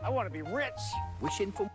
I want to be rich. Wishing for...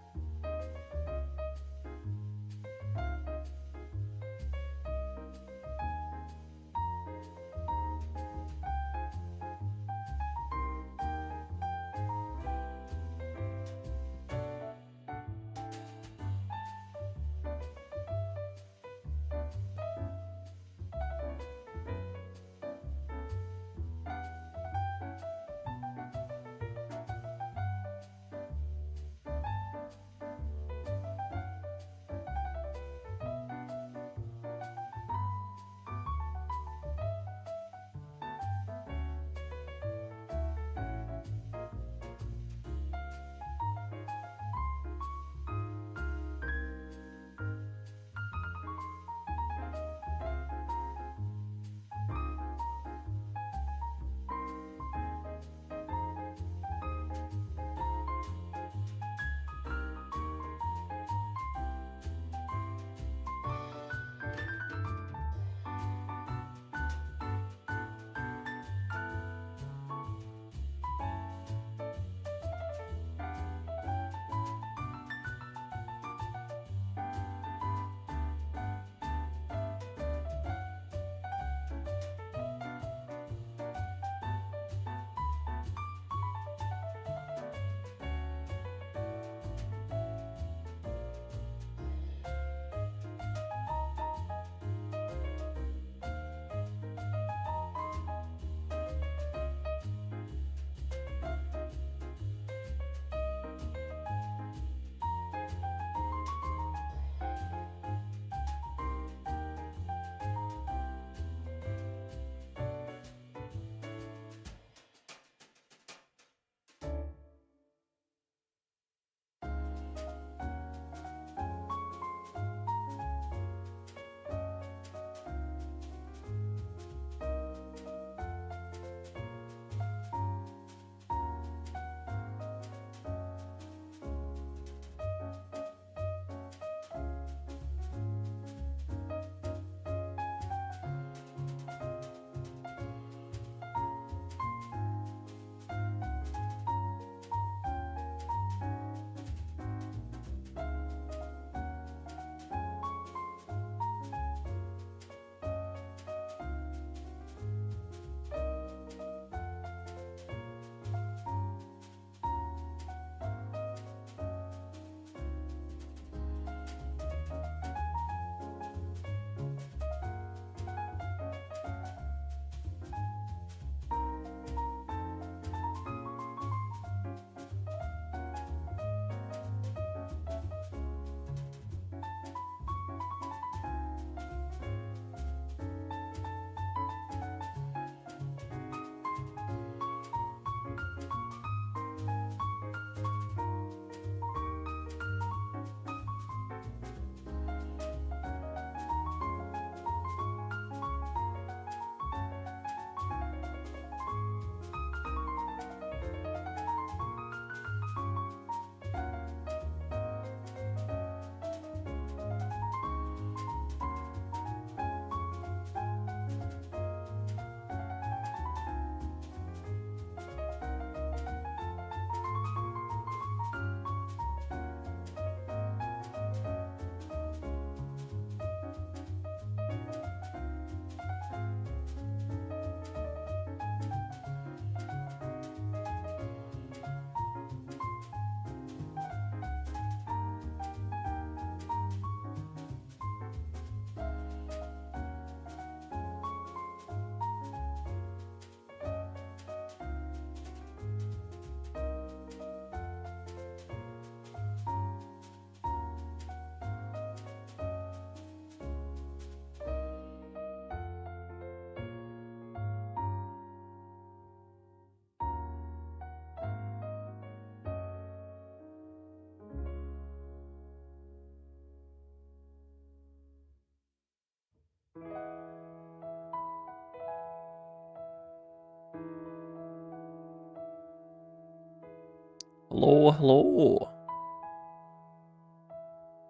Hello, hello.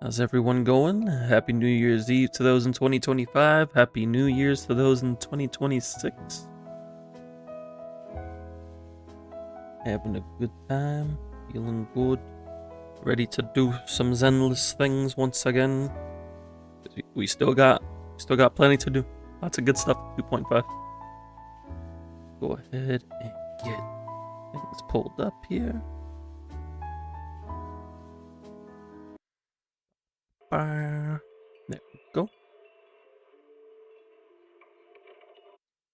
How's everyone going? Happy New Year's Eve to those in 2025. Happy New Year's to those in 2026. Having a good time Feeling good. Ready to do some zenless things once again. We still got plenty to do. Lots of good stuff. 2.5. Go ahead and get things pulled up here. There we go.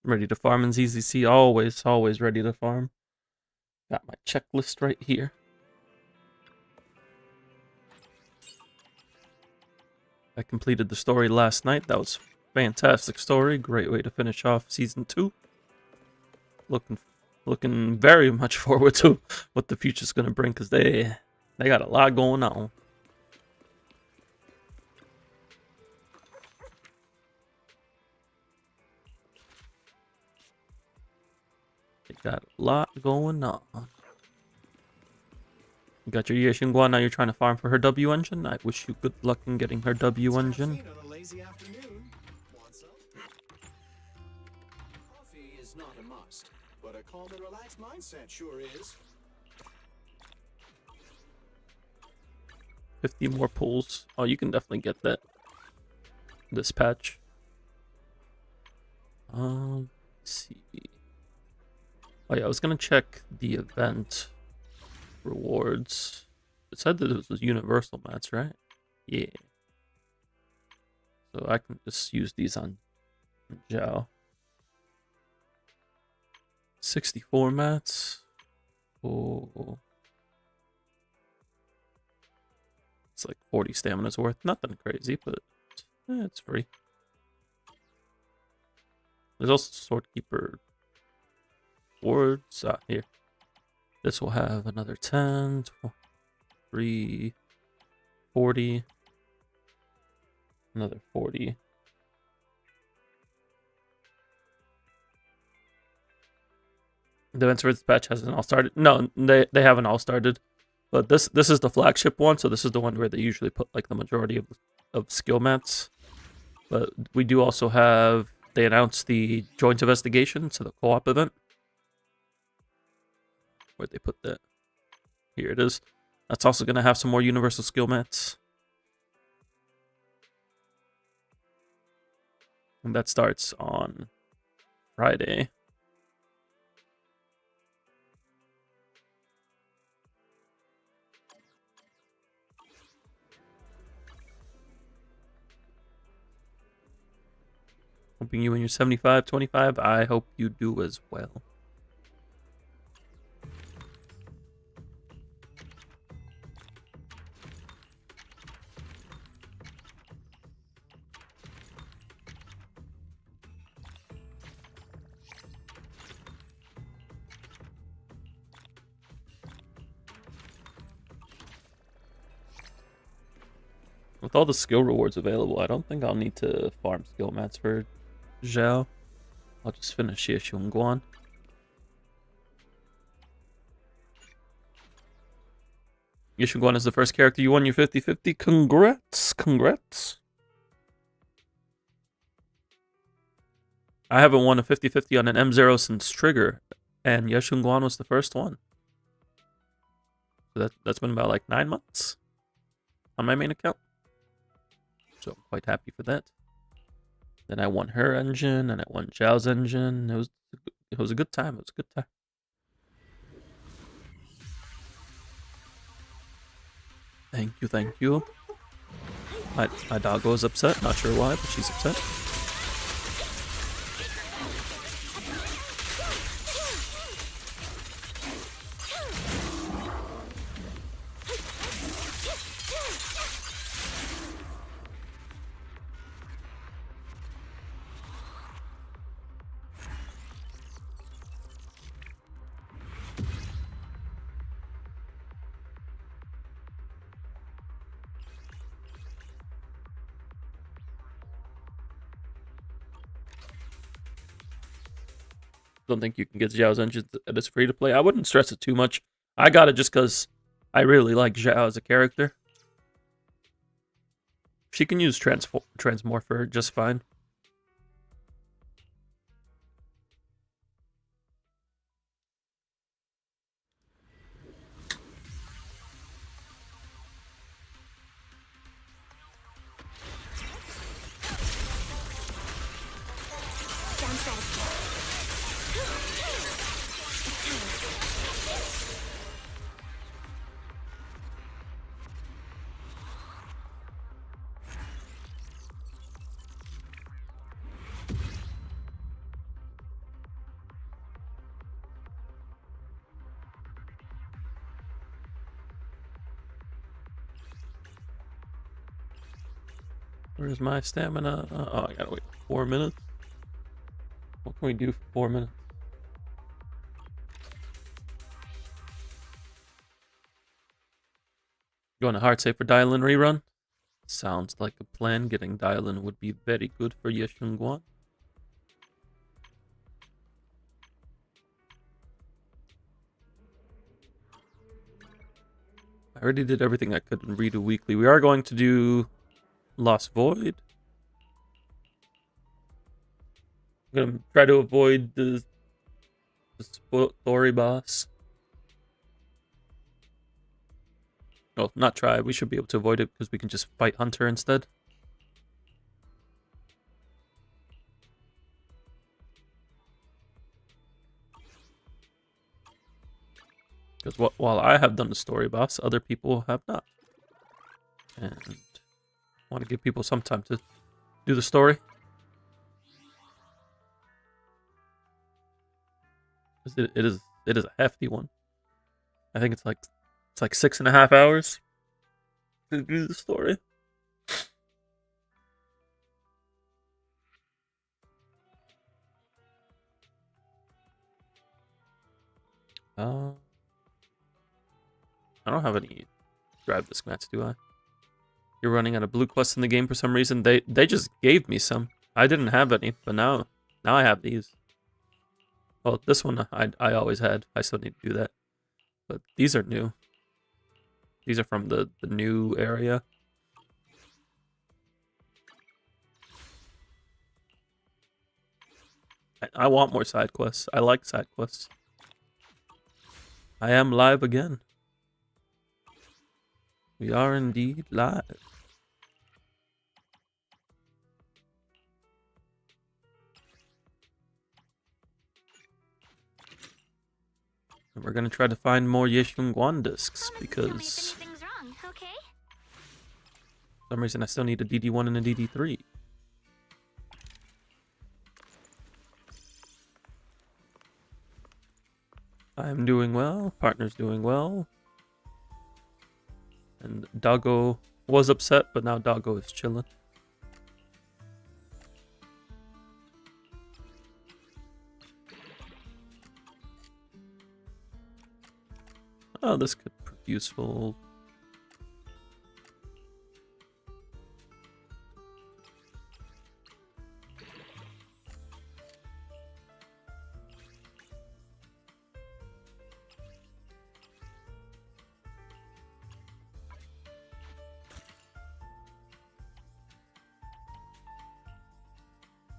Ready to farm in ZZZ. Always ready to farm. Got my checklist right here. I completed the story last night. That was a fantastic story. Great way to finish off season 2. Looking very much forward to what the future's gonna bring, because they got a lot going on. They got a lot going on. You got your Yeshingguan, now you're trying to farm for her W engine. I wish you good luck in getting her W engine. Coffee is not a must, but a calm and relaxed mindset sure is. 50 more pulls. Oh, you can definitely get that. This patch. Let's see. Oh yeah, I was gonna check the event rewards. It said that it was universal mats, right? Yeah. So I can just use these on Zhao. 64 mats. Oh. It's like 40 stamina's worth. Nothing crazy, but it's free. There's also Swordkeeper wards. Here. This will have another 10, 3, 40, another 40. The events for this patch hasn't all started. No, they haven't all started. But this is the flagship one, so this is the one where they usually put like the majority of skill mats. But we do also have, they announced the joint investigation, so the co-op event. Where'd they put that? Here it is. That's also going to have some more universal skill mats. And that starts on Friday. Hoping you and your 75-25. I hope you do as well. With all the skill rewards available, I don't think I'll need to farm skill mats for Zhao. I'll just finish Yeshungguan. Yeshungguan is the first character you won your 50-50. Congrats! Congrats! I haven't won a 50-50 on an M0 since Trigger, and Yeshungguan was the first one. So that's been about like 9 months on my main account. So I'm quite happy for that. Then I won her engine, and I won Zhao's engine. It was a good time. It was a good time. Thank you, thank you. My doggo is upset. Not sure why, but she's upset. Don't think you can get Zhao's engine and it's free to play. I wouldn't stress it too much. I got it just because I really like Zhao as a character. She can use Transmorpher just fine. Where's my stamina? Oh, I gotta wait 4 minutes. What can we do for 4 minutes? Going to hard save for Dial-In rerun? Sounds like a plan. Getting Dial-In would be very good for Yeshungguan. I already did everything I could in Redo Weekly. We are going to do Lost Void. I'm going to try to avoid the story boss. Well, not try. We should be able to avoid it because we can just fight Hunter instead. Because while I have done the story boss, other people have not. And I want to give people some time to do the story. It is a hefty one. I think it's like 6.5 hours to do the story. I don't have any drive disc mats, do I? You're running out of blue quests in the game for some reason. They just gave me some. I didn't have any, but now I have these. Well, this one I always had. I still need to do that. But these are new. These are from the new area. I want more side quests. I like side quests. I am live again. We are indeed live. And we're gonna try to find more Yeshungguan discs because for some reason I still need a DD1 and a DD3. I'm doing well, partner's doing well. And Doggo was upset, but now Doggo is chilling. Oh, this could prove useful.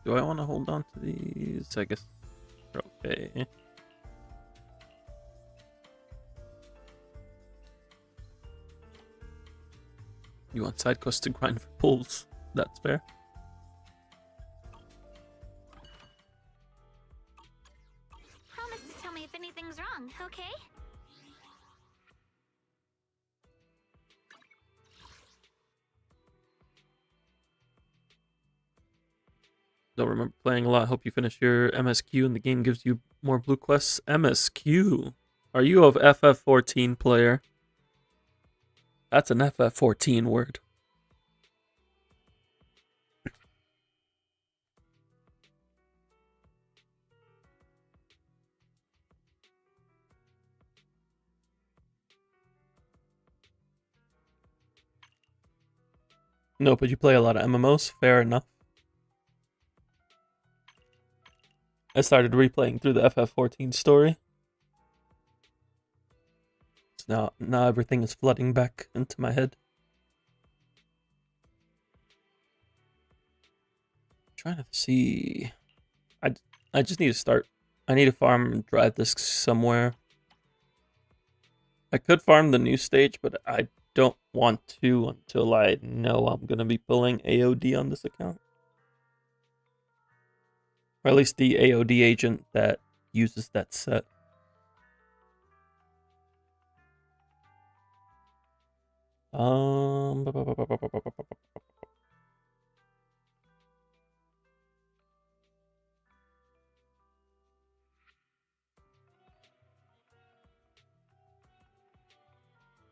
Do I want to hold on to these? I guess okay. You want side quests to grind for pulls. That's fair. Promise to tell me if anything's wrong, okay? Don't remember playing a lot. Hope you finish your MSQ and the game gives you more blue quests. MSQ? Are you of FF14 player? That's an FF14 word. No, but you play a lot of MMOs. Fair enough. I started replaying through the FF14 story. So now everything is flooding back into my head. Trying to see. I just need to start. I need to farm drive discs somewhere. I could farm the new stage, but I don't want to until I know I'm gonna be pulling AOD on this account. Or at least the AOD agent that uses that set.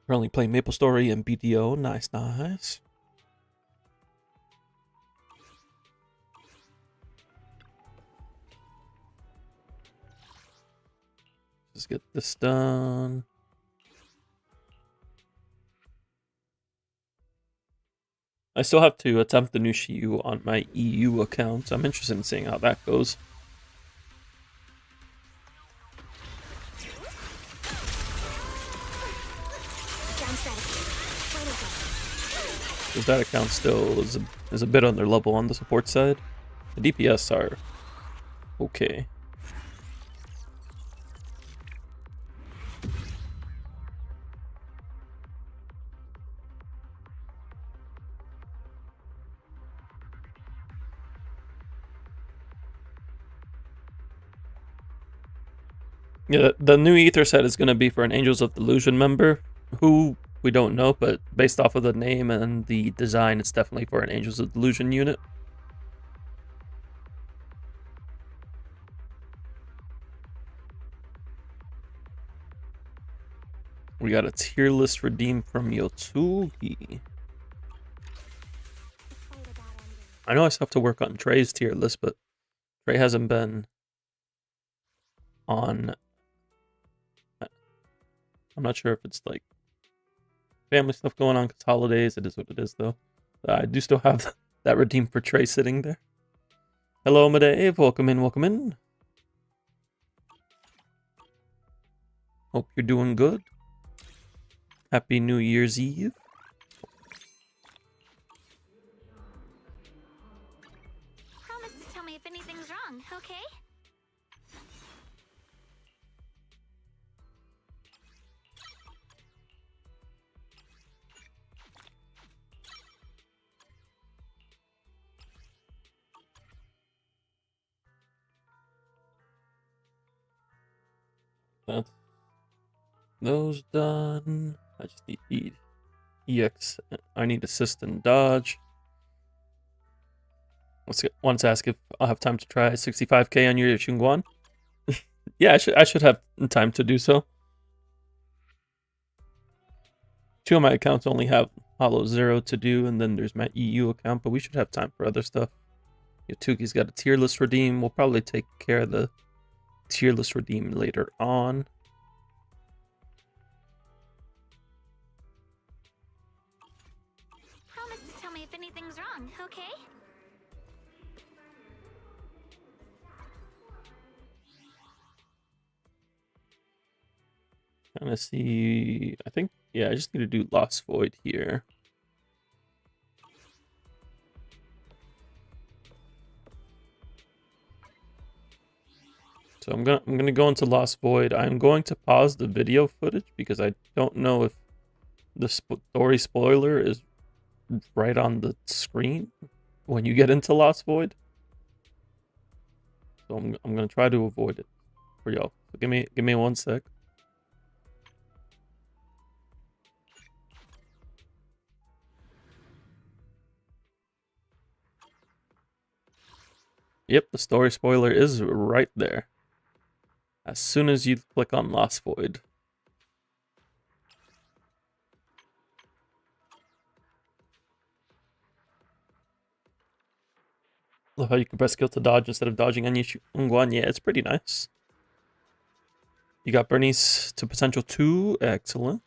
Currently playing MapleStory and BDO. Nice, nice. Let's get this done. I still have to attempt the new Shiyu on my EU account. I'm interested in seeing how that goes. Because that account still is a bit under level on the support side. The DPS are okay. Yeah, the new Ether set is going to be for an Angels of Delusion member, who we don't know, but based off of the name and the design, it's definitely for an Angels of Delusion unit. We got a tier list redeem from Yotsugi. I know I still have to work on Trey's tier list, but Trey hasn't been on... I'm not sure if it's like family stuff going on because holidays. It is what it is, though. I do still have that redeem for Trey sitting there. Hello, Madave. Welcome in, welcome in. Hope you're doing good. Happy New Year's Eve. Promise to tell me if anything's wrong, okay? That's those done. I just need EX. I need assist and dodge. Want to ask if I'll have time to try 65k on your Xingguan? Yeah, I should have time to do so. 2 of my accounts only have Hollow 0 to do, and then there's my EU account, but we should have time for other stuff. Yotuki's got a tier list redeem. We'll probably take care of the tier list redeem later on. Promise to tell me if anything's wrong, okay? Kind of see, I think, yeah, I just need to do Lost Void here. So I'm gonna go into Lost Void. I'm going to pause the video footage because I don't know if the story spoiler is right on the screen when you get into Lost Void. So I'm gonna try to avoid it for y'all. So give me 1 sec. Yep, the story spoiler is right there. As soon as you click on Lost Void. Love how you can press skill to dodge instead of dodging on Yishunguan. Yeah, it's pretty nice. You got Bernice to potential 2. Excellent.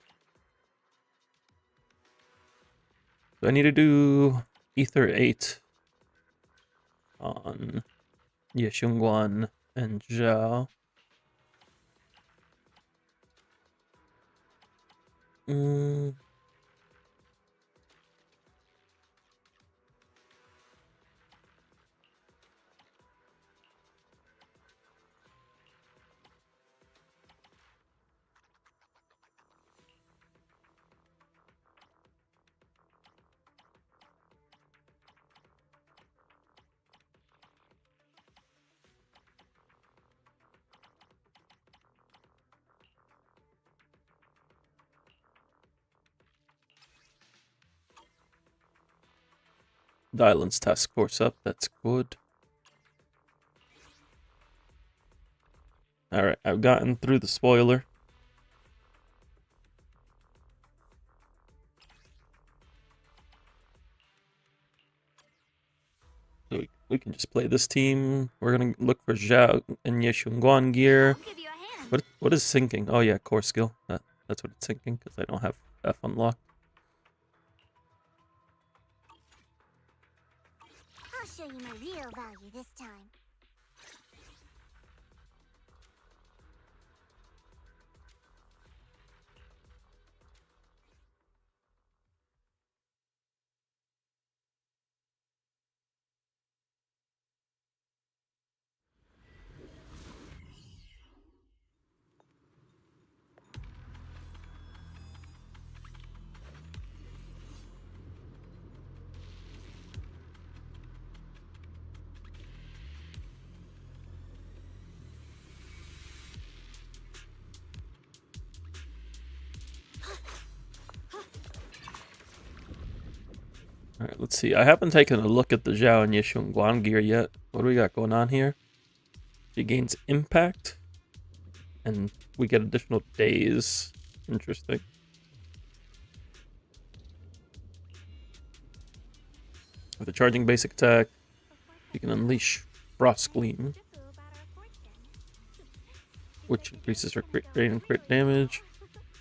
So I need to do Ether 8 on Yishunguan and Zhao. The Islands task force up, that's good. Alright, I've gotten through the spoiler. So we can just play this team. We're gonna look for Zhao and Yeshunguan gear. I'll give you a hand. What is sinking? Oh yeah, core skill. That's what it's sinking because I don't have F unlocked. I'll show you my real value this time. Alright, let's see. I haven't taken a look at the Zhao and Yishun Guan gear yet. What do we got going on here? She gains impact. And we get additional days. Interesting. With a charging basic attack, you can unleash Frost Gleam, which increases her crit rate and crit damage.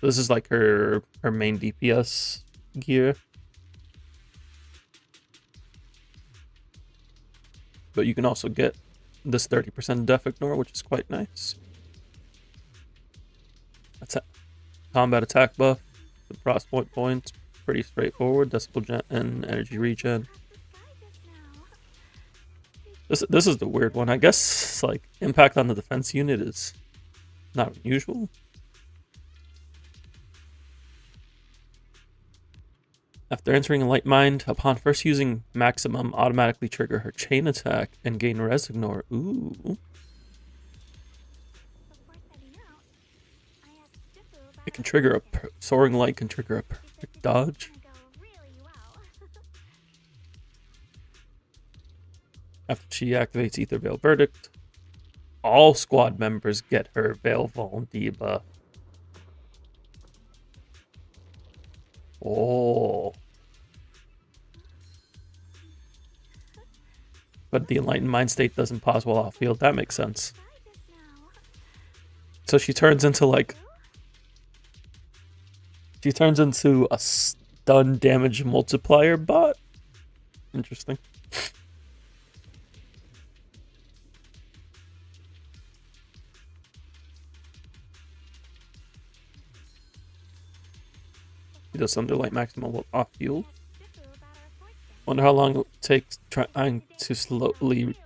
So this is like her main DPS gear. But you can also get this 30% def ignore, which is quite nice. Combat attack buff, the frost point points, pretty straightforward. Decibel gen and energy regen. This is the weird one. I guess like impact on the defense unit is not unusual. After entering a light mind, upon first using maximum, automatically trigger her chain attack and gain res ignore. Ooh. It can trigger a soaring light can trigger a perfect dodge. After she activates Ether Veil Verdict, all squad members get her Veil Vul debuff. Oh. But the Enlightened Mind State doesn't pause while off field. That makes sense. So she turns into like... She turns into a stun damage multiplier bot. Interesting. He does Underlight maximum off field. Wonder how long it takes trying to slowly,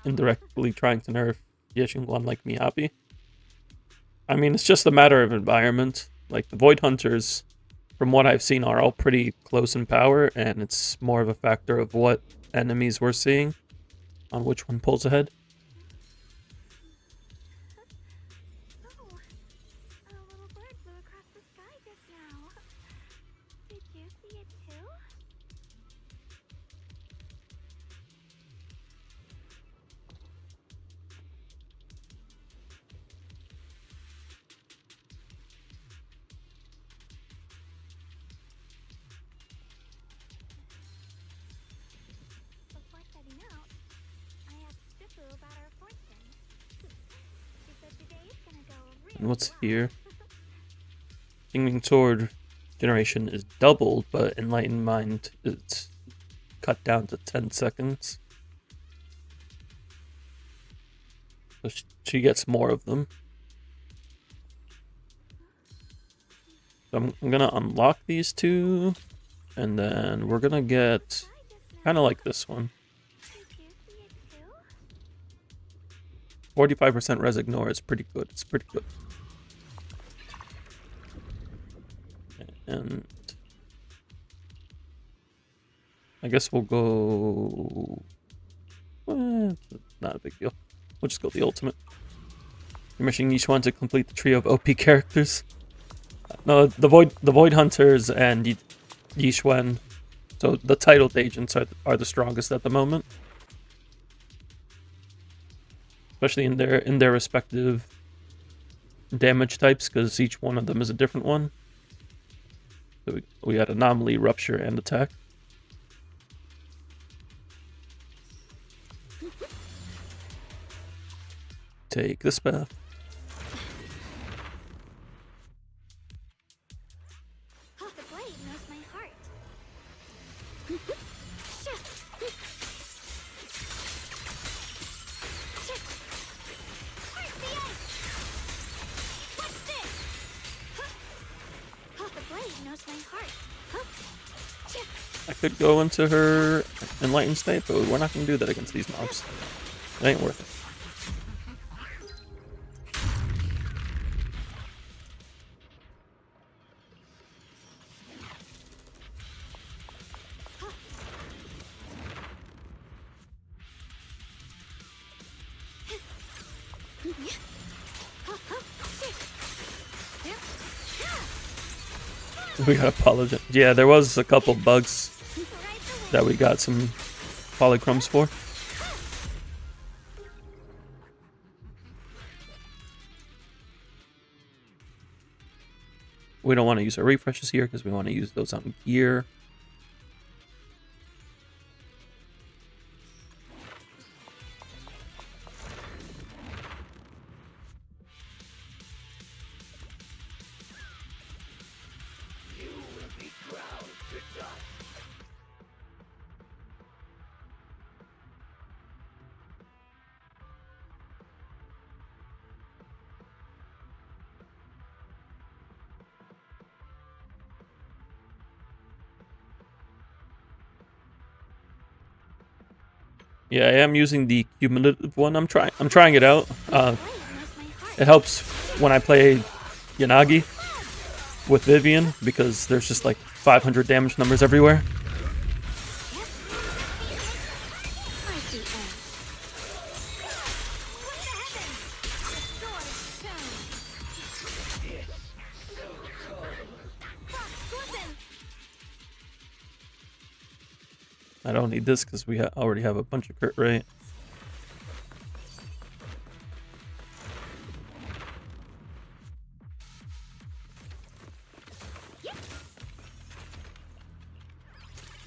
indirectly trying to nerf Yeshunguan like Miyabi. I mean, it's just a matter of environment. Like, the Void Hunters, from what I've seen, are all pretty close in power, and it's more of a factor of what enemies we're seeing on which one pulls ahead. And what's here? Kinging Sword generation is doubled, but Enlightened Mind is cut down to 10 seconds. So she gets more of them. So I'm gonna unlock these two, and then we're gonna get kind of like this one. 45% res ignore is pretty good. It's pretty good. And I guess we'll go... not a big deal. We'll just go the ultimate. You're missing each one to complete the trio of OP characters. No, the Void Hunters and Yishuen, so the titled agents are the strongest at the moment. Especially in their respective damage types, because each one of them is a different one. So we had Anomaly, Rupture, and Attack. Take this path. knows my heart. Where's the ice? What's this? The blade knows my heart. I could go into her enlightened state, but we're not going to do that against these mobs. It ain't worth it. We gotta apologize. Yeah, there was a couple bugs that we got some polychromes for. We don't want to use our refreshes here because we want to use those on gear. Yeah, I am using the cumulative one. I'm trying it out. It helps when I play Yanagi with Vivian because there's just like 500 damage numbers everywhere. I don't need this because we already have a bunch of crit rate.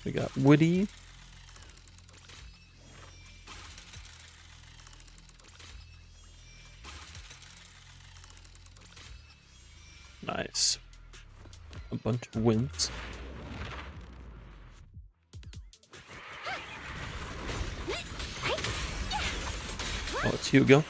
We got Woody. Nice. A bunch of wins. Oh, it's Hugo.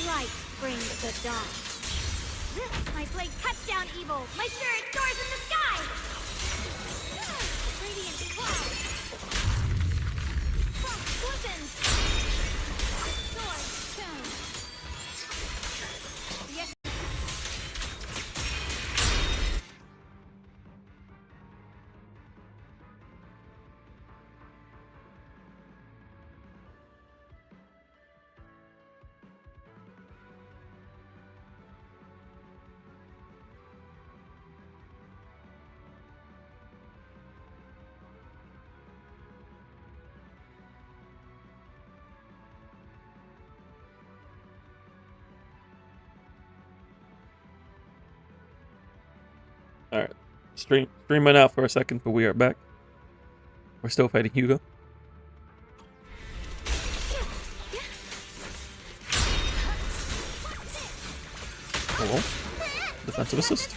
Light brings the dawn. My blade cuts down evil. My spirit soars in the sky. Radiant cloud. Frost glistens. Sword stone. Yes. All right, stream went out for a second, but we are back. We're still fighting Hugo. Oh, defensive assist.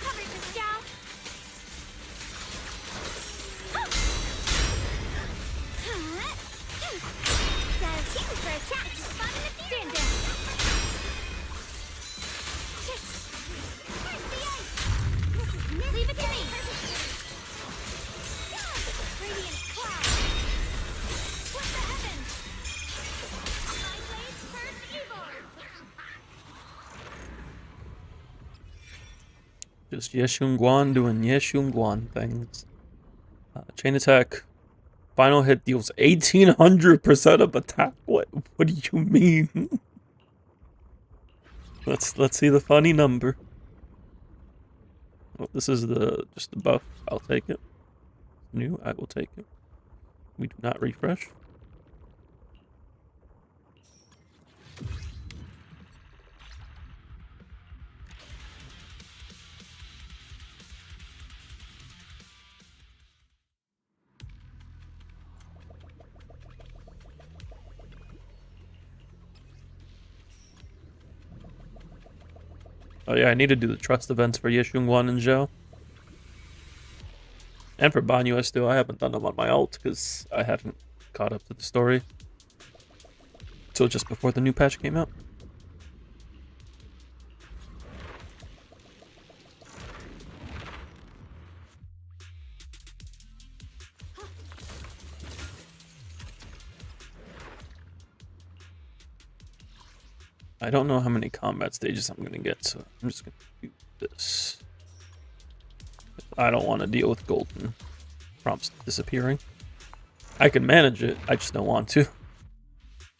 Just Yeshun Guan doing Yeshun Guan things. Chain attack. Final hit deals 1800% of attack. What do you mean? Let's see the funny number. Well, this is just the buff. I'll take it. New, I will take it. We do not refresh. Oh yeah, I need to do the trust events for Yeshung-wan and Zhou. And for Banyu still, I haven't done them on my alt because I hadn't caught up to the story. Till just before the new patch came out. I don't know how many combat stages I'm gonna get, so I'm just gonna do this. I don't want to deal with golden prompts disappearing. I can manage it, I just don't want to. You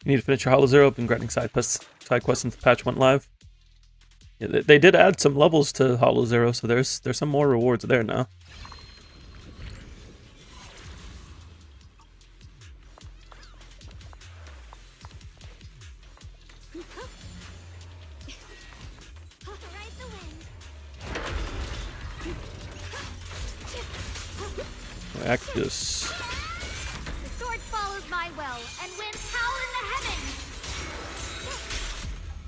need to finish your Hollow Zero. Been grinding side quests since the patch went live. Yeah, they did add some levels to Hollow Zero, so there's some more rewards there now. Actus. The sword follows my will, and winds howl in the heavens.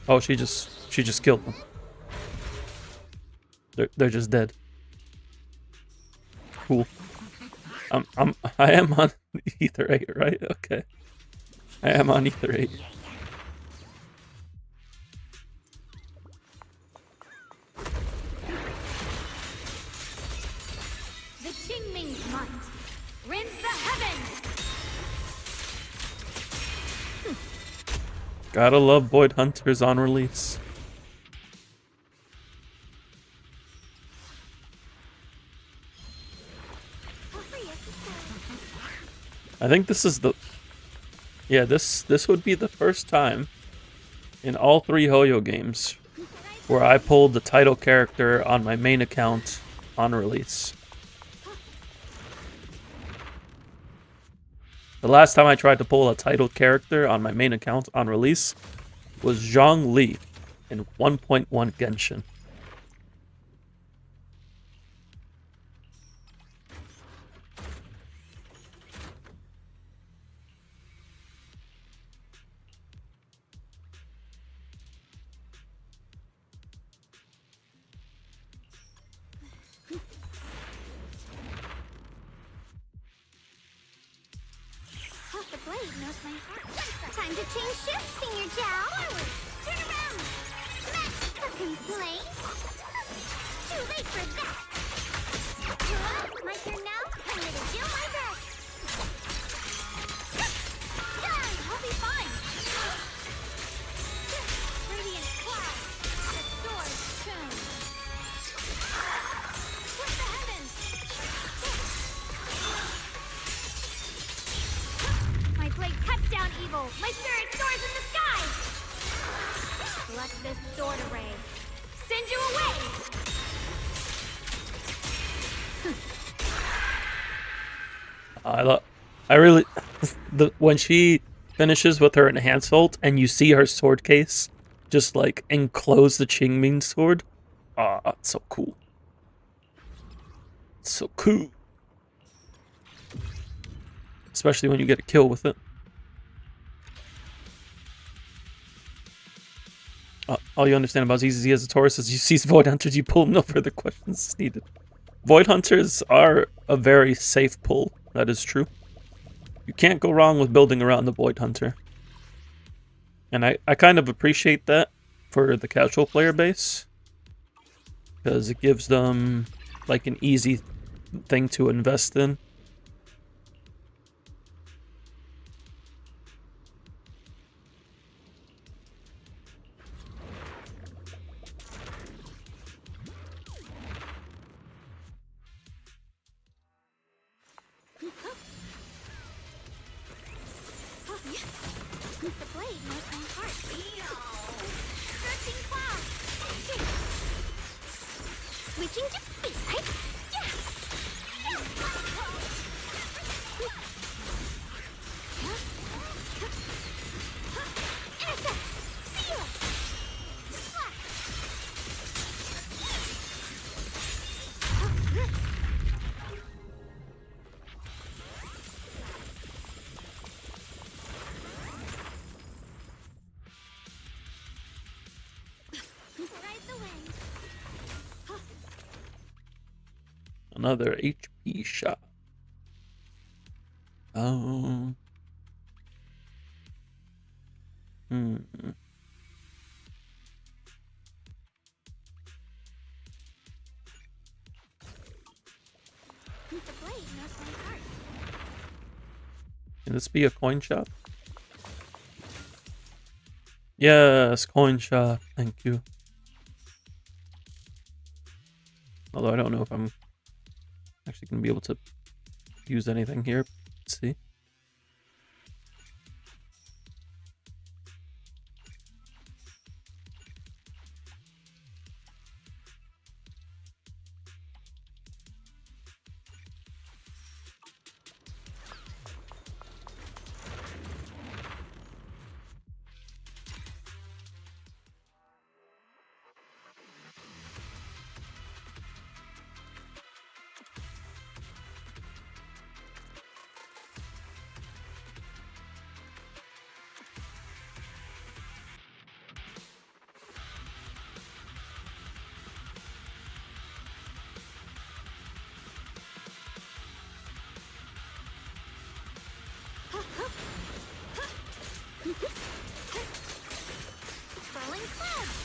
Oh, she just killed them. They're just dead. Cool. I am on Ether 8, right? Okay. I am on Ether 8. The Qingming's might rends the heavens. Gotta love Void Hunters on release. I think this is the... Yeah, this would be the first time in all 3 Hoyo games where I pulled the title character on my main account on release. The last time I tried to pull a titled character on my main account on release was Zhang Li in 1.1 Genshin. The blade knows my heart. Time to change shifts, Senior Zhao. Turn around. Smash the complaint. Too late for that. My turn now. I'm gonna do my best. I'll be fine. Radiant cloud. The sword soon. Split the heavens. My blade cuts down evil. My spirit soars in the sky. Select this sword array. Send you away. I really when she finishes with her enhanced ult and you see her sword case just like enclose the Qingming sword. It's so cool. It's so cool. Especially when you get a kill with it. All you understand about ZZZ as a Taurus is you seize Void Hunters, you pull, no further questions needed. Void Hunters are a very safe pull, that is true. You can't go wrong with building around the Void Hunter. And I kind of appreciate that for the casual player base. Because it gives them like an easy thing to invest in. The blade knows my heart. Stretching cloud. Switching to face. Ride the wind. another HP shop. Oh. Hmm. The blade knows my heart. Can this be a coin shop? Yes, coin shop. Thank you. Although I don't know if I'm actually going to be able to use anything here. Let's see. Swirling clouds.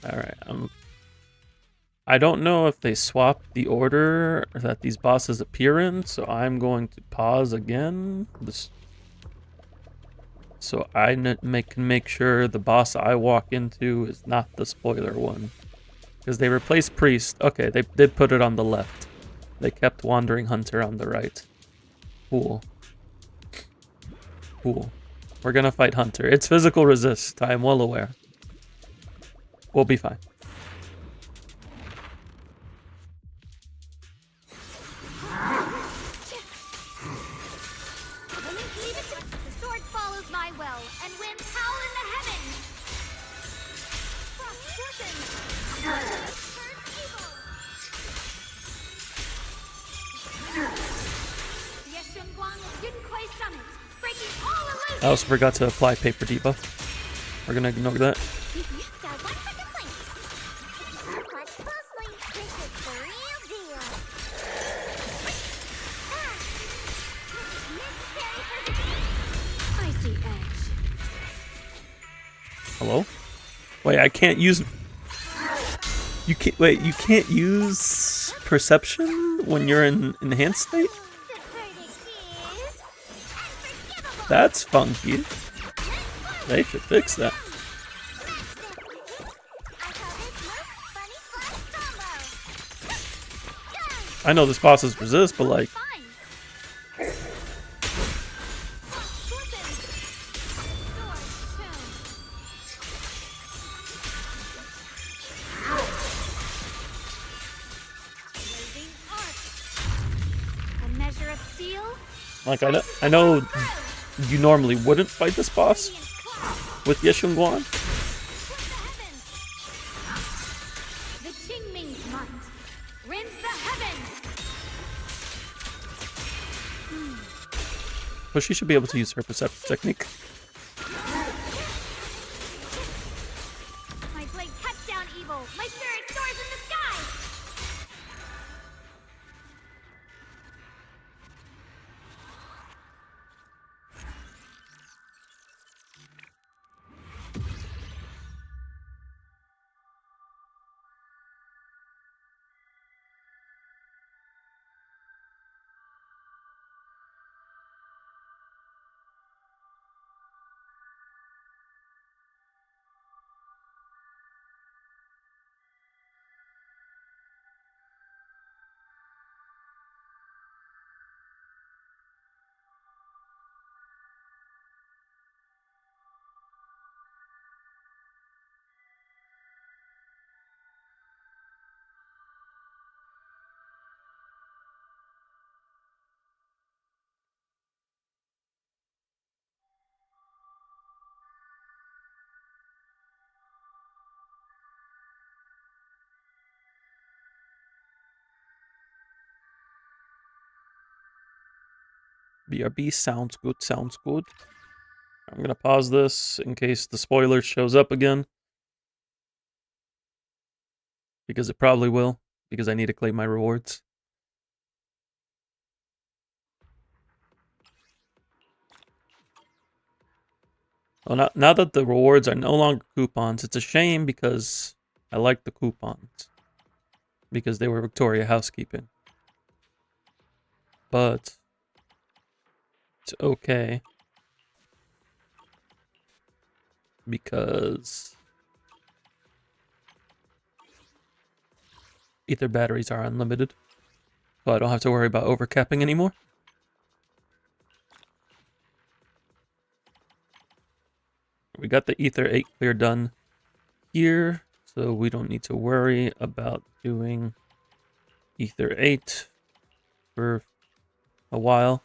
Alright, I don't know if they swapped the order that these bosses appear in, so I'm going to pause again. So I can make sure the boss I walk into is not the spoiler one. Because they replaced Priest. Okay, they did put it on the left. They kept Wandering Hunter on the right. Cool. Cool. We're gonna fight Hunter. It's physical resist, I am well aware. We'll be fine. The sword follows my will, and winds howl in the heavens. Frost shortens. Turn evil. The Yeshunguang Yunquai summons, breaking all illusions. I also forgot to apply paper debuff. We're gonna ignore that. Got one for complaints. Watch closely. This is the real deal. Necessary for the icy edge. Hello? Wait, I can't use... You can't... Wait, you can't use perception when you're in enhanced state? The verdict is unforgivable. That's funky. They should fix that. I call this move Bunny Slash Combo. I know this boss is resist, but like... Fine. Blazing arc. A measure of steel. Like, I know you normally wouldn't fight this boss with Yeshunguan. The Qingming's might rends the heavens. But she should be able to use her perception technique. My blade cuts down evil. My spirit soars in the sky. BRB sounds good, sounds good. I'm going to pause this in case the spoiler shows up again. Because it probably will. Because I need to claim my rewards. Well, now that the rewards are no longer coupons, it's a shame because I like the coupons. Because they were Victoria housekeeping. But it's okay. Because ether batteries are unlimited. So I don't have to worry about overcapping anymore. We got the ether 8 clear done here. So we don't need to worry about doing ether 8 for a while.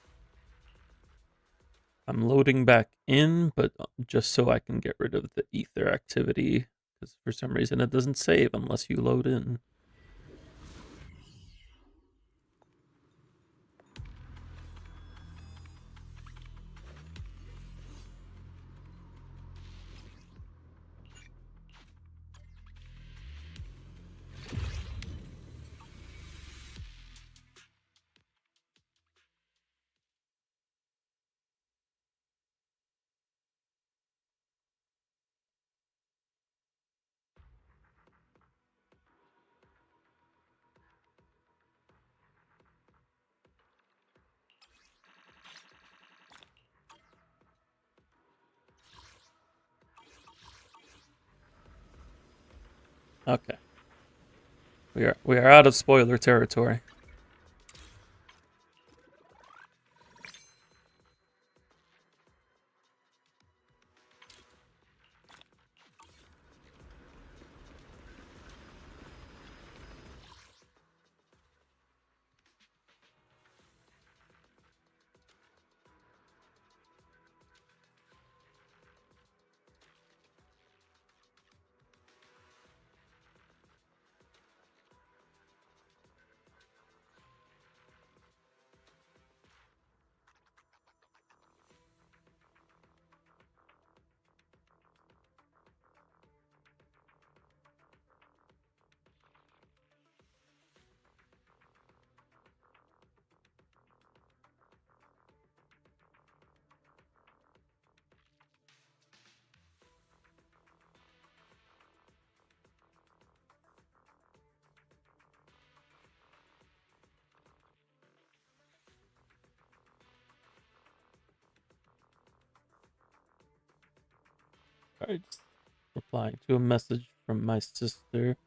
I'm loading back in, but just so I can get rid of the ether activity. Because for some reason it doesn't save unless you load in. Okay. We are out of spoiler territory. Alright, replying to a message from my sister.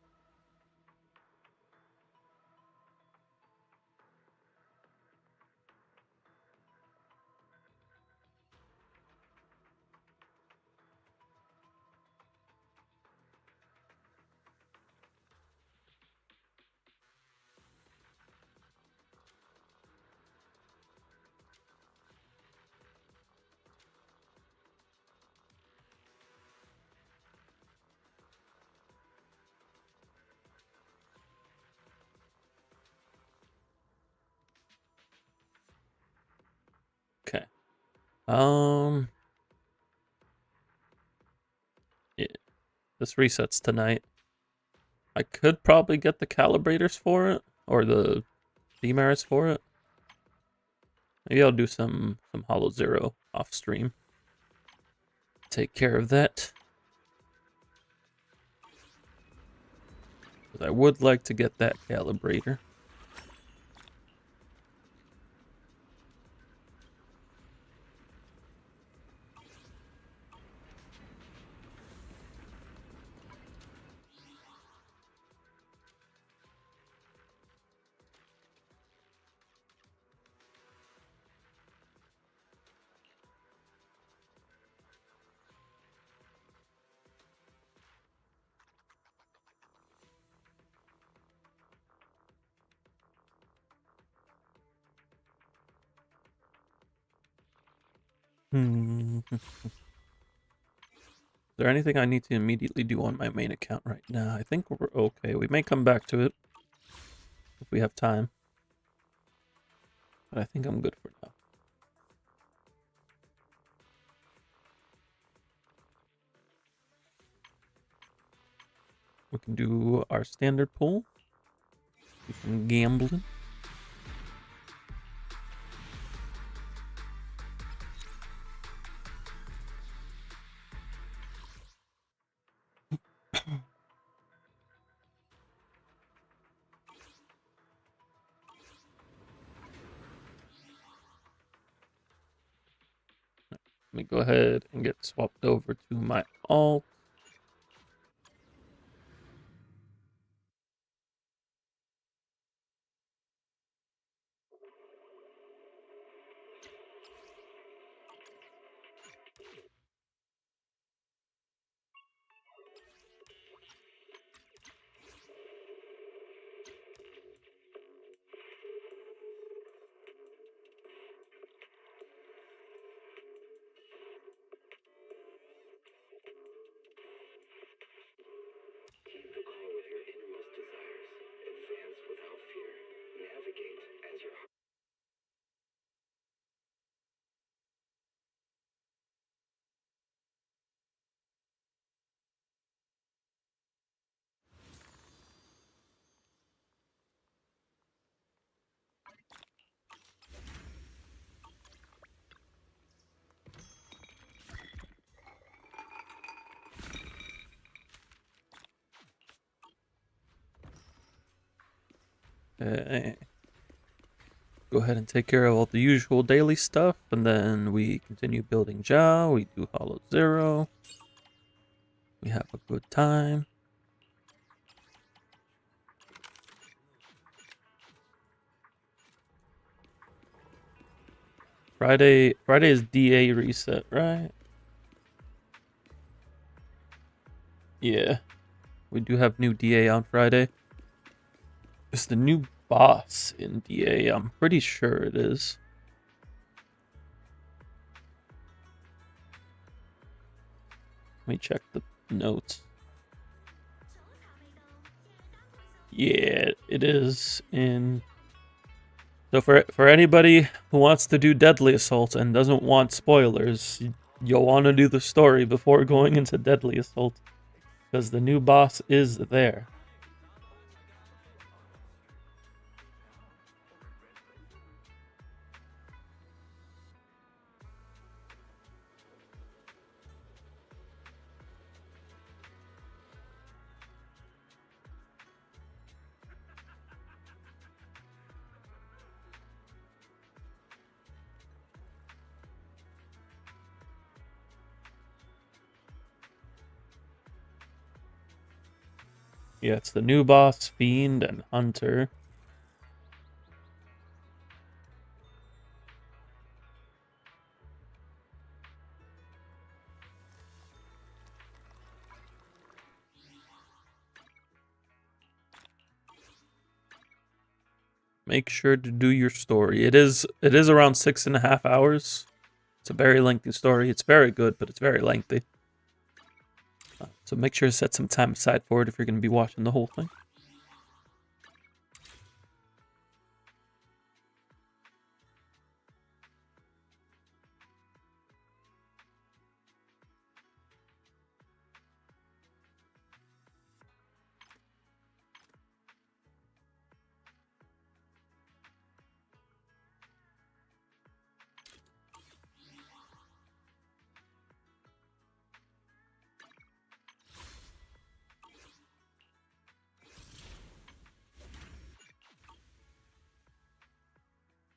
Okay. Yeah, this resets tonight. I could probably get the calibrators for it, or the demerits for it. Maybe I'll do some Hollow Zero off stream. Take care of that. But I would like to get that calibrator. Is there anything I need to immediately do on my main account right now? I think we're okay. We may come back to it if we have time. But I think I'm good for now. We can do our standard pull. Do some gambling. Let me go ahead and get swapped over to my alt. Go ahead and take care of all the usual daily stuff, and then we continue building Ja. We do Hollow Zero. We have a good time. Friday is DA reset, right? Yeah. We do have new DA on Friday. It's the new boss in DA. I'm pretty sure it is. Let me check the notes. Yeah, it is in. So for anybody who wants to do Deadly Assault and doesn't want spoilers, you'll want to do the story before going into Deadly Assault, because the new boss is there. Yeah, it's the new boss, Fiend, and Hunter. Make sure to do your story. It is around 6.5 hours. It's a very lengthy story. It's very good, but it's very lengthy. So make sure to set some time aside for it if you're going to be watching the whole thing.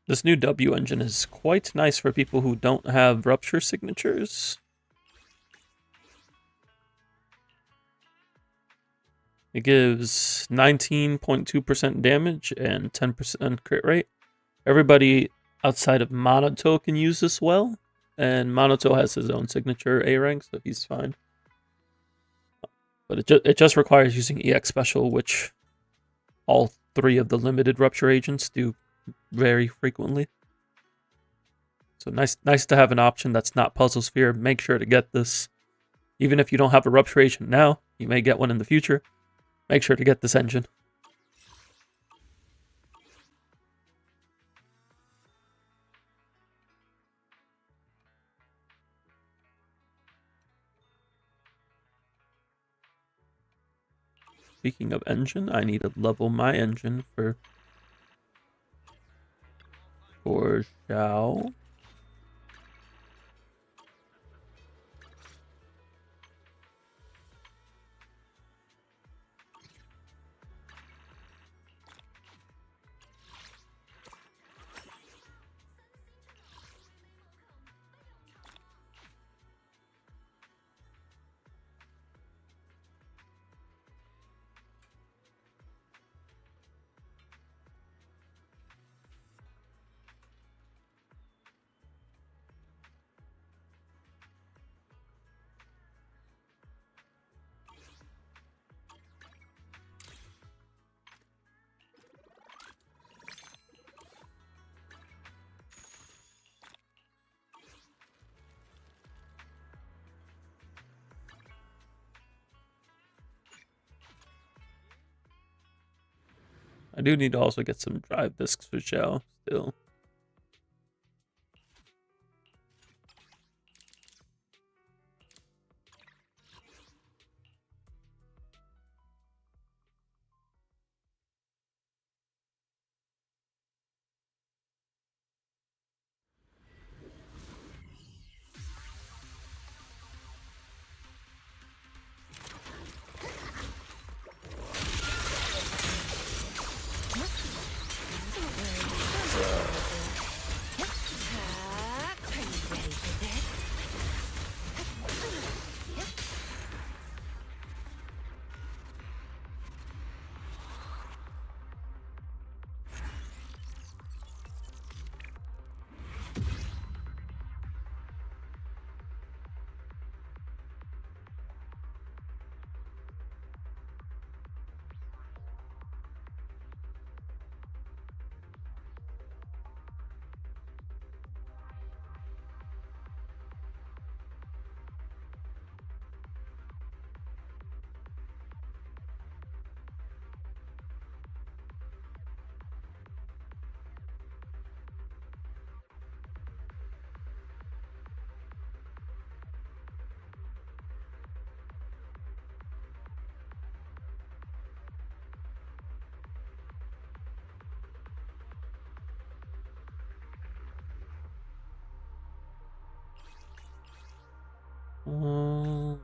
This new W engine is quite nice for people who don't have rupture signatures. It gives 19.2% damage and 10% crit rate. Everybody outside of Monoto can use this well, and Monoto has his own signature A rank, so he's fine. But it just requires using EX special, which all 3 of the limited rupture agents do very frequently. So nice to have an option that's not Puzzle Sphere. Make sure to get this. Even if you don't have a rupture agent now, you may get one in the future. Make sure to get this engine. Speaking of engine, I need to level my engine for Xiao. I do need to also get some drive discs for Xiao still.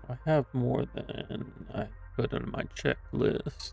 I have more than I put on my checklist.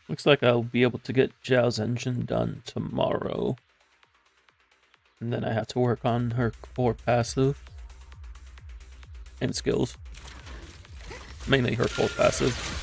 Looks like I'll be able to get Zhao's engine done tomorrow. And then I have to work on her core passive and skills. Mainly her core passive.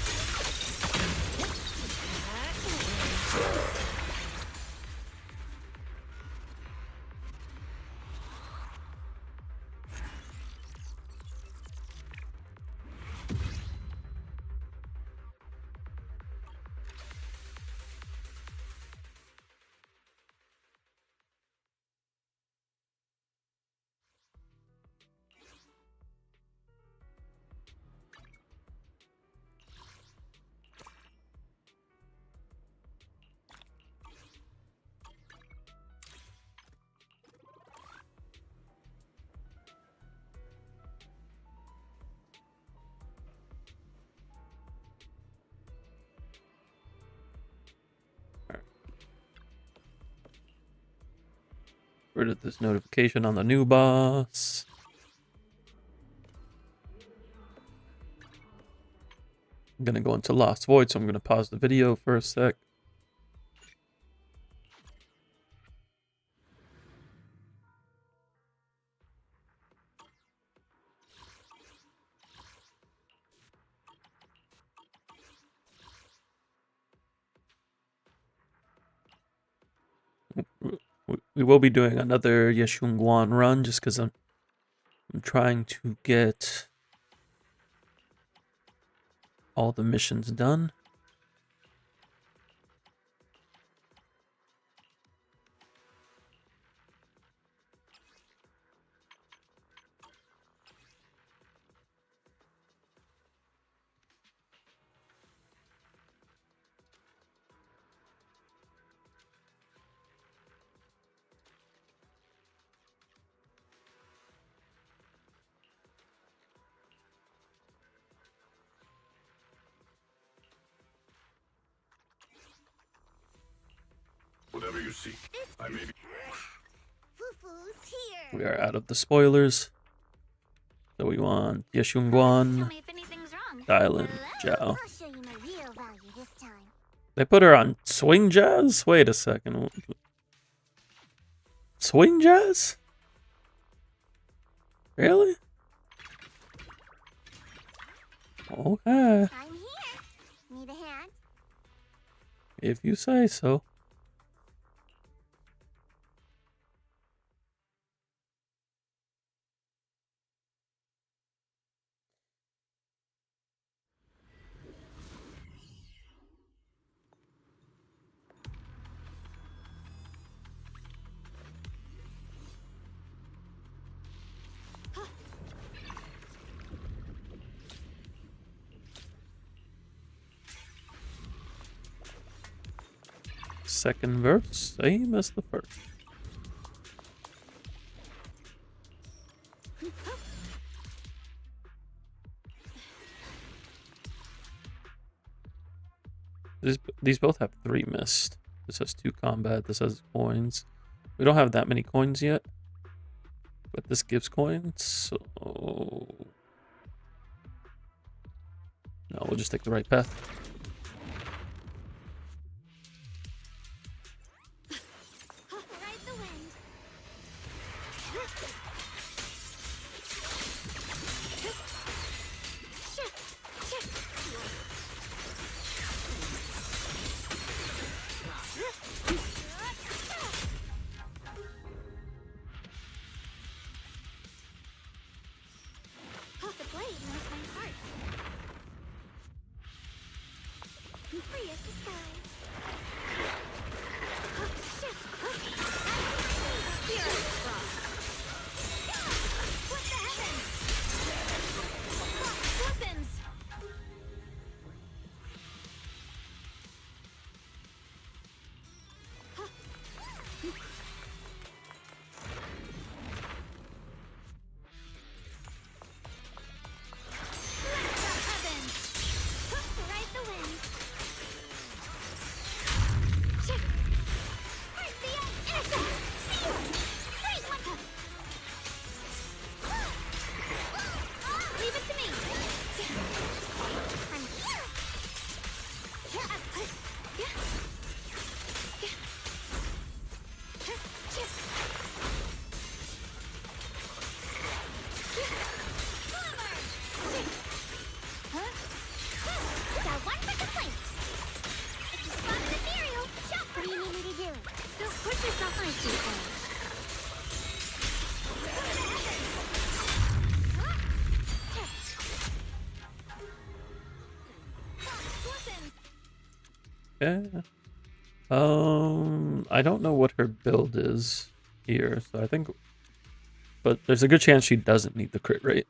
Rid of this notification on the new boss. I'm gonna go into Lost Void, so I'm gonna pause the video for a sec. we will be doing another Yeshunguan run just because I'm trying to get all the missions done. Whatever you seek, I may be. Fufu's here. We are out of the spoilers. So we want Tell Yeshunguan, me if anything's wrong. Dylan, Hello? Zhao. I'll show you my real value this time. They put her on swing jazz? Wait a second. Swing jazz? Really? Okay. I'm here. Need a hand? If you say so. Second verse, same as the first. These both have 3 missed. This has 2 combat, this has coins. We don't have that many coins yet, but this gives coins, so... No, we'll just take the right path. Ride the wind. The blade knows my heart. Free as the skies. What the heavens? Weapons! Ride the wind. Leave it to me. I'm here. Got one for complaints. If you spot an ethereal, shout for me. What do you need me to do? Don't push yourself on too far. Yeah. I don't know what her build is here, so I think... But there's a good chance she doesn't need the crit rate.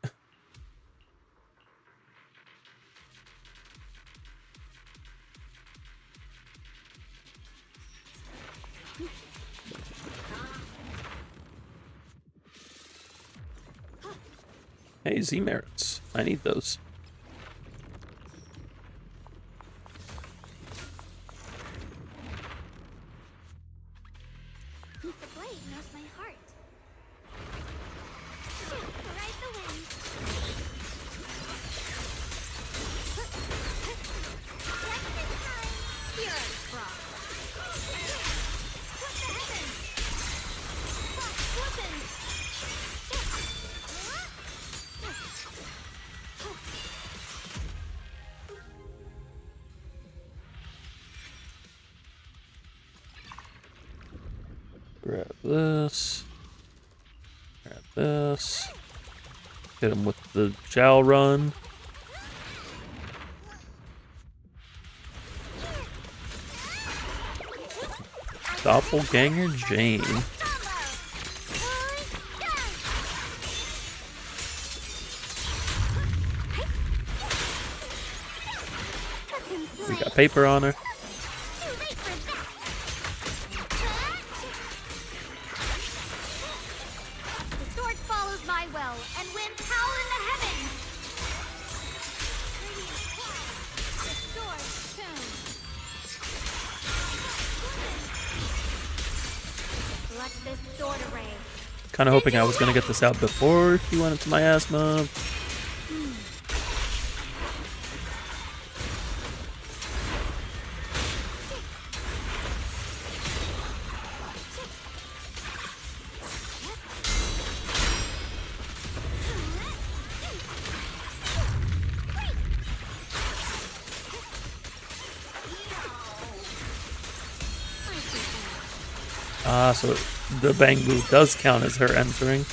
Hey, Z merits. I need those. The blade knows my heart. Ride the wind. Just in time. Here I frost. What the heavens? Weapons. this. Grab this. Hit him with the Jowl Run. Doppelganger Jane. We got paper on her. The sword follows my will, and winds howl in the heavens. The sword soon. Let this sword array. Kind of hoping I was gonna get this out before he went into my asthma. Ah, so the Bangu does count as her entering.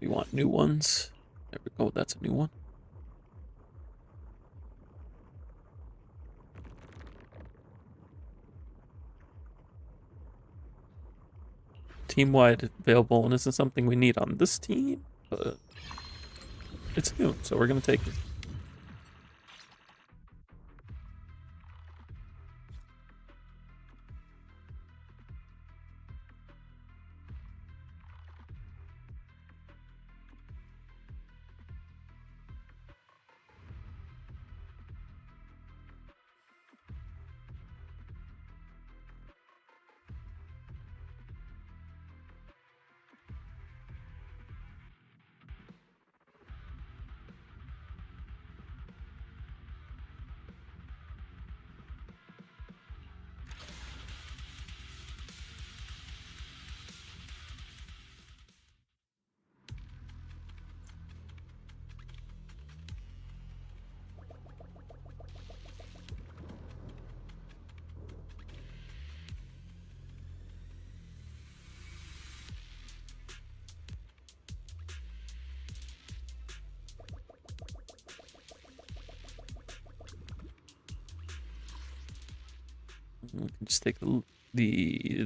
We want new ones. There we go, that's a new one. Team-wide available, and isn't something we need on this team, but it's new, so we're gonna take it. We can just take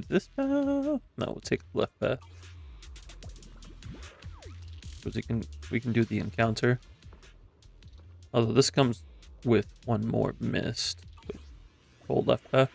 this path. No, we'll take the left path. Because we can do the encounter. Although this comes with one more mist. Hold left path.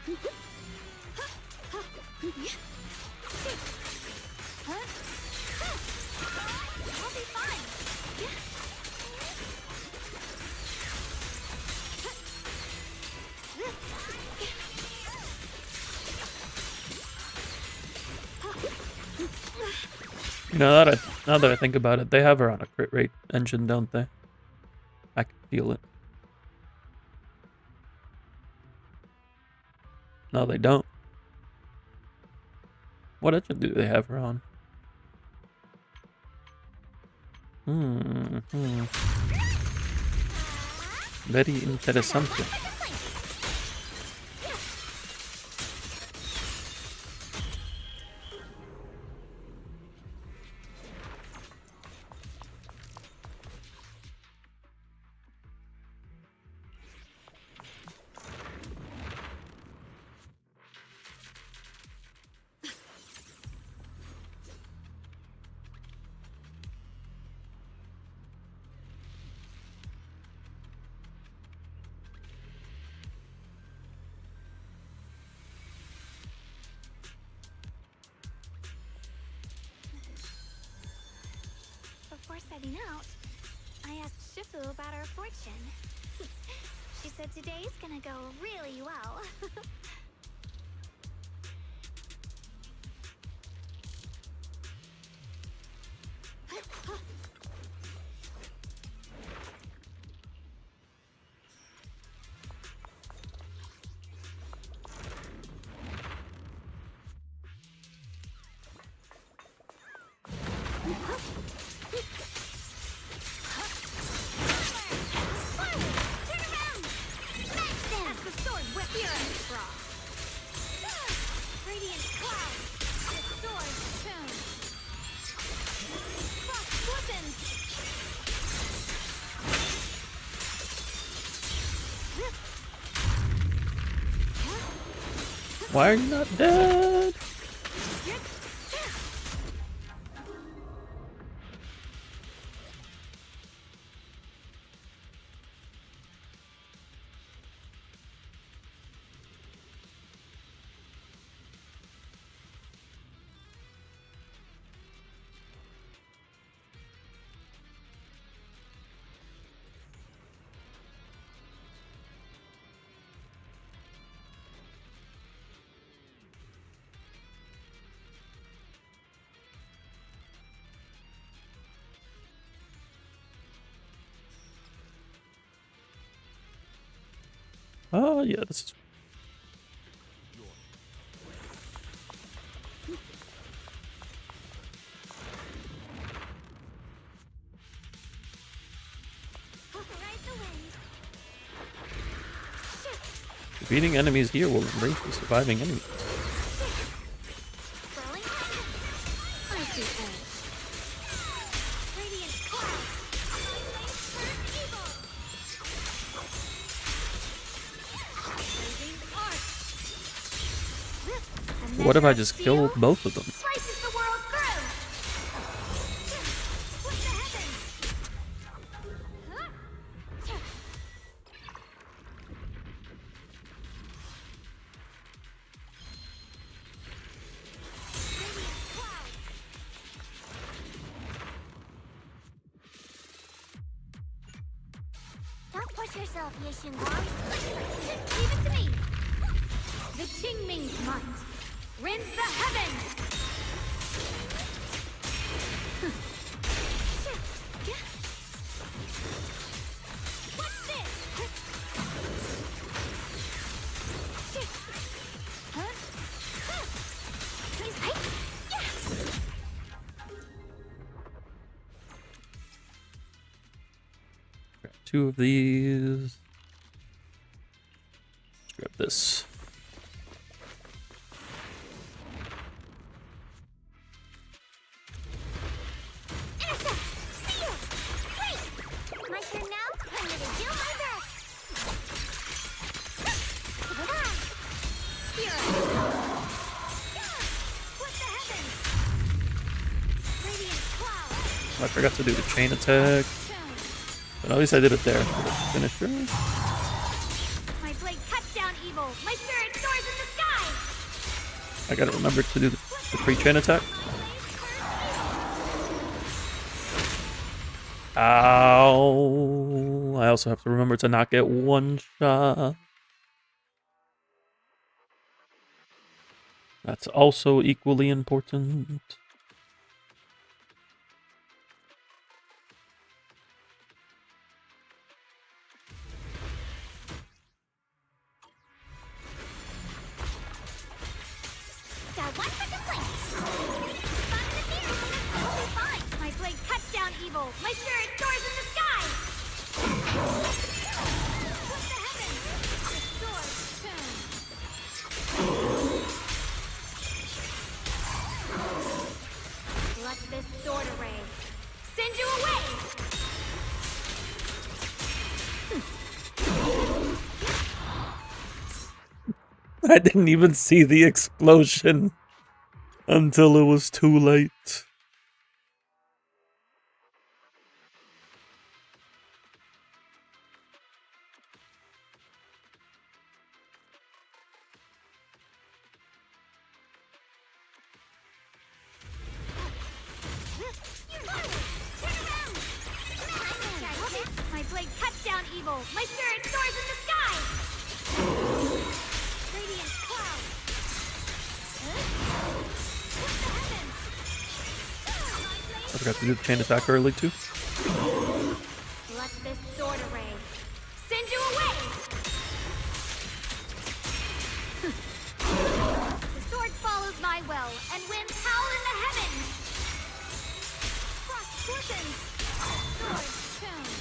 I'll be fine. You know, now that I think about it, they have her on a crit rate engine, don't they? I can feel it. No, they don't. What engine do they have her on? Very interesante. Before setting out, I asked Shifu about our fortune. She said today's gonna go really well. Why are you not dead? Oh, yeah, this is... Defeating enemies here will embrace the surviving enemies. What if I just killed both of them? Don't push yourself, Yishinguang. Leave it to me. The Qingming's might. Rinse the heavens! What's this? Grab 2 of these. Let's grab this. I forgot to do the chain attack. But at least I did it there. Finisher. My blade cuts down evil. My spirit soars in the sky. I gotta remember to do the pre-chain attack. Ow. I also have to remember to not get one shot. That's also equally important. spirit soars in the sky! With the heavens, the sword turns. Let this sword array send you away! I didn't even see the explosion until it was too late. My blade cuts down evil. My spirit soars in the sky. Radiant cloud. With the heavens. I forgot to do the chain attack early too. Let this sword array send you away. The sword follows my will, and winds howl in the heavens. Frost glistens. Sword tuned.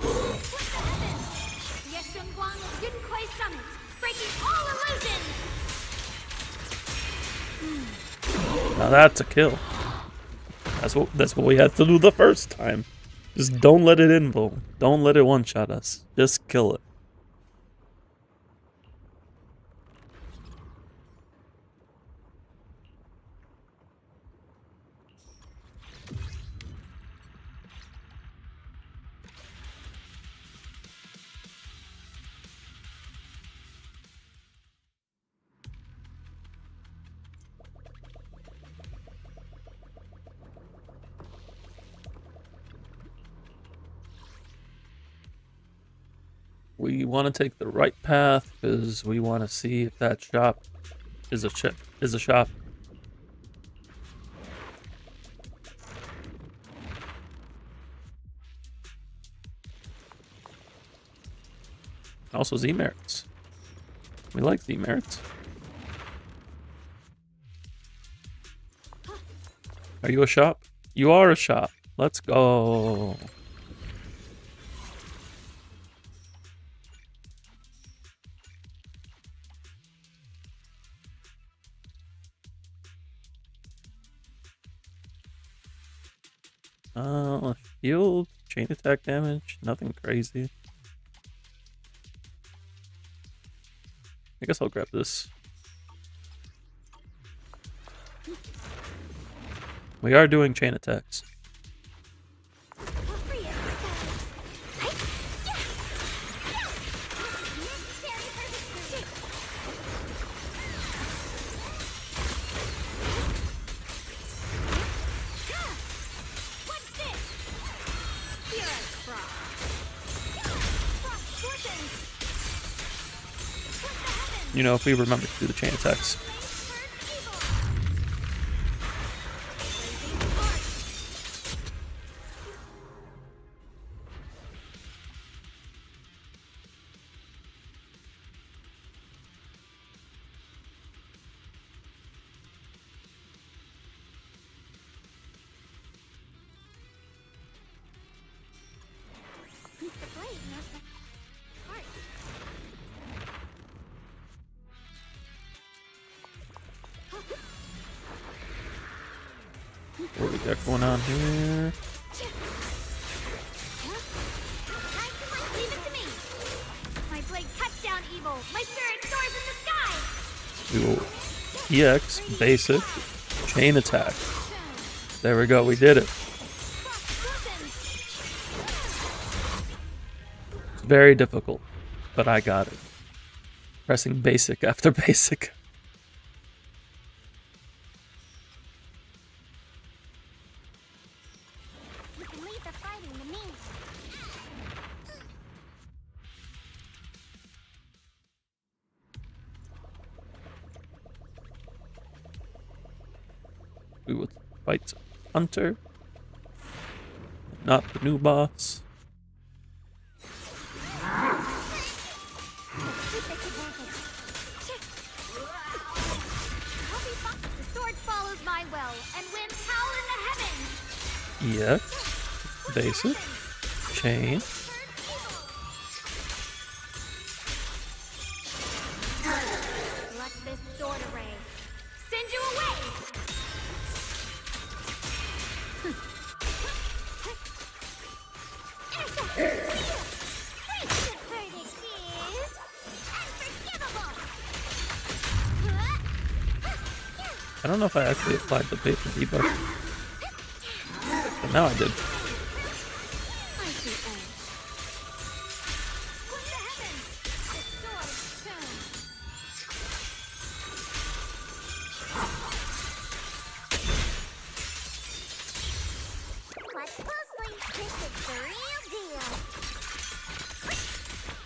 With the heavens. Yeshun Guang didn't quite summit, breaking all illusions. Now that's a kill. That's what we had to do the first time. Just don't let it invo. Don't let it one-shot us. Just kill it. We want to take the right path because we want to see if that shop is a shop. Also Z merits. We like Z merits. Are you a shop? You are a shop. Let's go. Shield, chain attack damage, nothing crazy. I guess I'll grab this. We are doing chain attacks. You know, if we remember to do the chain attacks. What we got going on here? Leave it to me. My blade cuts down evil. My spirit soars in the sky. We will EX, basic, chain attack. There we go, we did it. It's very difficult, but I got it. Pressing basic after basic. We will fight Hunter, not the new boss. The sword follows my will, and winds howl in the heavens. Yeah. Basic. Chain. Let this sword array send you away. I don't know if I actually applied the paper debuff, but now I did. Watch closely. This is the real deal.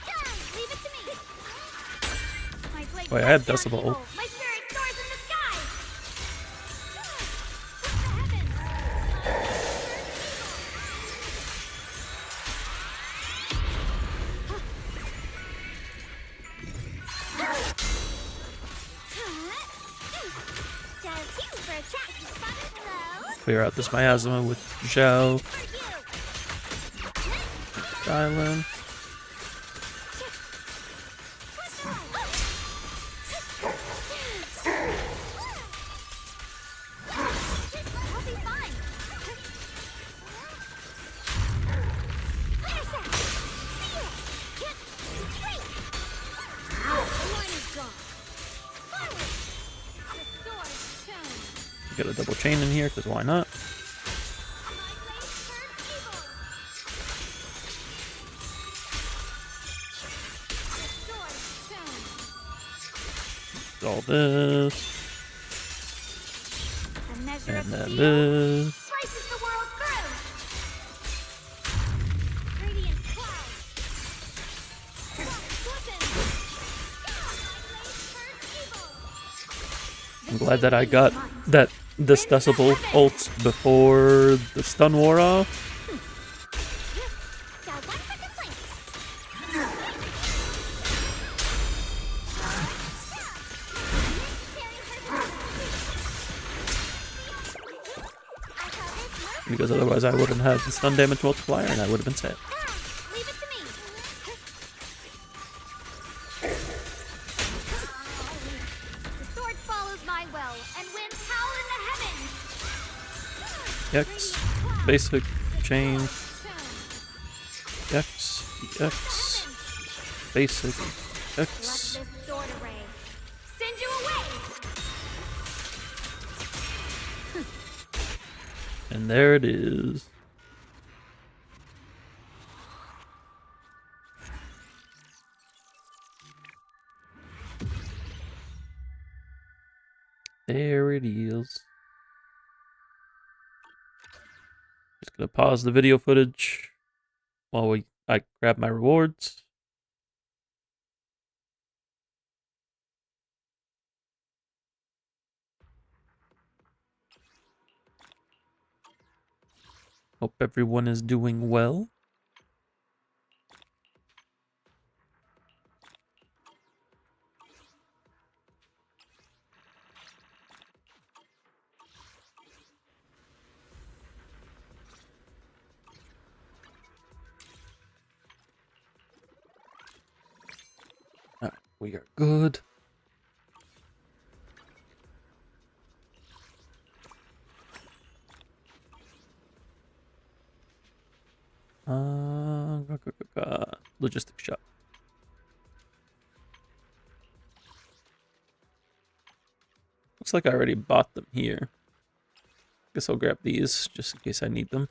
Guys, leave it to me. My blade Wait, I had strikes down Decibel. evil. My spirit soars in the sky. What the heavens? Just you for a chat. Spotted low. Clear out this miasma with Zhao. For you. Island. I'll be fine. There's that. See it. Wait. One is gone. Forward. The sword shown. Get a double chain in here, because why not? My blade turns evil. The sword shown. All this. A measure And of then steel this. slices the world through. Radiant clouds. I'm glad that I got this Decibel ult before the stun wore off. Because otherwise I wouldn't have the stun damage multiplier and I would have been sad. Leave it to me. The sword follows my will and winds howl in the heavens. X, basic, chain, X, X, basic, Let X. this sword array send you away. And there it is. There it is. Just gonna pause the video footage while I grab my rewards. Hope everyone is doing well. Alright, we are good. Logistics shop. Looks like I already bought them here. Guess I'll grab these just in case I need them.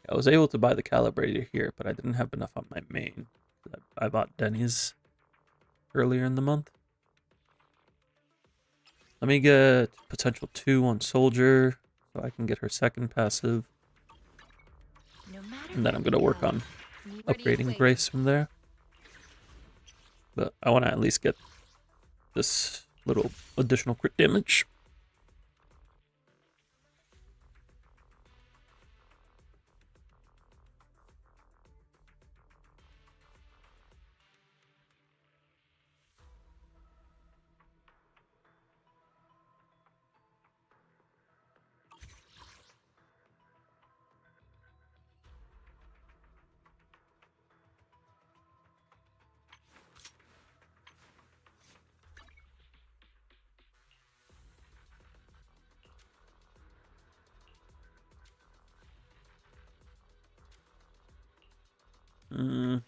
I was able to buy the calibrator here, but I didn't have enough on my main. I bought Denny's earlier in the month. Let me get potential 2 on Soldier so I can get her second passive. And then I'm going to work on upgrading Grace from there. But I want to at least get this little additional crit damage.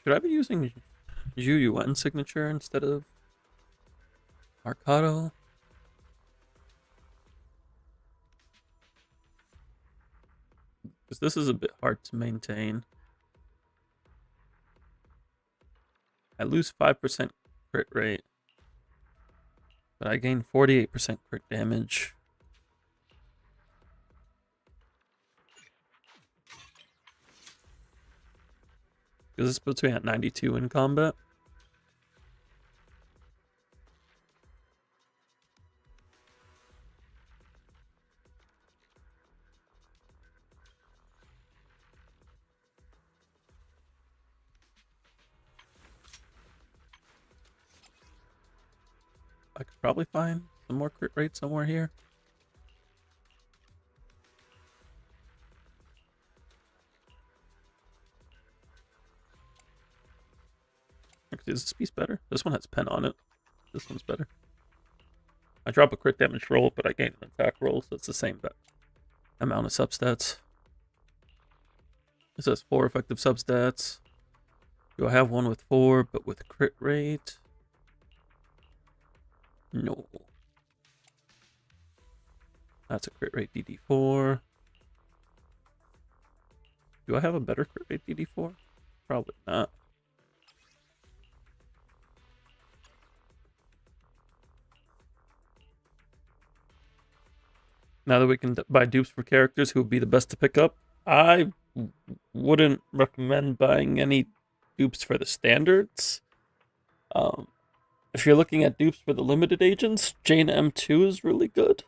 Should I be using Zhu signature instead of Arcado? Because this is a bit hard to maintain. I lose 5% crit rate, but I gain 48% crit damage. Because this puts me at 92 in combat. I could probably find some more crit rate somewhere here. Actually, is this piece better? This one has pen on it. This one's better. I drop a crit damage roll, but I gain an attack roll, so it's the same amount of substats. It says 4 effective substats. Do I have one with 4, but with crit rate? No. That's a crit rate DD4. Do I have a better crit rate DD4? Probably not. Now that we can buy dupes for characters, who would be the best to pick up? I wouldn't recommend buying any dupes for the standards. If you're looking at dupes for the limited agents, Jane M2 is really good.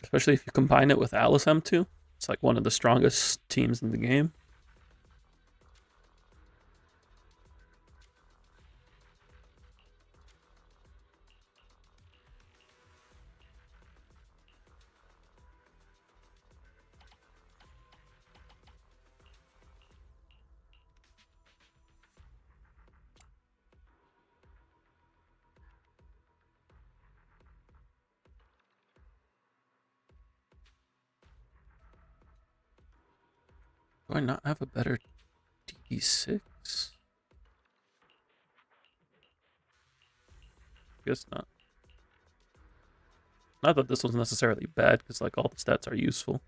Especially if you combine it with Alice M2. It's like one of the strongest teams in the game. Do I not have a better D6? Guess not. Not that this was necessarily bad, because like all the stats are useful.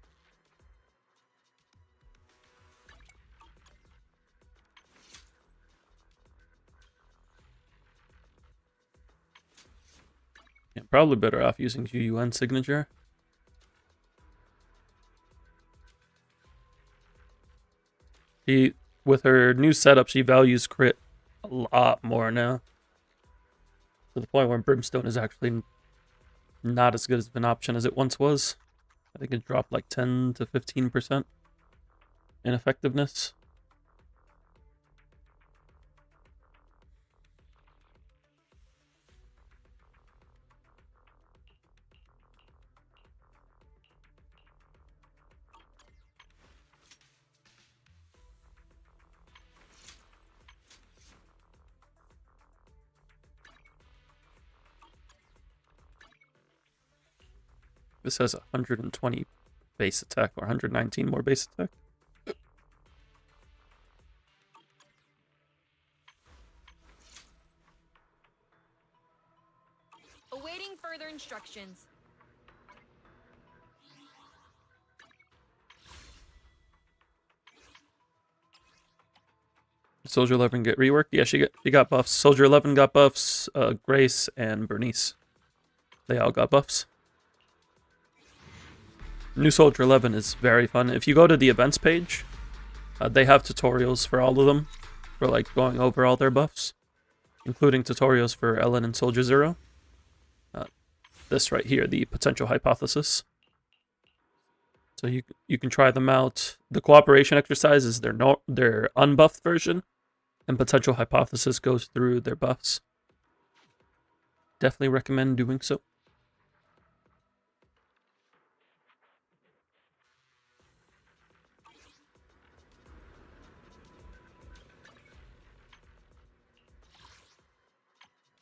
Yeah, probably better off using GUN signature. With her new setup, she values crit a lot more now. To the point where Brimstone is actually not as good as an option as it once was. I think it dropped like 10 to 15% in effectiveness. This has 120 base attack, or 119 more base attack. Awaiting further instructions. Soldier 11 get reworked? Yeah, she got buffs. Soldier 11 got buffs. Grace and Bernice. They all got buffs. New Soldier 11 is very fun. If you go to the events page, they have tutorials for all of them, for like going over all their buffs, including tutorials for Ellen and Soldier Zero. This right here, the potential hypothesis. So you can try them out. The cooperation exercise is their unbuffed version, and potential hypothesis goes through their buffs. Definitely recommend doing so.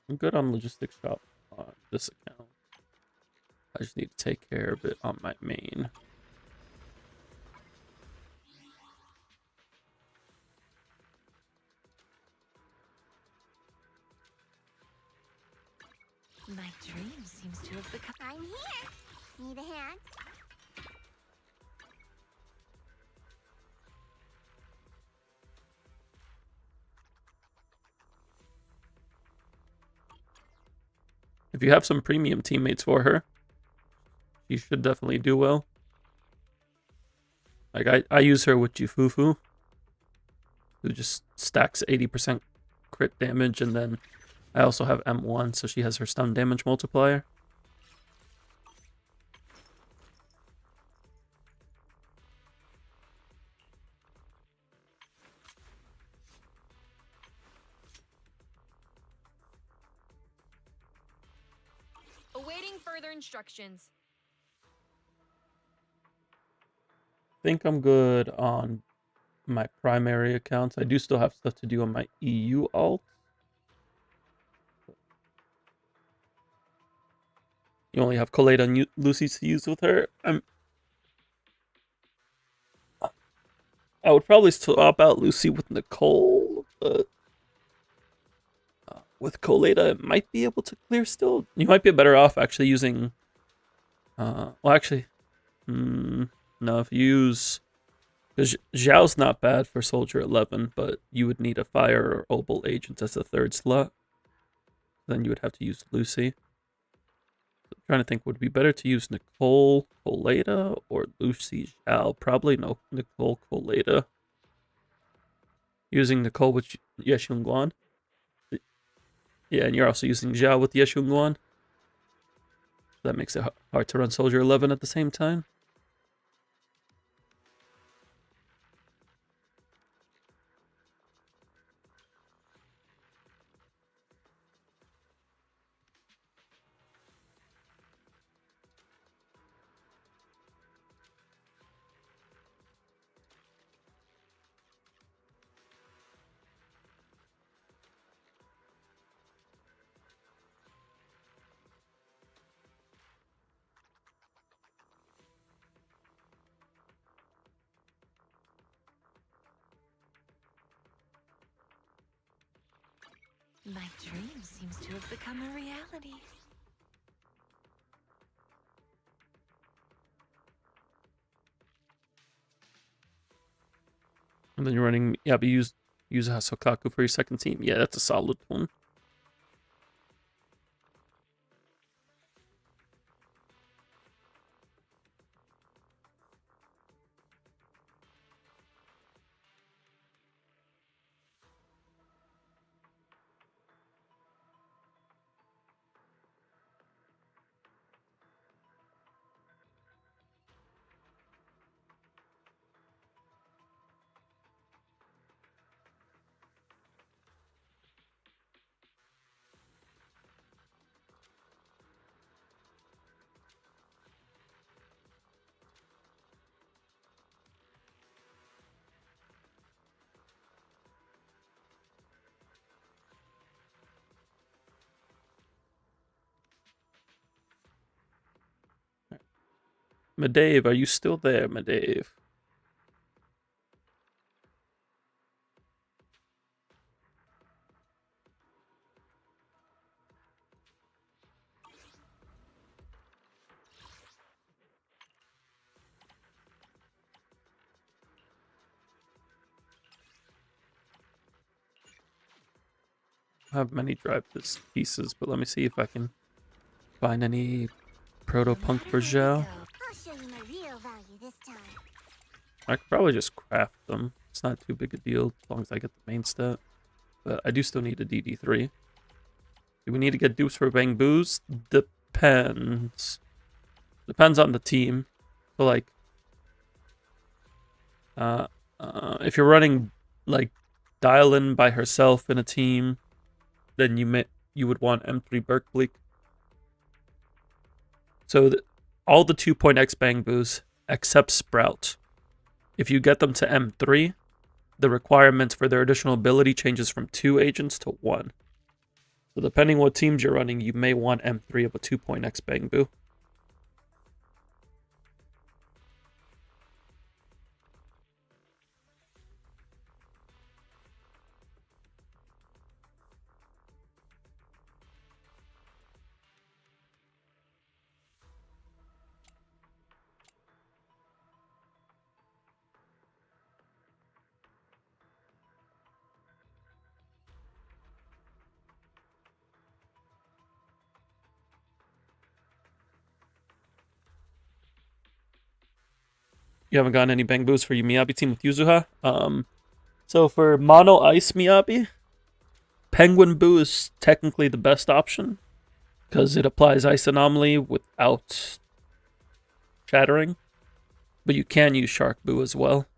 I'm good on logistics shop on this account. I just need to take care of it on my main. Need a hand? If you have some premium teammates for her, she should definitely do well. Like, I use her with Jifufu, who just stacks 80% crit damage, and then I also have M1, so she has her stun damage multiplier. Awaiting further instructions. I think I'm good on my primary accounts. I do still have stuff to do on my EU alt. You only have Colette and Lucy to use with her. I would probably swap out Lucy with Nicole, but with Colette, it might be able to clear still. You might be better off actually using... well, actually... no, if you use... Because Zhao's not bad for Soldier 11, but you would need a Fire or Opal agent as the third slot. Then you would have to use Lucy. I'm trying to think, would it be better to use Nicole Coleta or Lucy Zhao? Probably no, Nicole Coleta. Using Nicole with Yeshunguan. Yeah, and you're also using Zhao with Yeshunguan. That makes it hard to run Soldier 11 at the same time. My dream seems to have become a reality. And then you're running, yeah, but use Hasokaku for your second team. Yeah, that's a solid one. Medave, are you still there, Medave? I have many drive pieces, but let me see if I can find any proto-punk for Zhao. I'll show you my real value this time. I could probably just craft them. It's not too big a deal as long as I get the main stat. But I do still need a DD3. Do we need to get dupes for Bang Boos? Depends. Depends on the team. So like, if you're running like Dial-In by herself in a team, then you would want M3 Berkbleak. So all the 2-point X Bang Boos except Sprout. If you get them to M3, the requirements for their additional ability changes from 2 agents to 1. So depending what teams you're running, you may want M3 of a 2-point X Bang Boo. You haven't gotten any Bang Boos for your Miyabi team with Yuzuha. So for Mono Ice Miyabi, Penguin Boo is technically the best option because it applies Ice Anomaly without shattering. But you can use Shark Boo as well.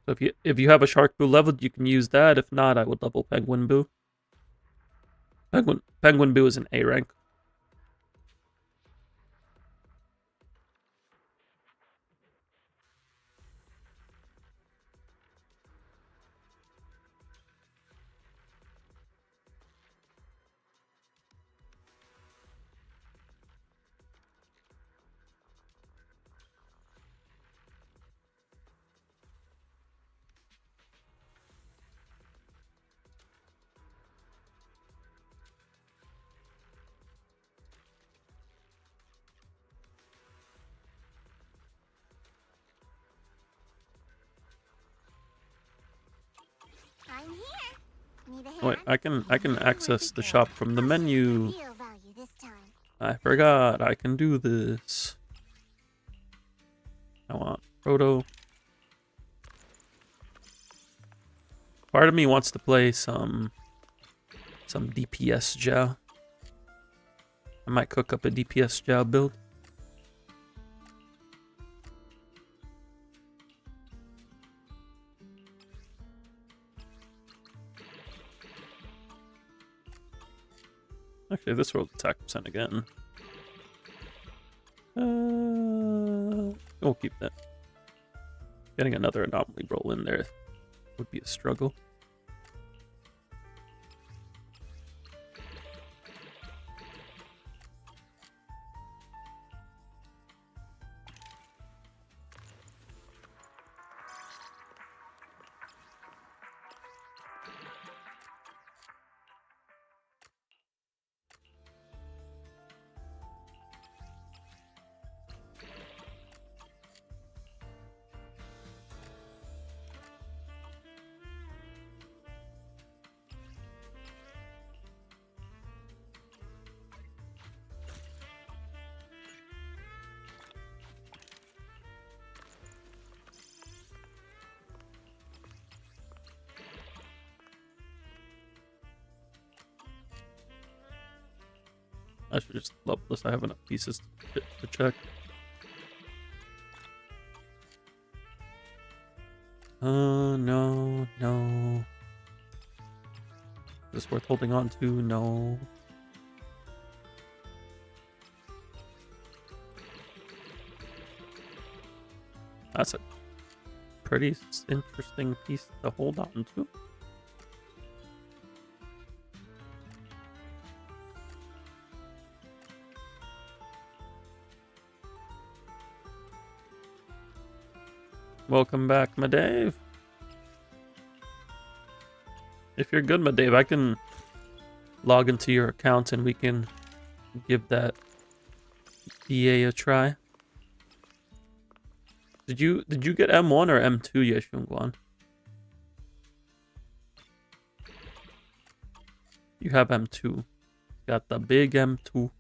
So if you have a Shark Boo leveled, you can use that. If not, I would level Penguin Boo. Penguin Boo is an A rank. I'm here. Need a hand? Wait, I can access the shop from the menu. Real value this time. I forgot I can do this. I want Proto. Part of me wants to play some DPS Jow. I might cook up a DPS Jow build. Actually, this rolls attack percent again. We'll keep that. Getting another anomaly roll in there would be a struggle. I should just level this. I have enough pieces to check. No. Is this worth holding on to? No. That's a pretty interesting piece to hold on to. Welcome back, Madave. If you're good, Madave, I can log into your account and we can give that EA a try. Did you get M1 or M2, Yeshungwan? You have M2. Got the big M2.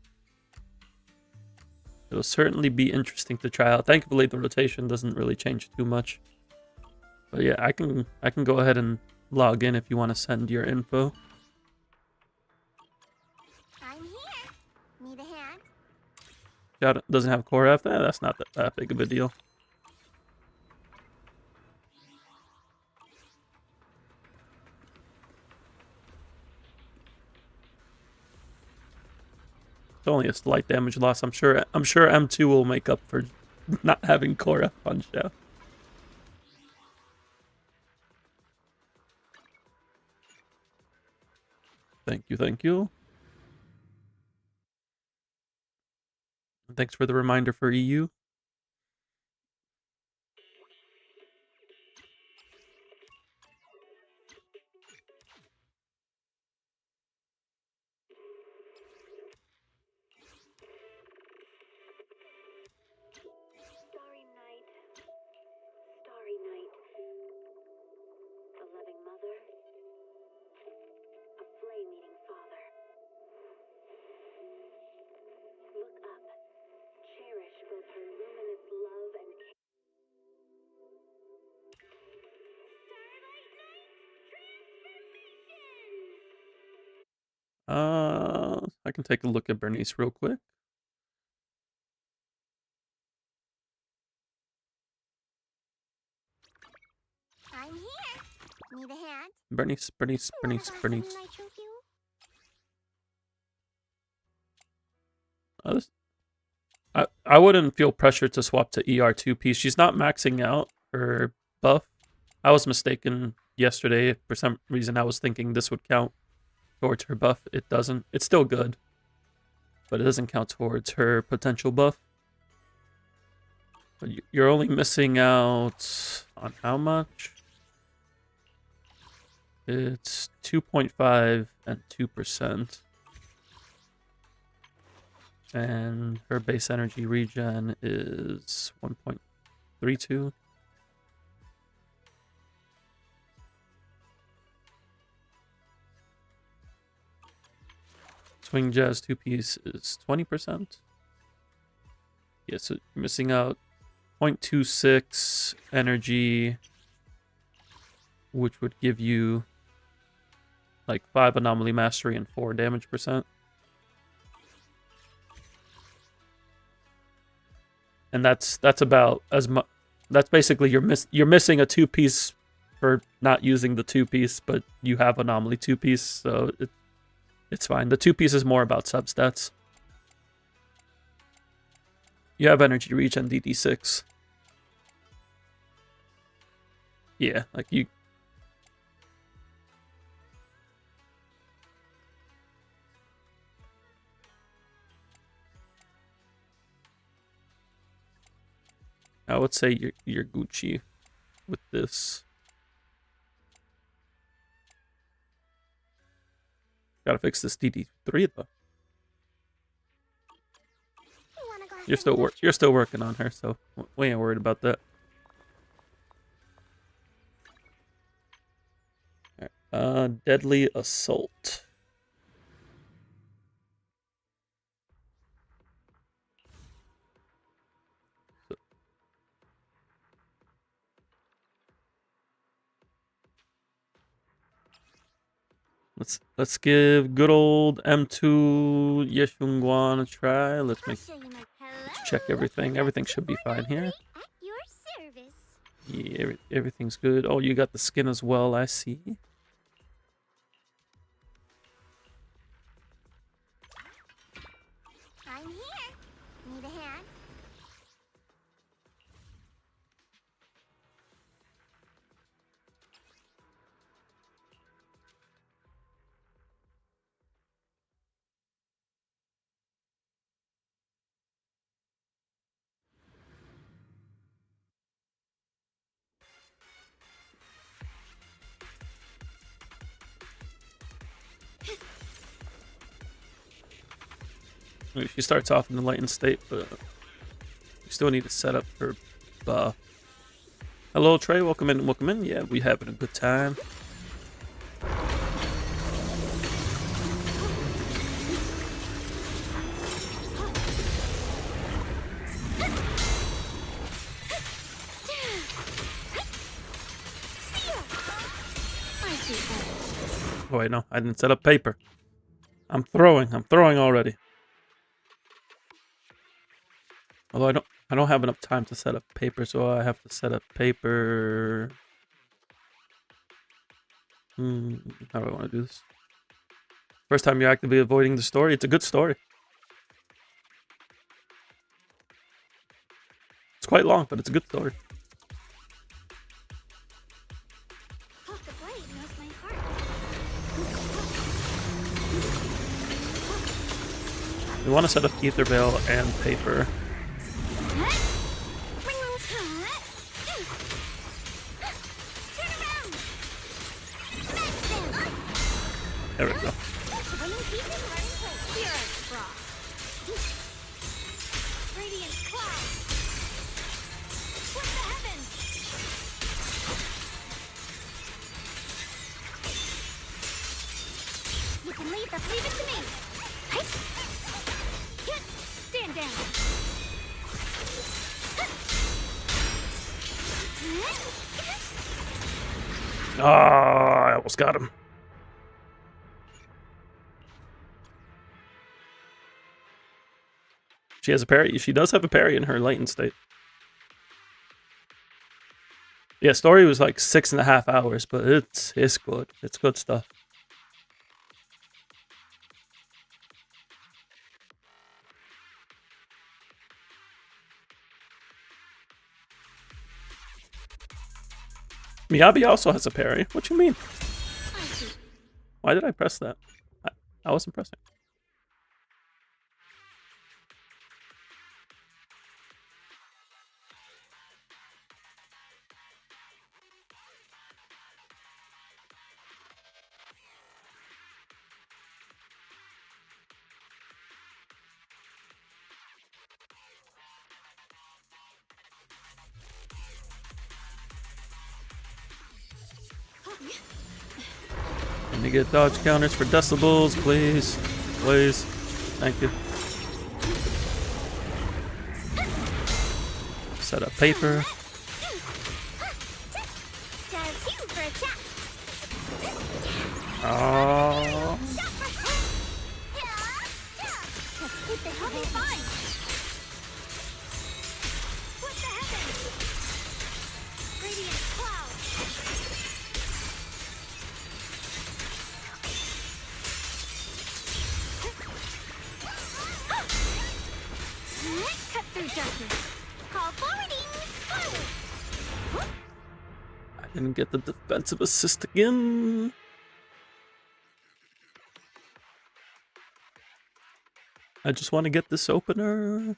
It'll certainly be interesting to try out. Thankfully, the rotation doesn't really change too much. But yeah, I can go ahead and log in if you want to send your info. I'm here. Need a hand? Doesn't have core F. That's not that big of a deal. It's only a slight damage loss. I'm sure M2 will make up for not having core F on show. Thank you. Thanks for the reminder for EU. Starry night, a loving mother, a flame-eating father. I can take a look at Bernice real quick. I'm here. Need a hand? Bernice. Wanna grab some nitro fuel? I wouldn't feel pressure to swap to ER2 piece. She's not maxing out her buff. I was mistaken yesterday. For some reason, I was thinking this would count towards her buff. It doesn't. It's still good, but it doesn't count towards her potential buff. But you're only missing out on how much? It's 2.5 and 2%. And her base energy regen is 1.32. Swing Jazz 2-piece is 20%. Yeah, so you're missing out 0.26 energy, which would give you like 5 anomaly mastery and 4 damage percent. And that's about as much. That's basically you're missing a 2-piece for not using the 2-piece, but you have anomaly 2-piece, so it's fine. The 2-piece is more about substats. You have energy reach and DD6. Yeah, like you. I would say you're Gucci with this. Gotta fix this DD3 though. You're still working on her, so we ain't worried about that. Deadly assault. Let's give good old M2 Yeshungwan a try. Let's check everything. Everything should be fine here. Yeah, everything's good. Oh, you got the skin as well, I see. I'm here. Need a hand? She starts off in the lightened state, but we still need to set up her buff. Hello, Trey. Welcome in. Welcome in. Yeah, we having a good time. Oh wait, no, I didn't set up paper. I'm throwing already. Although I don't have enough time to set up paper, so I have to set up paper. How do I want to do this? First time you're actively avoiding the story. It's a good story. It's quite long, but it's a good story. We want to set up ether veil and paper. There we go. You can leave it to me. Stand down. Ah, I almost got him. She has a parry. She does have a parry in her latent state. Yeah, story was like 6.5 hours, but it's good. It's good stuff. Miyabi also has a parry. What you mean? Why did I press that? I wasn't pressing. Let me get dodge counters for decibels, please. Please. Thank you. Set up paper. Oh. I didn't get the defensive assist again. I just want to get this opener.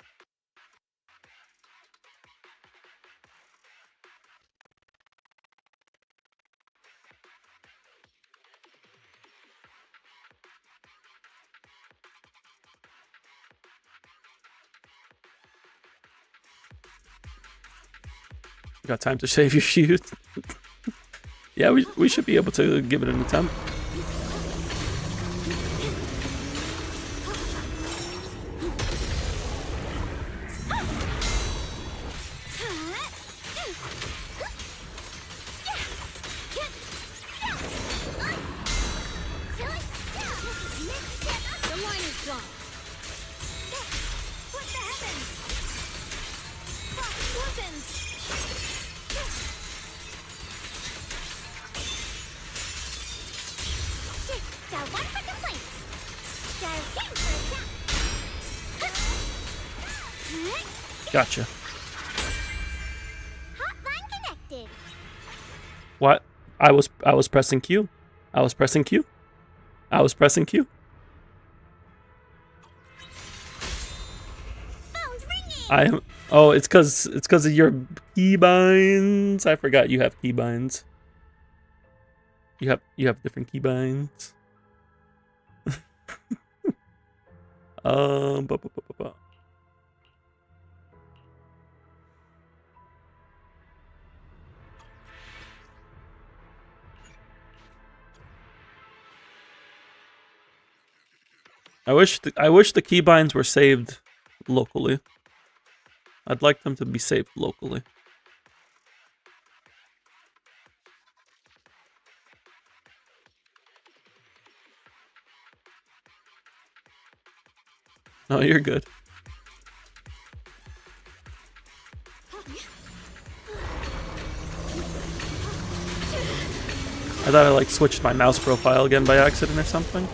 Got time to shave your shoes. Yeah, we should be able to give it an attempt. Gotcha. Hotline connected. What? I was pressing Q. I was pressing Q. I was pressing Q. Phone's ringing. I am. Oh, it's cause of your keybinds. I forgot you have keybinds. You have different keybinds. Ba, ba, ba, ba, ba. I wish the keybinds were saved locally. I'd like them to be saved locally. No, you're good. I thought I like switched my mouse profile again by accident or something.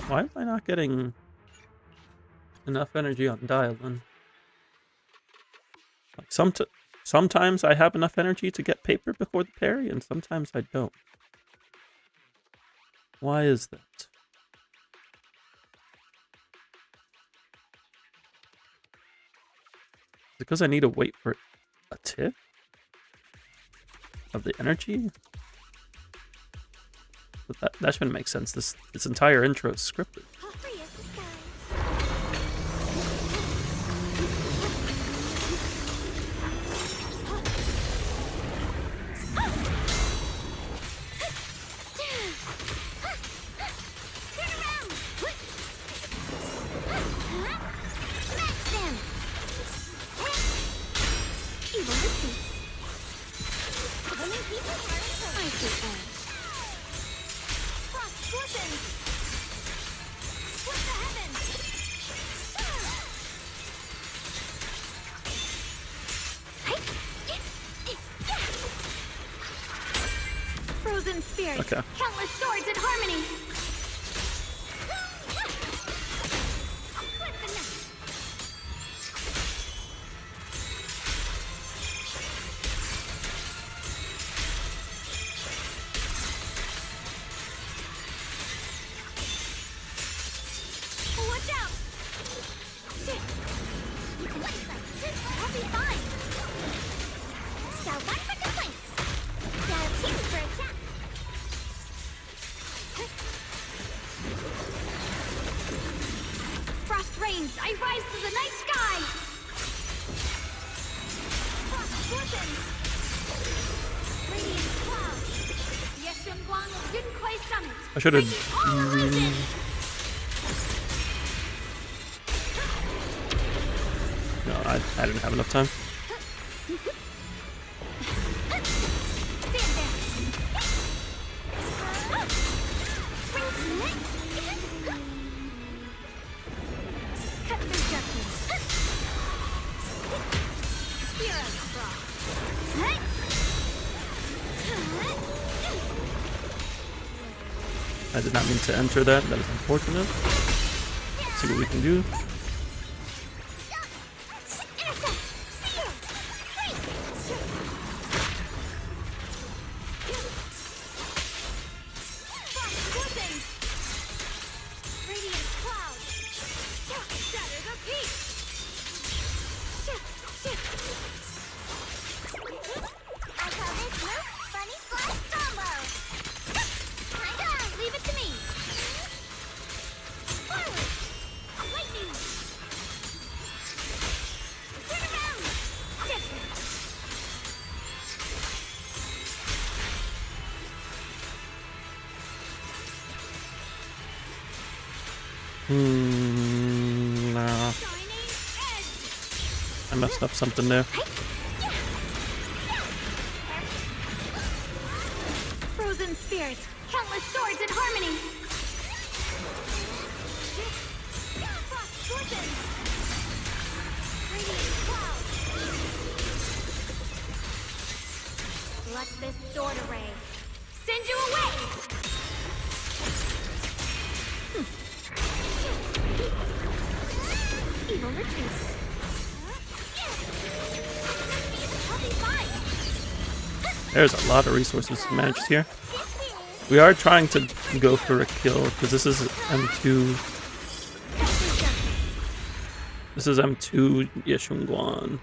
Why am I not getting enough energy on dial then? Like sometimes I have enough energy to get paper before the parry, and sometimes I don't. Why is that? Because I need to wait for a tick of the energy? But that shouldn't make sense. This entire intro is scripted. Icy edge. Frost glistens. Split the heavens. Frozen spirit. Okay. Countless swords in harmony. Split the net. Watch out! Shit! You can wait, I'll be fine. Got one for complaints. Got two for a chat. Frost reigns. I rise to the night sky. Frost glistens. Radiant clouds. Yeshunguang Dunquai Summit. I should have. Breaking all illusions. No, I didn't have enough time. Stand there. Cut through darkness. Hero's frost. I did not mean to enter that. That is unfortunate. Let's see what we can do. Radiant clouds. Shatter the peak. I call this move Funny Flash Combo. Leave it to me. Forward. Lightning. Turn around. Nah. Shining edge. I messed up something there. Frozen spirit. Countless swords in harmony. Frost glistens. Radiant clouds. Let this sword array send you away. Evil retreats. I'll be fine. There's a lot of resources managed here. We are trying to go for a kill because this is M2. This is M2 Yeshunguan.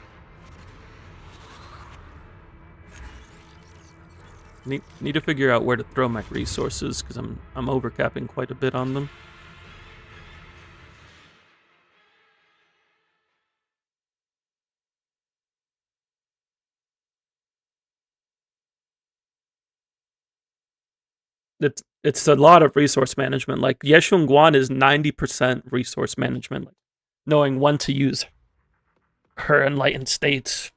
Need to figure out where to throw my resources because I'm overcapping quite a bit on them. It's a lot of resource management. Like Yeshunguan is 90% resource management, like knowing when to use her enlightened state,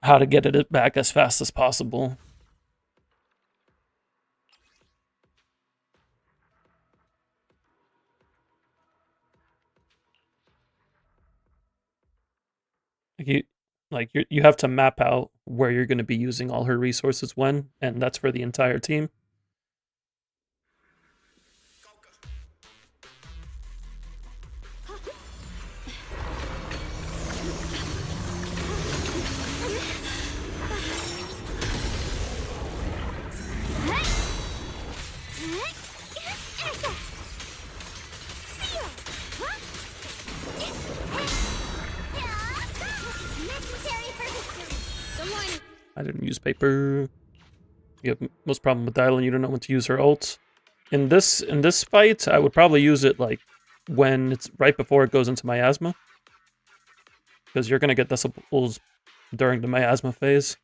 how to get it back as fast as possible. You have to map out where you're going to be using all her resources when, and that's for the entire team. I didn't use paper. You have most problem with Dylan. You don't know when to use her ult. In this fight, I would probably use it like when it's right before it goes into miasma, because you're gonna get decimables during the miasma phase.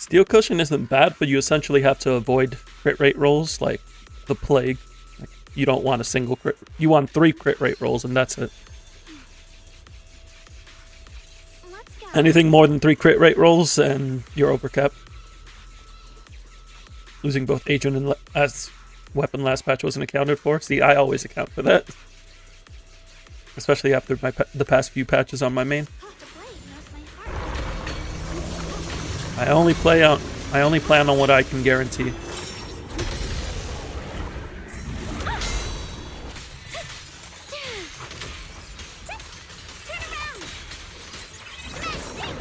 Steel Cushion isn't bad, but you essentially have to avoid crit rate rolls like the plague. Like, you don't want a single crit. You want 3 crit rate rolls, and that's it. Let's go. Anything more than 3 crit rate rolls, and you're overcapped. Losing both agent and as weapon last patch wasn't accounted for. See, I always account for that. Especially after the past few patches on my main. Huh, the blade knows my heart. I only plan on what I can guarantee. Turn around. Smash it.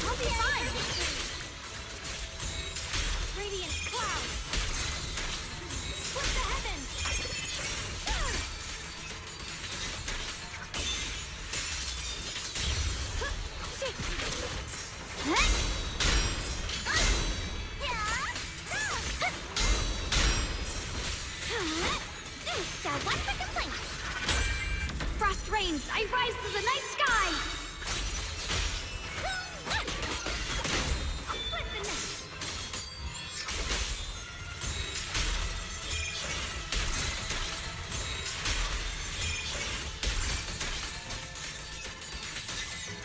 I'll be fine. Radiant cloud. Split the heavens. Got one for complaint. Frost rains, I rise to the night sky. Split the net.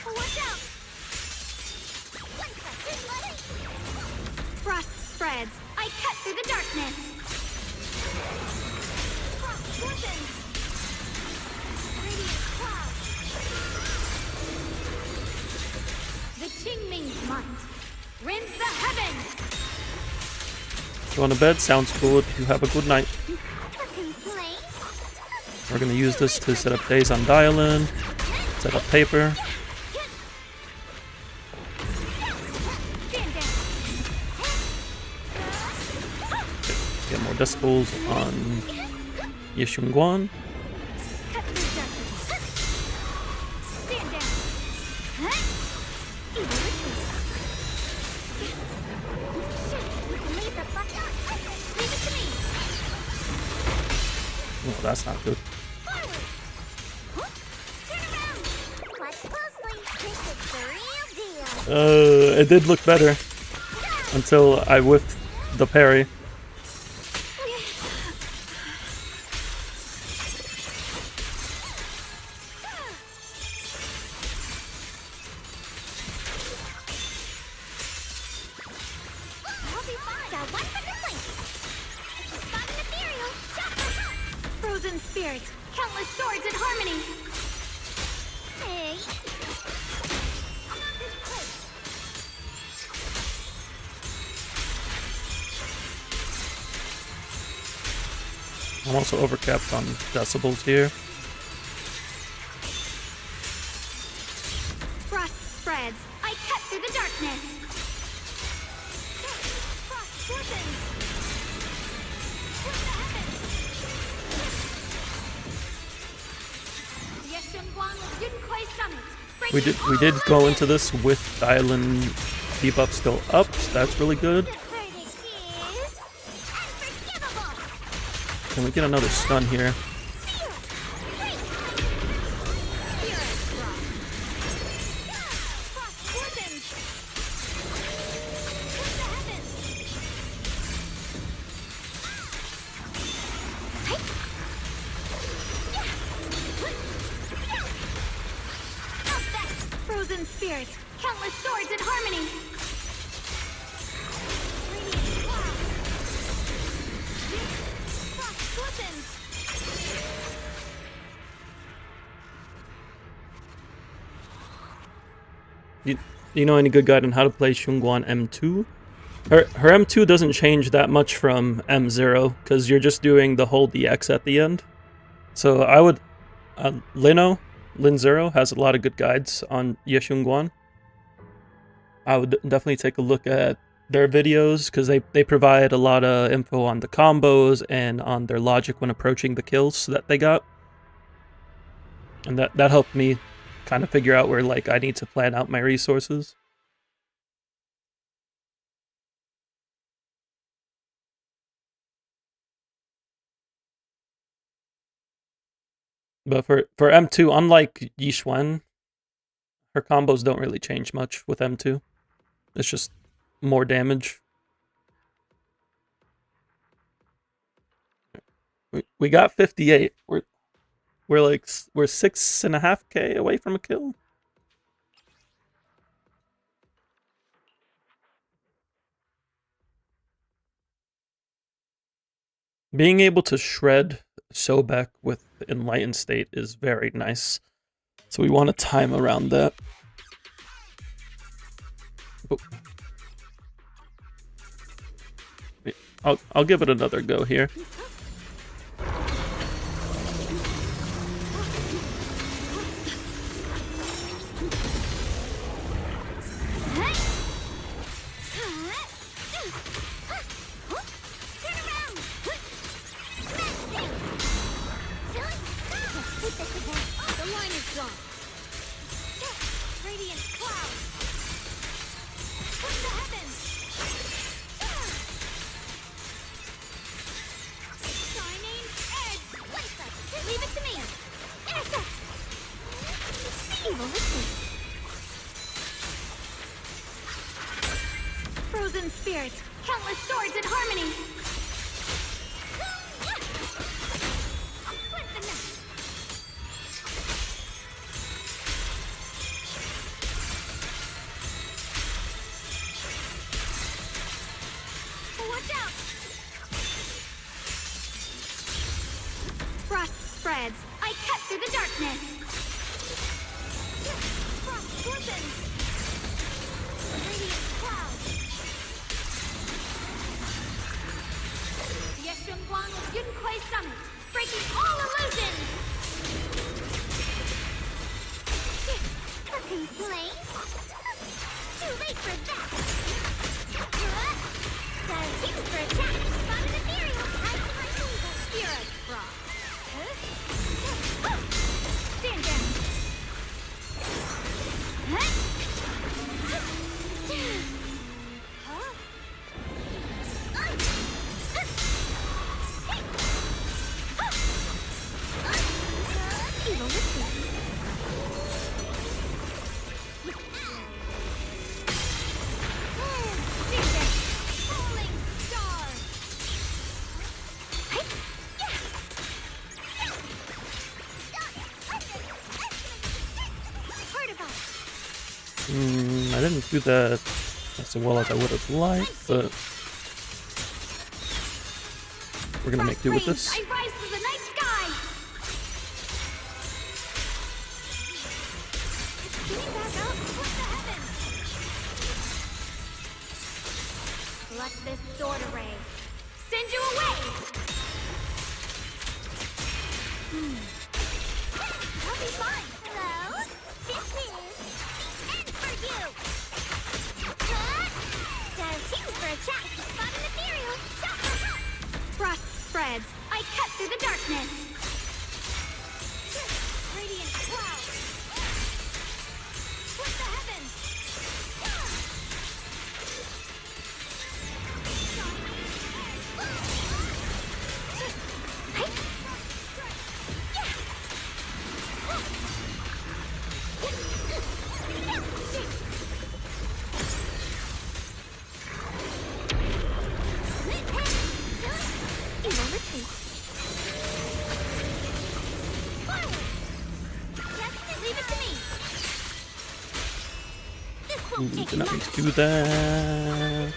Watch out! Frost spreads. I cut through the darkness. Frost shortens. Radiant cloud. The Qingming's might rends the heavens. Going to bed sounds good. You have a good night. Fucking play. We're gonna use this to set up days on dial-in, set up paper. Stand down. Get more decibels on Yeshunguan. Cut through darkness. Stand down. Evil retreat. Shit, we can leave the fuck up. Leave it to me. Oh, that's not good. Forward. Huh? Turn around. Watch closely. This is the real deal. It did look better until I whiffed the parry. I'll be fine. Got one for complaint. Spot an ethereal. Shot for shot. Frozen spirit. Countless swords in harmony. Hey. Not this place. I'm also overcapped on decibels here. Frost spreads. I cut through the darkness. Frost shortens. Split the heavens. Yeshunguan Yunquai Summit. We did go into this with dial-in debuff still up, so that's really good. Can we get another stun here? Frozen spirit, countless swords in harmony. Radiant cloud. Frost glistens. Do you know any good guide on how to play Shunguan M2? Her M2 doesn't change that much from M0 because you're just doing the whole DX at the end. So I would Lin Zero has a lot of good guides on Yeshunguan. I would definitely take a look at their videos because they provide a lot of info on the combos and on their logic when approaching the kills that they got. And that helped me kind of figure out where like I need to plan out my resources. But for M2, unlike Yixuan, Her combos don't really change much with M2. It's just more damage. We got 58. We're 6.5K away from a kill. Being able to shred Sobek with Enlightened State is very nice. So we want to time around that. I'll give it another go here. Frozen spirits, countless swords in harmony. Flip the knife. Watch out! Frost spreads. I cut through the darkness. Frost glistens. Radiant cloud. Yunquay Summit, breaking all illusions! Cooking flames? Too late for that! Got you for attack! Spotted ethereal! Spirit frost! Stand down! I didn't do that as well as I would have liked, but we're gonna make do with this. I rise to the night sky. Getting back up towards the heavens. Let this sword array send you away. I'll be fine. Hello, this is the end for you. Does you for a chat? Spot an ethereal. Frost spreads. I cut through the darkness. Radiant cloud. Split the heavens. Ooh, did not mean to do that.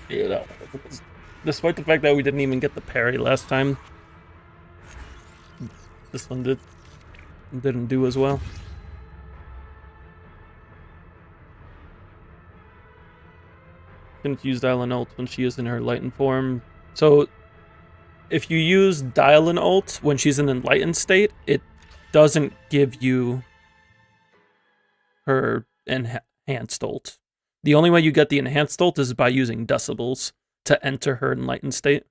Yeah, that was, despite the fact that we didn't even get the parry last time, this one didn't do as well. Couldn't use Dial-In ult when she is in her Enlightened form. So if you use Dial-In ult when she's in Enlightened state, it doesn't give you her enhanced ult. The only way you get the enhanced ult is by using decibels to enter her Enlightened state.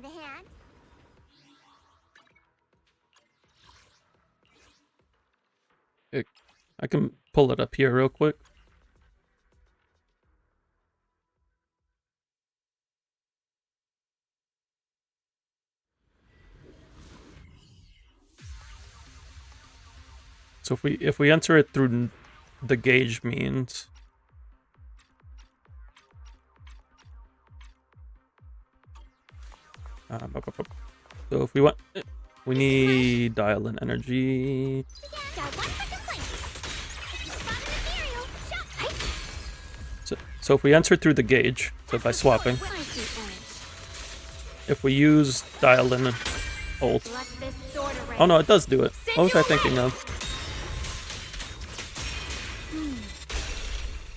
need a hand? I can pull it up here real quick. So if we enter it through the gauge means, so if we want, we need dial in energy. So if we enter through the gauge, so by swapping, if we use dial in ult, oh no, it does do it. What was I thinking of?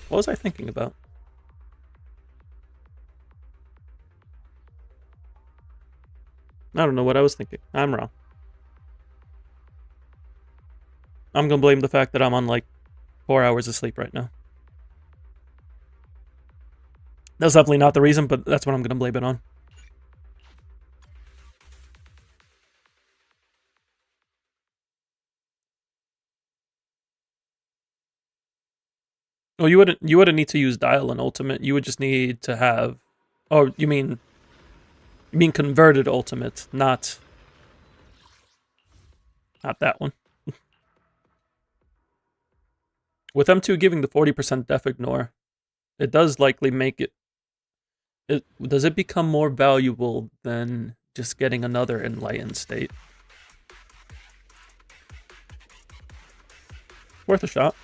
What was I thinking about? I don't know what I was thinking. I'm wrong. I'm gonna blame the fact that I'm on like 4 hours of sleep right now. That's definitely not the reason, but that's what I'm gonna blame it on. Oh, you wouldn't need to use dial in ultimate. You would just need to have, oh, you mean converted ultimate, not that one. With M2 giving the 40% def ignore, it does likely make it. Does it become more valuable than just getting another enlightened state? Worth a shot.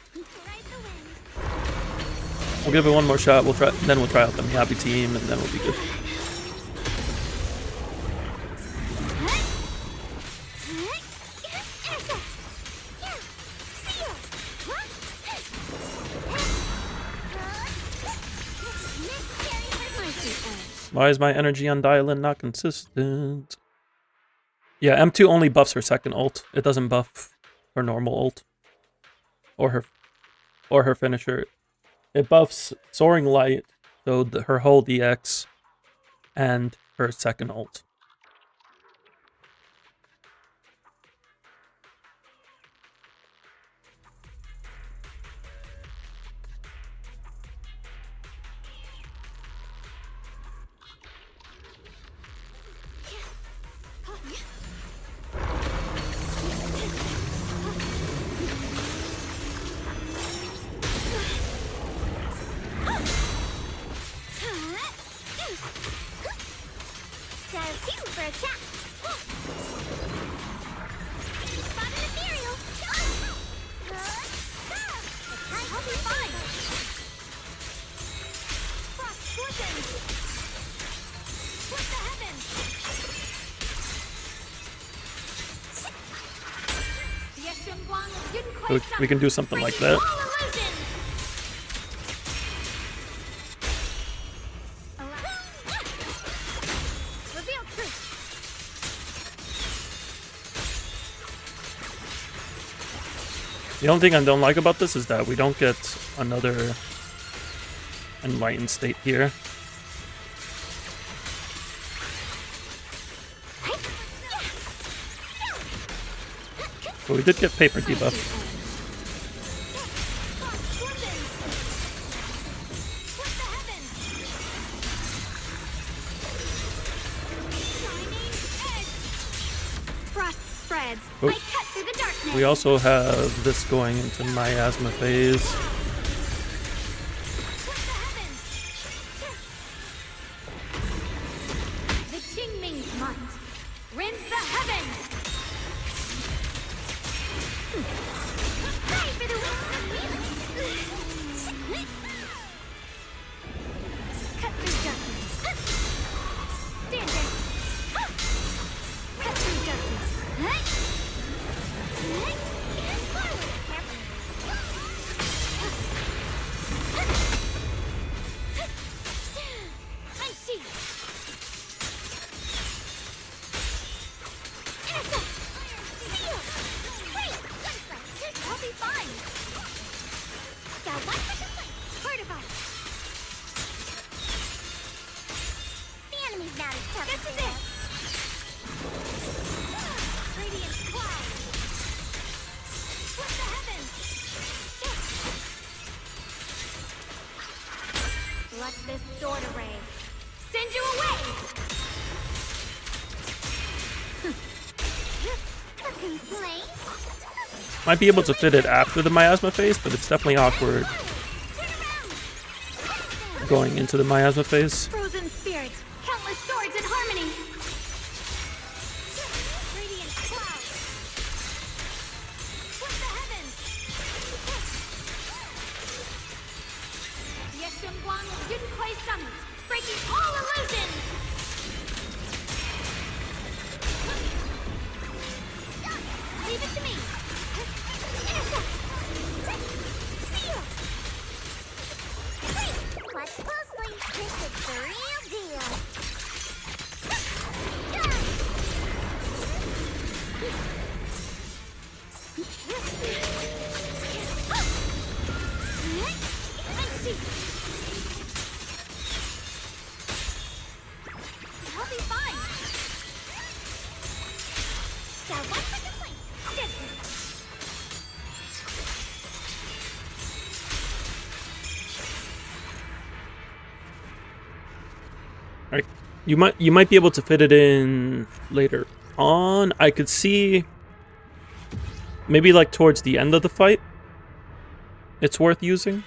We'll give it one more shot. We'll try. Then we'll try out the Miyabi team, and then we'll be good. Why is my energy on dial-in not consistent? Yeah, M2 only buffs her second ult. It doesn't buff her normal ult or her finisher. It buffs Soaring Light, so her whole DX, and her second ult. We can do something like that. The only thing I don't like about this is that we don't get another enlightened state here. But we did get paper debuff. We also have this going into miasma phase. glut this sword array. Send you away! A complaint? Might be able to fit it after the miasma phase, but it's definitely awkward going into the miasma phase. Frozen spirit, countless swords in harmony. Radiant cloud. Split the heavens. Yeshunguang Yunquai summons, breaking all illusions. Leave it to me. Intercept. Seal. Watch closely. This is the real deal. I'll be fine. Now one for complaint. Alright, you might be able to fit it in later on. I could see maybe like towards the end of the fight. It's worth using.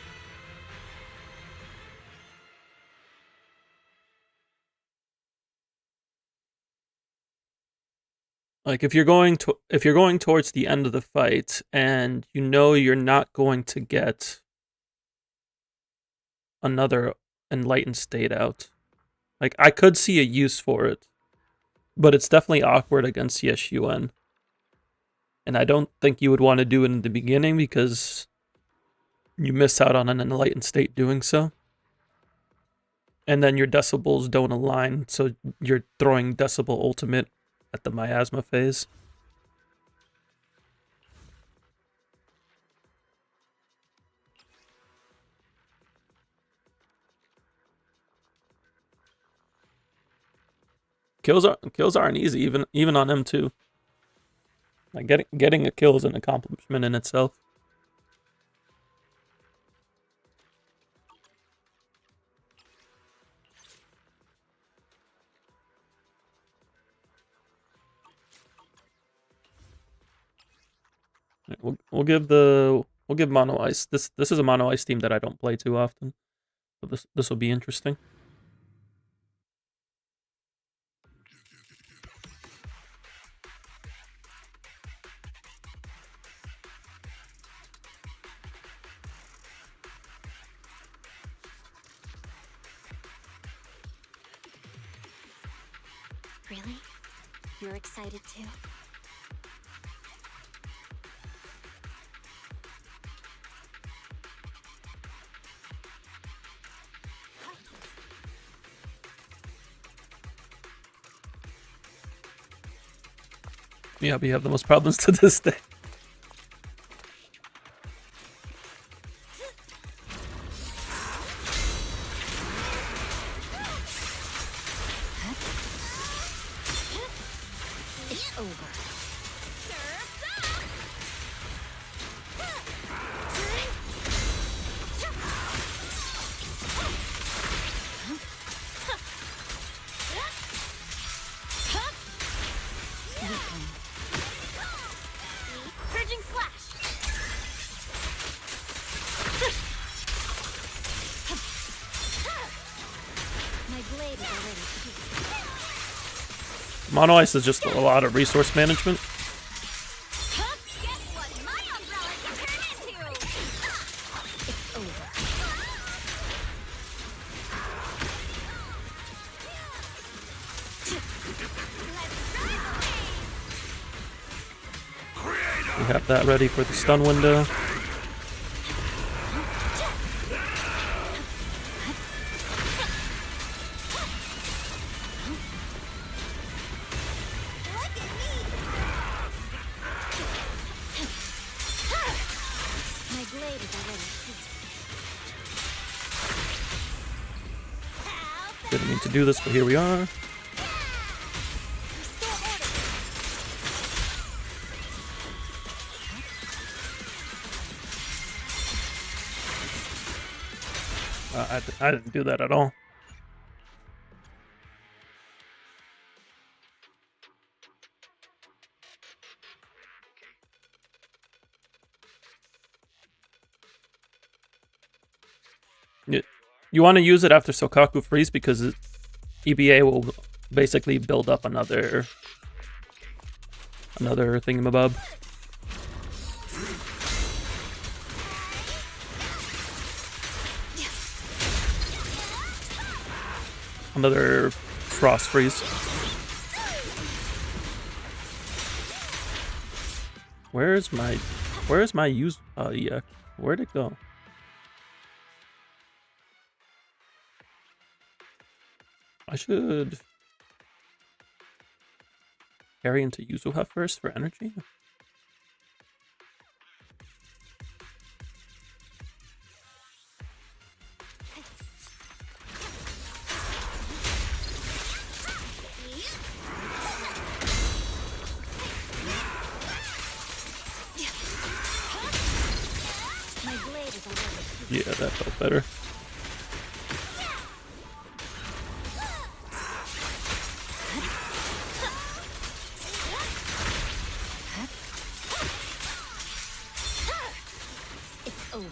Like if you're going towards the end of the fight and you know you're not going to get another enlightened state out. Like I could see a use for it, but it's definitely awkward against Yeshun. And I don't think you would want to do it in the beginning because you miss out on an enlightened state doing so. And then your decibels don't align, so you're throwing decibel ultimate at the miasma phase. Kills aren't easy, even on M2. Like getting a kill is an accomplishment in itself. We'll give Mono Ice. This is a Mono Ice team that I don't play too often. So this will be interesting. Really? You're excited too? Yeah, we have the most problems to this day. It's over. Purging slash. My blade is already peaked. Mono Ice is just a lot of resource management. Guess what my umbrella can turn into? It's over. We have that ready for the stun window. My blade is already peaked. Didn't mean to do this, but here we are. Restore order. I didn't do that at all. You want to use it after Sokaku Freeze because EBA will basically build up another thingamabob. Another Frost Freeze. Where's my use? Yeah, where'd it go? I should carry into Yuzuha first for energy. Yeah, that felt better. It's over.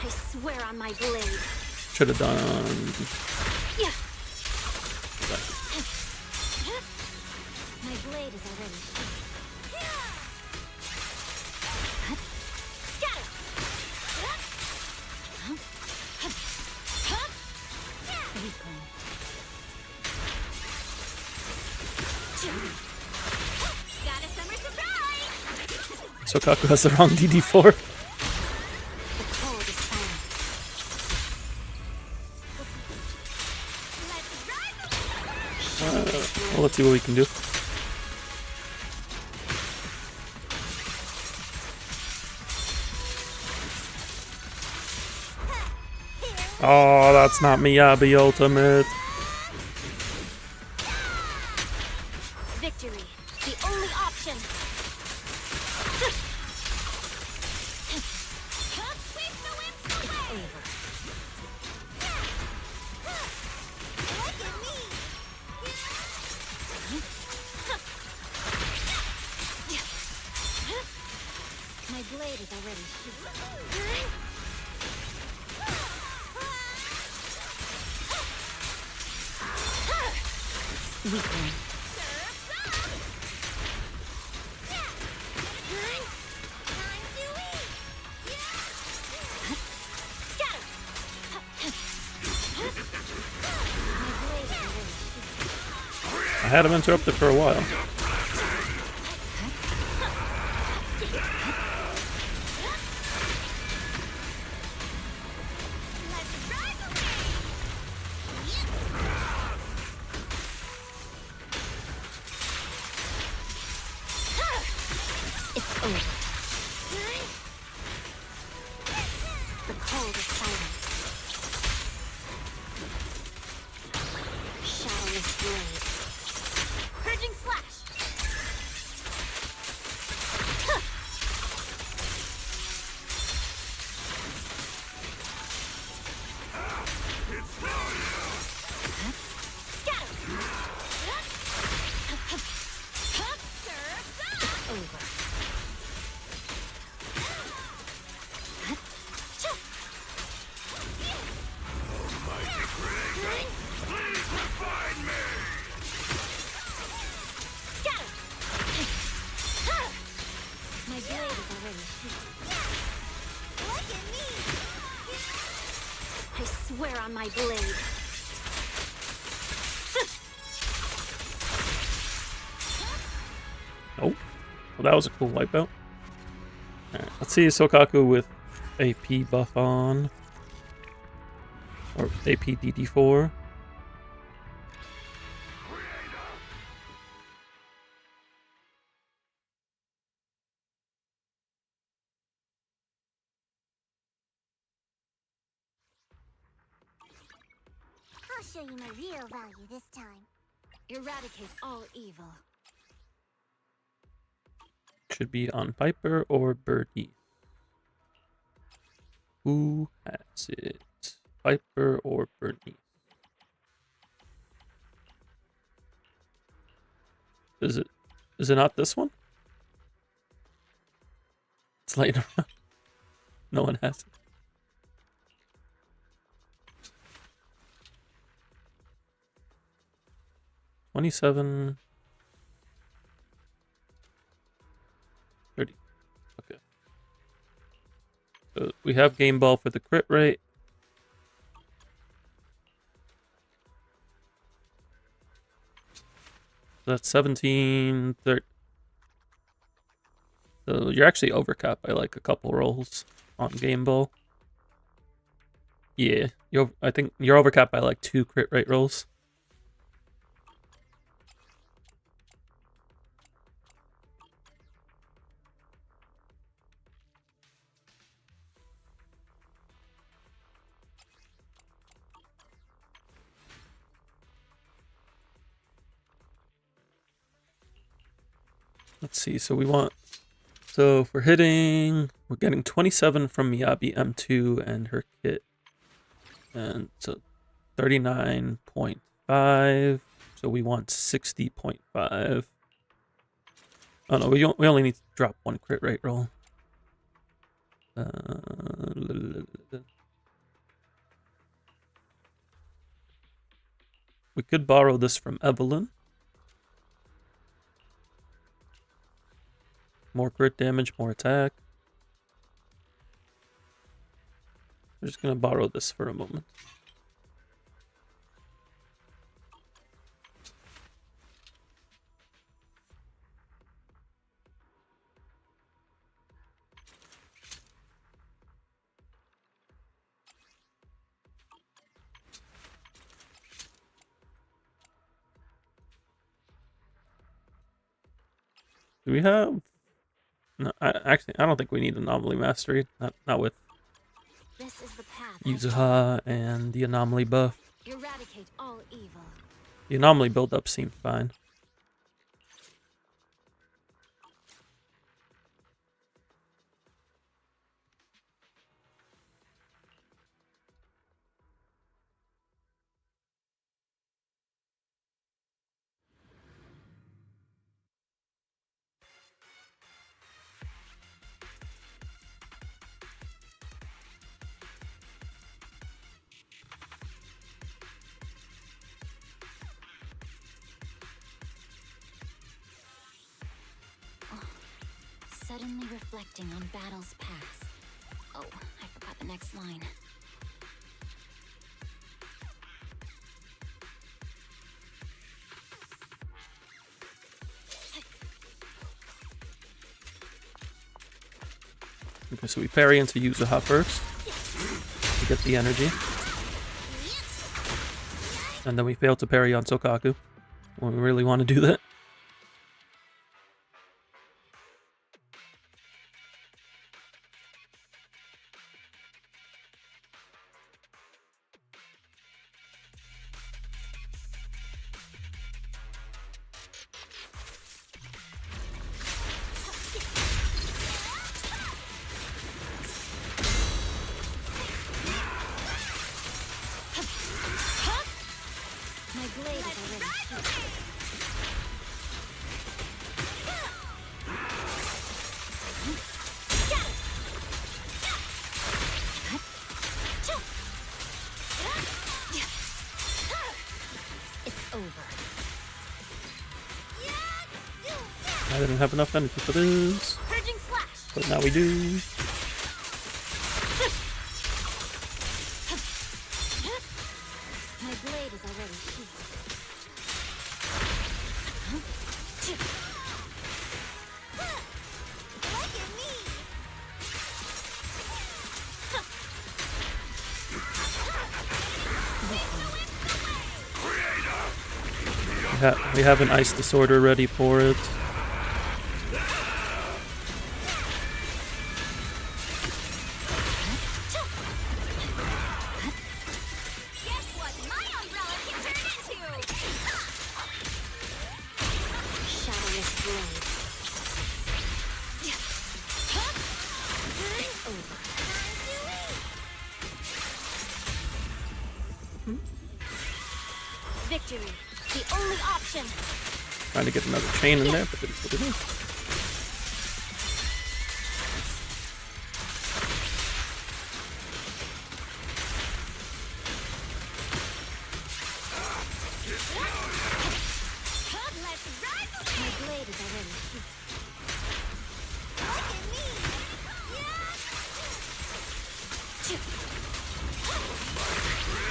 I swear on my blade. Should have done. Yeah. My blade is already. Got a summer surprise! Sokaku has the wrong DD4. The cold is silent. Well, let's see what we can do. Oh, that's not Miyabi Ultimate. Victory, the only option. My blade is already. Weakling. I had him interrupted for a while. It's over. The cold is silent. Shadowless blade. Purging slash. My blade is already Look at me! I swear on my blade. Oh, well, that was a cool wipeout. Alright, let's see Sokaku with AP buff on. Or AP DD4. I'll show you my real value this time. Eradicate all evil. Should be on Piper or Birdie. Who has it? Piper or Bernice? Is it not this one? It's laying around. No one has it. $27. 30. Okay. So we have game ball for the crit rate. That's 17, 30. So you're actually overcapped by like a couple rolls on game ball. Yeah, I think you're overcapped by like 2 crit rate rolls. Let's see. So for hitting, we're getting 27 from Miyabi M2 and her kit. And so 39.5. So we want 60.5. Oh no, we only need to drop 1 crit rate roll. We could borrow this from Evelyn. More crit damage, more attack. We're just gonna borrow this for a moment. Do we have? No, I don't think we need Anomaly Mastery. Not with This is the path. Yuzuha and the Anomaly buff. Eradicate all evil. The Anomaly build-up seemed fine. Suddenly reflecting on battles past. Oh, I forgot the next line. Okay, so we parry into Yuzuha first to get the energy. And then we fail to parry on Sokaku when we really want to do that. My blade is already heated. It's over. I didn't have enough energy for this, Purging slash. but now we do. My blade is already heated. Look at me. We have an ice disorder ready for it. Guess what my umbrella can turn into? Shadowless blade. It's over. victory. The only option. Trying to get another chain in there, but that's what it is. Let's ride the wave. My blade is already here.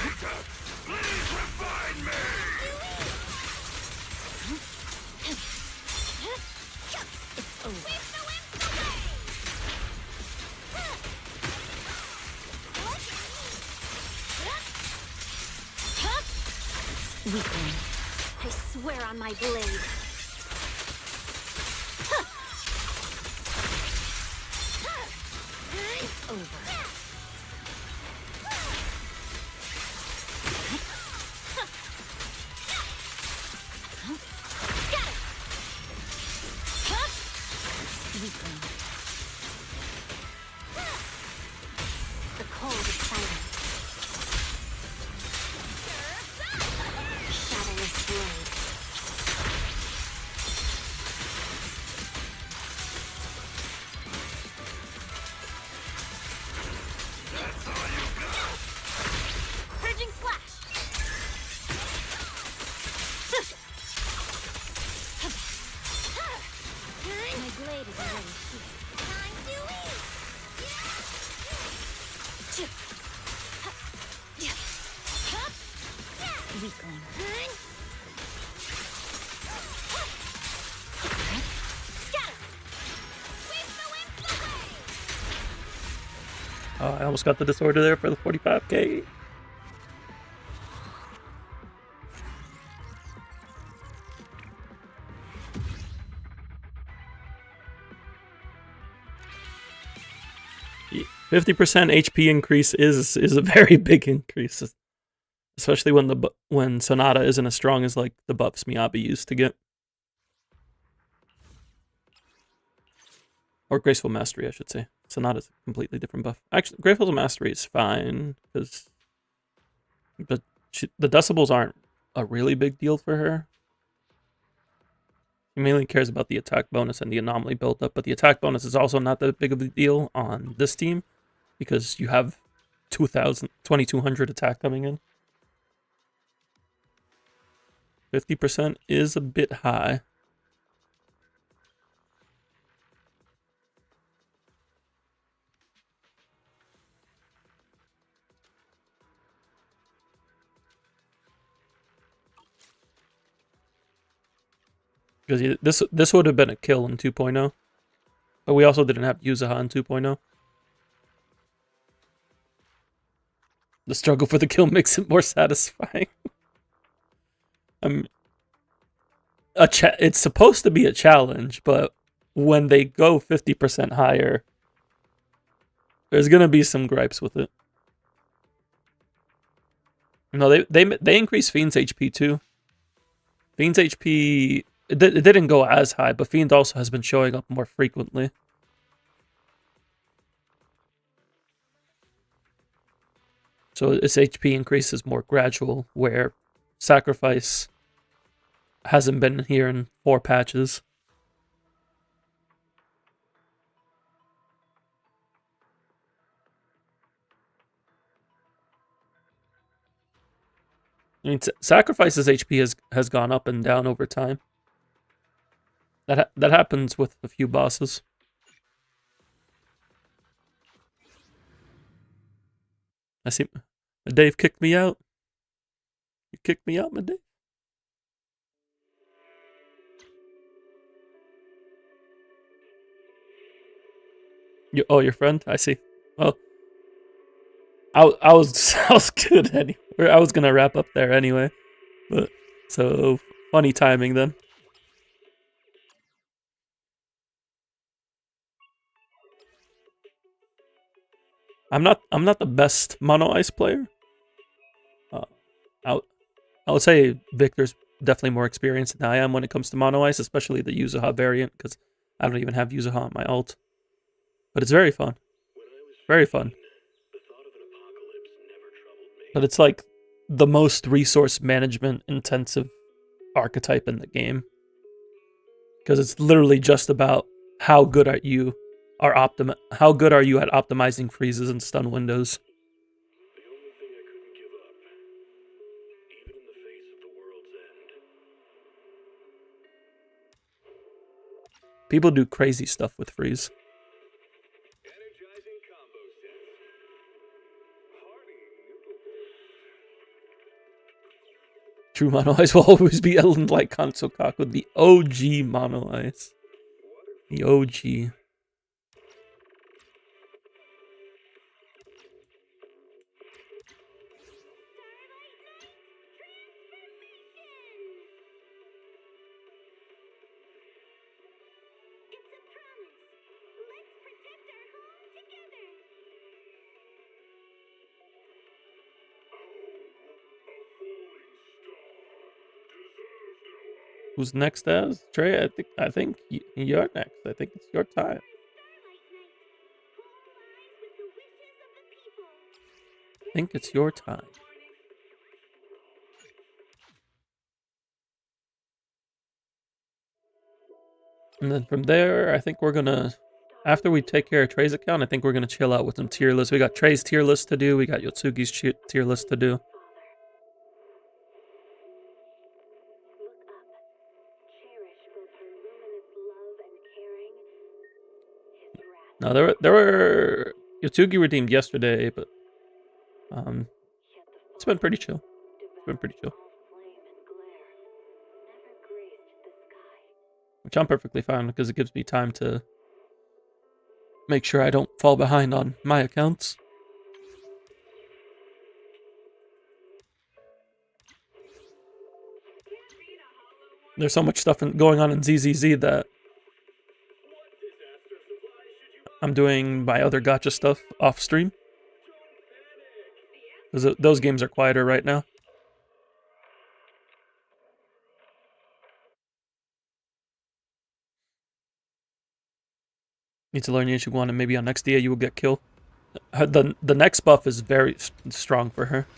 Look at me. Please refine me! It's over. Sweep the winds away. Weakling. I swear on my blade. It's over. Weakling. The cold is silent. Shadowless blade. Purging slash. My blade is already here. Time to eat. Weakling. Scatter. Sweep the winds away. Oh, I almost got the disorder there for the 45k. Yeah, 50% HP increase is a very big increase, especially when Sonata isn't as strong as like the buffs Miyabi used to get. Or Graceful Mastery, I should say. Sonata's a completely different buff. Actually, Graceful Mastery is fine, because the decibels aren't a really big deal for her. She mainly cares about the attack bonus and the anomaly buildup, but the attack bonus is also not that big of a deal on this team, because you have 2,200 attack coming in. 50% is a bit high. Because this would have been a kill in 2.0. But we also didn't have Yuzaha in 2.0. The struggle for the kill makes it more satisfying. It's supposed to be a challenge, but when they go 50% higher, there's gonna be some gripes with it. No, they increase Fiend's HP too. Fiend's HP it didn't go as high, but Fiend also has been showing up more frequently. So its HP increase is more gradual, where Sacrifice hasn't been here in 4 patches. I mean, Sacrifice's HP has gone up and down over time. That happens with a few bosses. I see. Dave kicked me out. You kicked me out, my Dave. Your friend? I see. Well, I was good anyway. I was gonna wrap up there anyway, but so funny timing then. I'm not the best Mono Ice player. I would say Victor's definitely more experienced than I am when it comes to Mono Ice, especially the Yuzaha variant, because I don't even have Yuzaha on my ult. But it's very fun. Very fun. But it's like the most resource management intensive archetype in the game. Because it's literally just about how good are you at optimizing freezes and stun windows. The only thing I couldn't give up, even in the face of the world's end. People do crazy stuff with freeze. Energizing combo sets. Hearty noodles. True Mono Ice will always be Ellen like Console Cock with the OG Mono Ice. The OG. Who's next as? Trey, I think you're next. I think it's your time. I think it's your time. And then from there, I think we're gonna, after we take care of Trey's account, I think we're gonna chill out with some tier lists. We got Trey's tier list to do. We got Yotsugi's tier list to do. No, there were Yotsugi redeemed yesterday, but it's been pretty chill. It's been pretty chill. Which I'm perfectly fine because it gives me time to make sure I don't fall behind on my accounts. There's so much stuff going on in ZZZ that I'm doing my other gacha stuff off stream. Those games are quieter right now. Need to learn Yeshiguan and maybe on next DA you will get killed. The next buff is very strong for her.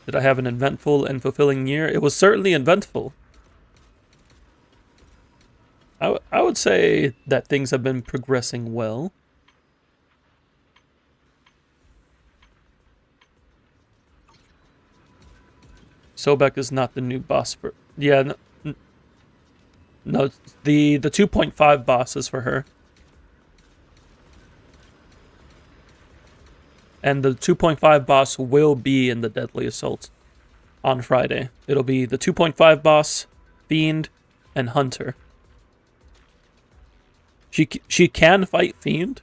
Did I have an eventful and fulfilling year? It was certainly eventful. I would say that things have been progressing well. Sobek is not the new boss for... Yeah, no, the 2.5 boss is for her. And the 2.5 boss will be in the Deadly Assault on Friday. It'll be the 2.5 boss, Fiend, and Hunter. She can fight Fiend.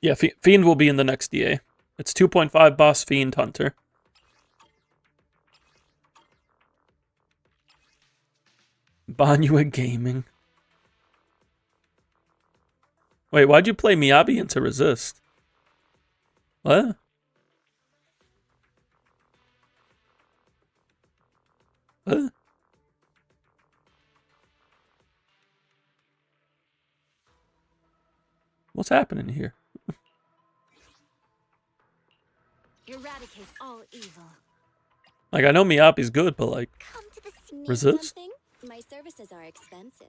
Yeah, Fiend will be in the next DA. It's 2.5 boss, Fiend, Hunter. Banyue Gaming. Wait, why'd you play Miyabi into Resist? What? What? What's happening here? Eradicate all evil. Like, I know Miyabi's good, but like, Come to the sneak Resist? something? My services are expensive.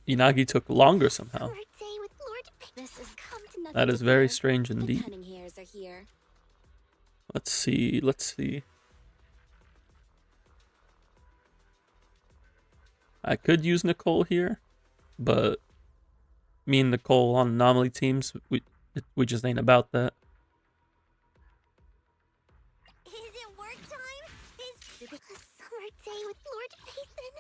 Inagi took longer somehow. For a day with Lord this is come to nothing. That is very strange The indeed. cunning hairs are here. Let's see, let's see. I could use Nicole here, but me and Nicole on anomaly teams, we just ain't about that. Is it work time? Is a summer day with Lord Nathan?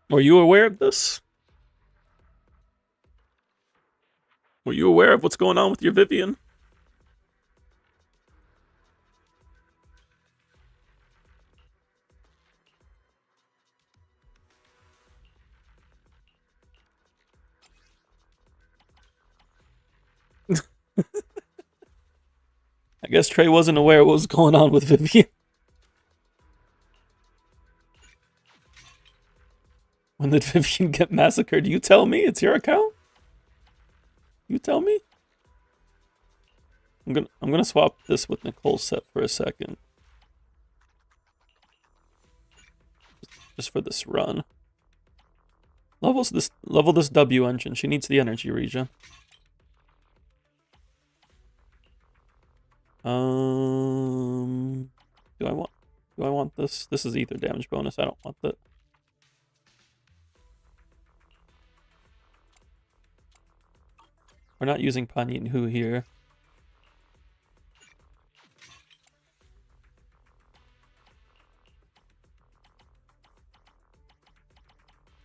Were you aware of this? Were you aware of what's going on with your Vivian? I guess Trey wasn't aware what was going on with Vivian. When did Vivian get massacred? You tell me. It's your account. You tell me. I'm gonna swap this with Nicole's set for a second. Just for this run. Level this W engine. She needs the energy regen. Do I want this? This is ether damage bonus. I don't want that. We're not using Panyin Hu here.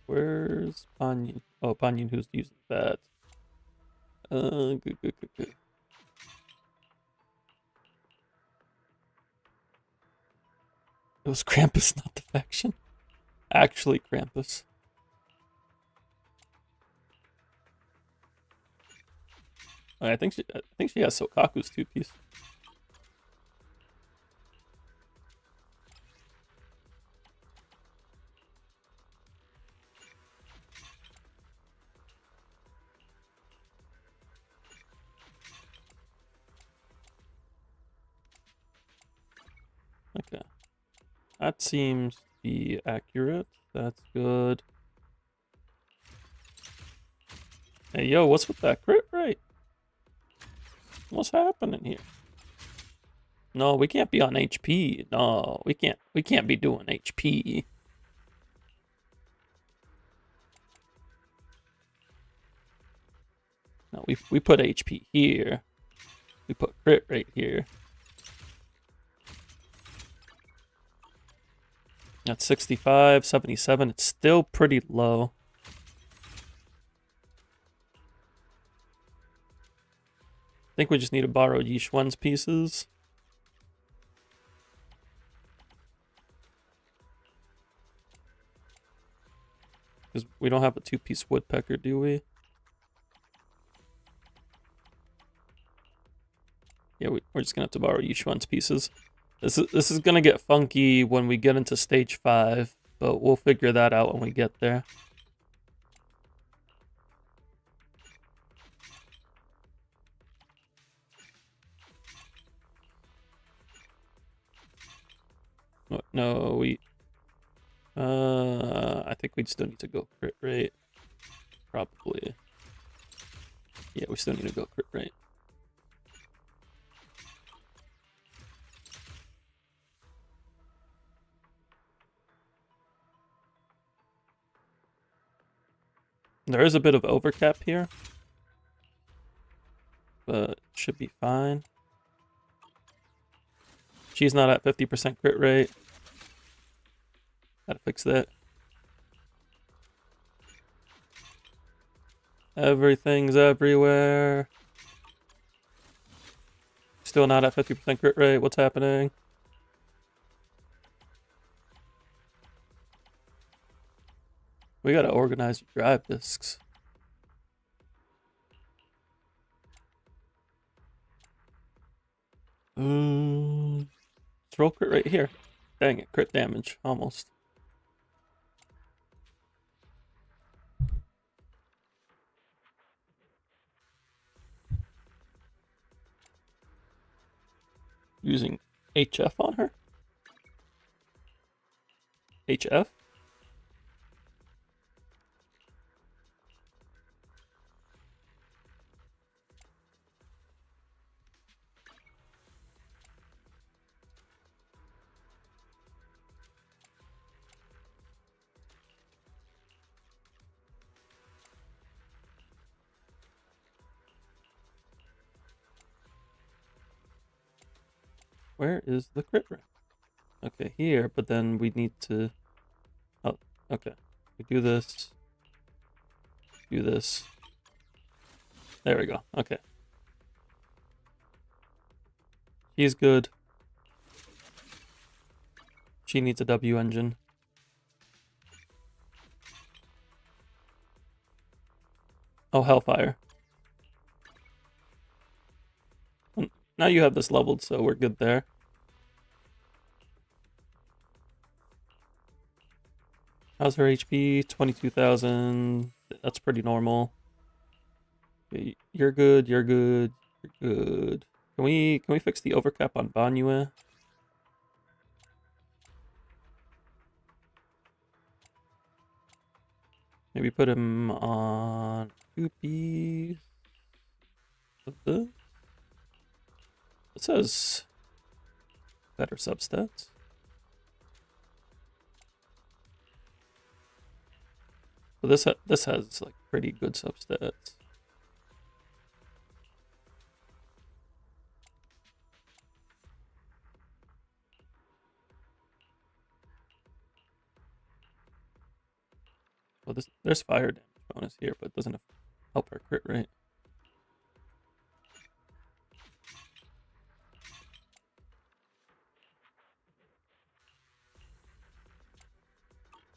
Where's Panyin? Oh, Panyin Hu's using that. Good. It was Krampus, not the faction. Actually, Krampus. I think she has Sokaku's 2-piece. Okay. That seems to be accurate. That's good. Hey, yo, what's with that crit rate? What's happening here? No, we can't be on HP. No, we can't be doing HP. No, we put HP here. We put crit rate here. That's 65, 77. It's still pretty low. I think we just need to borrow Yishuan's pieces. Because we don't have a 2-piece woodpecker, do we? Yeah, we're just gonna have to borrow Yishuan's pieces. This is gonna get funky when we get into stage 5, but we'll figure that out when we get there. No, I think we still need to go crit rate. Probably. Yeah, we still need to go crit rate. There is a bit of overcap here, but should be fine. She's not at 50% crit rate. Gotta fix that. Everything's everywhere. Still not at 50% crit rate. What's happening? We gotta organize your drive discs. Throw crit right here. Dang it, crit damage, almost. Using HF on her? HF? Where is the crit rate? Okay, here, but then we need to... Oh, okay. We do this. Do this. There we go. Okay. He's good. She needs a W engine. Oh, Hellfire. Now you have this leveled, so we're good there. How's her HP? 22,000. That's pretty normal. Okay, you're good, you're good, you're good. Can we fix the overcap on Banyue? Maybe put him on 2 piece of this. It says better substats. But this has like pretty good substats. Well, there's fire damage bonus here, but it doesn't help our crit rate.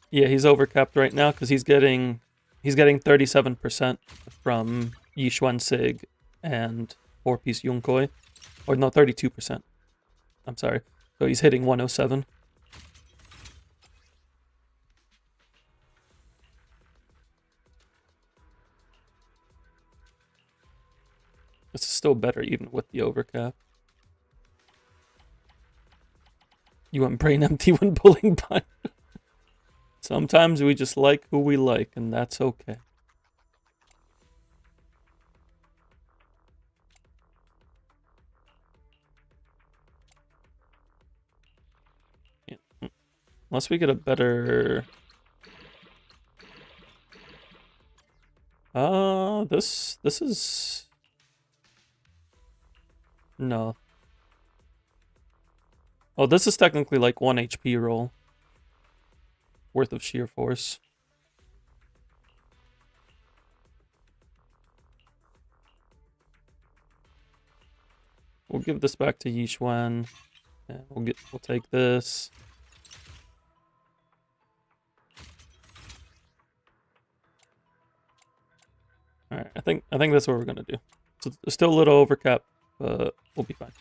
Yeah, he's overcapped right now because he's getting 37% from Yishuan Sig and 4-piece Yunkoi. Or no, 32%. I'm sorry. So he's hitting 107. This is still better even with the overcap. You went brain empty when pulling by. Sometimes we just like who we like, and that's okay. Yeah. Unless we get a better... this is... No. Oh, this is technically like 1 HP roll worth of sheer force. We'll give this back to Yishuan. And we'll take this. Alright, I think that's what we're gonna do. So there's still a little overcap, but we'll be fine.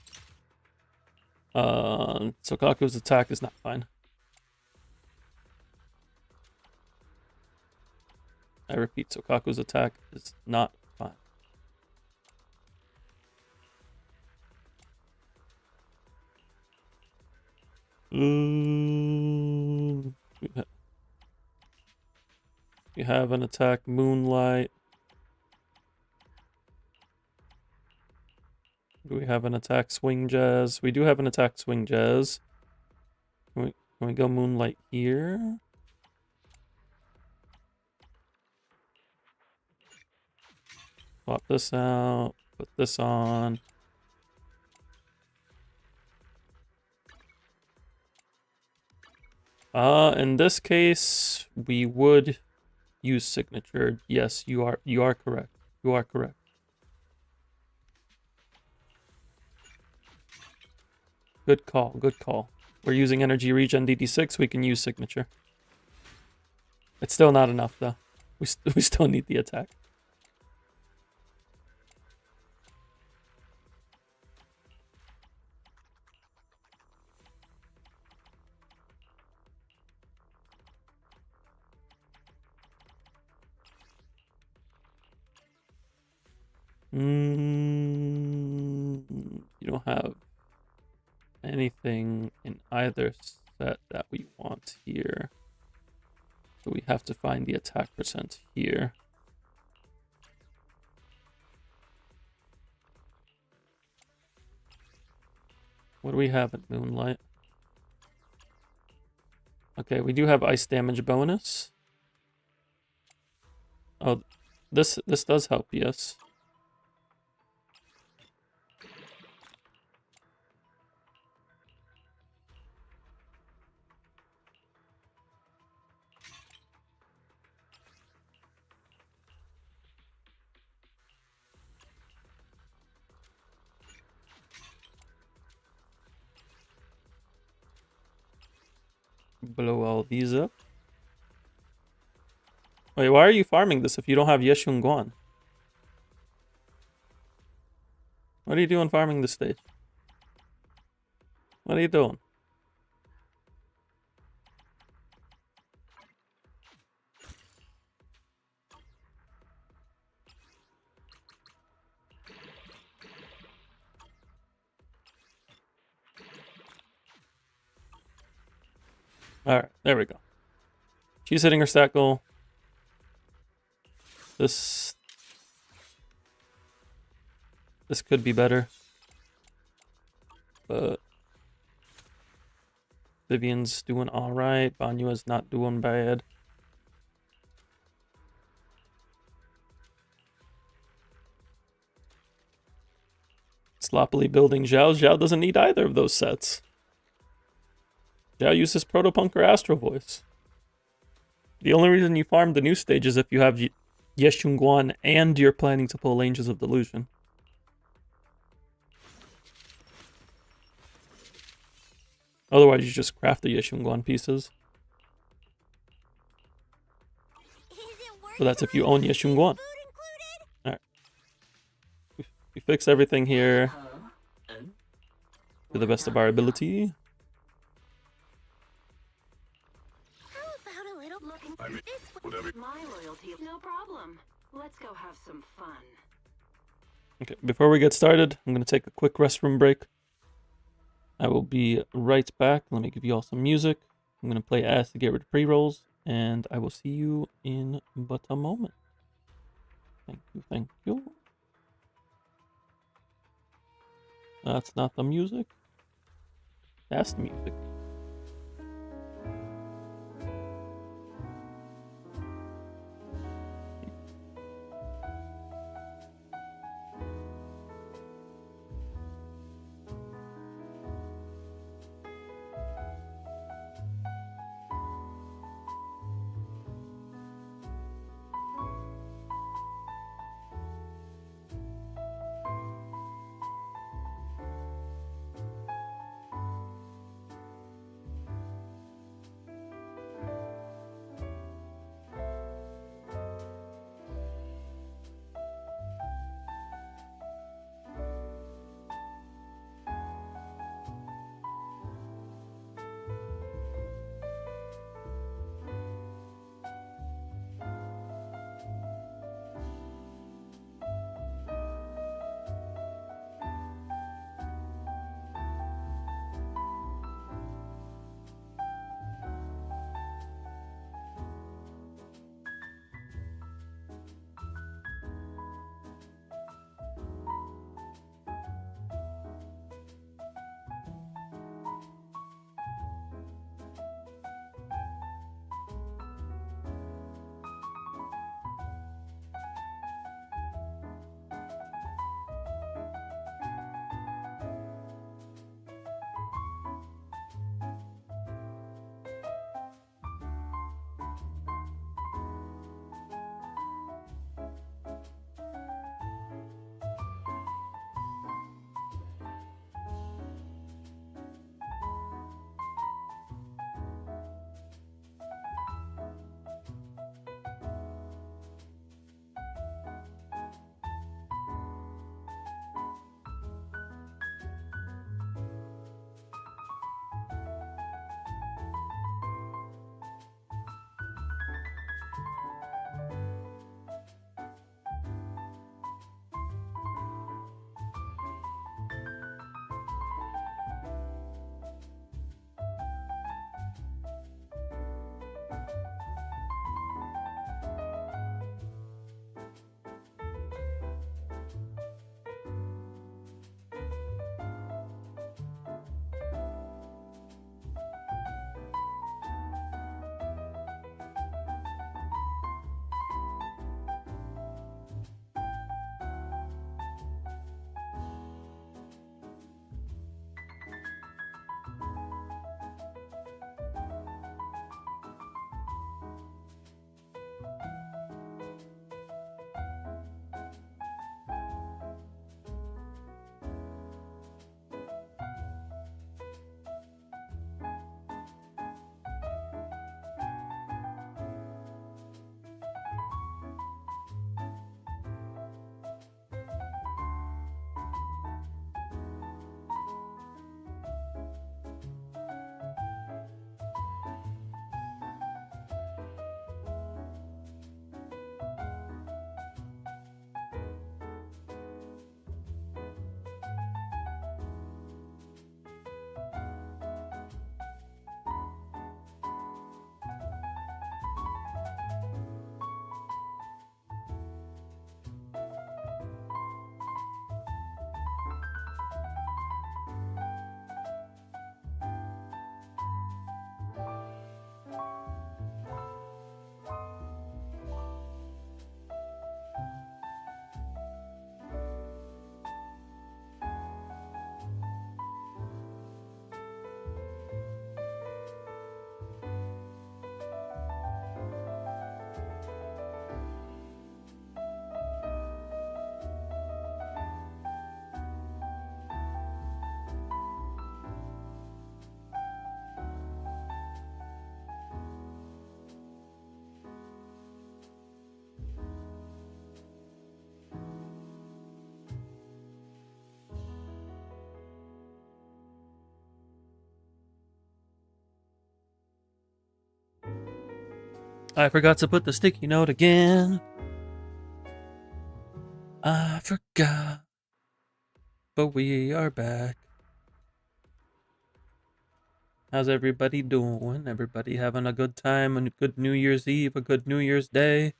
Sokaku's attack is not fine. I repeat, Sokaku's attack is not fine. We have an attack Moonlight. Do we have an attack Swing Jazz? We do have an attack Swing Jazz. Can we go Moonlight here? Swap this out. Put this on. In this case, we would use signature. Yes, you are correct. You are correct. Good call, good call. We're using energy regen DD6, we can use signature. It's still not enough though. We still need the attack. You don't have anything in either set that we want here. So we have to find the attack percent here. What do we have at Moonlight? Okay, we do have ice damage bonus. Oh, this does help, yes. Blow all these up. Wait, why are you farming this if you don't have Yeshun Guan? What are you doing farming this stage? What are you doing? Alright, there we go. She's hitting her stat goal. This could be better. But Vivian's doing alright. Banyua's not doing bad. Sloppily building Zhao. Zhao doesn't need either of those sets. Zhao uses Protopunk or Astro Voice. The only reason you farm the new stage is if you have Yeshunguan and you're planning to pull Angels of Delusion. Otherwise, you just craft the Yeshunguan pieces. So that's if you own Yeshunguan. Alright. We fix everything here to the best of our ability. My loyalty is no problem. Let's go have some fun. Okay, before we get started, I'm going to take a quick restroom break. I will be right back. Let me give you all some music. I'm going to play ads to get rid of pre-rolls, and I will see you in but a moment. Thank you, thank you. That's not the music. That's the music. I forgot to put the sticky note again. I forgot. But we are back. How's everybody doing? Everybody having a good time, a good New Year's Eve, a good New Year's Day?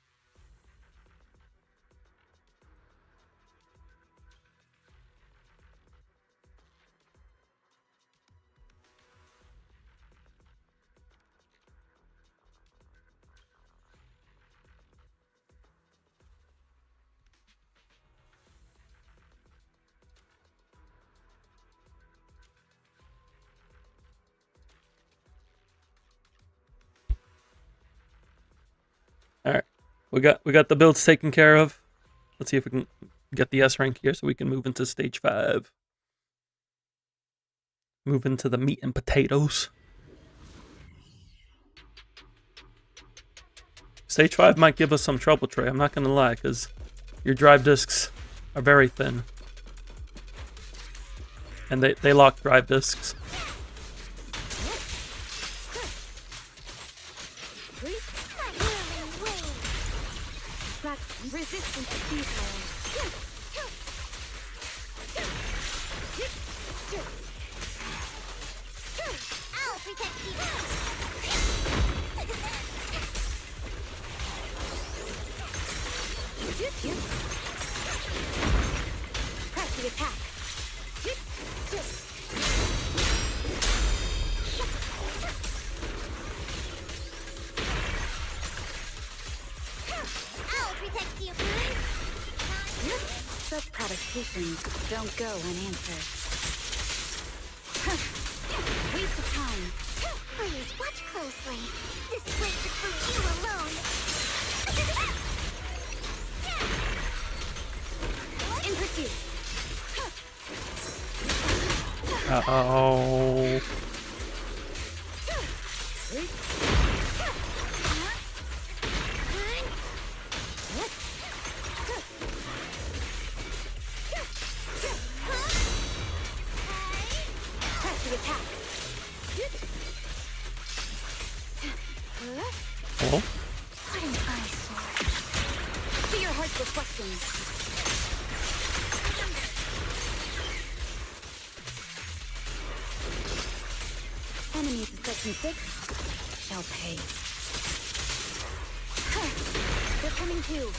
All right, we got the builds taken care of. Let's see if we can get the S rank here, so we can move into stage 5. Move into the meat and potatoes. Stage 5 might give us some trouble, Trey. I'm not gonna lie, because your drive discs are very thin, and they lock drive discs. Resistance to futile. I'll protect you. Press the attack. I'll protect you. Such provocations don't go unanswered. Waste of time. Please watch closely. This place is for you alone. In pursuit. Uh-oh. Oh. What an eyesore. See your heart's reflection. Enemies in section 6 shall pay. They're coming too.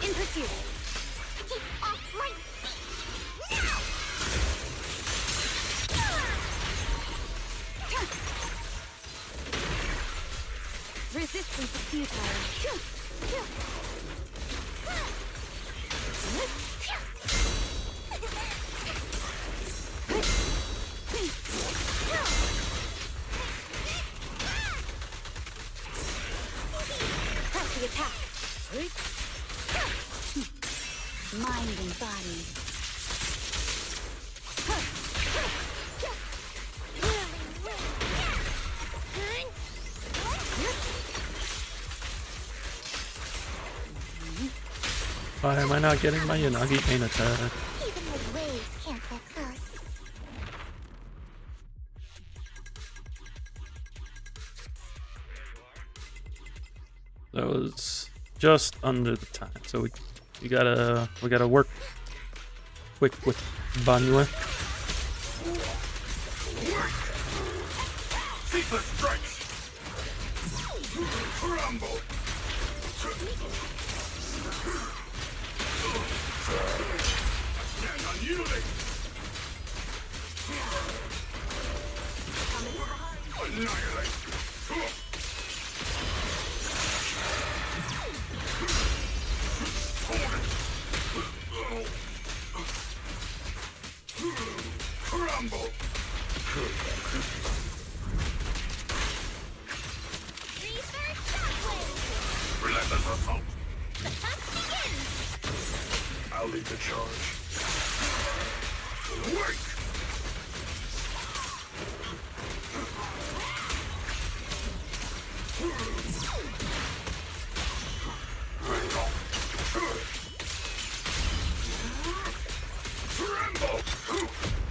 In pursuit. Keep off my feet now. Resistance is futile. Press the attack. Mind and body. Why am I not getting my Yanagi pain attack? Even the waves can't get close. That was just under the time, so we gotta work quick with Banyue. Ceaseless strikes! Rumble! Stand unyielding! Annihilate! Rumble! Reverse shockwave. Relentless assault! The hunt begins. I'll lead the charge. Wait!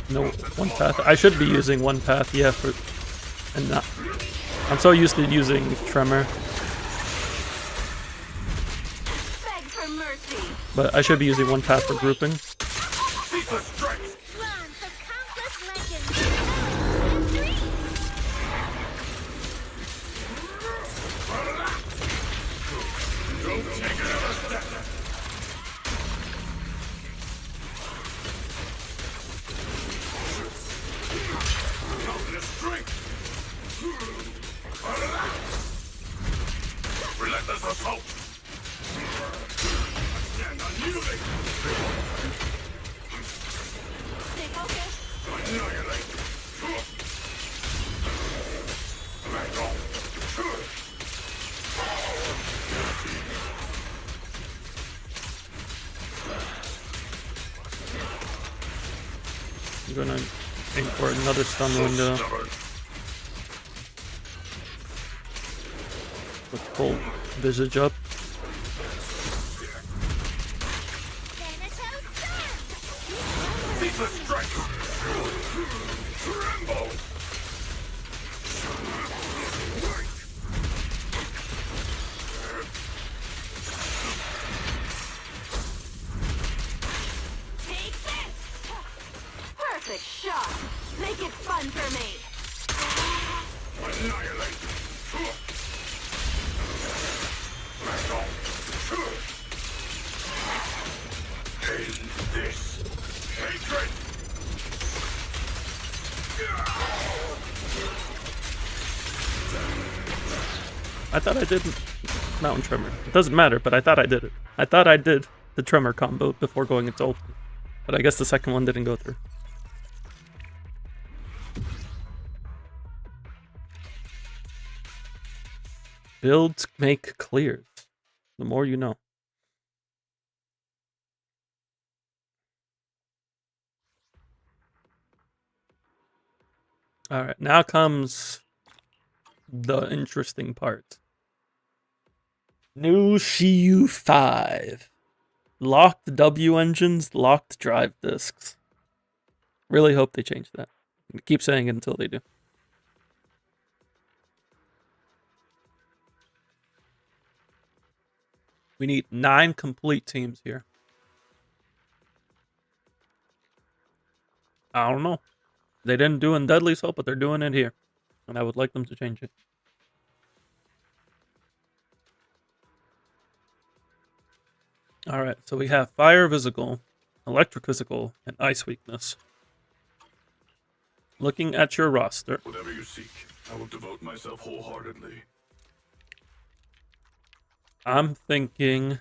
No, one path. I should be using one path, yeah, for and not. I'm so used to using Tremor, Beg for mercy. but I should be using one path for grouping. Learn from countless legends. History. Relentless assault! And unyielding! Stay focused. Annihilate! Back off! I'm gonna aim for another stun window. Stubborn. With full visage up. Thanatos Storm. Ceaseless strike! Tremble! Take this. Perfect shot. Make it fun for me. Annihilate! Back off! End this! Hatred! I thought I did Mountain Tremor. It doesn't matter, but I thought I did it. I thought I did the Tremor combo before going into ult. But I guess the second one didn't go through. Builds make clears. The more you know. Alright, now comes the interesting part. New Shiyu 5. Locked W engines, locked drive discs. Really hope they change that. I keep saying it until they do. We need 9 complete teams here. I don't know. They didn't do in Deadly Soul, but they're doing it here. And I would like them to change it. Alright, so we have Fire Physical, Electric Physical, and Ice Weakness. Looking at your roster, Whatever you seek, I will devote myself wholeheartedly. I'm thinking...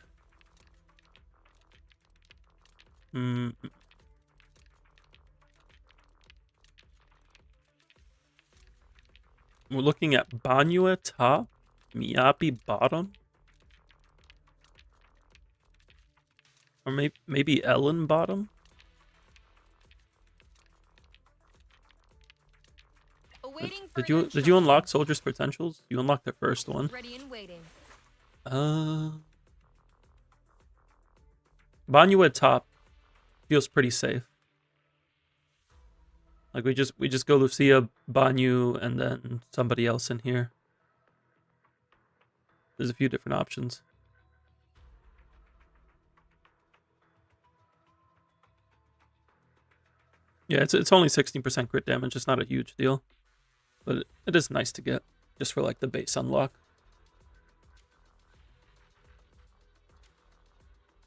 We're looking at Banyue top, Miyabi bottom, or maybe Ellen bottom. Awaiting Did further you unlock instructions. Soldier's Potentials? You unlocked the first one. Ready and waiting. Banyue top feels pretty safe. Like we just go Lucia, Banyu, and then somebody else in here. There's a few different options. Yeah, it's only 16% crit damage. It's not a huge deal, but it is nice to get just for like the base unlock.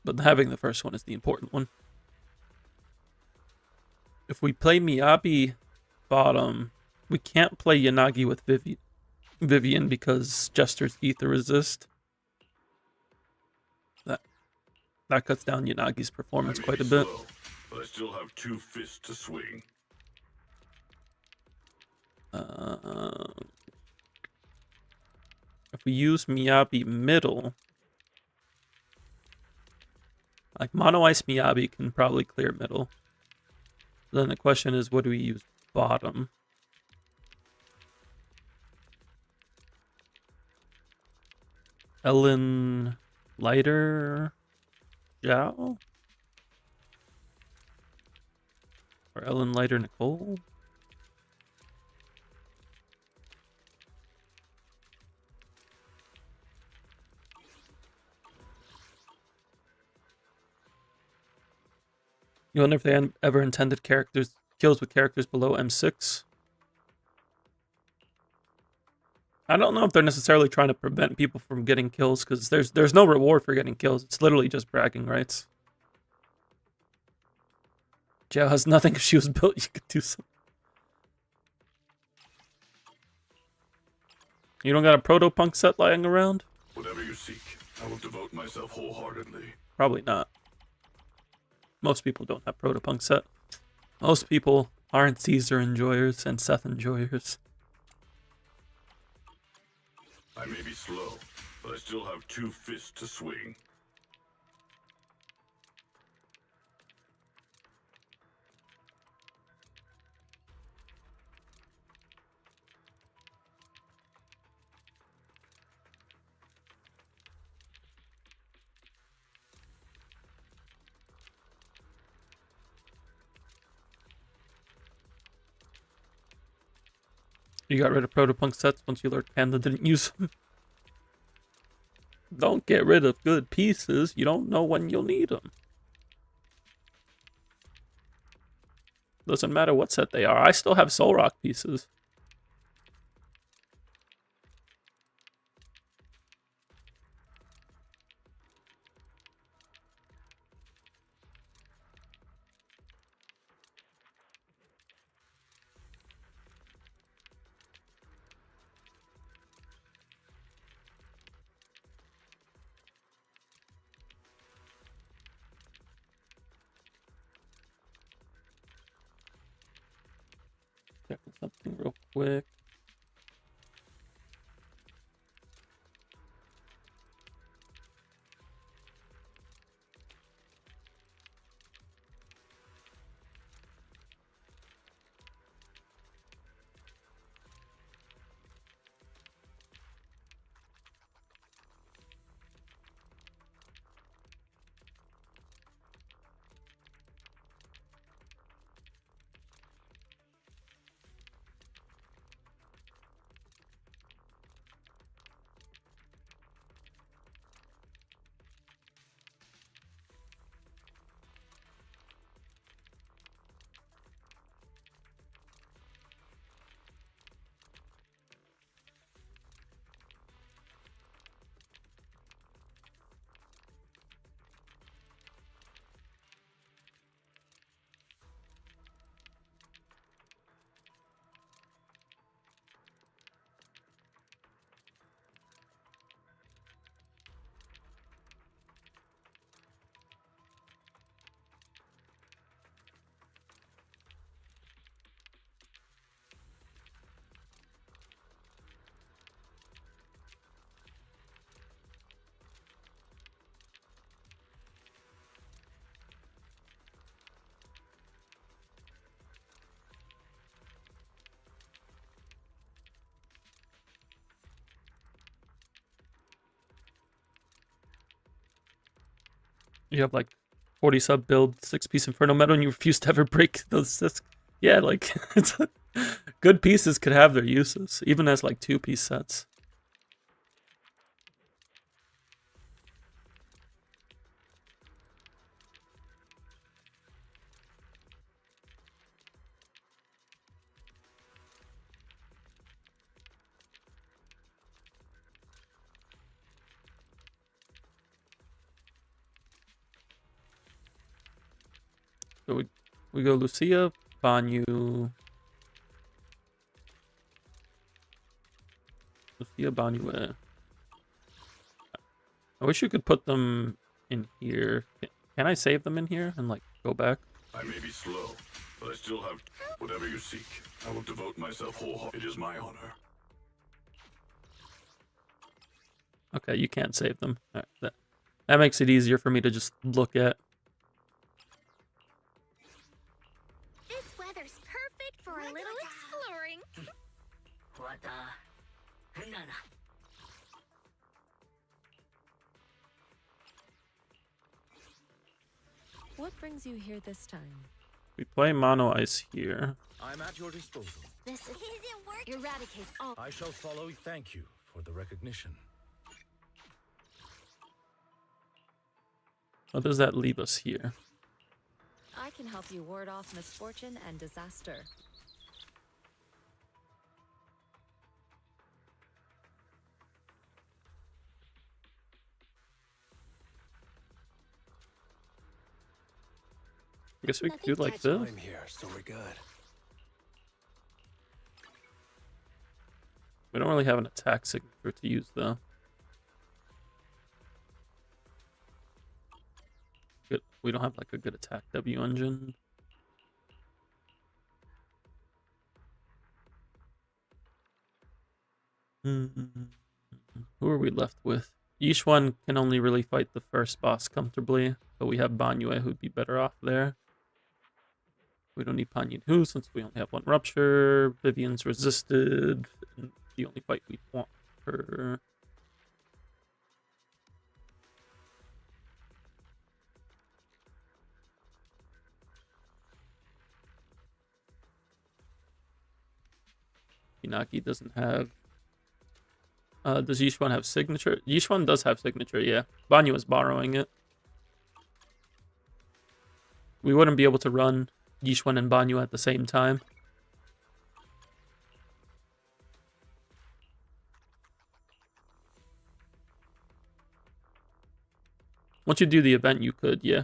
But having the first one is the important one. If we play Miyabi bottom, we can't play Yanagi with Vivian because Jester's Ether Resist. That cuts down Yanagi's performance quite a bit. Slow, but I still have 2 fists to swing. If we use Miyabi middle, like Mono Ice Miyabi can probably clear middle. Then the question is, what do we use bottom? Ellen Lighter Zhao? Or Ellen, Lighter, Nicole. You wonder if they ever intended kills with characters below M6. I don't know if they're necessarily trying to prevent people from getting kills, because there's no reward for getting kills. It's literally just bragging rights. Jail has nothing. If she was built, you could do something. You don't got a proto-punk set lying around? Whatever you seek, I will devote myself wholeheartedly. Probably not. Most people don't have proto-punk set. Most people aren't Caesar enjoyers and Seth enjoyers. I may be slow, but I still have 2 fists to swing. You got rid of proto-punk sets once you learned Panda didn't use them. Don't get rid of good pieces. You don't know when you'll need them. Doesn't matter what set they are. I still have Soul Rock pieces. Checking something real quick. You have like 40 sub build, 6-piece Inferno Metal, and you refuse to ever break those discs. Yeah, like, good pieces could have their uses, even as like 2-piece sets. So we go Lucia, Banyu. Lucia, Banyu. I wish you could put them in here. Can I save them in here and like go back? I may be slow, but I still have whatever you seek. I will devote myself wholeheartedly. It is my honor. Okay, you can't save them. All right, that makes it easier for me to just look at. This weather's perfect for a little exploring. What brings you here this time? We play mono ice here. I'm at your disposal. This isn't working. Eradicate all. I shall follow. Thank you for the recognition. How does that leave us here? I can help you ward off misfortune and disaster. I guess we could do like this. I'm here, so we're good. We don't really have an attack signature to use though. Good. We don't have like a good attack W engine. Who are we left with? Each one can only really fight the first boss comfortably, but we have Banyue who'd be better off there. We don't need Panyin Hu since we only have one rupture. Vivian's resisted. And the only fight we want her. Inaki doesn't have. Does Yishuan have signature? Yishuan does have signature, yeah. Banyu is borrowing it. We wouldn't be able to run Yishuan and Banyu at the same time. Once you do the event, you could, yeah.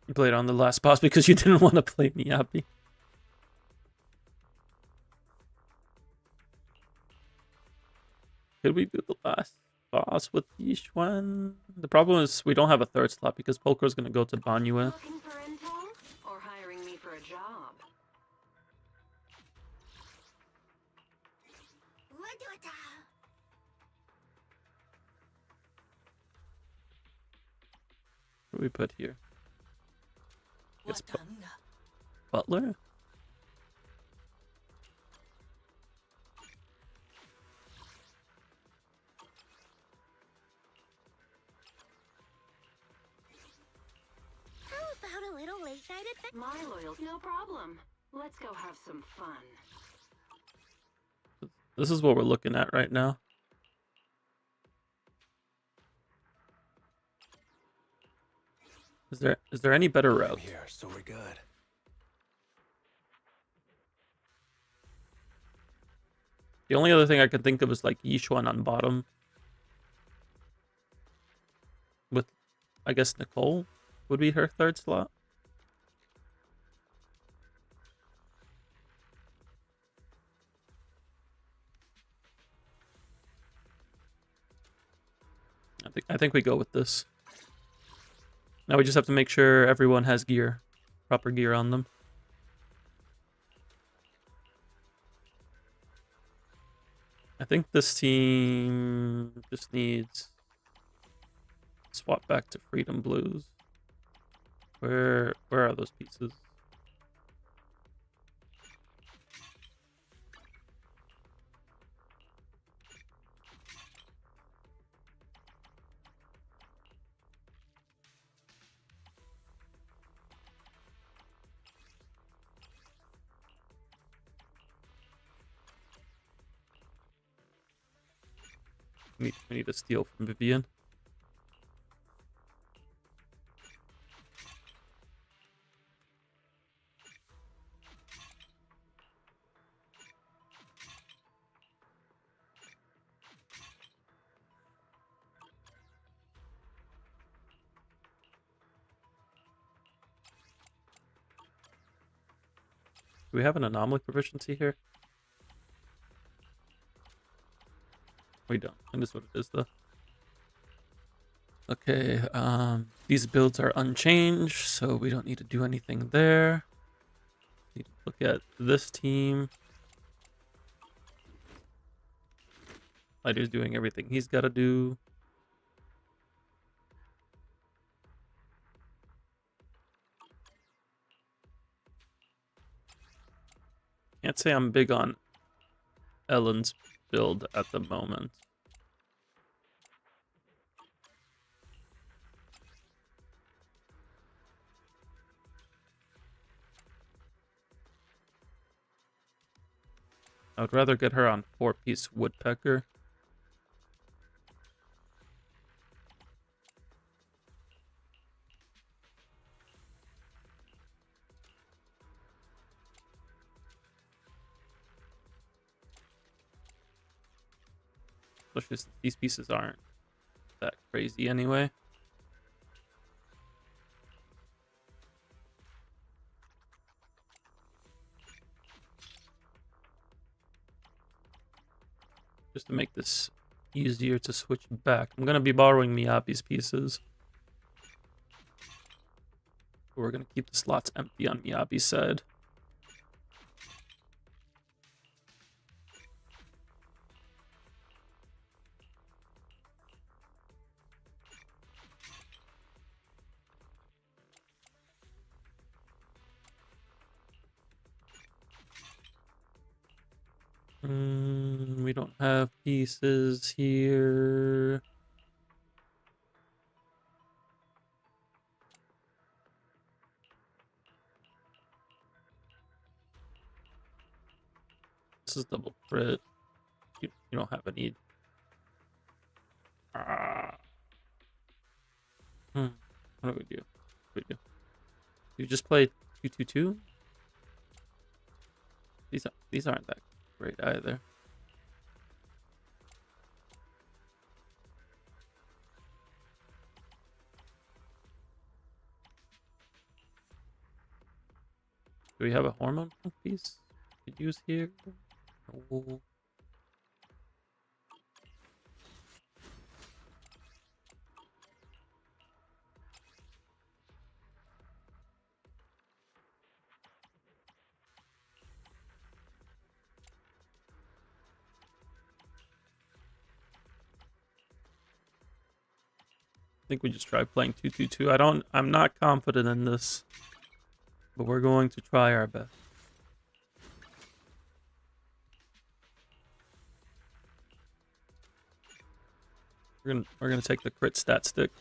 You played on the last boss because you didn't want to play Miyabi. Could we do the last boss with Yishuan? The problem is we don't have a third slot because Polkar is going to go to Banyue. Looking for intel or hiring me for a job? What do we put here? Guess Butler? How about a little late night adventure? My loyalty, no problem. Let's go have some fun. This is what we're looking at right now. Is there any better route? I'm here, so we're good. The only other thing I could think of is like Yishuan on bottom. With, I guess, Nicole would be her third slot. I think we go with this. Now we just have to make sure everyone has gear, proper gear on them. I think this team just needs swap back to Freedom Blues. Where are those pieces? We need to steal from Vivian. Do we have an anomaly proficiency here? We don't. I think that's what it is, though. Okay, these builds are unchanged, so we don't need to do anything there. Need to look at this team. Lighter's doing everything he's got to do. Can't say I'm big on Ellen's build at the moment. I would rather get her on 4-piece woodpecker. Especially since these pieces aren't that crazy anyway. Just to make this easier to switch back. I'm going to be borrowing Miyabi's pieces. We're going to keep the slots empty on Miyabi's side. We don't have pieces here. This is double crit. You don't have any. What do we do? What do we do? You just play 2-2-2? These aren't that great either. Do we have a hormone piece we could use here? No. I think we just try playing 2-2-2. I'm not confident in this, but we're going to try our best. We're gonna take the crit stat stick.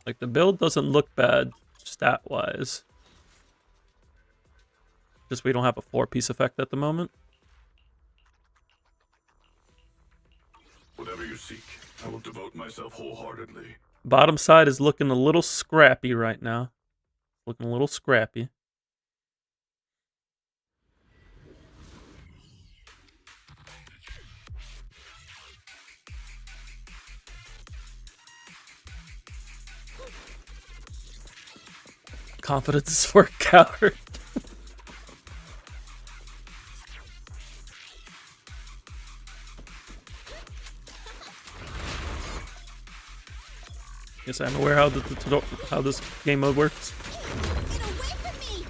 Like, the build doesn't look bad stat wise. Just we don't have a 4-piece effect at the moment. Whatever you seek, I will devote myself wholeheartedly. Bottom side is looking a little scrappy right now. Looking a little scrappy. Confidence is for a coward. Guess I'm aware how this game mode works. Get away from me!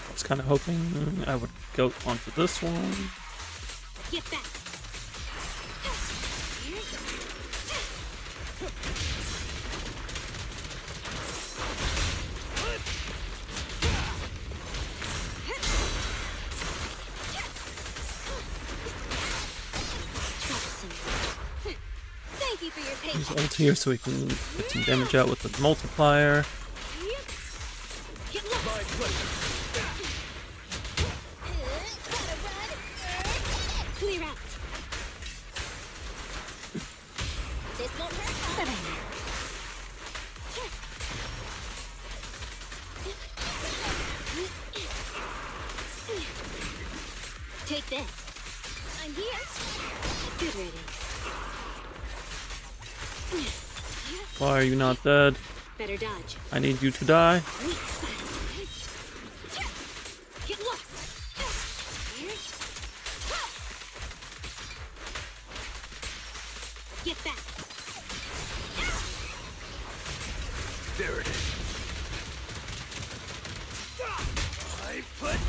I was kind of hoping I would go onto this one. Get back! Thank you for your patience. Use ult here so we can get some damage out with the multiplier. Get lost. Clear out. This won't hurt. Take this. I'm here. Good riddance. Why are you not dead? Better dodge. I need you to die. Weak spot. Get lost. Get back.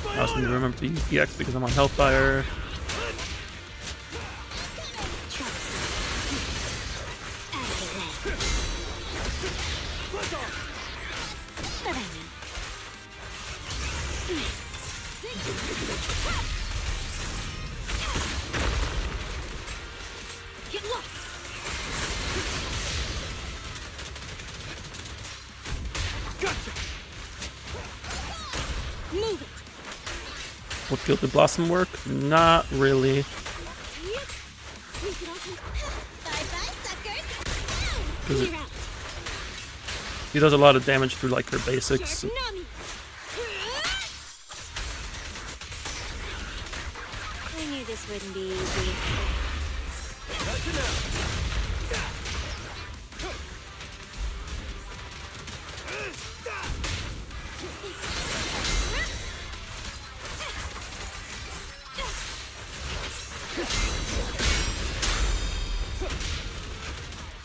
I also need to remember to use EX because I'm on health fire. Get lost. Gotcha. Move it. Will Gilded Blossom work? Not really. Bye-bye, suckers. Does it- Clear out. She does a lot of damage through like her basics. Nami. I knew this wouldn't be easy. Gotcha now.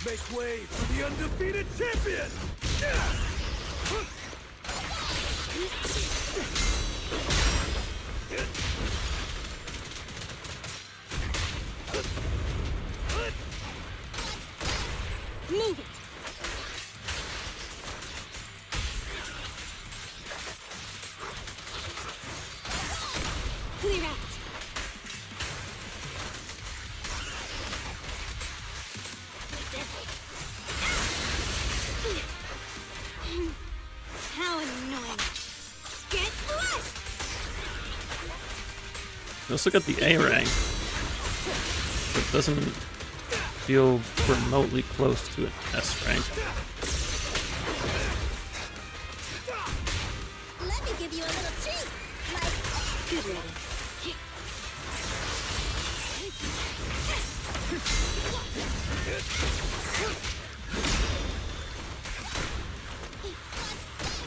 Make way for the undefeated champion! Move it. Clear out. How annoying. Get lost. Let's look at the A rank. It doesn't feel remotely close to an S rank. Let me give you a little treat. Like good riddance.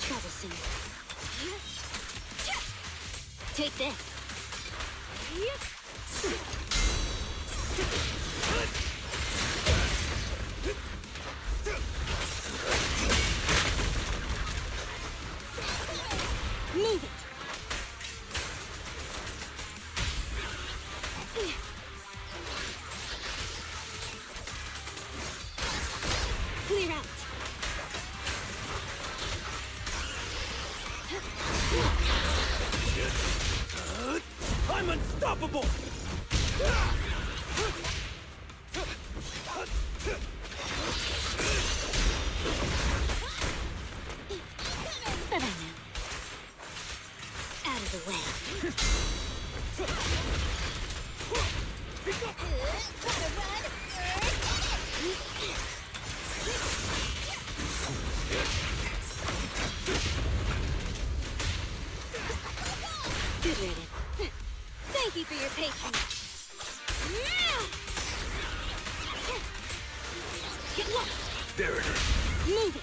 Troublesome. Take this. Move it. Clear out. I'm unstoppable! Bye-bye now. Out of the way. Good riddance. Thank you for your patience. Get lost. There it is. Move it.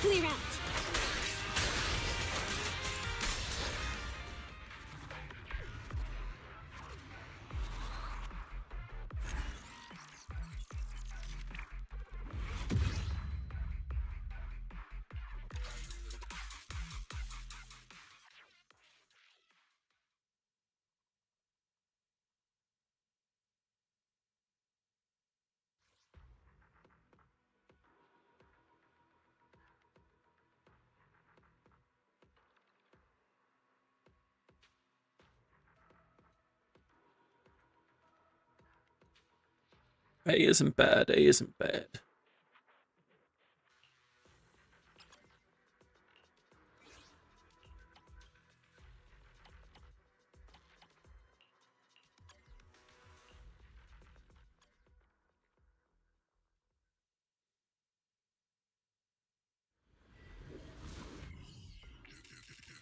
Clear out. A isn't bad. A isn't bad.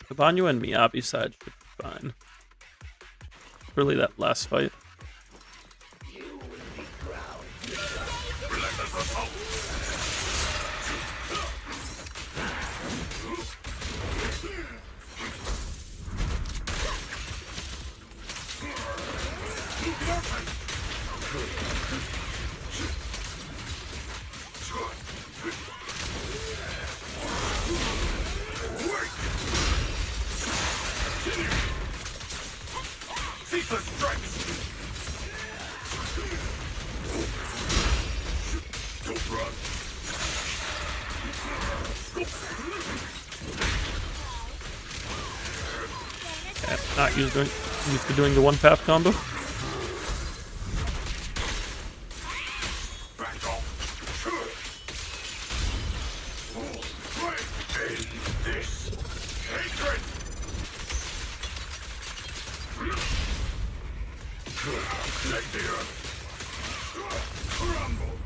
The Banyu and Miyabi side should be fine. Really, that last fight. Caesar strikes! Don't run. Yeah, not used to doing the one path combo. Back off. End this hatred. Take the earth. Crumble.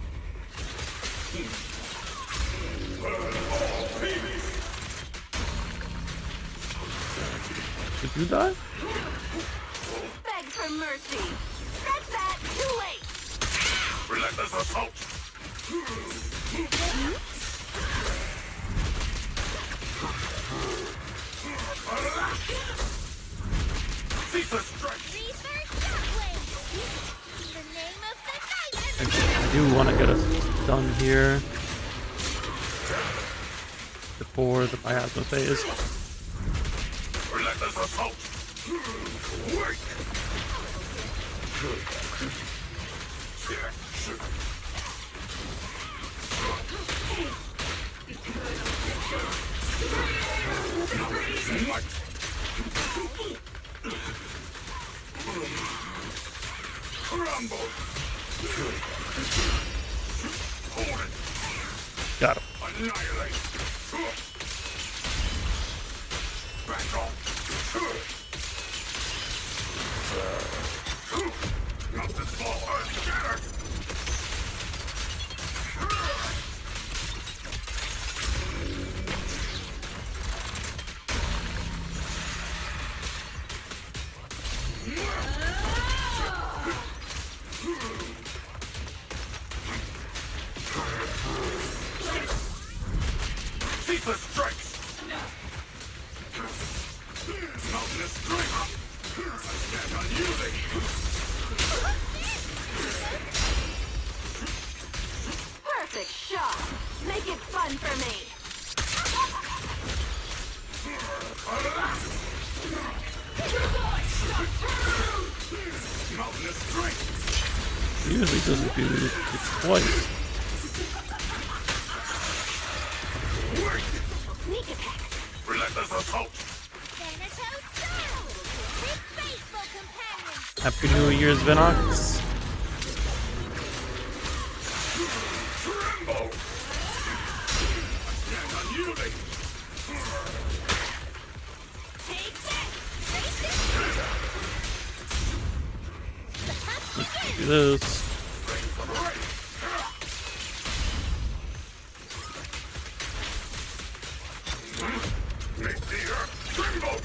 Burn all pieces. Did you die? Beg for mercy. That's that. Too late. Relentless assault. Caesar strike. The name of the night. I do want to get us done here before the miasma phase. Relentless assault. Wait. Crumble. Hold it. Got him. Annihilate. Back off. Nothing small earth shattered. Caesar strikes. Mountainous strength. Stand unyielding. Perfect shot. Make it fun for me. Mountainous strength. He usually doesn't do it twice. Sneak attack. Relentless assault. Thanatos style. With faithful companions. Happy New Year's, Vinox. Tremble. Stand unyielding. Take that. The hunt begins. Do this. Make the earth tremble.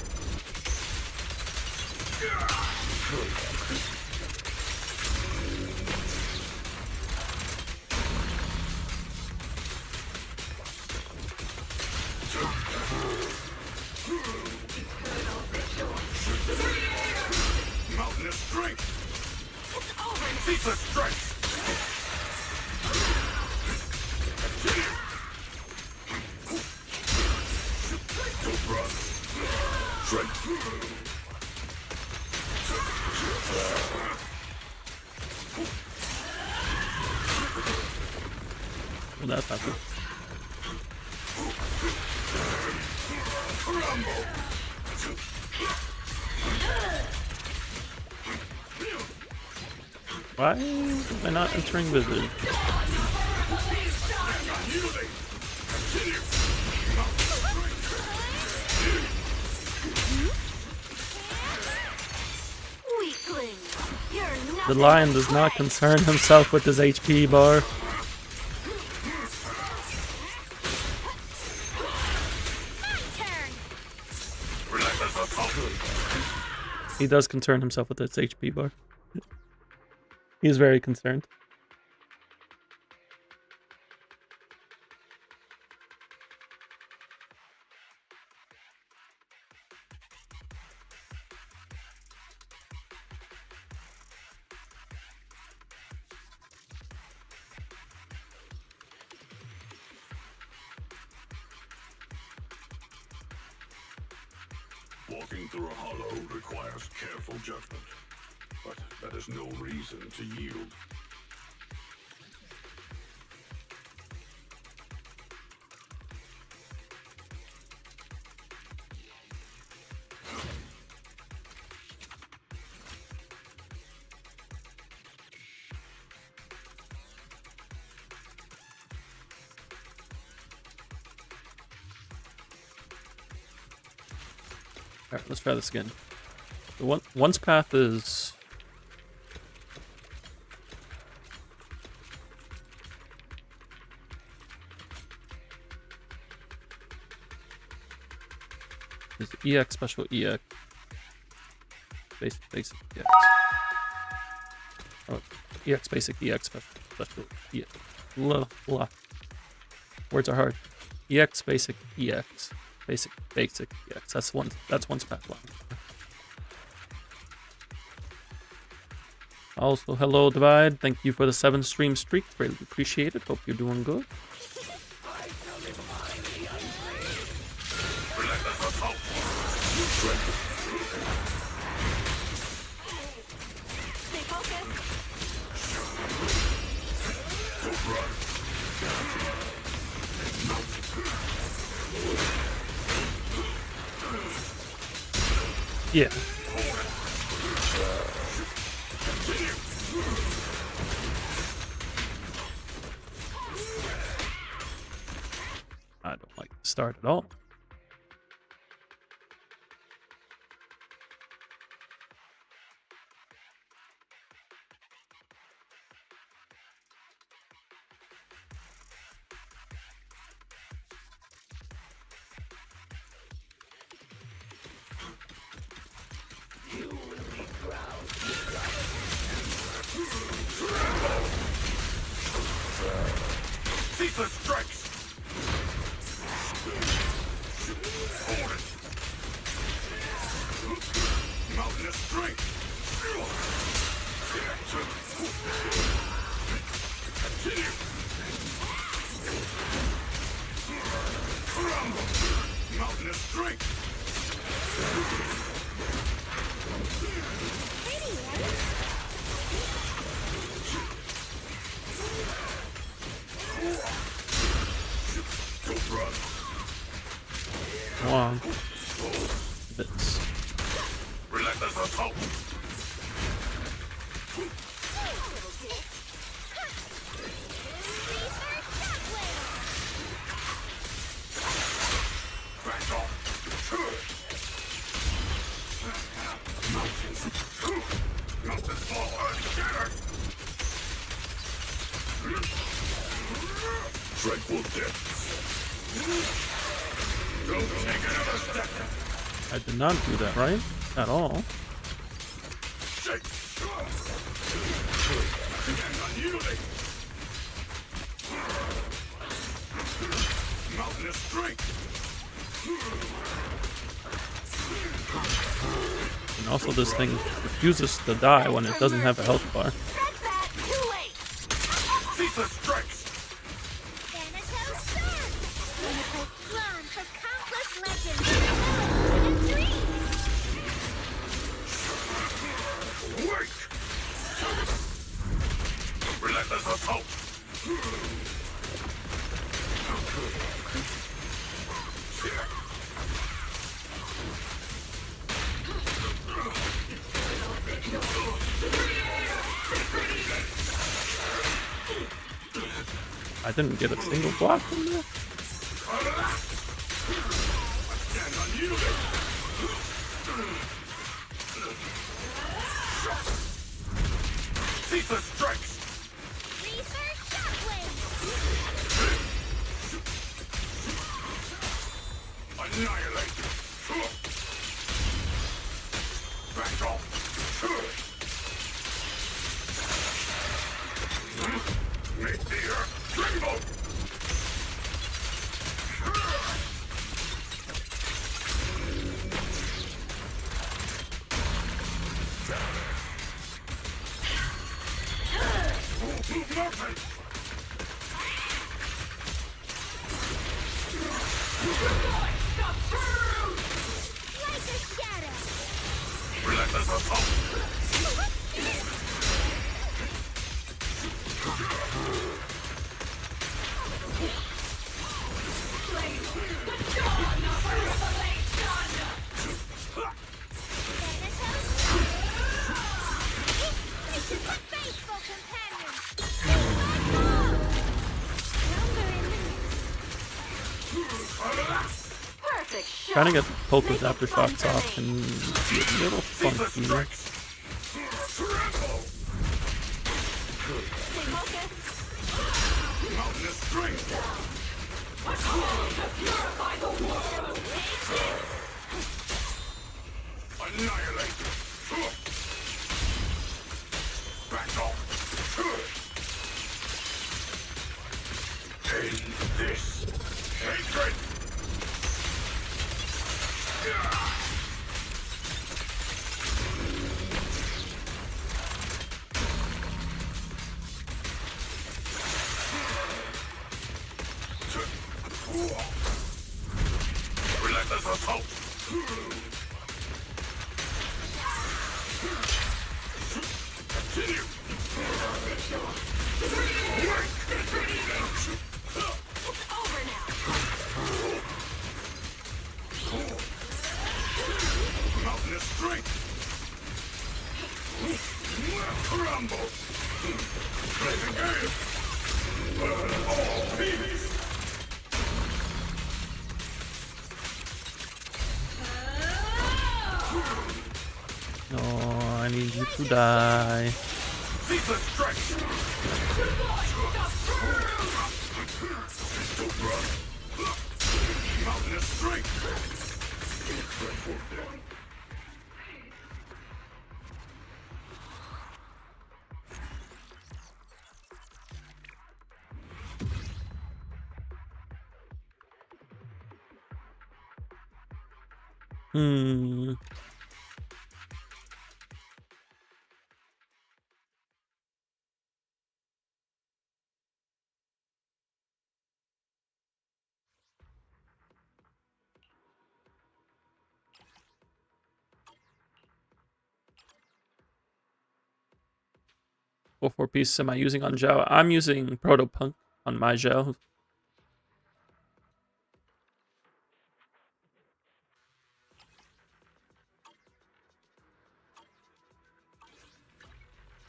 Mountainous strength. Caesar strikes. Don't run. Strike. Well, that's not good. Why am I not entering Wizard? Weakling. You're The nothing lion but does not prey. concern himself with his HP bar. My turn. Relentless assault. He does concern himself with his HP bar. He's very concerned. Walking through a hollow requires careful judgment. That is no reason to yield. Alright, let's try this again. The one's path is... is EX, special EX. Basic EX. Oh, EX, basic EX, special EX. Words are hard. EX, basic EX. Basic EX. That's one's path line. Also, hello Divide. Thank you for the 7 stream streak. Greatly appreciated. Hope you're doing good. Stay focused. Yeah. I don't like the start at all. Ceaseless strikes! Hold it! Mountainous strength! Continue! Mountainous strength! Come on. Bits. Relentless assault! Back off! Mountains fall unshattered! Tranquil depths! Don't take another step! I did not do that, right? At all. Shake! And unyielding! Mountainous strength! And also this thing refuses to die when it doesn't have a health bar. That's that. Too late. Ceaseless strikes! Thanatos Sun! Unique throne for countless legends and dreams! Wait! Relentless assault! I didn't get a single block from there. Stand unyielding! Ceaseless strikes! Reaper Shockwave! Annihilate! Back off! Make the earth tremble! Nothing! Like a shadow! Relentless assault! Faithful companion. Perfect shot. Trying to get poke with Make it fun aftershocks for off me. can be a little funky. Stay focused. Mountainous strength. Annihilate. Back off. End this hatred. Relentless assault. Continue. Over now. Mountainous strength. Crumble. Blazing gale. Burn all peace. No, I need you to die. Ceaseless strength. Mountainous strength. Hmm. What 4-piece am I using on Zhao? I'm using Protopunk on my Zhao.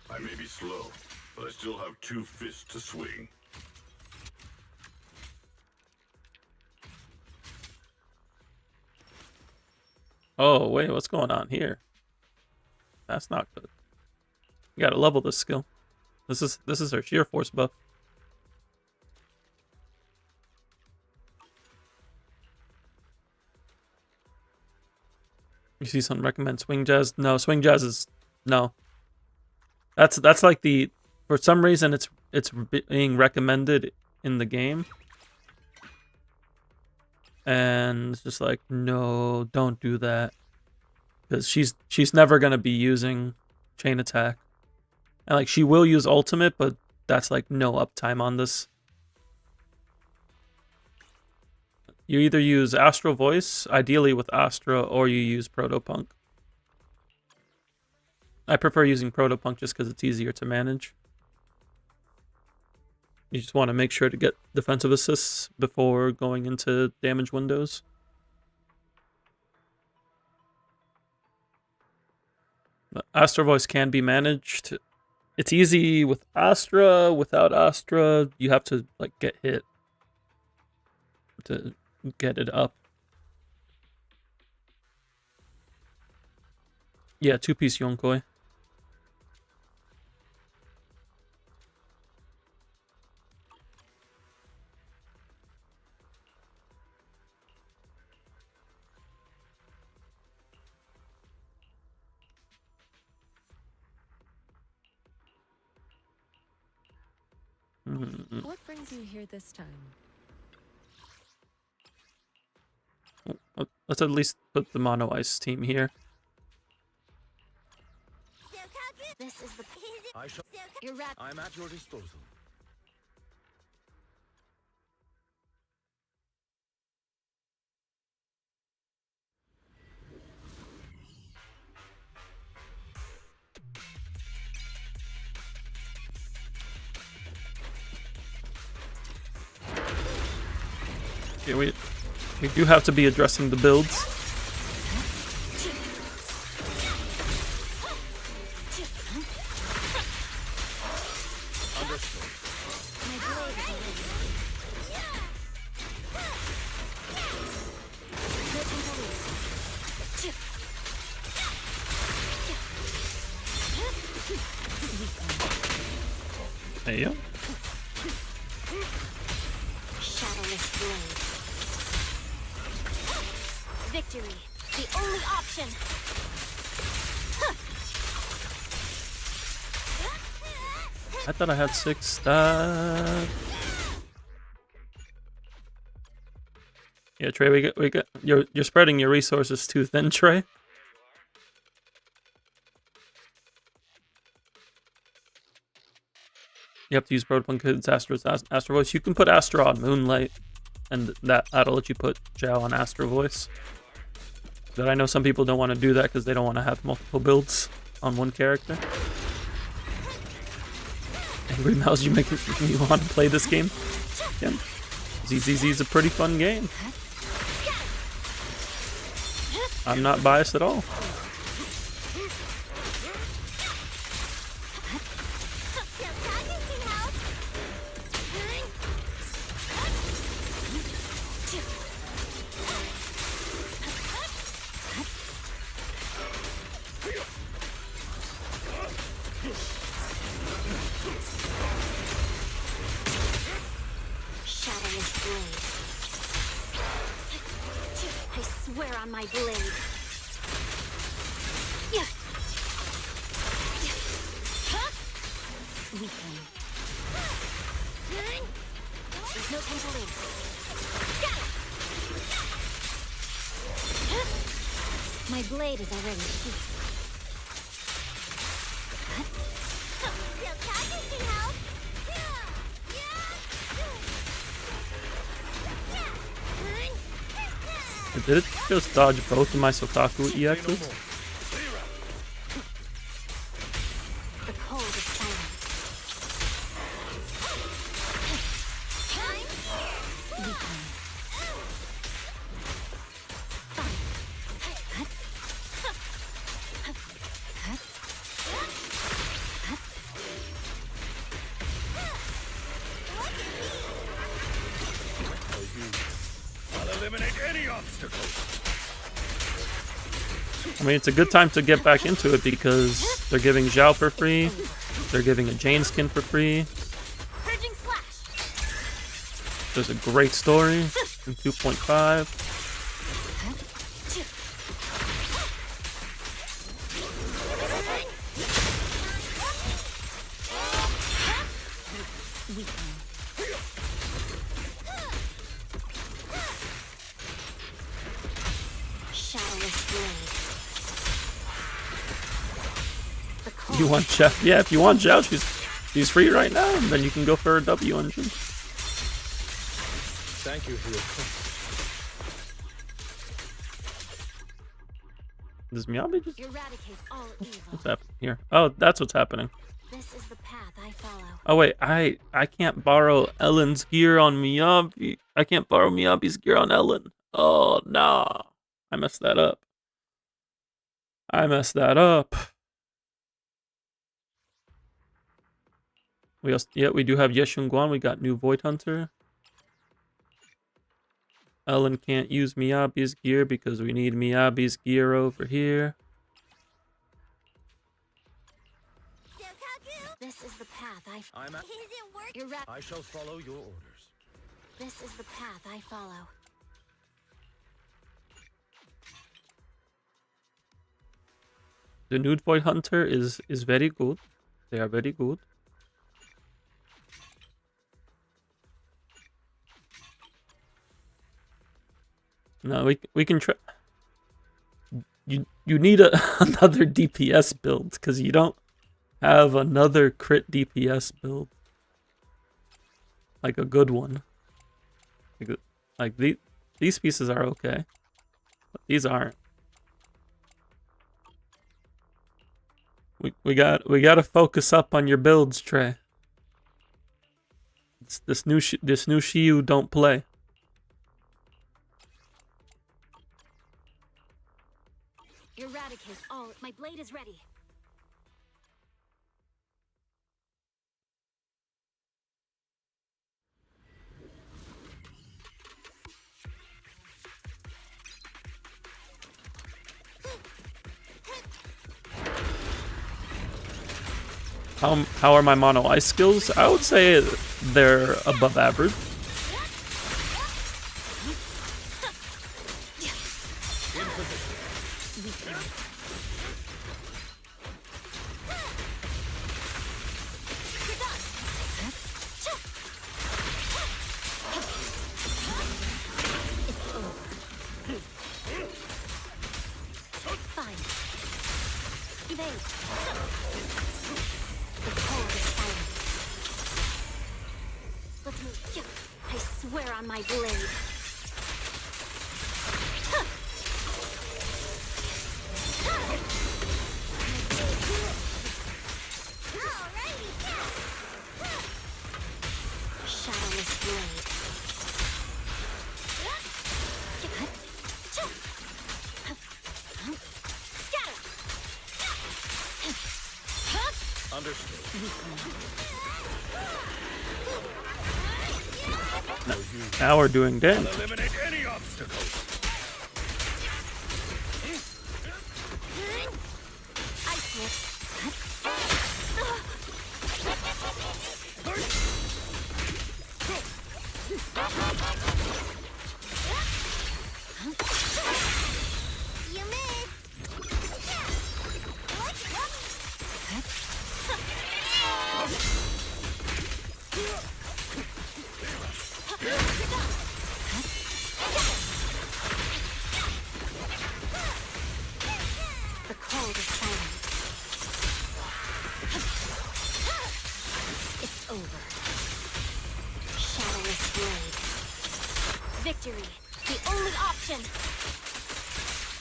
I may be slow, but I still have 2 fists to swing. Oh, wait, what's going on here? That's not good. You gotta level this skill. This is her sheer force buff. You see someone recommend swing jazz? No, swing jazz is no. That's like the, for some reason it's being recommended in the game. And it's just like, no, don't do that. Because she's never gonna be using chain attack. And like she will use ultimate, but that's like no uptime on this. You either use Astral Voice, ideally with Astra, or you use Protopunk. I prefer using Protopunk just because it's easier to manage. You just want to make sure to get defensive assists before going into damage windows. But Astra Voice can be managed. It's easy with Astra. Without Astra, you have to like get hit to get it up. Yeah, 2-piece Yonkoi. What brings you here this time? Let's at least put the Mono Ice team here. This is the. You're right. I'm at your disposal. Yeah, we do have to be addressing the builds. There you go. Shadowless blade. Victory, the only option. I thought I had 6 stats. Yeah, Trey, we got you're spreading your resources too thin, Trey. You have to use Protopunk Kids, Astro Voice. You can put Astro on Moonlight, and that'll let you put Zhao on Astro Voice. But I know some people don't want to do that because they don't want to have multiple builds on one character. Angry Mouse, you want to play this game? Yeah. ZZZ is a pretty fun game. I'm not biased at all. Shadowless blade. I swear on my blade. Yeah. Weaken. There's no time to lose. My blade is already sheathed. Did it just dodge both of my Sotaku EXs? The cold is silent. I'll eliminate any obstacle. I mean, it's a good time to get back into it because they're giving Zhao for free. They're giving a Jane skin for free. Purging slash. There's a great story in 2.5. You want Zhao? Yeah, if you want Zhao, she's free right now, and then you can go for a W engine. Thank you for your comment. Does Miyabi just... Eradicate all evil. What's happening here? Oh, that's what's happening. This is the path I follow. Oh wait, I can't borrow Ellen's gear on Miyabi. I can't borrow Miyabi's gear on Ellen. Oh, nah. I messed that up. We also, yeah, we do have Yeshun Guan. We got new Void Hunter. Ellen can't use Miyabi's gear because we need Miyabi's gear over here. This is the path I I shall follow your orders. This is the path I follow. The Nude Void Hunter is very good. They are very good. No, we can try. You need another DPS build because you don't have another crit DPS build, like a good one. Like these pieces are okay, but these aren't. We gotta focus up on your builds, Trey. It's this new Shiyu don't play. Eradicate all. My blade is ready. How are my mono ice skills? I would say they're above average. Fine. Evade. The cold is silent. Let's move. I swear on my blade. Shadowless blade. Now we're doing damage. Eliminate any obstacles. You missed. The cold is silent. It's over. Shadowless blade. Victory, the only option.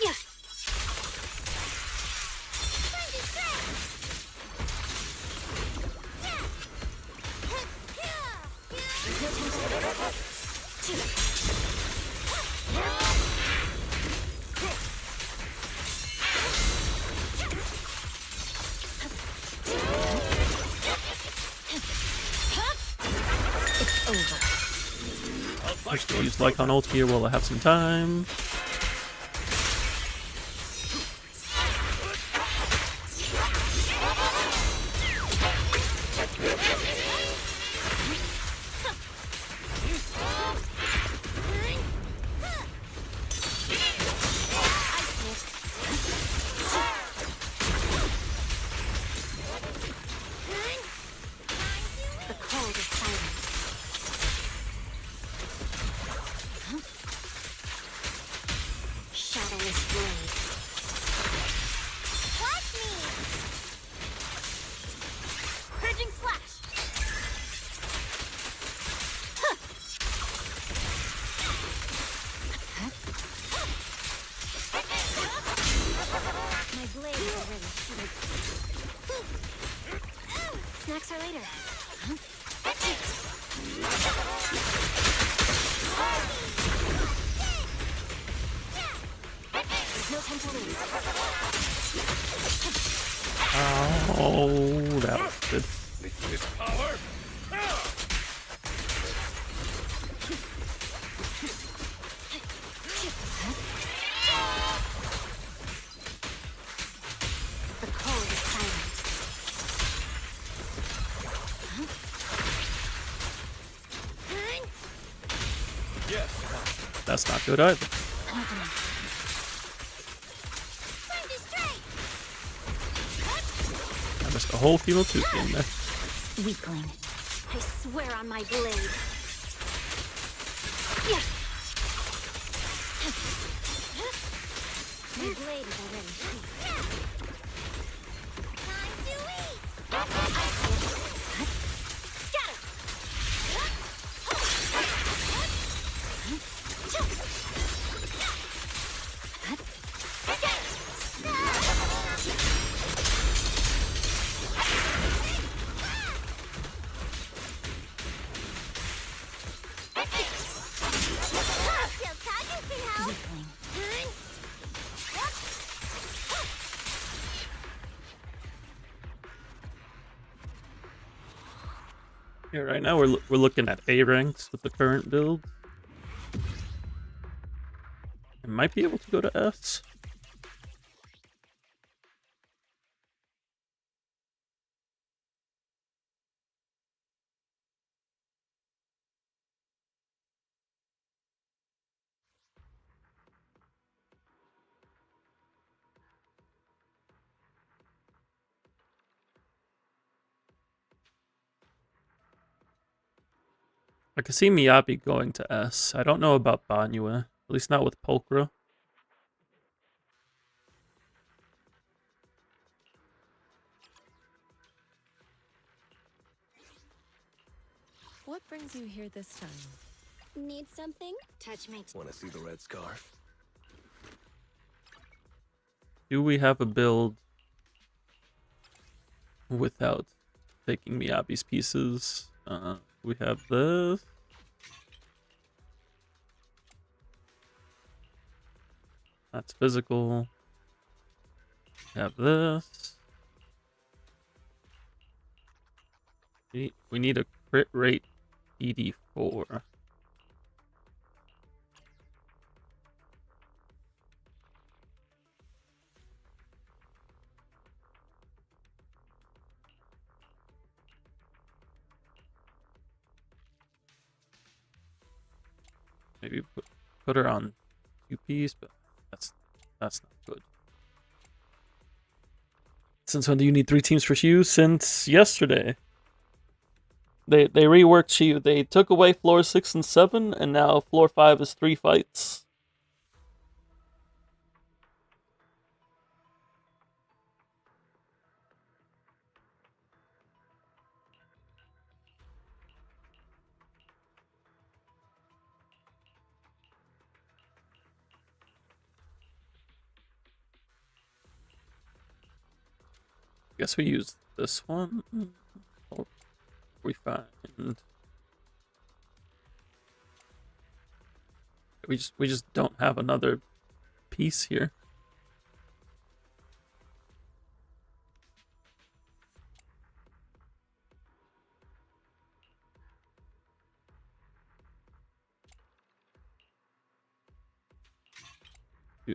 Yes. It's over. Just use Lycon ult here while I have some time. The cold is silent. Shadowless blade. Watch me! Purging slash! My blade is already heated. Snacks are later. There's no time to lose. Oh, that was good. This power. The cold is silent. Yes. That's not good either. I missed a whole Philo 2 game there. Weakling. I swear on my blade. Yes. My blade is already heated. Time to eat. Scatter. Weakling. Yeah, right now we're looking at A ranks with the current build. I might be able to go to S. I can see Miyabi going to S. I don't know about Banyue, at least not with Pulchra. What brings you here this time? Need something? Touch my... Want to see the red scarf? Do we have a build without taking Miyabi's pieces? We have this. That's physical. We have this. We need a crit rate ED4. Maybe put her on 2 piece, but that's not good. Since when do you need 3 teams for Shu? Since yesterday. They reworked Shu. They took away floor 6 and 7, and now floor 5 is 3 fights. Guess we use this one. Or refined. We just don't have another piece here. You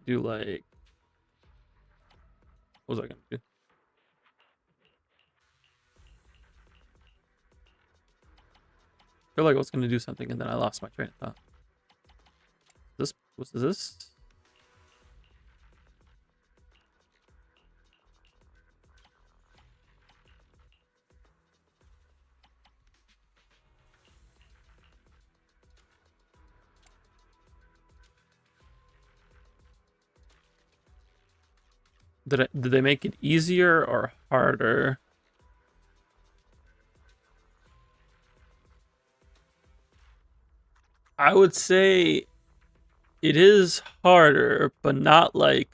do like, what was I gonna do? I feel like I was gonna do something and then I lost my train of thought. Was this? Did they make it easier or harder? I would say it is harder, but not like...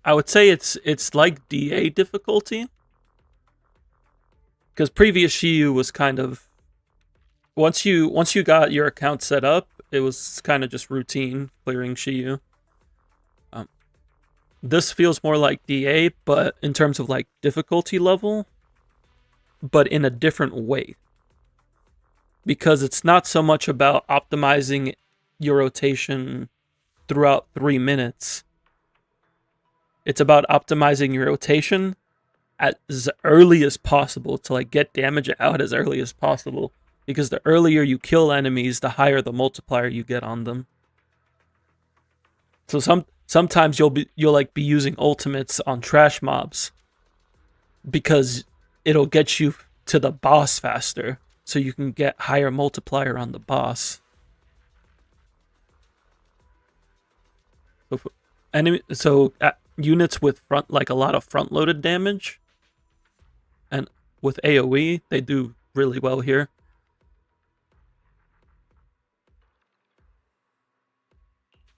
I would say it's like DA difficulty. Because previous Shiyu was kind of... Once you got your account set up, it was kind of just routine clearing Shiyu. This feels more like DA, but in terms of like difficulty level, but in a different way. Because it's not so much about optimizing your rotation throughout 3 minutes. It's about optimizing your rotation as early as possible to like get damage out as early as possible. Because the earlier you kill enemies, the higher the multiplier you get on them. So sometimes you'll like be using ultimates on trash mobs because it'll get you to the boss faster, so you can get higher multiplier on the boss. Units with a lot of front loaded damage, and with AoE, they do really well here.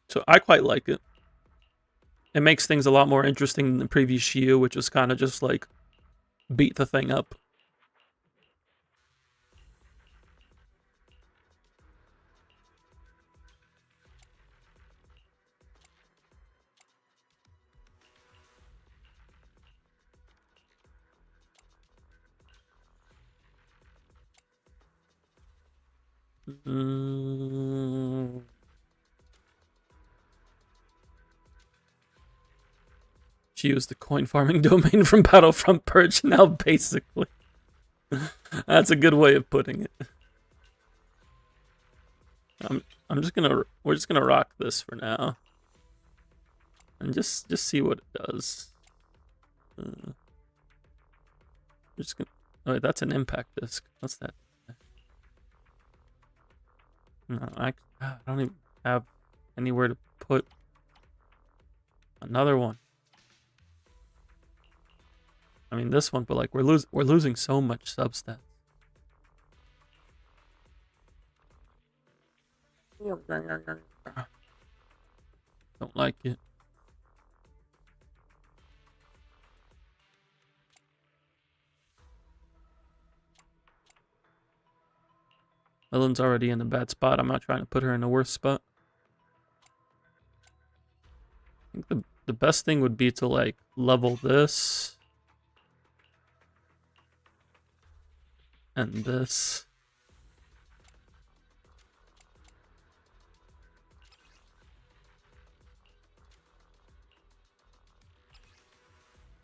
So I quite like it. It makes things a lot more interesting than the previous Shiyu, which was kind of just like beat the thing up. Mm. She used the coin farming domain from Battlefront Purge now, basically. That's a good way of putting it. We're just gonna rock this for now. And just see what it does. We're just gonna, oh, wait, that's an impact disc. What's that? No, I don't even have anywhere to put another one. I mean this one, but like we're losing so much substats. Don't like it. Ellen's already in a bad spot. I'm not trying to put her in a worse spot. I think the best thing would be to like level this and this.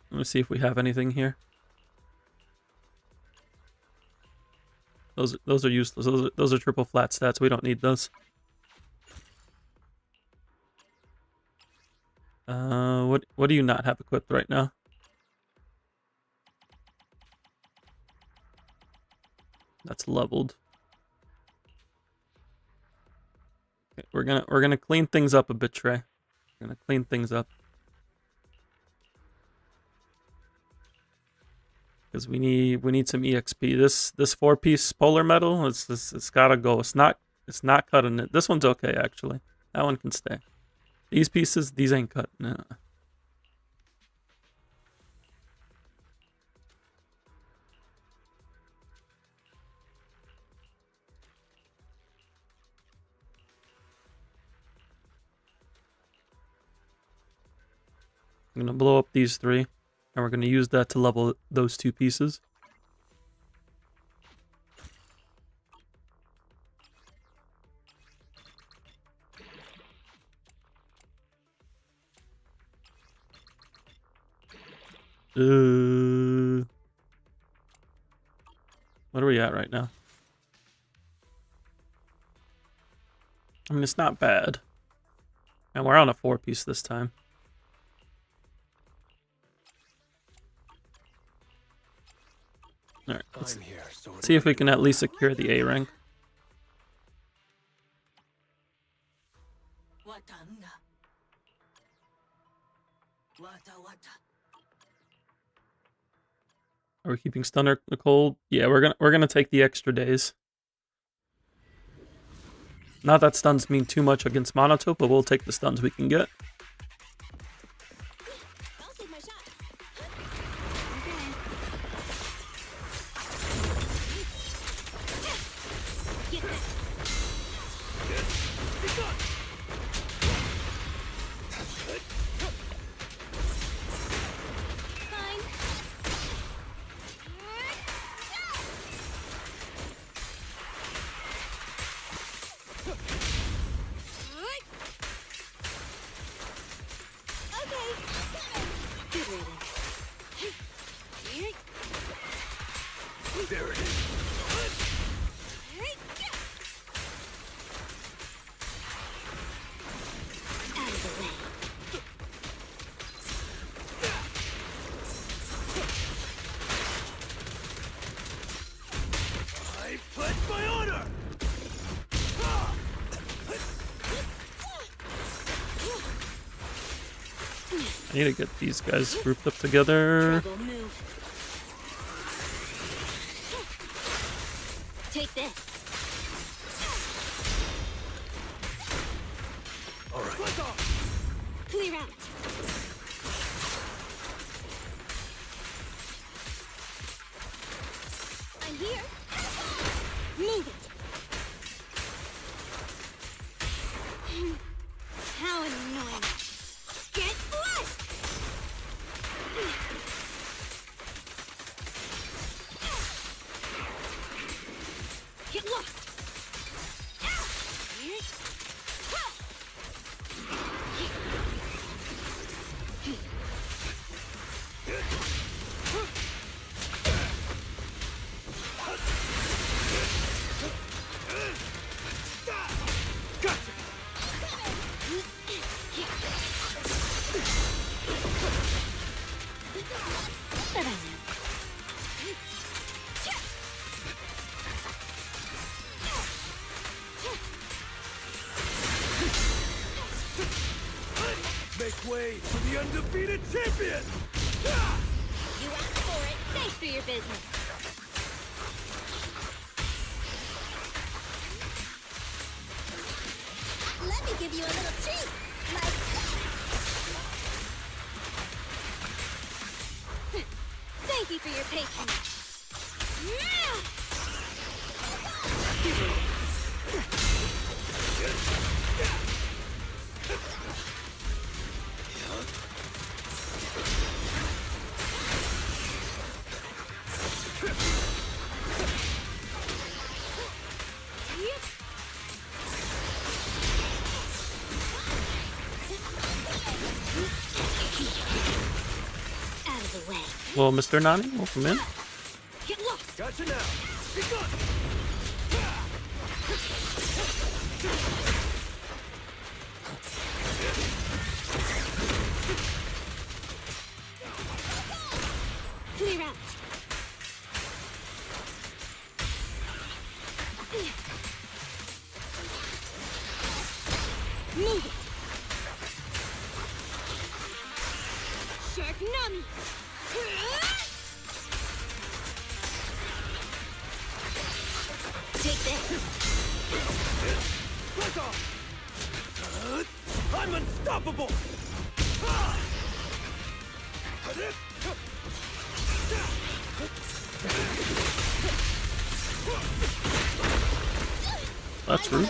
Let me see if we have anything here. Those are useless. Those are triple flat stats. We don't need those. What do you not have equipped right now? That's leveled. Okay, we're gonna clean things up a bit, Trey. We're gonna clean things up. Because we need some EXP. This 4-piece polar metal, it's gotta go. It's not cutting it. This one's okay actually. That one can stay. These pieces, these ain't cutting it. I'm gonna blow up these 3. And we're going to use that to level those 2 pieces. What are we at right now? I mean, it's not bad. And we're on a 4-piece this time. Alright, let's see if we can at least secure the A rank. Are we keeping Stunner Nicole? Yeah, we're gonna take the extra days. Not that stuns mean too much against Monotope, but we'll take the stuns we can get. I need to get these guys grouped up together. Take this. All right. Clear out. I'm here. Move it. How annoying. Get flushed. Get lost. Make way for the undefeated champion! You asked for it. Thanks for your business. Let me give you a little treat. Like Thank you for your patience. Out of the way. Well, Mr. Nani, welcome in. Get lost. Gotcha now! Be gone! Clear out. Move it. Shark Nami. Take this. Back off! I'm unstoppable! That's rude.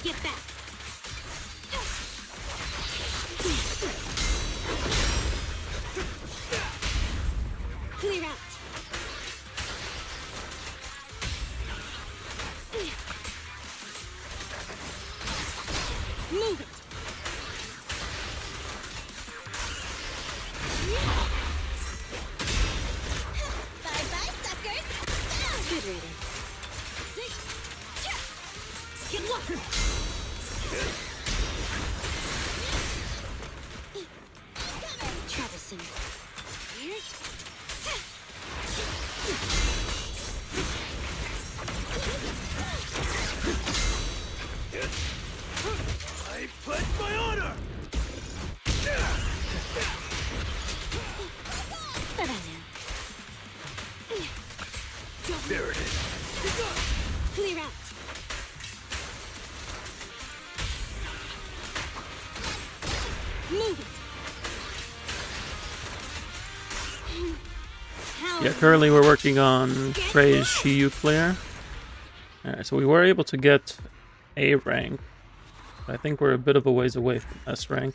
Get back. Clear out. Move it. Bye-bye, suckers. Good riddance. Get lost. Troublesome. I pledge my honor! Bye-bye now. There it is. Be gone! Clear out. Move it. How Yeah, currently we're working on Trey's Shiyu clear. Alright, so we were able to get A rank. I think we're a bit of a ways away from S rank.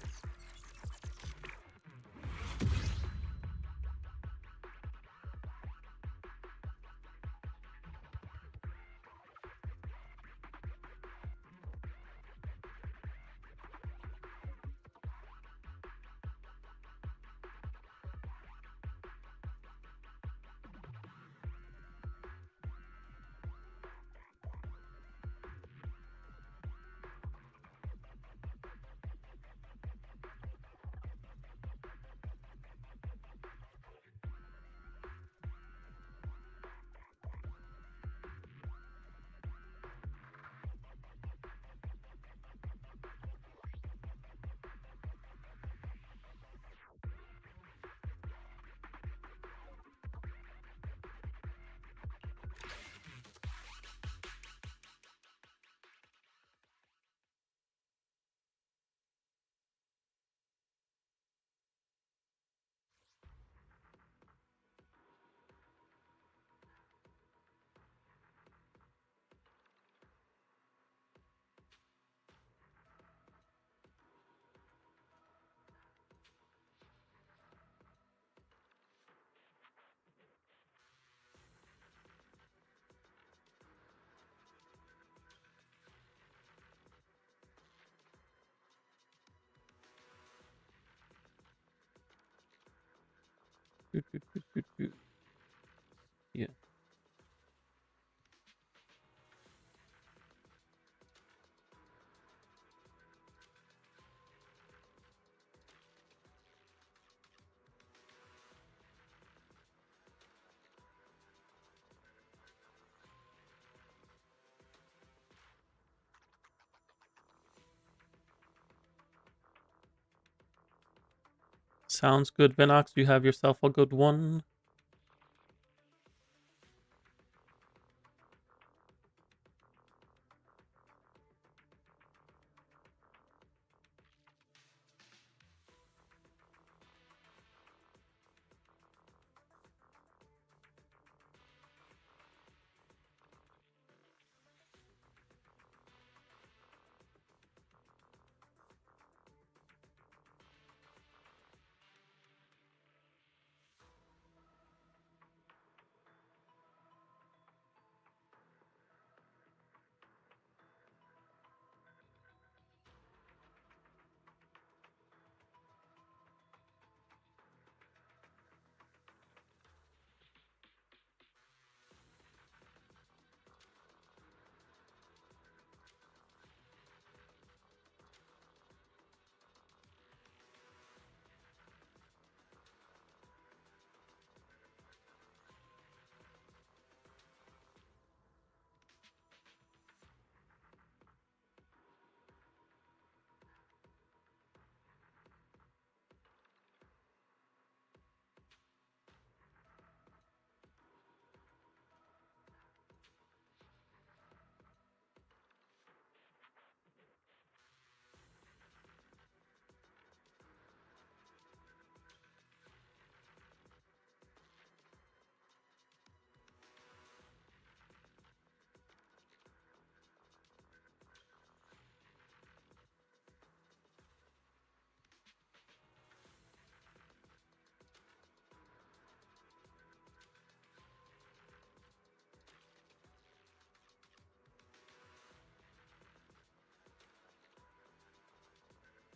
Yeah. Sounds good, Vinox. You have yourself a good one.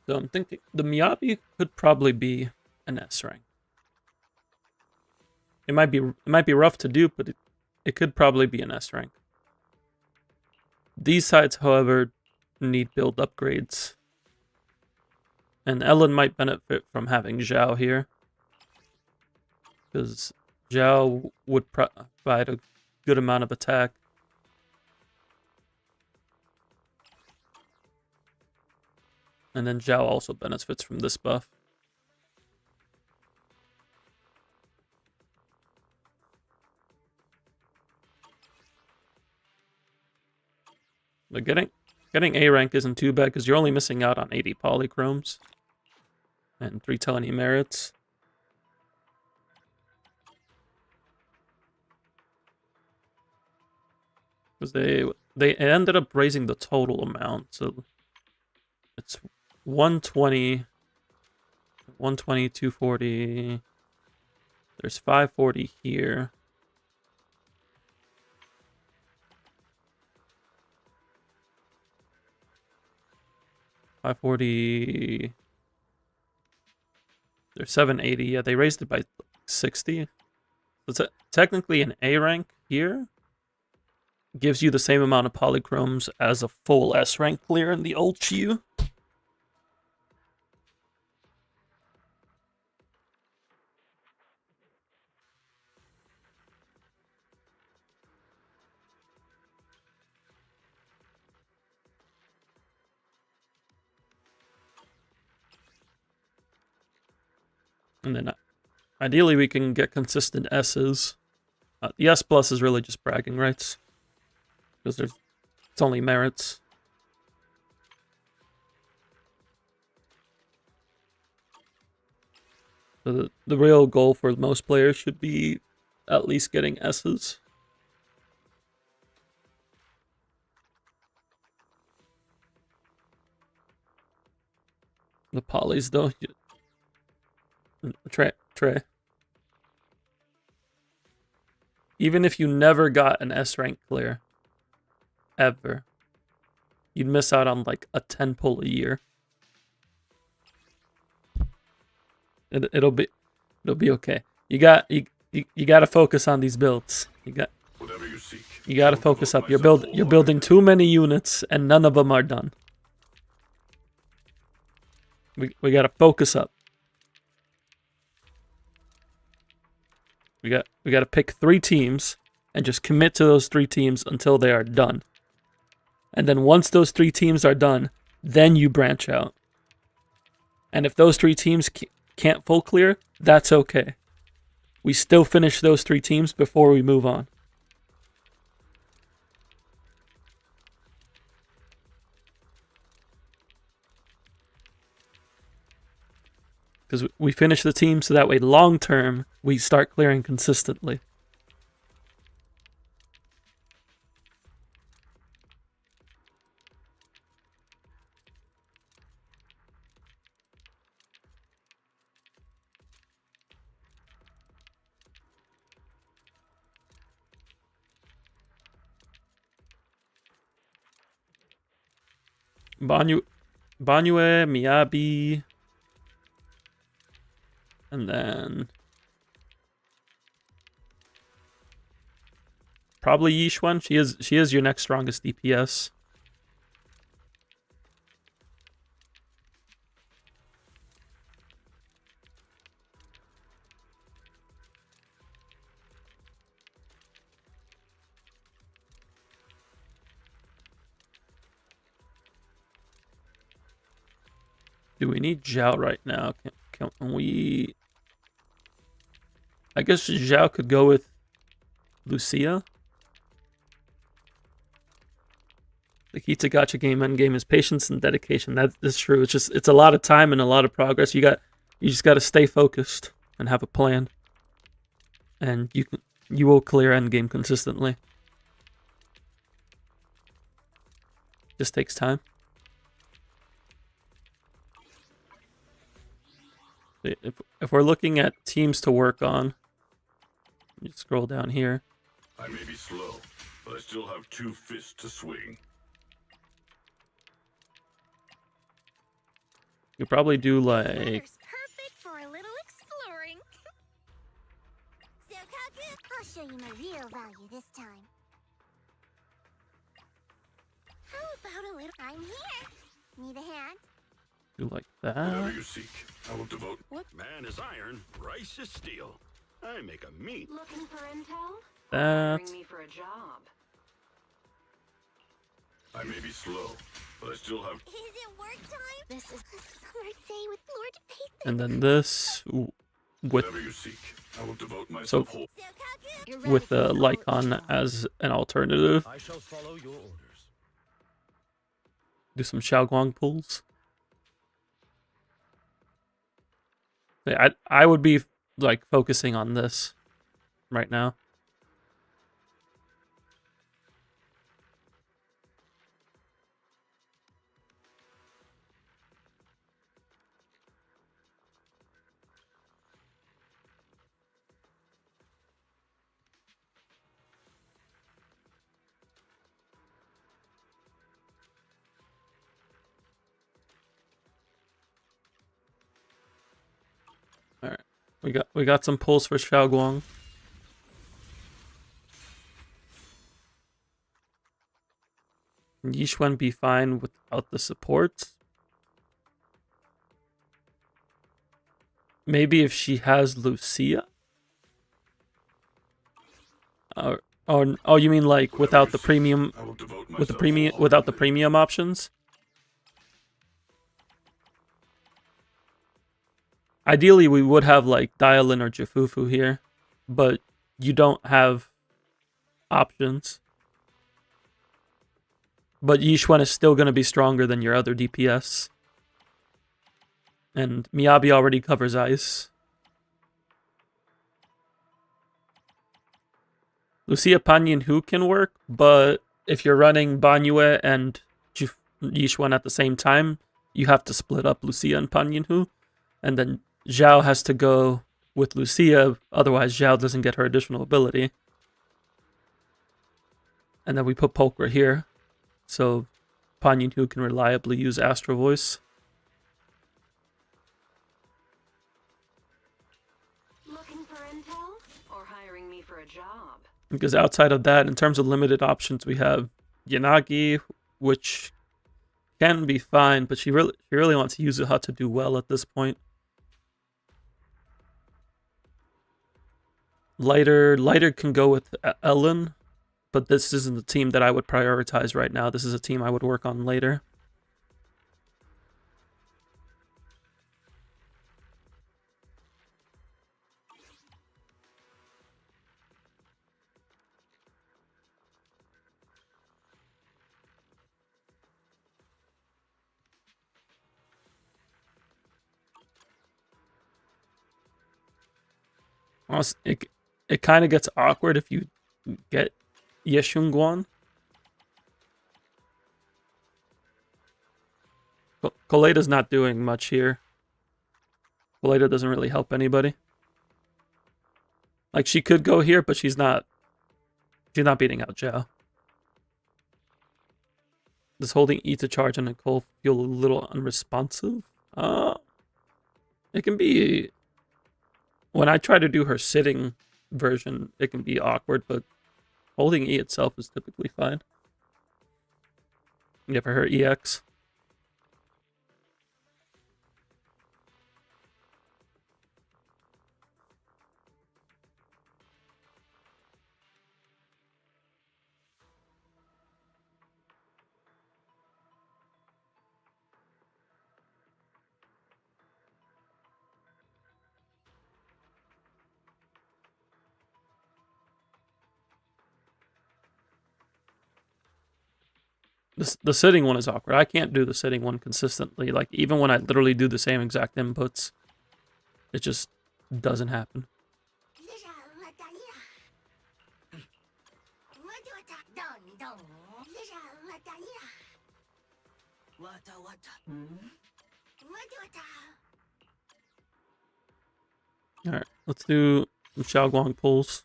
So I'm thinking the Miyabi could probably be an S rank. It might be rough to do, but it could probably be an S rank. These sides, however, need build upgrades. And Ellen might benefit from having Zhao here. Because Zhao would provide a good amount of attack. And then Zhao also benefits from this buff. But getting A rank isn't too bad because you're only missing out on 80 polychromes and 3 tiny merits. Because they ended up raising the total amount, so it's 120, 120, 240. There's 540 here. $540. There's 780. Yeah, they raised it by 60. So it's technically an A rank here. Gives you the same amount of polychromes as a full S rank clear in the old Chiyu. And then ideally we can get consistent S's. The S plus is really just bragging rights. Because it's only merits. So the real goal for most players should be at least getting S's. The polys though. Trey. Even if you never got an S rank clear, ever, you'd miss out on like a 10 pull a year. It'll be okay. You got to focus on these builds. You got to focus up. You're building too many units and none of them are done. We got to focus up. We got to pick 3 teams and just commit to those 3 teams until they are done. And then once those 3 teams are done, then you branch out. And if those 3 teams can't full clear, that's okay. We still finish those 3 teams before we move on. Because we finish the team so that way long term we start clearing consistently. Banyue, Miyabi, and then probably Yishuan. She is your next strongest DPS. Do we need Zhao right now? Can we... I guess Zhao could go with Lucia. The key to gacha game endgame is patience and dedication. That is true. It's a lot of time and a lot of progress. You just got to stay focused and have a plan. And you will clear endgame consistently. Just takes time. If we're looking at teams to work on, you scroll down here. I may be slow, but I still have 2 fists to swing. You probably do like... Weather's perfect for a little exploring. Zzzguides, I'll show you my real value this time. How about a little... I'm here. Need a hand? do like Whatever that. you seek, I will devote. What? Man is iron, rice is steel. I make a meat. Looking for intel? That. Bring me for a job. I may be slow, but I still have. Is it work time? This is A summer day with Lord Payton. And then this with Whatever you seek, I will devote myself whole. Zzzguides, you're with ready for Lycon as an alternative. I shall follow your orders. Do some Xiaoguang pulls. Yeah, I would be like focusing on this right now. All right, we got some pulls for Xiaoguang. Can Yishuan be fine without the support? Maybe if she has Lucia? Oh, you mean like without the premium, I will devote with the myself premium, without the premium options? Ideally, we would have like Dialin or Jifufu here, but you don't have options. But Yishuan is still going to be stronger than your other DPS. And Miyabi already covers ice. Lucia Panyin Hu can work, but if you're running Banyue and Yishuan at the same time, you have to split up Lucia and Panyin Hu. And then Zhao has to go with Lucia, otherwise Zhao doesn't get her additional ability. And then we put Pulchra here, so Panyin Hu can reliably use Astro Voice. Looking for intel? Or hiring me for a job? Because outside of that, in terms of limited options, we have Yanagi, which can be fine, but she really wants Yuzuha to do well at this point. Lighter can go with Ellen, but this isn't the team that I would prioritize right now. This is a team I would work on later. it kind of gets awkward if you get Yeshunguan. Koleda's not doing much here. Koleda doesn't really help anybody. Like, she could go here, but she's not beating out Zhao. Does holding E to charge on Nicole feel a little unresponsive? It can be... When I try to do her sitting version, it can be awkward, but holding E itself is typically fine. Yeah, for her EX. The sitting one is awkward. I can't do the sitting one consistently. Like, even when I literally do the same exact inputs, it just doesn't happen. Alright, let's do some Xiaoguang pulls.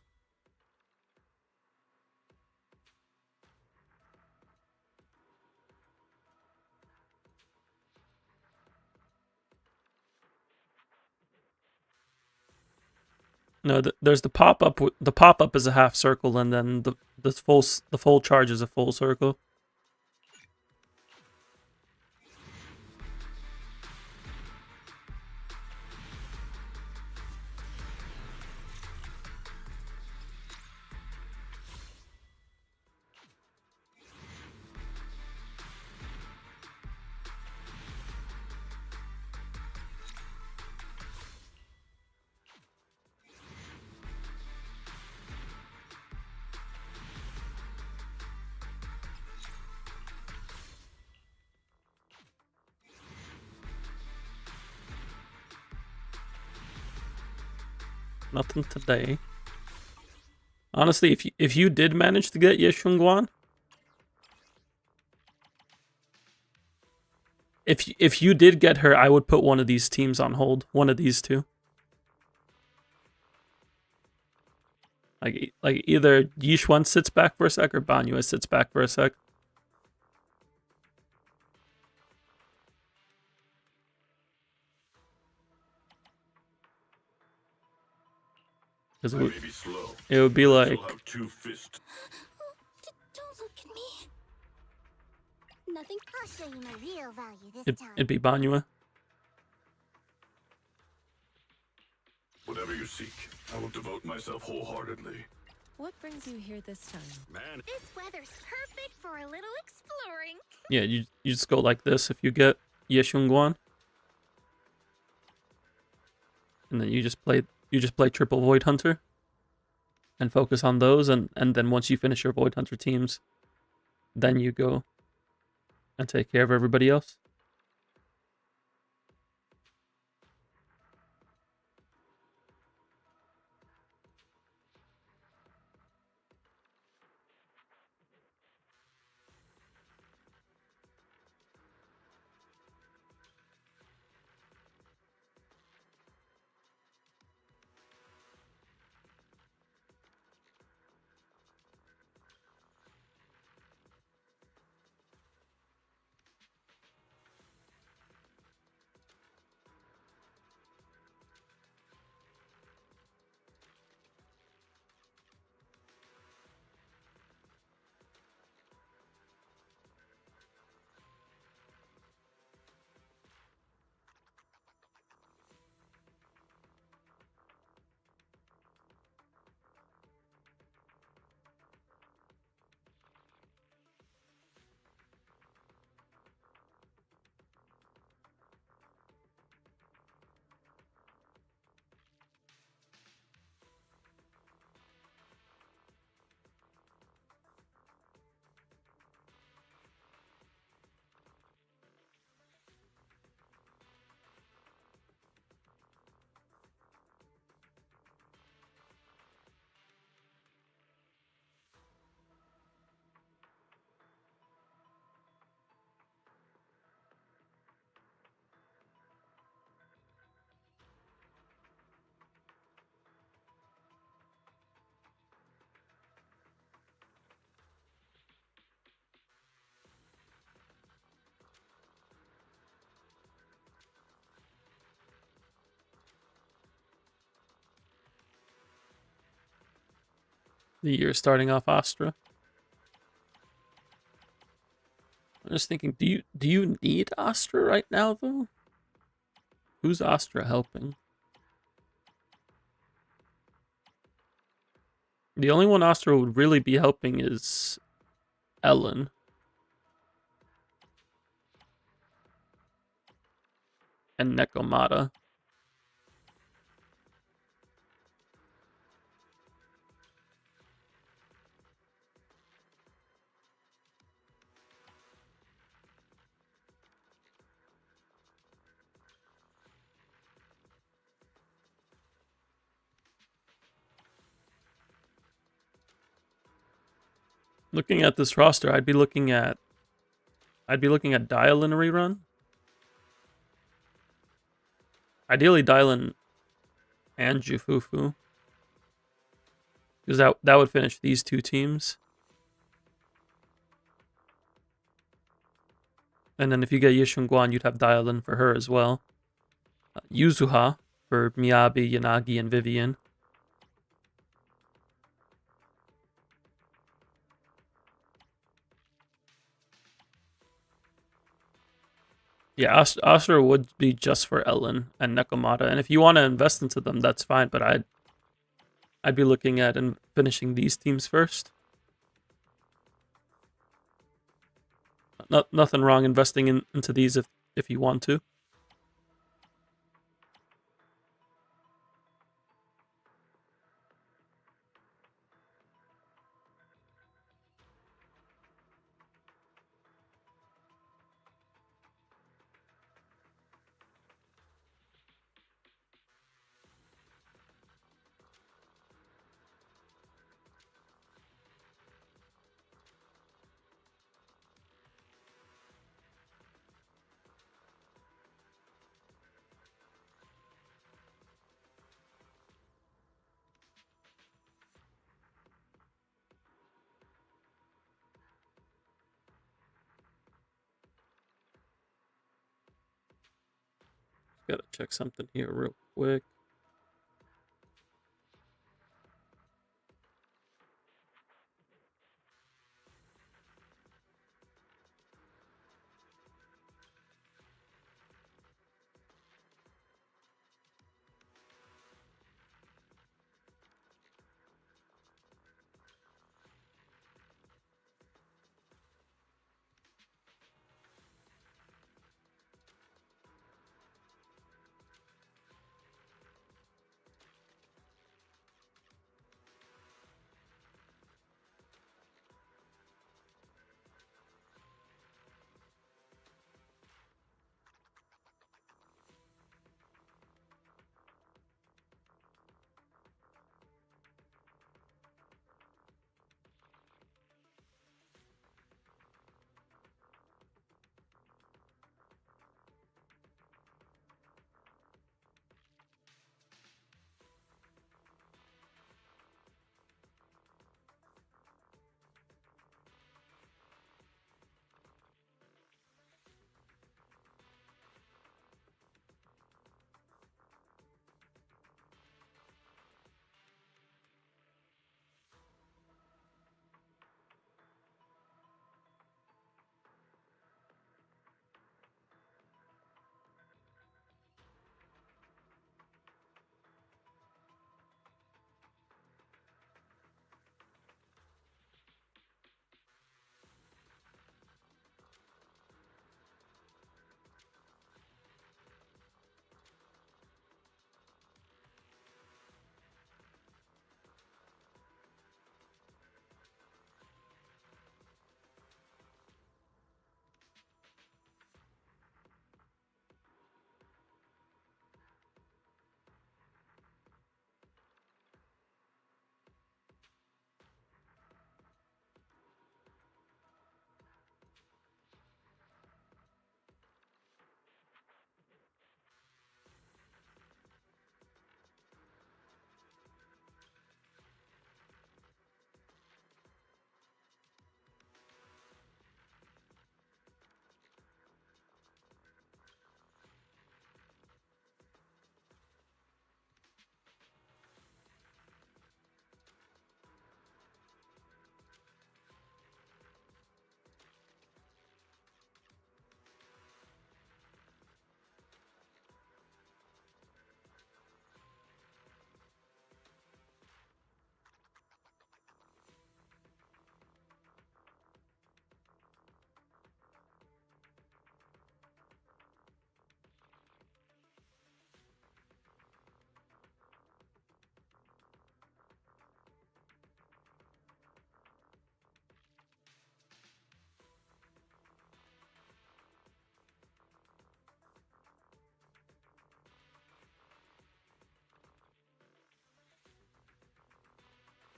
No, there's the pop up. The pop up is a half circle, and then the full charge is a full circle. Nothing today. Honestly, if you did manage to get Yeshunguan, if you did get her, I would put one of these teams on hold. One of these two. Like either Yishuan sits back for a sec or Banyue sits back for a sec. Because it would be like... Don't look at me. Nothing. I'll show you my real value this time. It'd be Banyue. Whatever you seek, I will devote myself wholeheartedly. What brings you here this time? Man. This weather's perfect for a little exploring. Yeah, you just go like this if you get Yeshunguan. And then you just play triple Void Hunter. And focus on those, and then once you finish your Void Hunter teams, then you go and take care of everybody else. the year starting off Astra. I'm just thinking, do you need Astra right now though? Who's Astra helping? The only one Astra would really be helping is Ellen. And Nekomata. Looking at this roster, I'd be looking at Dial in a rerun. Ideally Dylan and Jufufu. Because that would finish these two teams. And then if you get Yishun you'd have Dial-in for her as well. Yuzuha for Miyabi, Yanagi, and Vivian. Yeah, Astra would be just for Ellen and Nekomata. And if you want to invest into them, that's fine. But I'd be looking at and finishing these teams first. Nothing wrong investing into these if you want to. Gotta check something here real quick.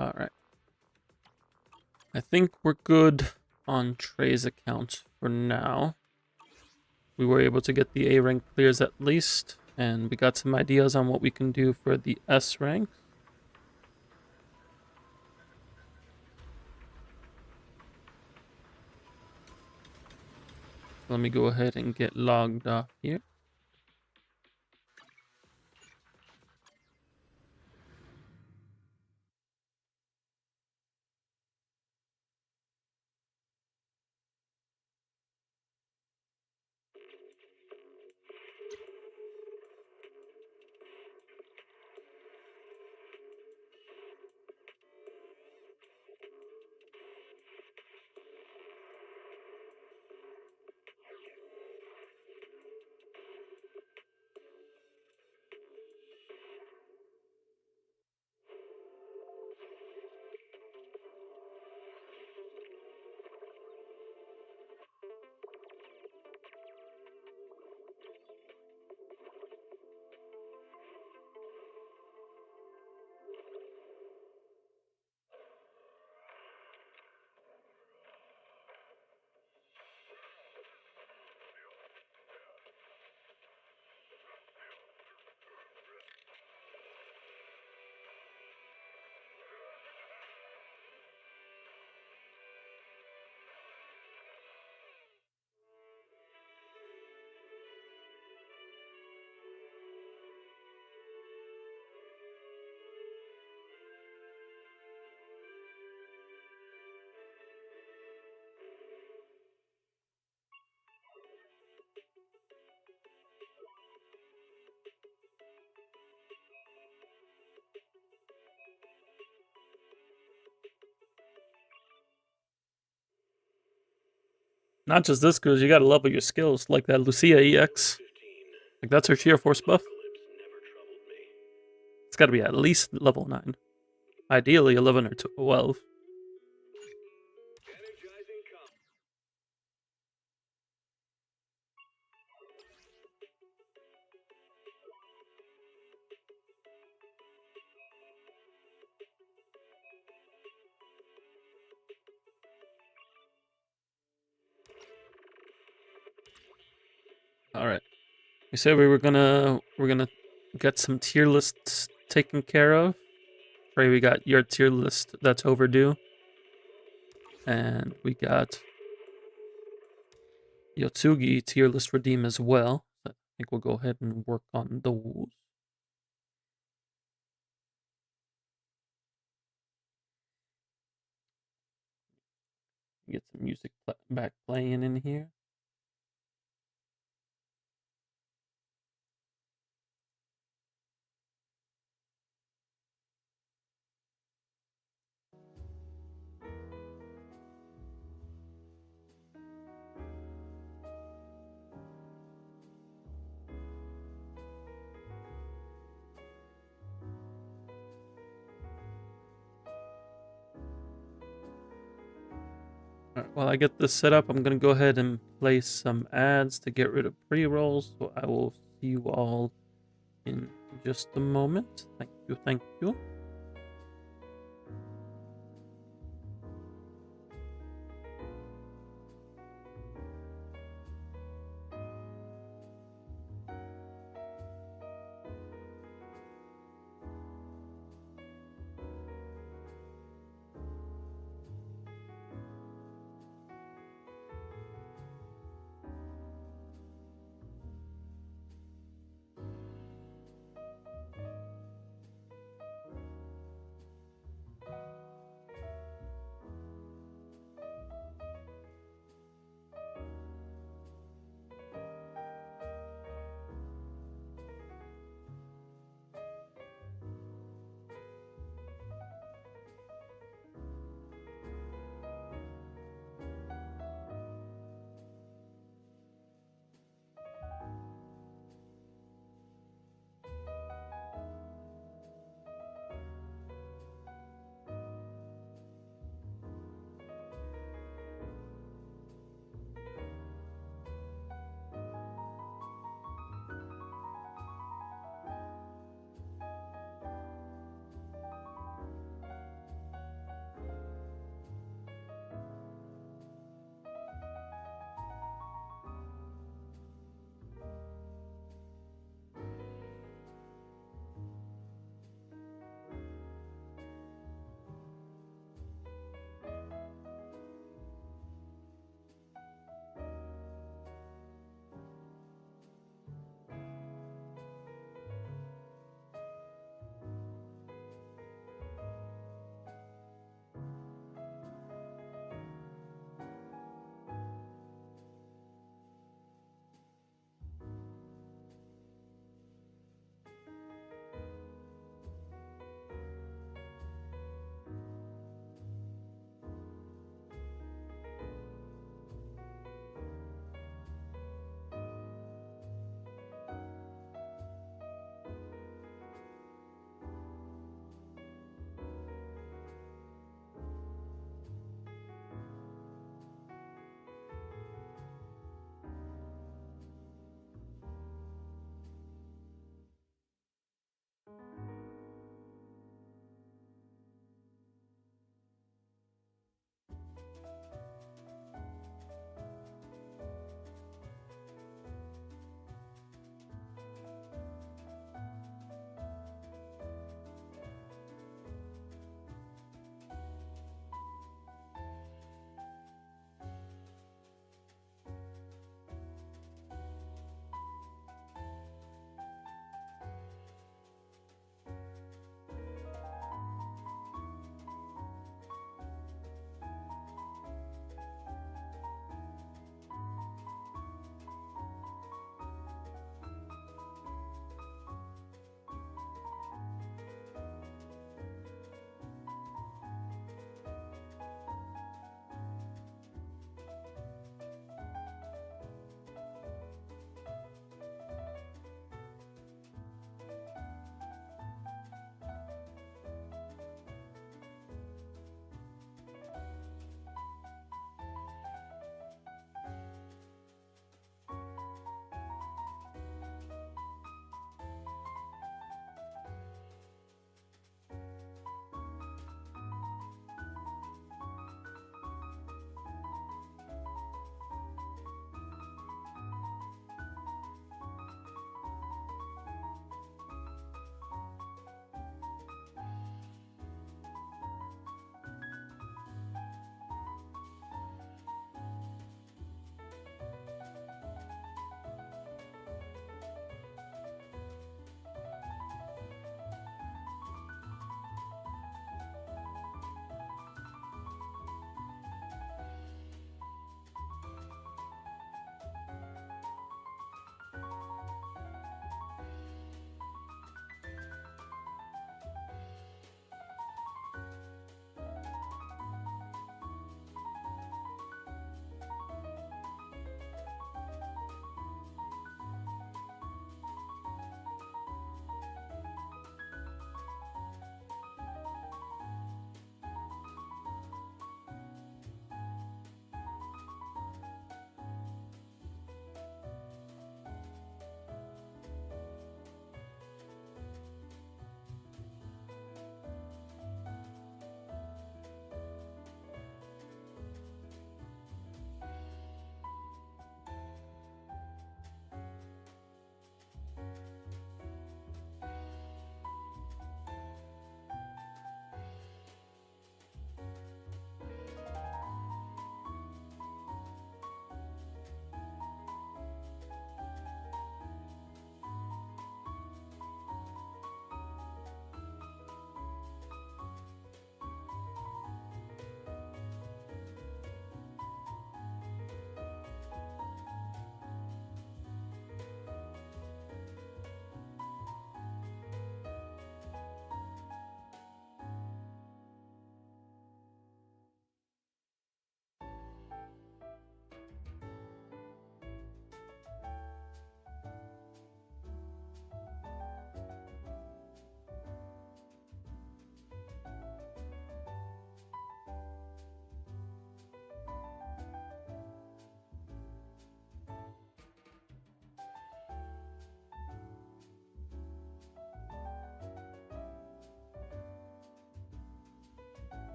All right. I think we're good on Trey's account for now. We were able to get the A rank clears at least, and we got some ideas on what we can do for the S rank. Let me go ahead and get logged off here. Not just this, because you gotta level your skills, like that Lucia EX. 15. Like, that's her sheer force buff. Apocalypse never troubled me. It's gotta be at least level 9. Ideally 11 or 12. Energizing comp. Alright. We said we're gonna get some tier lists taken care of. Right, we got your tier list that's overdue. And we got Yotsugi tier list redeem as well. I think we'll go ahead and work on those. Get some music back playing in here. Alright, while I get this set up, I'm going to go ahead and play some ads to get rid of pre-rolls. So I will see you all in just a moment. Thank you, thank you.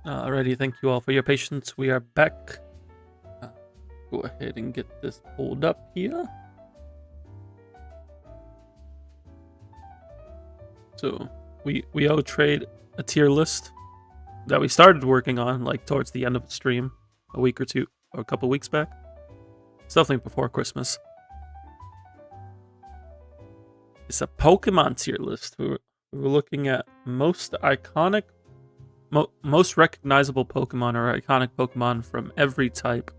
Alrighty, thank you all for your patience. We are back. Go ahead and get this pulled up here. So we owe Trade a tier list that we started working on like towards the end of the stream a week or two or a couple weeks back. It's definitely before Christmas. It's a Pokemon tier list. We were looking at most iconic, most recognizable Pokemon or iconic Pokemon from every type.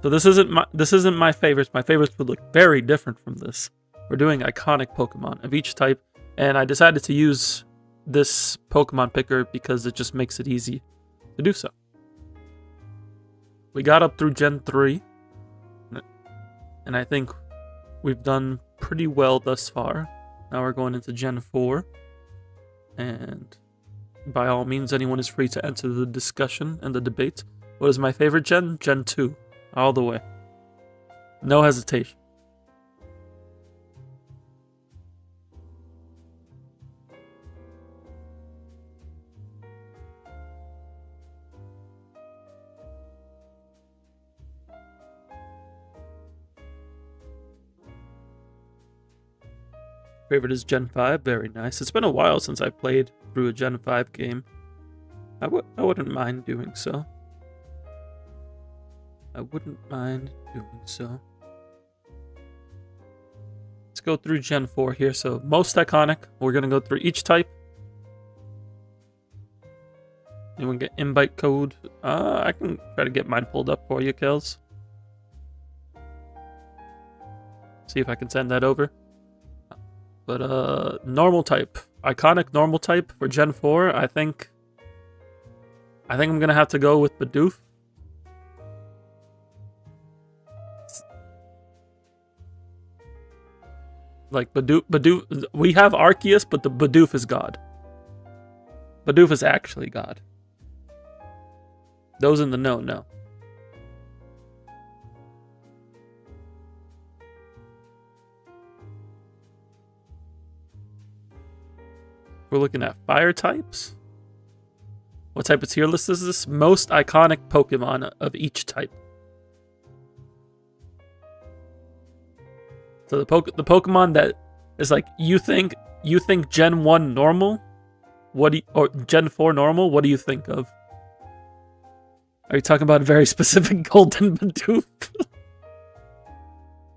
So this isn't my favorites. My favorites would look very different from this. We're doing iconic Pokemon of each type, and I decided to use this Pokemon picker because it just makes it easy to do so. We got up through Gen 3, and I think we've done pretty well thus far. Now we're going into Gen 4, and by all means, anyone is free to enter the discussion and the debate. What is my favorite gen? Gen 2, all the way. No hesitation. Favorite is Gen 5, very nice. It's been a while since I played through a Gen 5 game. I wouldn't mind doing so. I wouldn't mind doing so. Let's go through Gen 4 here. So, most iconic. We're going to go through each type. Anyone get invite code? I can try to get mine pulled up for you, Kels. See if I can send that over. But normal type, iconic normal type for Gen 4. I think I'm gonna have to go with Bidoof. Like Bidoof. We have Arceus, but the Bidoof is God. Bidoof is actually God. Those in the know know. We're looking at fire types. What type of tier list is this? Most iconic Pokemon of each type. So the Pokemon that is like you think Gen 1 normal, or Gen 4 normal? What do you think of? Are you talking about a very specific golden Bidoof?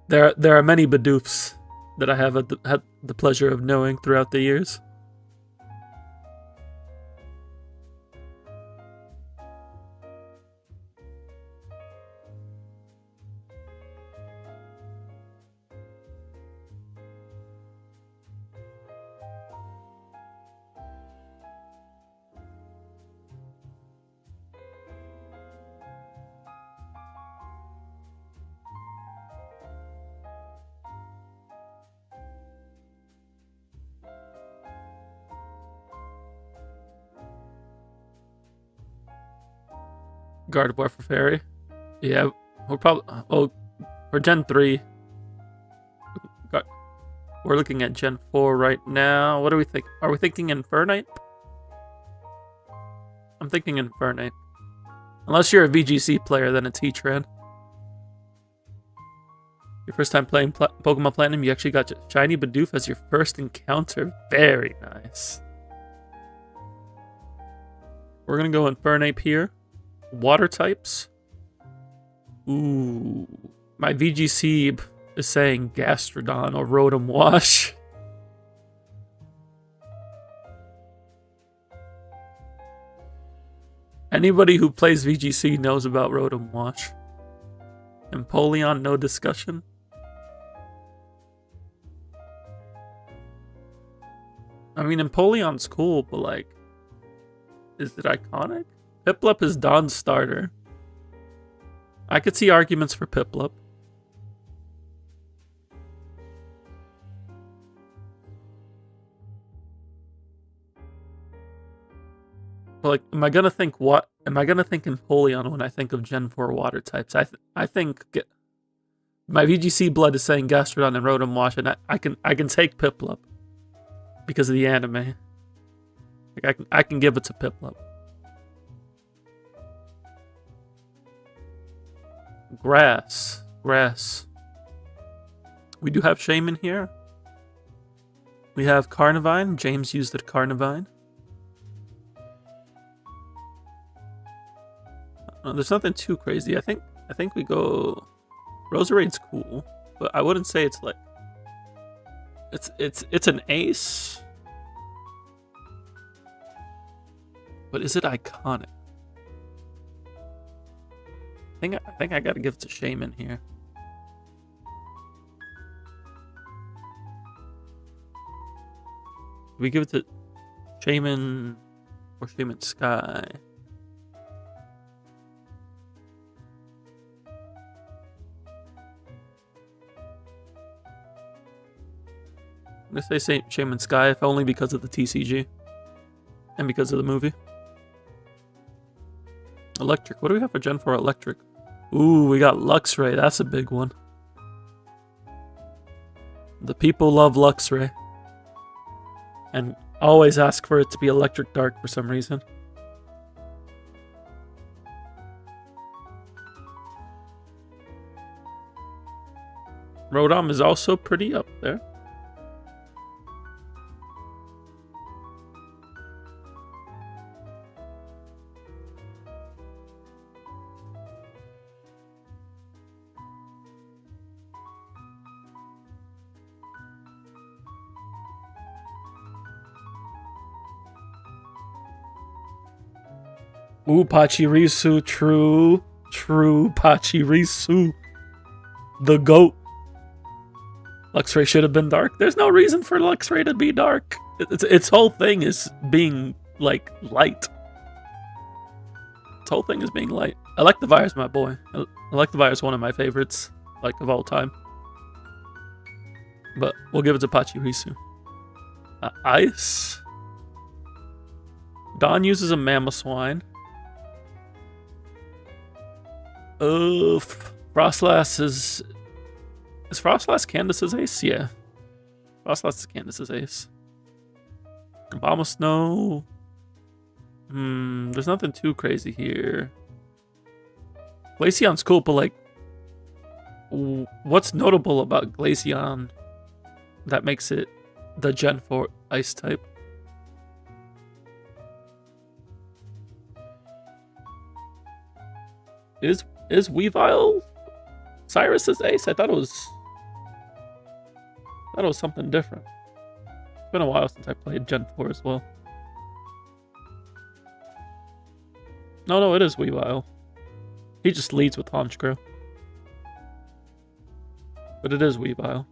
There are many Bidoofs that I have had the pleasure of knowing throughout the years. Gardevoir for Fairy. Yeah, we'll probably... Oh, for Gen 3. We're looking at Gen 4 right now. What do we think? Are we thinking Infernape? I'm thinking Infernape. Unless you're a VGC player, then it's Heatran. Your first time playing Pokemon Platinum, you actually got Shiny Bidoof as your first encounter. Very nice. We're going to go Infernape here. Water types. Ooh. My VGC is saying Gastrodon or Rotom Wash. Anybody who plays VGC knows about Rotom Wash. Empoleon, no discussion. I mean, Empoleon's cool, but like, is it iconic? Piplup is Don's starter. I could see arguments for Piplup. But like, am I gonna think Empoleon when I think of Gen 4 water types? I think my VGC blood is saying Gastrodon and Rotom Wash, and I can take Piplup because of the anime. Like I can give it to Piplup. Grass. Grass. We do have Shaman here. We have Carnivine. James used it Carnivine. There's nothing too crazy. I think we go Roserade's cool, but I wouldn't say it's like it's an ace. But is it iconic? I think I gotta give it to Shaman here. Do we give it to Shaman or Shaman Sky? I'm gonna say Shaman Sky, if only because of the TCG and because of the movie. Electric. What do we have for Gen 4 Electric? Ooh, we got Luxray. That's a big one. The people love Luxray. And always ask for it to be Electric Dark for some reason. Rotom is also pretty up there. Ooh, Pachirisu, true Pachirisu. The GOAT. Luxray should have been dark. There's no reason for Luxray to be dark. Its whole thing is being, like, light. Its whole thing is being light. Electivire's my boy. Electivire's one of my favorites, like, of all time. But we'll give it to Pachirisu. Ice. Dawn uses a Mamoswine. Frostlass is Frostlass Candace's ace? Yeah. Frostlass is Candace's ace. Abomasnow. There's nothing too crazy here. Glaceon's cool, but like, what's notable about Glaceon that makes it the Gen 4 ice type? Is Weavile Cyrus's ace? I thought it was something different. It's been a while since I played Gen 4 as well. No, it is Weavile. He just leads with Honchkrow. But it is Weavile.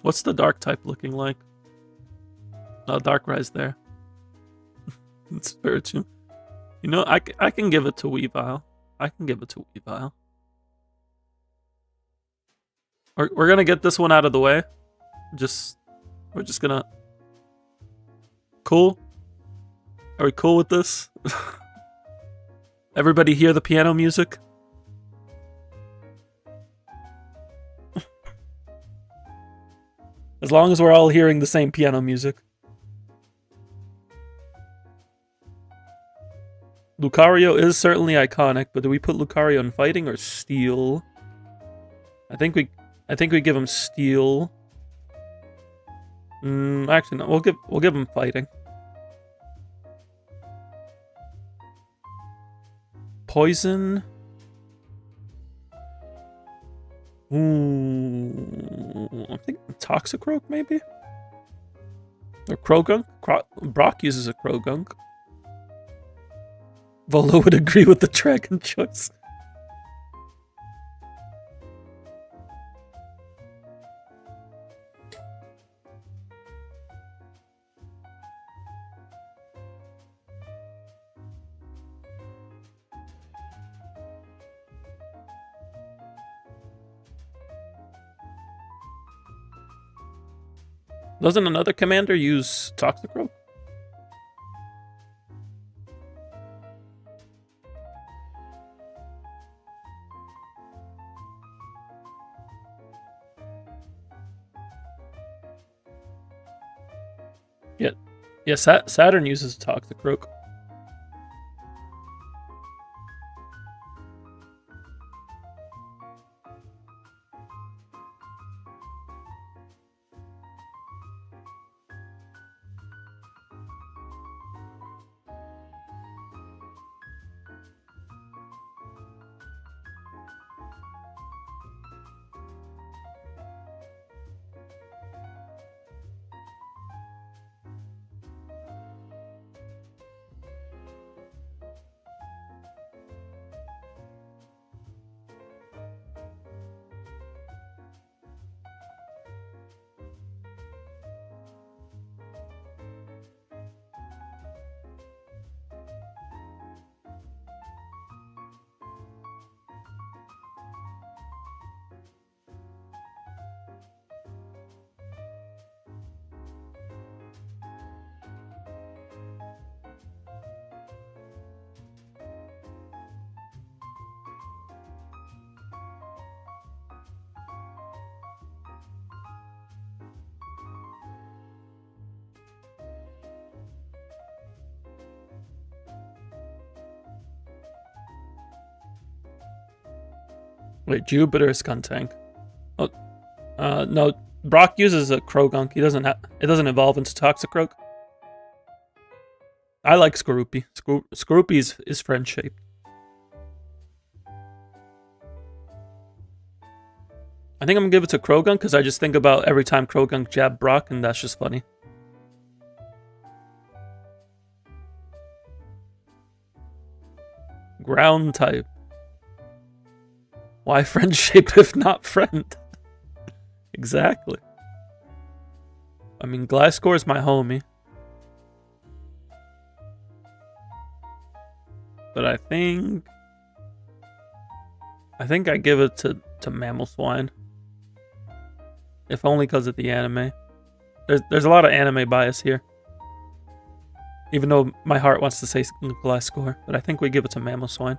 What's the dark type looking like? Oh, Darkrai's there. It's Spiritomb. You know, I can give it to Weavile. I can give it to Weavile. We're gonna get this one out of the way. We're just gonna... Cool? Are we cool with this? Everybody hear the piano music? As long as we're all hearing the same piano music. Lucario is certainly iconic, but do we put Lucario in fighting or steel? I think we give him steel. Actually no, we'll give him fighting. Poison. Ooh, I think Toxicroak maybe? Or Krogunk? Brock uses a Krogunk. Volo would agree with the dragon choice. Doesn't another commander use Toxicroak? Yeah, yeah. Saturn uses Toxicroak. Wait, Jupiter is Skuntank. Oh, no. Brock uses a Krogunk. He doesn't. It doesn't evolve into Toxicroak. I like Skorupi. Skorupi is friend shaped. I think I'm gonna give it to Krogunk because I just think about every time Krogunk jab Brock, and that's just funny. Ground type. Why friend shape if not friend? Exactly. I mean, Gliscor is my homie. But I think I give it to Mammal Swine. If only because of the anime. There's a lot of anime bias here. Even though my heart wants to say Gliscor, but I think we give it to Mammal Swine.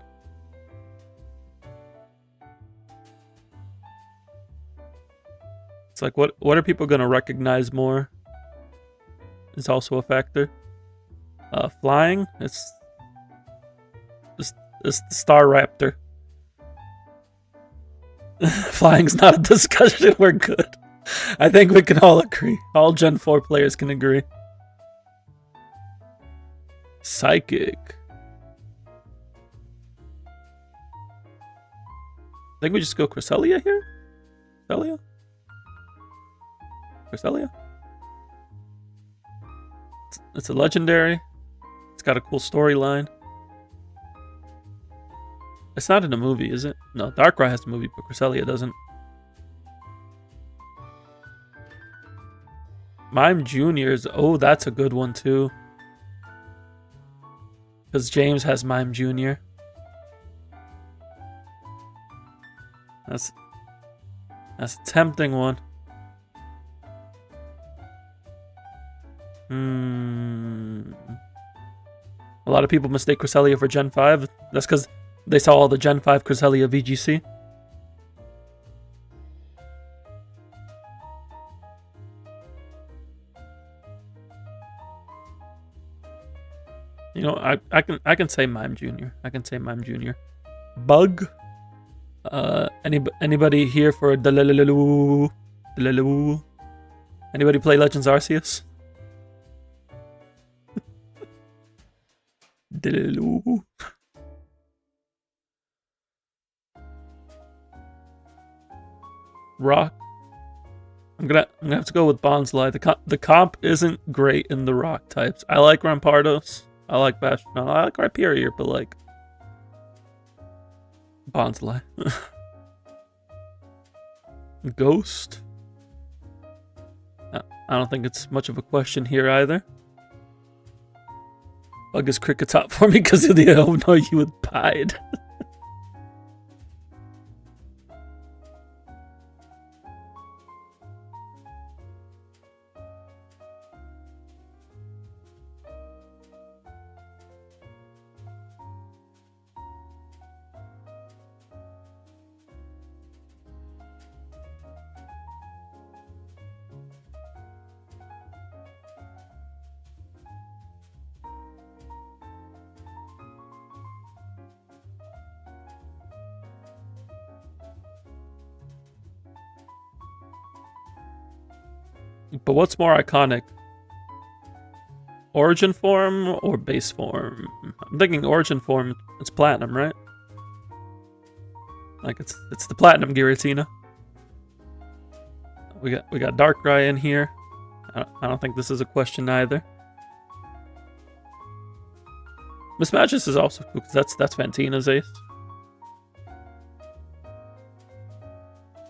It's like, what are people gonna recognize more? Is also a factor. Flying, it's the Star Raptor. Flying's not a discussion. We're good. I think we can all agree. All Gen 4 players can agree. Psychic. I think we just go Cresselia here. Cresselia. It's a legendary. It's got a cool storyline. It's not in a movie, is it? No, Darkrai has a movie, but Cresselia doesn't. Mime Juniors. Oh, that's a good one too. Because James has Mime Junior. That's a tempting one. A lot of people mistake Cresselia for Gen 5. That's because they saw all the Gen 5 Cresselia VGC. You know, I can say Mime Junior. I can say Mime Junior. Bug. Anybody here for Dalalaloo? Anybody play Legends Arceus? Dalalaloo. Rock. I'm gonna have to go with Bonsly. The comp isn't great in the rock types. I like Rampardos. I like Bastion. I like Rhyperior, but like Bonsly. Ghost. I don't think it's much of a question here either. Bug is Cricket top for me because of the oh no you would pied. But what's more iconic? Origin form or base form? I'm thinking origin form. It's platinum, right? Like it's the platinum Giratina. We got Darkrai in here. I don't think this is a question either. Mismatches is also cool because that's Fantina's ace.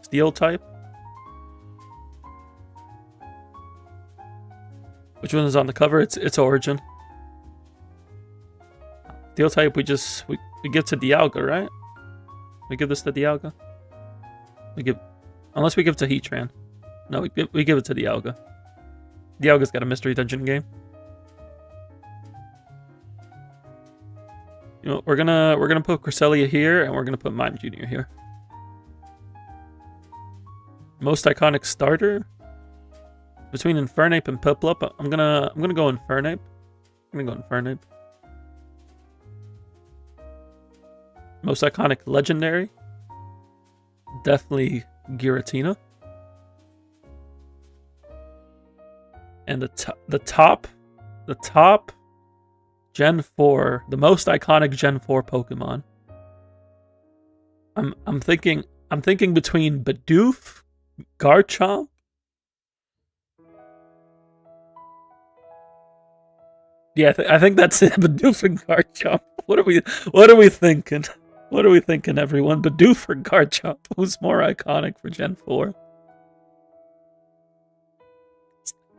Steel type. Which one is on the cover? It's Origin. Steel type we give to Dialga, right? We give this to Dialga. Unless we give it to Heatran. No, we give it to Dialga. Dialga's got a mystery dungeon game. You know, we're gonna put Cresselia here, and we're gonna put Mime Junior here. Most iconic starter between Infernape and Piplup. I'm gonna go Infernape. Most iconic legendary. Definitely Giratina. And the top Gen 4, the most iconic Gen 4 Pokemon. I'm thinking between Bidoof, Garchomp. Yeah, I think that's it. Bidoof and Garchomp. What are we thinking? What are we thinking, everyone? Bidoof or Garchomp? Who's more iconic for Gen 4?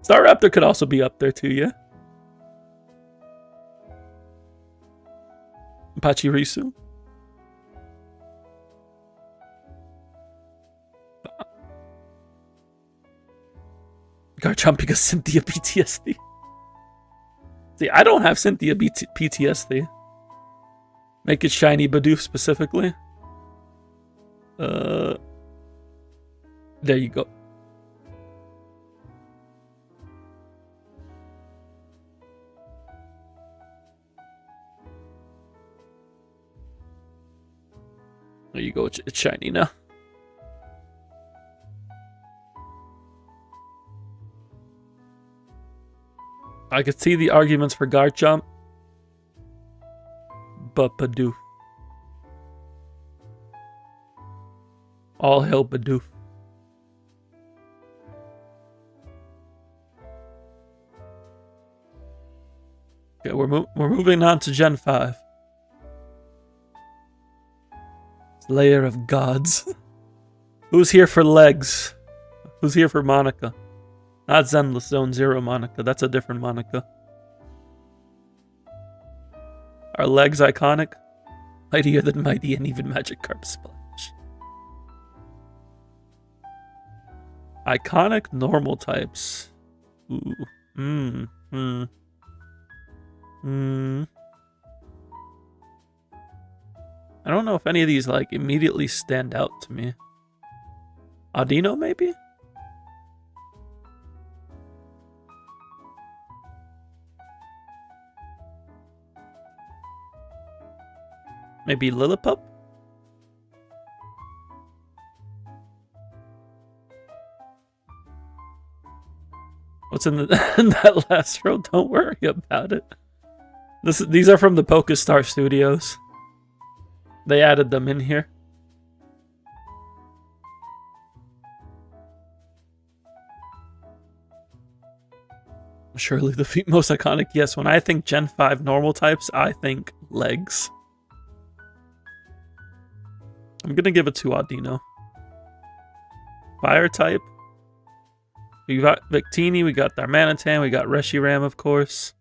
Staraptor could also be up there too, yeah? Pachirisu. Garchomp because Cynthia PTSD. See, I don't have Cynthia PTSD. Make it shiny Bidoof specifically. There you go. There you go, it's shiny now. I could see the arguments for Garchomp, but Bidoof. All hail Bidoof. Okay, we're moving on to Gen 5. Slayer of Gods. Who's here for legs? Who's here for Monica? Not Zenless Zone Zero Monica. That's a different Monica. Are legs iconic? Mightier than mighty and even Magikarp Splash. Iconic normal types. Ooh. I don't know if any of these like immediately stand out to me. Audino maybe? Maybe Lillipup? What's in that last row? Don't worry about it. These are from the PokeStar Studios. They added them in here. Surely the most iconic. Yes, when I think Gen 5 normal types, I think legs. I'm gonna give it to Audino. Fire type. We got Victini, we got Darmanitan, we got Reshiram, of course.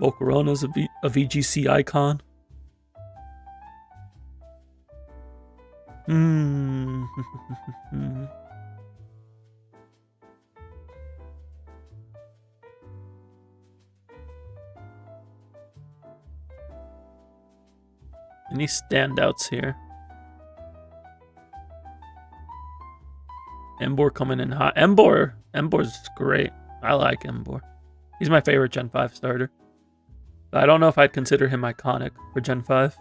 Volcarona's a VGC icon. Any standouts here? Emboar coming in hot. Emboar's great. I like Emboar. He's my favorite Gen 5 starter. But I don't know if I'd consider him iconic for Gen 5.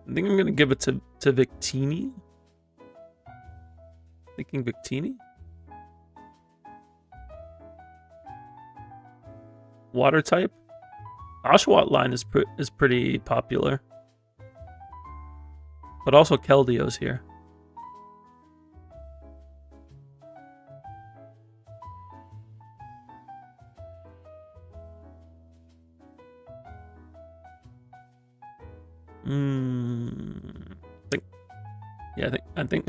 I think I'm gonna give it to Victini. Thinking Victini. Water type. Oshawott line is pretty popular, but also Keldio's here. I think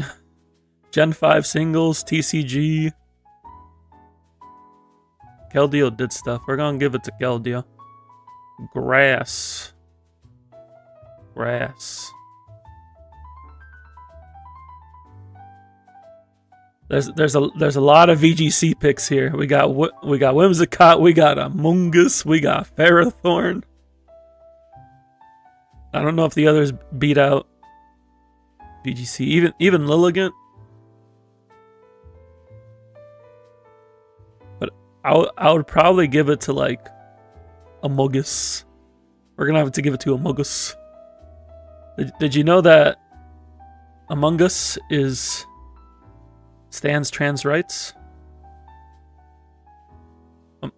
Gen 5 singles, TCG. Keldeo did stuff. We're gonna give it to Keldeo. Grass. There's a lot of VGC picks here. We got Whimsicott, we got Amoonguss, we got Ferrothorn. I don't know if the others beat out VGC, even Lilligant. But I would probably give it to like Amoonguss. We're gonna have to give it to Amoonguss. Did you know that Among Us stands trans rights?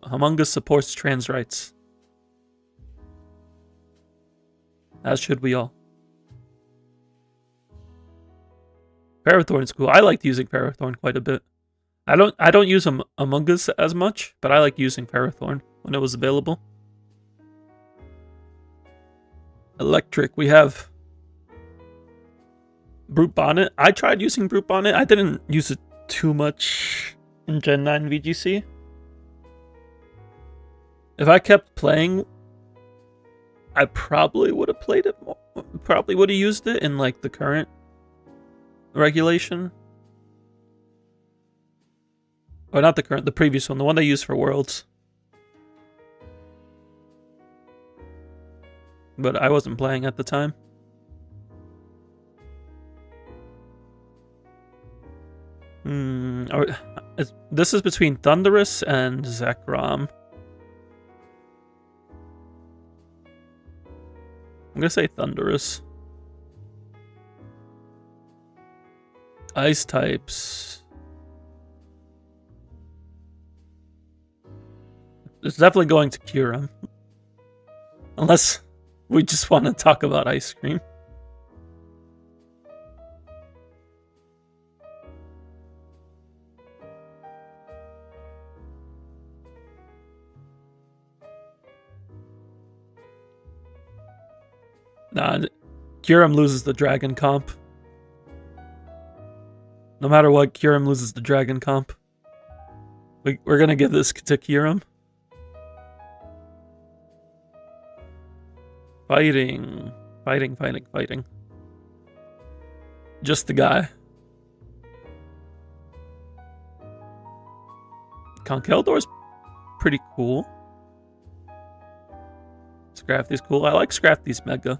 Among Us supports trans rights. As should we all. Ferrothorn is cool. I liked using Ferrothorn quite a bit. I don't use Among Us as much, but I like using Ferrothorn when it was available. Electric. We have Brute Bonnet. I tried using Brute Bonnet. I didn't use it too much in Gen 9 VGC. If I kept playing, I probably would have played it more. Probably would have used it in like the current regulation. Or not the current, the previous one, the one they used for Worlds. But I wasn't playing at the time. This is between Thundurus and Zekrom. I'm gonna say Thundurus. Ice types. It's definitely going to Kyurem. Unless we just want to talk about ice cream. Nah, Kyurem loses the dragon comp. No matter what, Kyurem loses the dragon comp. We're gonna give this to Kyurem. Fighting. Just the guy. Conkeldor's pretty cool. Scrafty's cool. I like Scrafty's Mega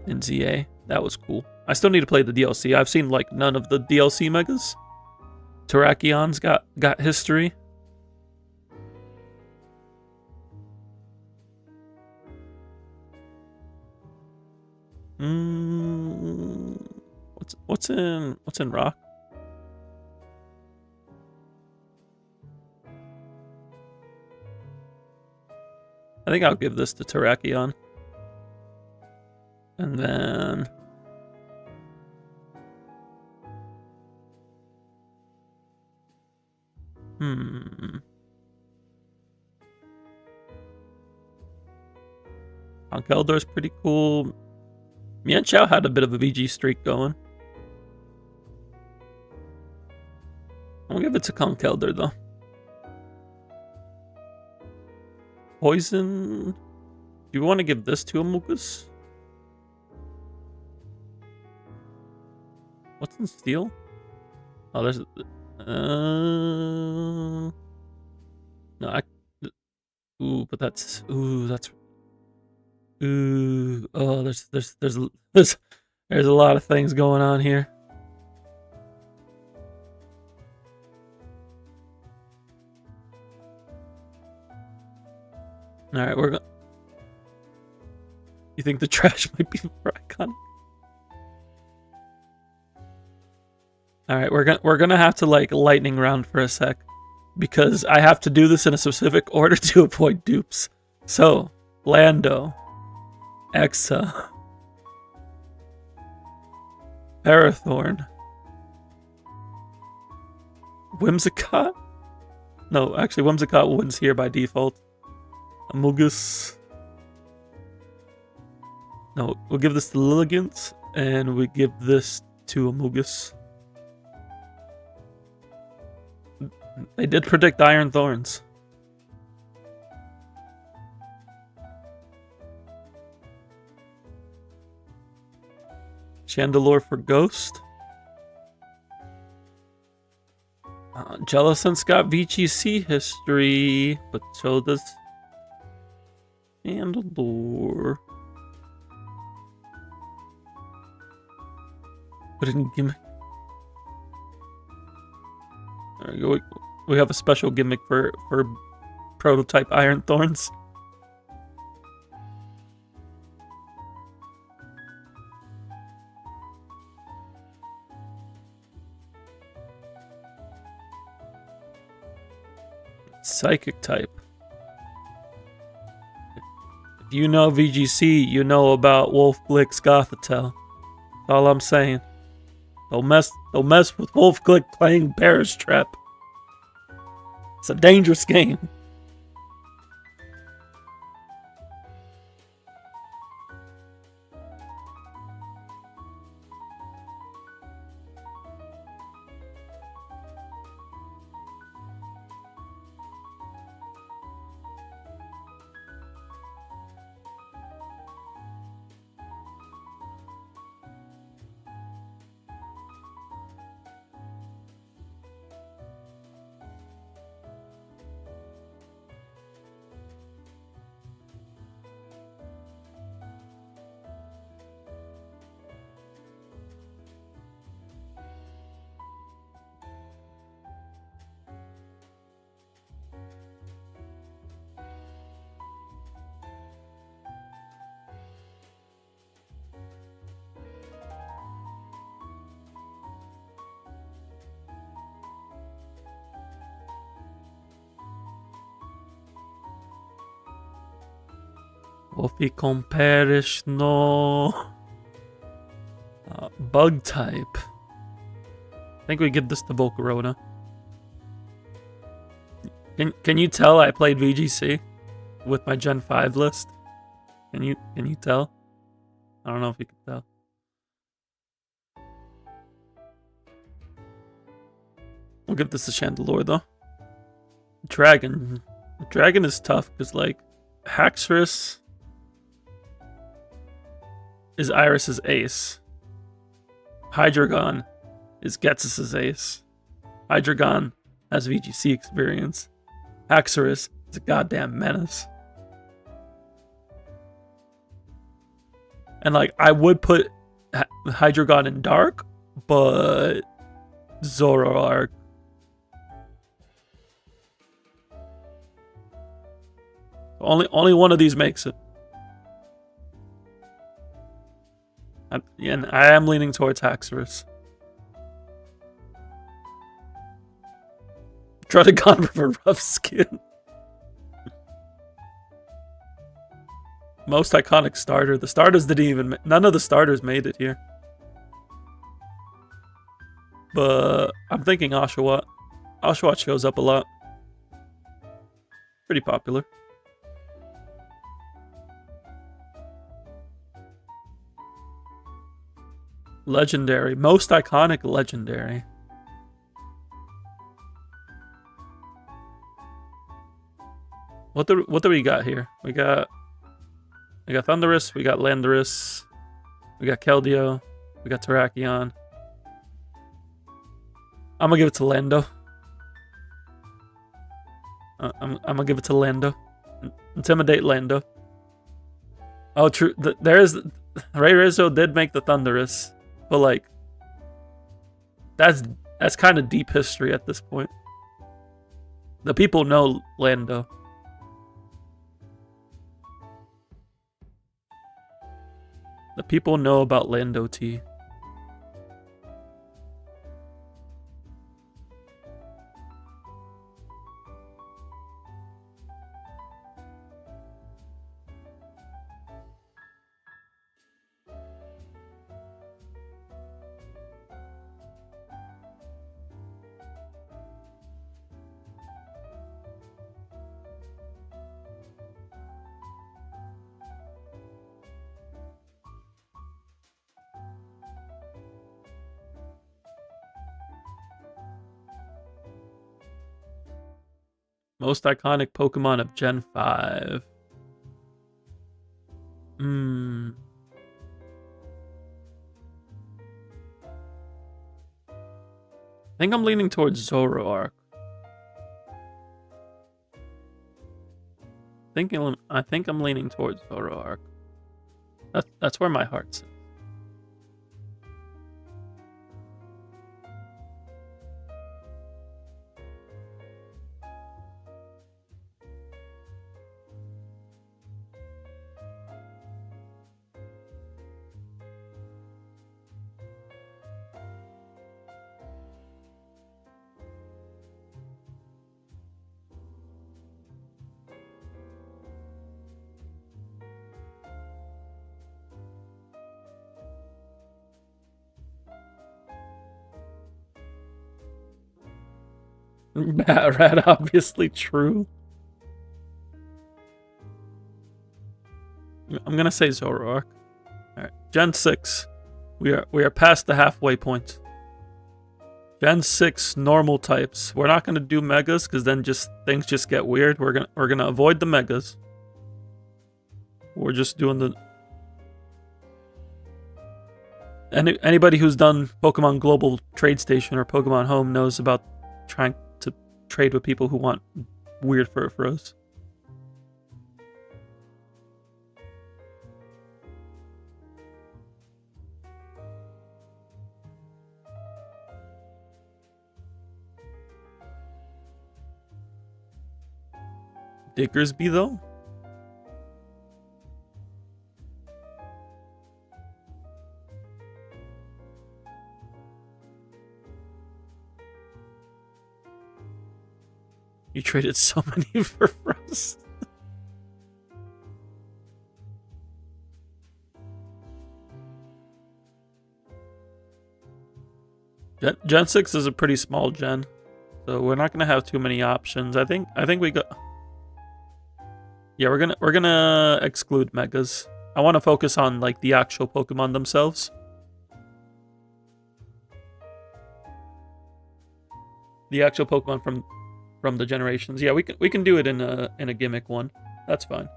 in ZA. That was cool. I still need to play the DLC. I've seen like none of the DLC Megas. Terrakion's got history. What's in Rock? I think I'll give this to Terrakion. And then Conkeldor's pretty cool. Mienshao had a bit of a VG streak going. I'm gonna give it to Conkeldor though. Poison. Do you want to give this to Amoonguss? What's in Steel? Oh, there's no. But that's oh, there's a lot of things going on here. All right, we're going. You think the trash might be more iconic? All right, we're gonna have to like lightning round for a sec because I have to do this in a specific order to avoid dupes. So, Lando, Exa, Parathorn, Whimsicott. No, actually, Whimsicott wins here by default. Amogus. No, we'll give this to Lilligant, and we give this to Amogus. They did predict Iron Thorns. Chandelure for Ghost. Jellicent's got VGC history, but so does Chandelure. Put it in gimmick. There we go. We have a special gimmick for prototype Iron Thorns. Psychic type. If you know VGC, you know about Wolf Glick's Gothitelle. That's all I'm saying. Don't mess with Wolf Glick playing Bear's Trap. It's a dangerous game. Wolfie comparish no. Bug type. I think we give this to Volcarona. Can you tell I played VGC with my Gen 5 list? Can you tell? I don't know if you can tell. We'll give this to Chandelure though. Dragon. Dragon is tough because like Haxorus is Iris's ace. Hydreigon is Ghetsis' ace. Hydreigon has VGC experience. Haxorus is a goddamn menace. And like, I would put Hydreigon in Dark, but Zoroark. Only one of these makes it. And I am leaning towards Haxorus. Druddigon for rough skin. Most iconic starter. The starters didn't even... None of the starters made it here. But I'm thinking Oshawott. Oshawott shows up a lot. Pretty popular. Legendary. Most iconic legendary. What do we got here? We got Thundurus, we got Landorus, we got Keldeo, we got Terrakion. I'm gonna give it to Lando. I'm gonna give it to Lando. Intimidate Lando. Oh, true. There's Ray Rizzo did make the Thundurus. But like, that's kind of deep history at this point. The people know Lando. The people know about Lando T. Most iconic Pokemon of Gen 5. I think I'm leaning towards Zoroark. I think I'm leaning towards Zoroark. That's where my heart's at. Bat Rat, obviously true. I'm gonna say Zoroark. Alright, Gen 6. We are past the halfway point. Gen 6 normal types. We're not gonna do megas because then things just get weird. We're gonna avoid the megas. We're just doing the anybody who's done Pokemon Global Trade Station or Pokemon Home knows about trying to trade with people who want weird Furfros. Diggersby though? You traded so many for Frost. Gen 6 is a pretty small gen, so we're not gonna have too many options. I think we got. Yeah, we're gonna exclude megas. I want to focus on like the actual Pokemon themselves. The actual Pokemon from the generations. Yeah, we can do it in a gimmick one. That's fine.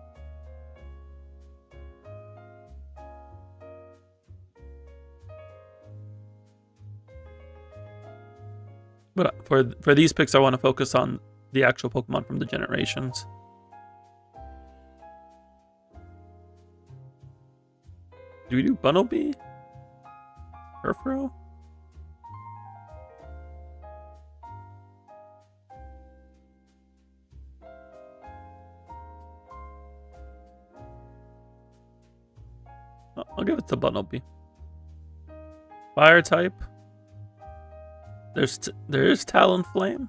But for these picks, I want to focus on the actual Pokemon from the generations. Do we do Bunnelby? Furfrou? I'll give it to Bunnelby. Fire type. There is Talonflame.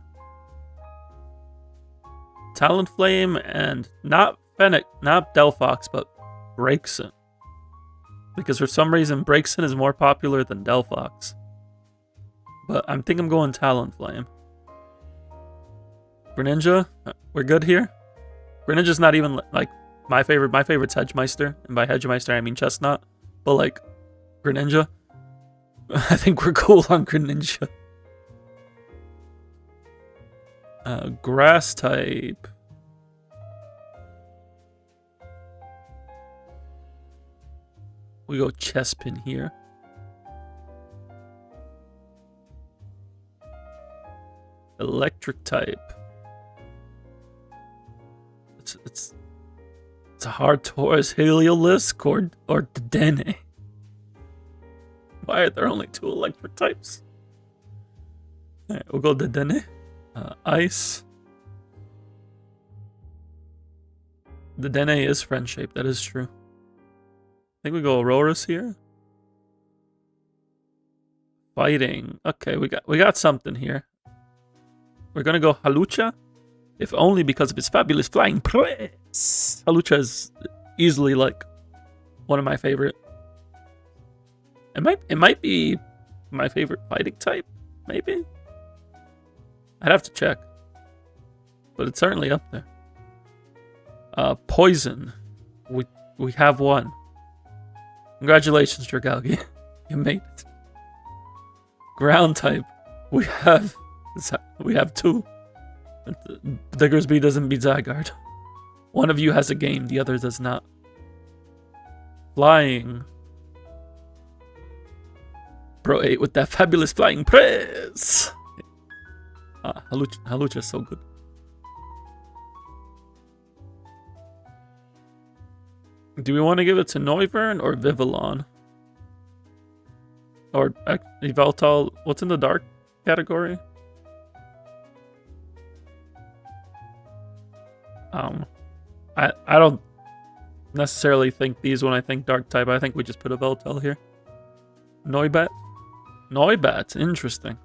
Talonflame and not Fennec, not Delphox, but Braixen. Because for some reason Braixen is more popular than Delphox. But I think I'm going Talonflame. Greninja, we're good here. Greninja's not even like my favorite. My favorite's Hedgemeister, and by Hedgemeister I mean Chestnut. But like Greninja, I think we're cool on Greninja. Grass type. We go Chespin here. Electric type. It's a hard choice. Heliolisk or Dedenne. Why are there only 2 electric types? Alright, we'll go Dedenne. Ice. Dedenne is friend shaped, that is true. I think we go Aurorus here. Fighting. Okay, we got something here. We're gonna go Halucha, if only because of his fabulous flying prowess. Halucha is easily like one of my favorite. It might be my favorite fighting type, maybe. I'd have to check, but it's certainly up there. Poison. We have one. Congratulations, Dragalge. You made it. Ground type. We have 2. Diggersby doesn't beat Zygarde. One of you has a game, the other does not. Flying. Bro 8 with that fabulous flying press. Halucha is so good. Do we want to give it to Noivern or Vivillon? Or Yveltal? What's in the dark category? I don't necessarily think these when I think dark type. I think we just put a Yveltal here. Noibat? Noibat, interesting.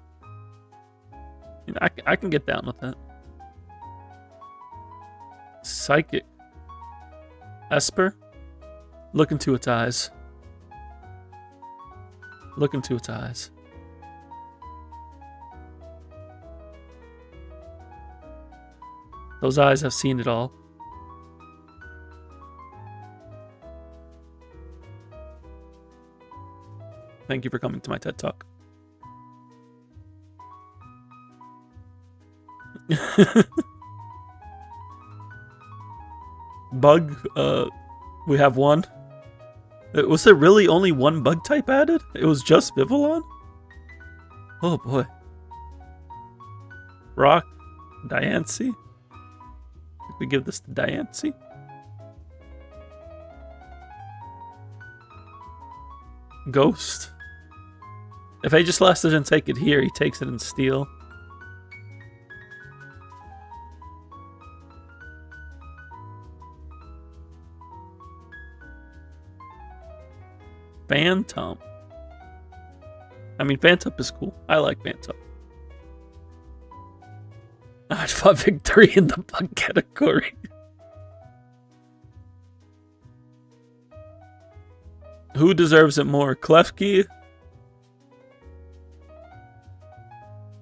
I can get down with that. Psychic. Esper? Look into its eyes. Look into its eyes. Those eyes have seen it all. Thank you for coming to my TED Talk. Bug, we have one. Was there really only one bug type added? It was just Vivillon? Oh boy. Rock, Diancie. We give this to Diancie. Ghost. If Aegislash doesn't take it here, he takes it in Steel. Phantom. I mean, Phantom is cool. I like Phantom. I'd fought victory in the bug category. Who deserves it more, Klefki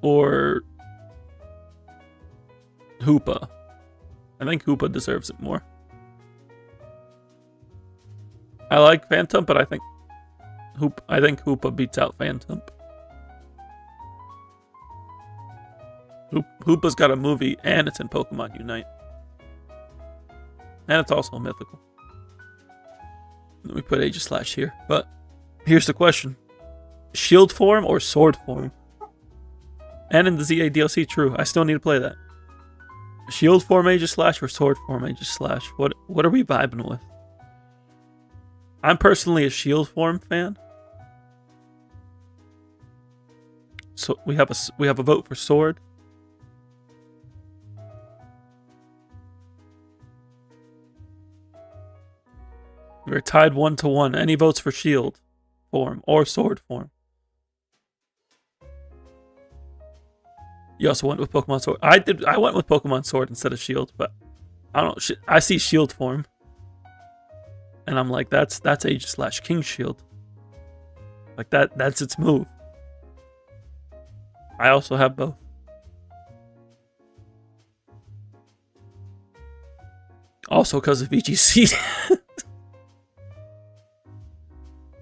or Hoopa? I think Hoopa deserves it more. I like Phantom, but I think Hoopa beats out Phantom. Hoopa's got a movie, and it's in Pokemon Unite. And it's also mythical. We put Aegislash here. But here's the question. Shield form or sword form? And in the ZA DLC, true. I still need to play that. Shield form Aegislash or sword form Aegislash? What are we vibing with? I'm personally a shield form fan. So we have a vote for sword. We're tied 1-1. Any votes for shield form or sword form? You also went with Pokemon Sword. I went with Pokemon Sword instead of Shield, but I don't know. I see Shield form, and I'm like, that's Aegislash King Shield. Like that's its move. I also have both. Also because of VGC.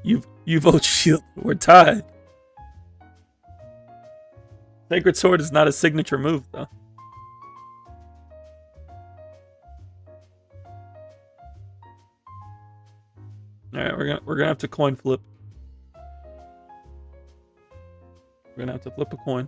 You vote Shield. We're tied. Sacred Sword is not a signature move, though. All right, we're gonna have to coin flip. We're gonna have to flip a coin.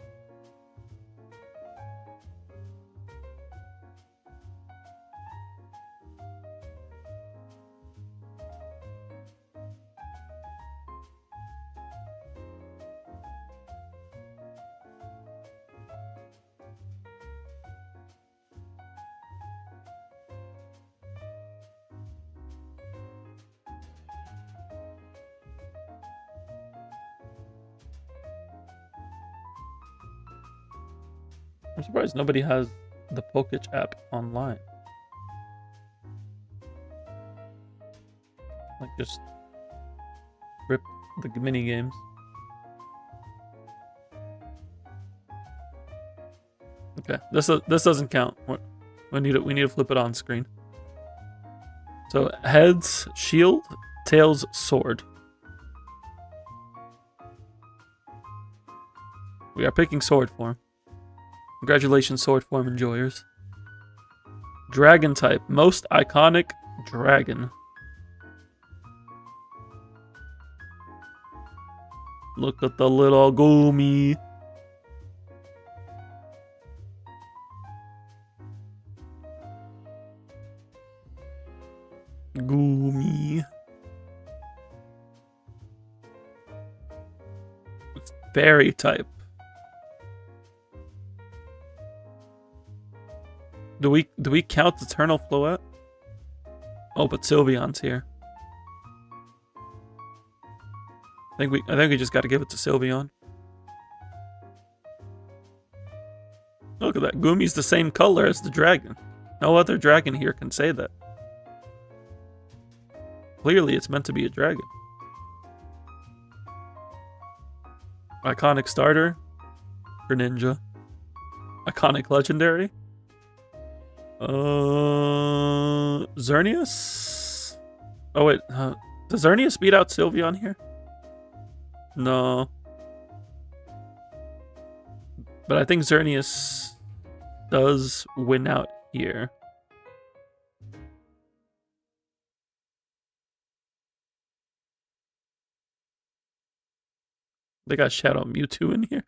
I'm surprised nobody has the Poketch app online. Like, just rip the mini games. Okay, this doesn't count. We need to flip it on screen. So heads, shield, tails, sword. We are picking sword form. Congratulations, sword form enjoyers. Dragon type. Most iconic dragon. Look at the little Goomy. Goomy. Fairy type. Do we count Eternal Floette? Oh, but Sylveon's here. I think we just got to give it to Sylveon. Look at that. Goomy's the same color as the dragon. No other dragon here can say that. Clearly, it's meant to be a dragon. Iconic starter. Greninja. Iconic legendary. Xerneas? Oh wait, does Xerneas beat out Sylveon here? No. But I think Xerneas does win out here. They got Shadow Mewtwo in here.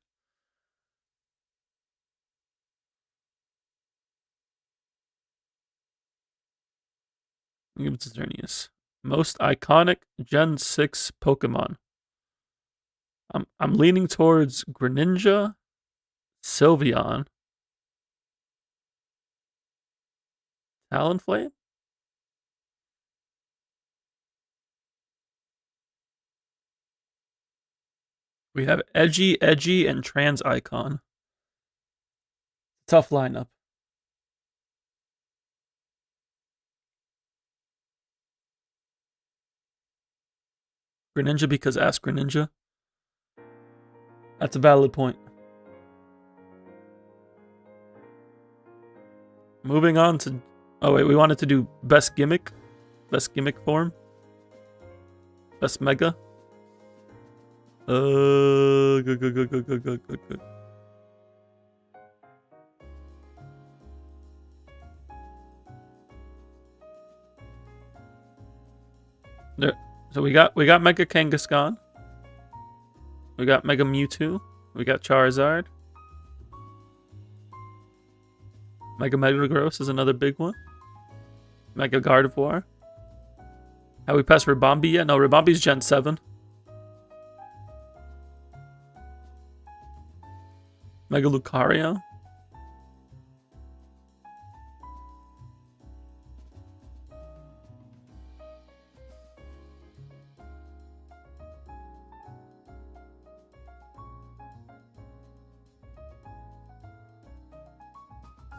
Give it to Xerneas. Most iconic Gen 6 Pokemon. I'm leaning towards Greninja, Sylveon, Talonflame. We have Edgy, and Trans Icon. Tough lineup. Greninja because ask Greninja. That's a valid point. Moving on to... Oh wait, we wanted to do best gimmick. Best gimmick form. Best mega. Good. There. So we got Mega Kangaskhan. We got Mega Mewtwo. We got Charizard. Mega Metagross is another big one. Mega Gardevoir. Have we passed Ribombee yet? No, Ribombee's Gen 7. Mega Lucario.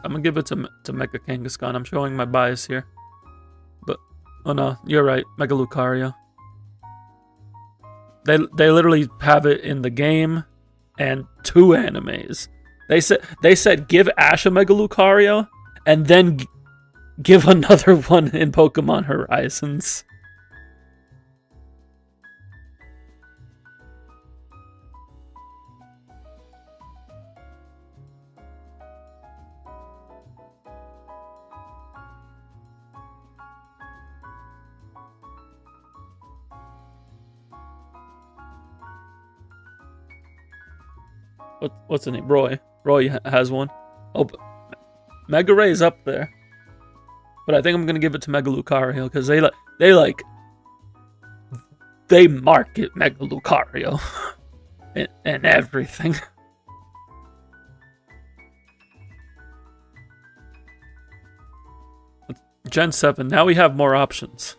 I'm gonna give it to Mega Kangaskhan. I'm showing my bias here. But, oh no, you're right. Mega Lucario. They literally have it in the game and 2 animes. They said give Ash a Mega Lucario and then give another one in Pokemon Horizons. What's the name? Roy. Roy has one. Oh, Mega Ray's up there. But I think I'm gonna give it to Mega Lucario because they market Mega Lucario and everything. Gen 7. Now we have more options.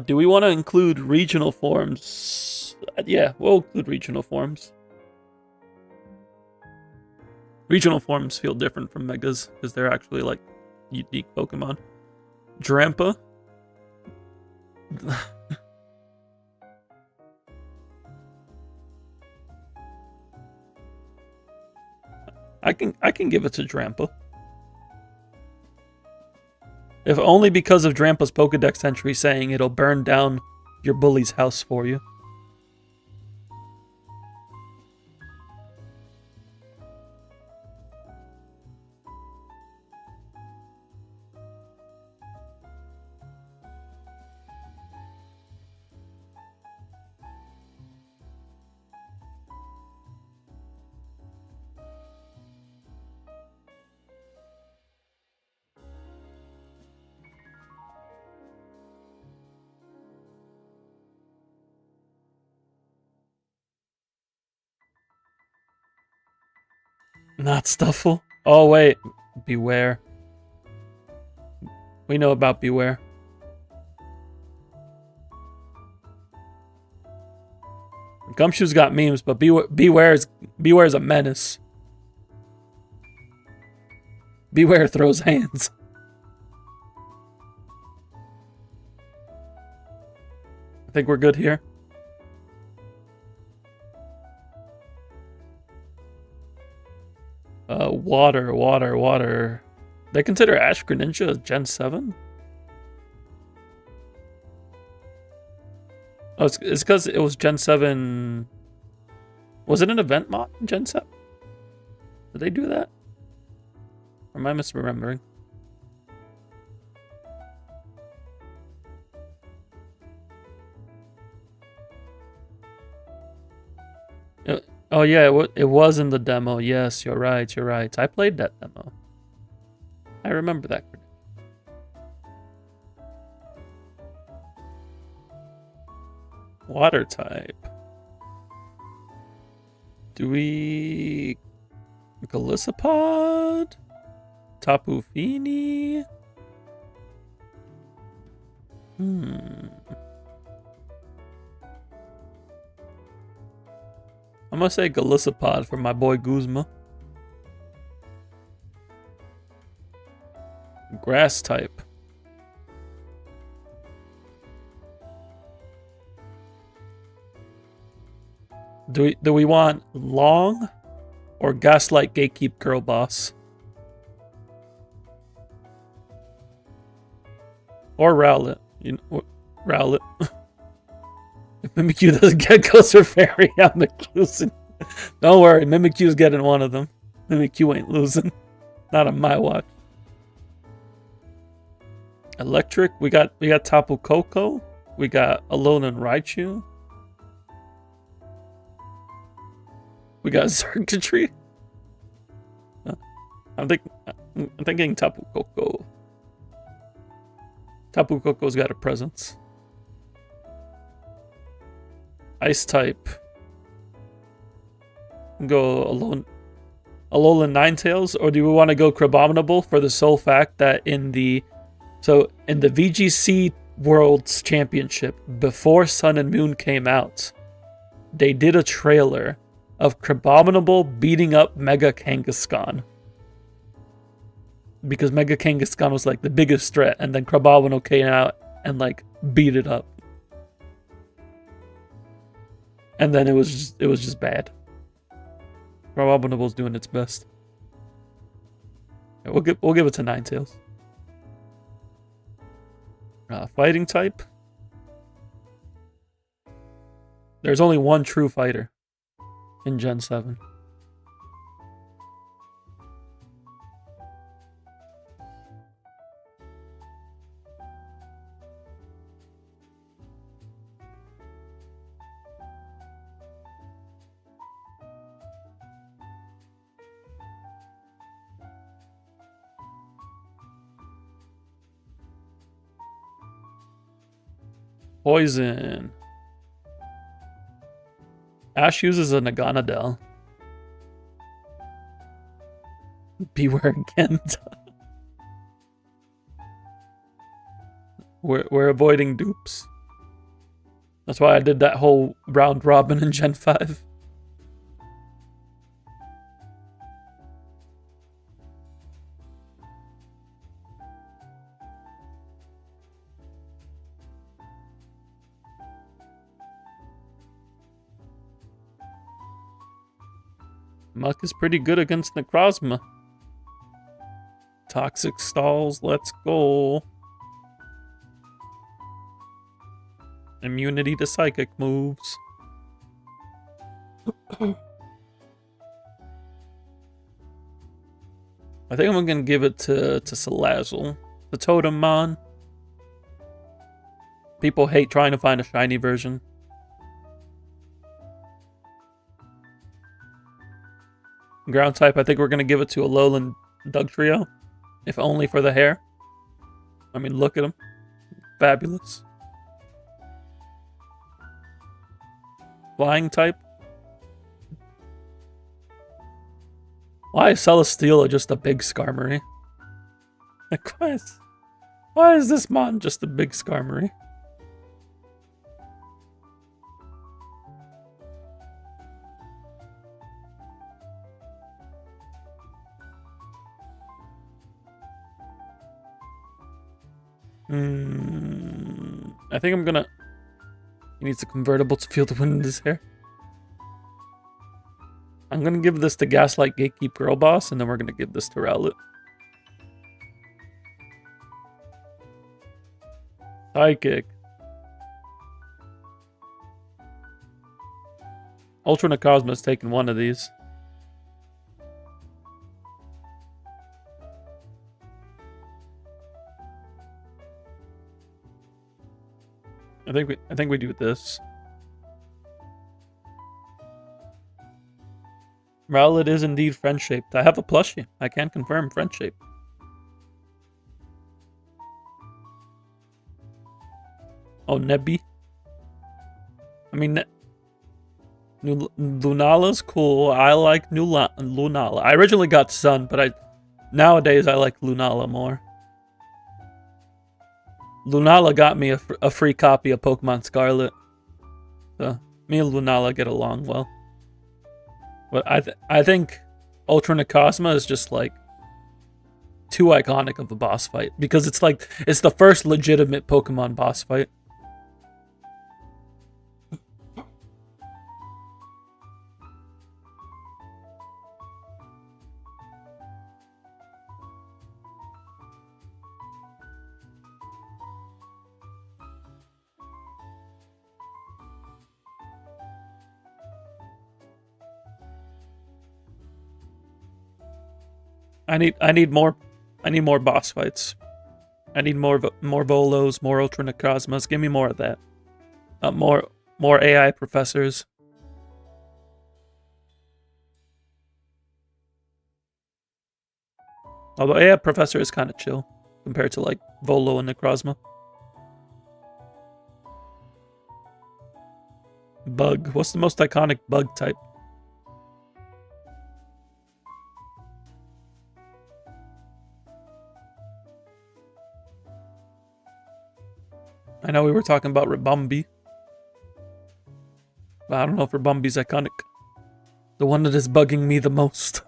Do we want to include regional forms? Yeah, we'll include regional forms. Regional forms feel different from Megas because they're actually like unique Pokemon. Drampa. I can give it to Drampa. If only because of Drampa's Pokedex entry saying it'll burn down your bully's house for you. Not Stuffle. Oh wait, Beware. We know about Beware. Gumshoe's got memes, but Beware is a menace. Beware throws hands. I think we're good here. Water. They consider Ash Greninja Gen 7? Oh, it's because it was Gen 7. Was it an event mod in Gen 7? Did they do that? Or am I misremembering? Oh yeah, it was in the demo. Yes, you're right. I played that demo. I remember that. Water type. Do we... Golisopod? Tapu Fini? I'm gonna say Golisopod for my boy Guzma. Grass type. Do we want Long or Gaslight Gatekeep Girl Boss? Or Rowlet. You know, Rowlet. If Mimikyu doesn't get Ghost or Fairy, I'm accusing. Don't worry, Mimikyu's getting one of them. Mimikyu ain't losing. Not on my watch. Electric, we got Tapu Koko. We got Alolan Raichu. We got Circuitry. I'm thinking Tapu Koko. Tapu Koko's got a presence. Ice type. Go Alolan Ninetales, or do we want to go Crabominable for the sole fact that in the VGC Worlds Championship before Sun and Moon came out, they did a trailer of Crabominable beating up Mega Kangaskhan. Because Mega Kangaskhan was like the biggest threat, and then Crabominable came out and like beat it up. And then it was just bad. Crabominable's doing its best. Yeah, we'll give it to Ninetales. Fighting type. There's only one true fighter in Gen 7. Poison. Ash uses a Naganadel. Beware again. We're avoiding dupes. That's why I did that whole round robin in Gen 5. Muck is pretty good against Necrozma. Toxic Stalls, let's go. Immunity to psychic moves. I think I'm gonna give it to Salazzle, the Totemon. People hate trying to find a shiny version. Ground type, I think we're going to give it to Alolan Dugtrio. If only for the hair. I mean, look at him. Fabulous. Flying type. Why is Celesteela just a big Skarmory? Like, why is this mon just a big Skarmory? I think I'm gonna... He needs a convertible to feel the wind in his hair. I'm gonna give this to Gaslight Gatekeep Girl Boss, and then we're gonna give this to Rowlet. Psychic. Ultra Necrozma's taking one of these. I think we do this. Rowlet is indeed friend-shaped. I have a plushie. I can confirm friend-shaped. Oh, Nebby. I mean, Lunala's cool. I like Lunala. I originally got Sun, but nowadays I like Lunala more. Lunala got me a free copy of Pokemon Scarlet. So, me and Lunala get along well. But I think Ultra Necrozma is just like too iconic of a boss fight. Because it's like, it's the first legitimate Pokemon boss fight. I need more boss fights. I need more Volos, more Ultra Necrozmas. Give me more of that. More AI professors. Although AI professor is kind of chill compared to like Volo and Necrozma. Bug. What's the most iconic bug type? I know we were talking about Ribombee. But I don't know if Ribombee's iconic. The one that is bugging me the most.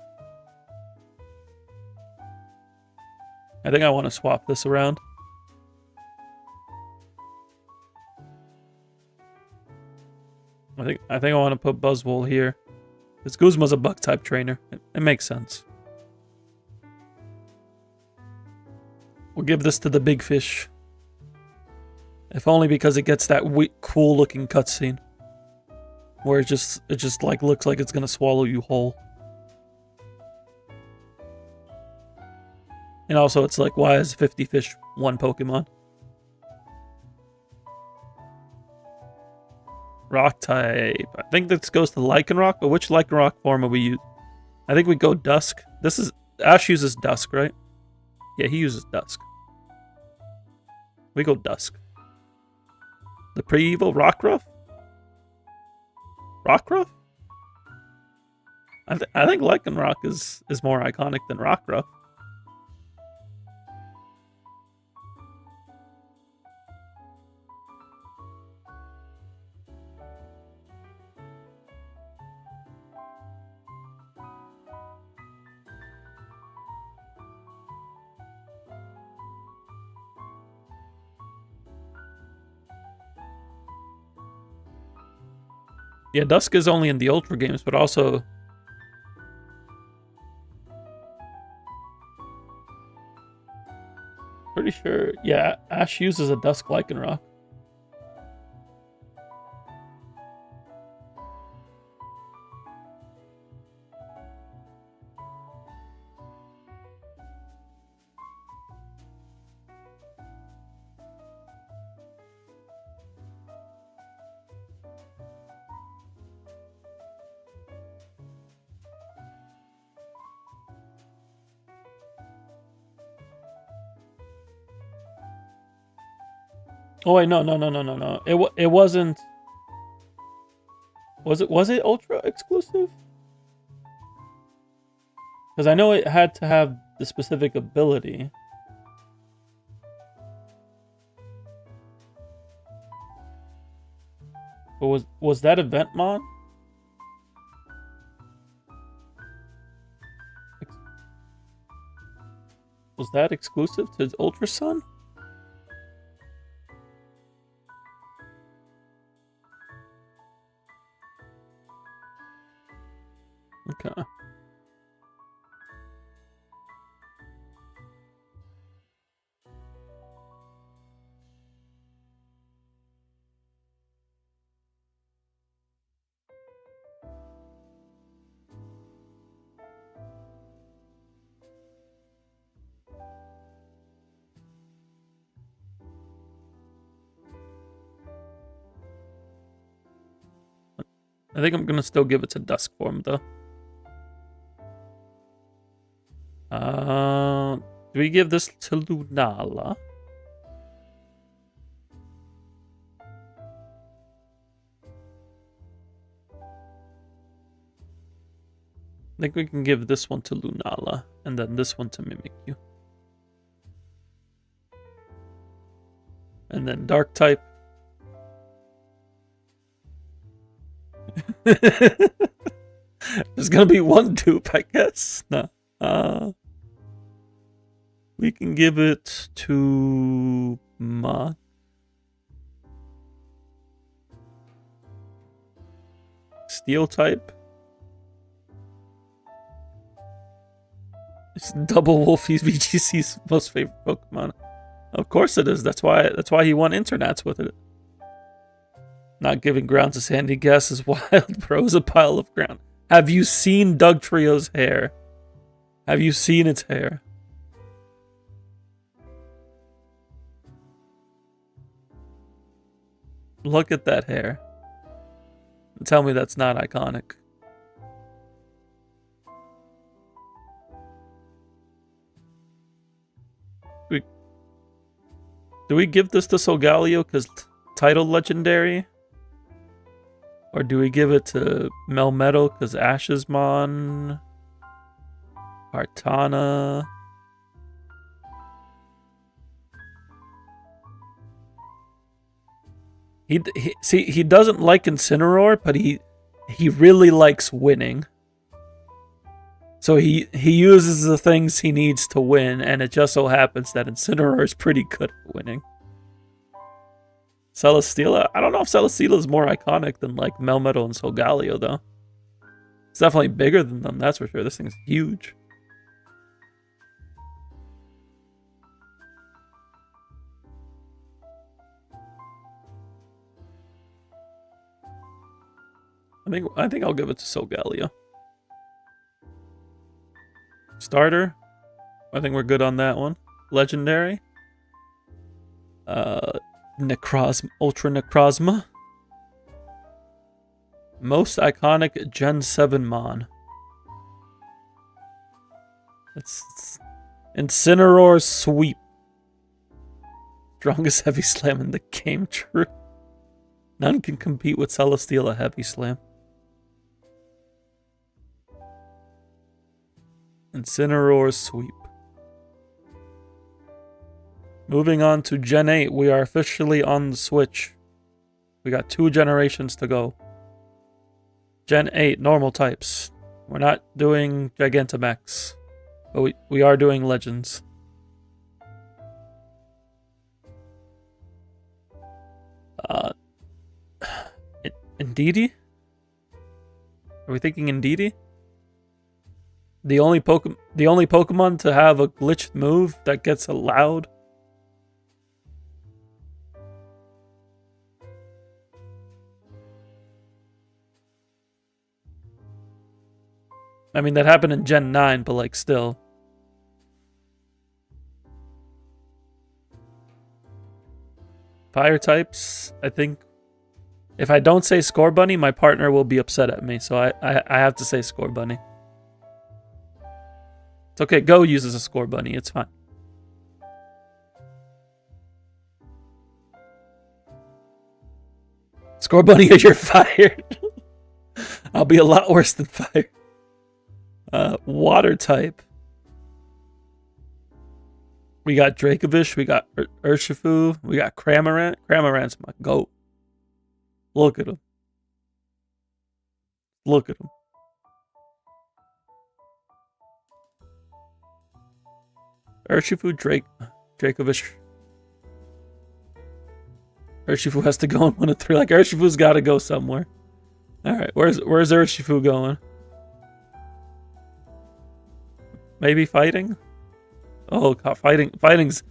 I think I want to swap this around. I think I want to put Buzzwole here. Because Guzma's a bug type trainer. It makes sense. We'll give this to the big fish. If only because it gets that cool looking cutscene. Where it just like looks like it's gonna swallow you whole. And also it's like, why is 50 fish one Pokemon? Rock type. I think this goes to Lycanroc, but which Lycanroc form are we use? I think we go Dusk. Ash uses Dusk, right? Yeah, he uses Dusk. We go Dusk. The pre-evo Rockruff? Rockruff? I think Lycanroc is more iconic than Rockruff. Yeah, Dusk is only in the Ultra games, but also... Pretty sure... Yeah, Ash uses a Dusk Lycanroc. Oh wait, no. It wasn't. Was it Ultra exclusive? Because I know it had to have the specific ability. But was that event mon? Was that exclusive to Ultra Sun? Okay. I think I'm gonna still give it to Dusk Form though. Do we give this to Lunala? I think we can give this one to Lunala, and then this one to Mimikyu. And then Dark type. There's gonna be one dupe, I guess. No. We can give it to Ma. Steel type. It's Double Wolfie's VGC's most favorite Pokemon. Of course it is. That's why he won internets with it. Not giving ground to Sandy Gas is wild, bro. It's a pile of ground. Have you seen Doug Trio's hair? Have you seen its hair? Look at that hair. Tell me that's not iconic. Do we give this to Solgaleo because title legendary? Or do we give it to Melmetal because Ash's Mon? Artana? He doesn't like Incineroar, but he really likes winning. So he uses the things he needs to win, and it just so happens that Incineroar is pretty good at winning. Celesteela? I don't know if Celesteela is more iconic than like Melmetal and Solgaleo, though. It's definitely bigger than them, that's for sure. This thing's huge. I think I'll give it to Solgaleo. Starter? I think we're good on that one. Legendary? Ultra Necrozma. Most iconic Gen 7 Mon. It's Incineroar Sweep. Strongest Heavy Slam in the game, true. None can compete with Celesteela Heavy Slam. Incineroar Sweep. Moving on to Gen 8, we are officially on the Switch. We got 2 generations to go. Gen 8, normal types. We're not doing Gigantamax, but we are doing Legends. Indeedee? Are we thinking Indeedee? The only Pokemon to have a glitched move that gets allowed. I mean, that happened in Gen 9, but like still. Fire types, I think. If I don't say Scorbunny, my partner will be upset at me, so I have to say Scorbunny. It's okay, Go uses a Scorbunny, it's fine. Scorbunny, you're fired. I'll be a lot worse than fired. Water type. We got Dracovish, we got Urshifu, we got Cramorant. Cramorant's my goat. Look at him. Look at him. Urshifu, Dracovish. Urshifu has to go in 1 of 3. Like, Urshifu's got to go somewhere. Alright, where's Urshifu going? Maybe fighting? Oh god, fighting's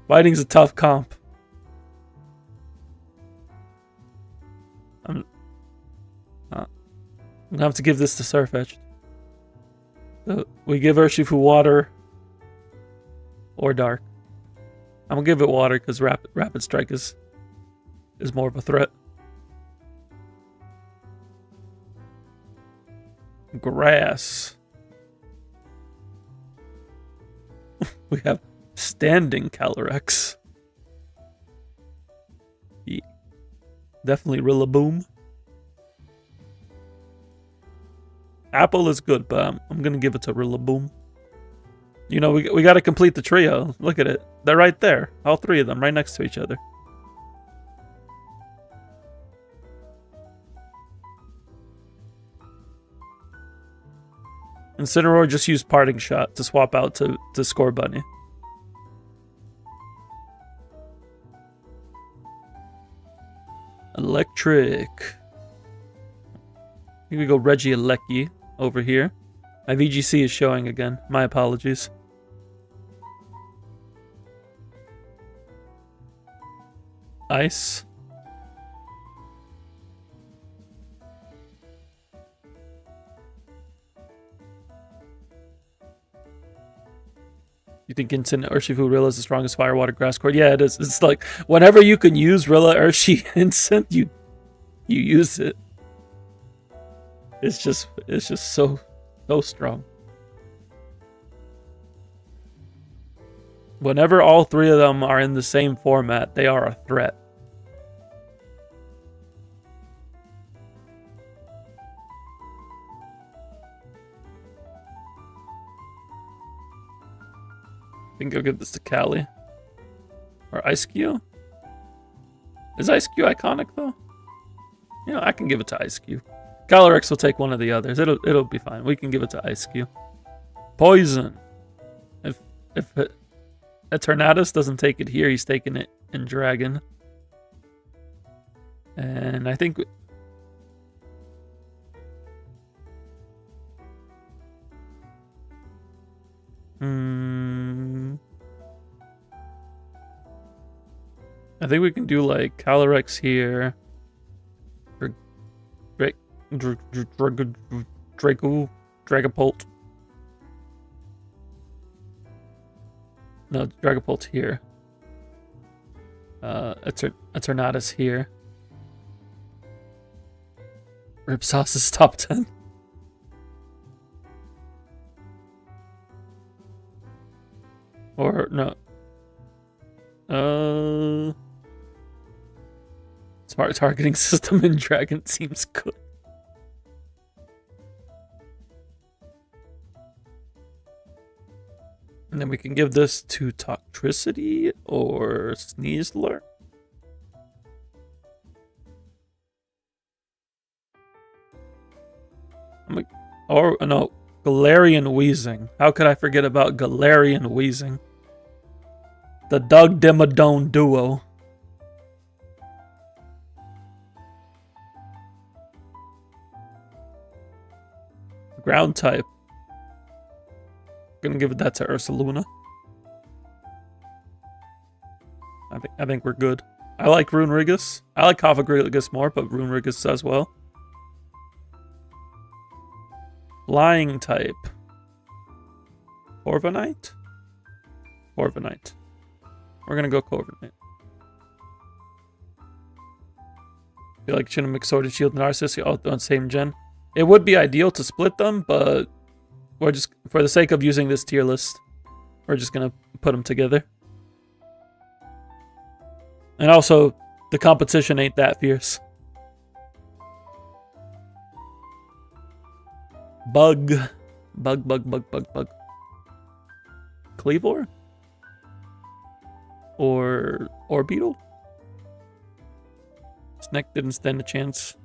a tough comp. I'm gonna have to give this to Surfetched. So we give Urshifu water or dark. I'm gonna give it water because rapid strike is more of a threat. Grass. We have standing Calyrex. Yeah. Definitely Rillaboom. Apple is good, but I'm gonna give it to Rillaboom. You know, we gotta complete the trio. Look at it. They're right there. All 3 of them right next to each other. Incineroar just used Parting Shot to swap out to Score Bunny. Electric. Here we go, Regieleki over here. My VGC is showing again. My apologies. Ice. You think Instant Urshifu Rilla is the strongest fire water grass cord? Yeah, it is. It's like whenever you can use Rilla Urshi Instant, you use it. It's just so strong. Whenever all 3 of them are in the same format, they are a threat. I think I'll give this to Callie. Or Ice-Q? Is Ice-Q iconic though? You know, I can give it to Ice-Q. Calyrex will take one of the others. It'll be fine. We can give it to Ice-Q. Poison. If Eternatus doesn't take it here, he's taking it in Dragon. And I think I think we can do like Calyrex here. Dragapult. No, Dragapult here. Eternatus here. Ripsauce is top 10. Or no. Smart targeting system in Dragon seems good. And then we can give this to Toxtricity or Sneasler. Or no, Galarian Wheezing. How could I forget about Galarian Wheezing? The Doug Dimmadome duo. Ground type. Gonna give that to Ursaluna. I think we're good. I like Runerigus. I like Cofagrigus more, but Runerigus as well. Flying type. Corviknight? Corviknight. We're gonna go Corviknight. I feel like Chinook, Sword and Shield, and Narcissus all on the same gen. It would be ideal to split them, but we're just, for the sake of using this tier list, we're just gonna put them together. And also, the competition ain't that fierce. Bug. Bug. Cleavor? Or Beetle? Snack didn't stand a chance.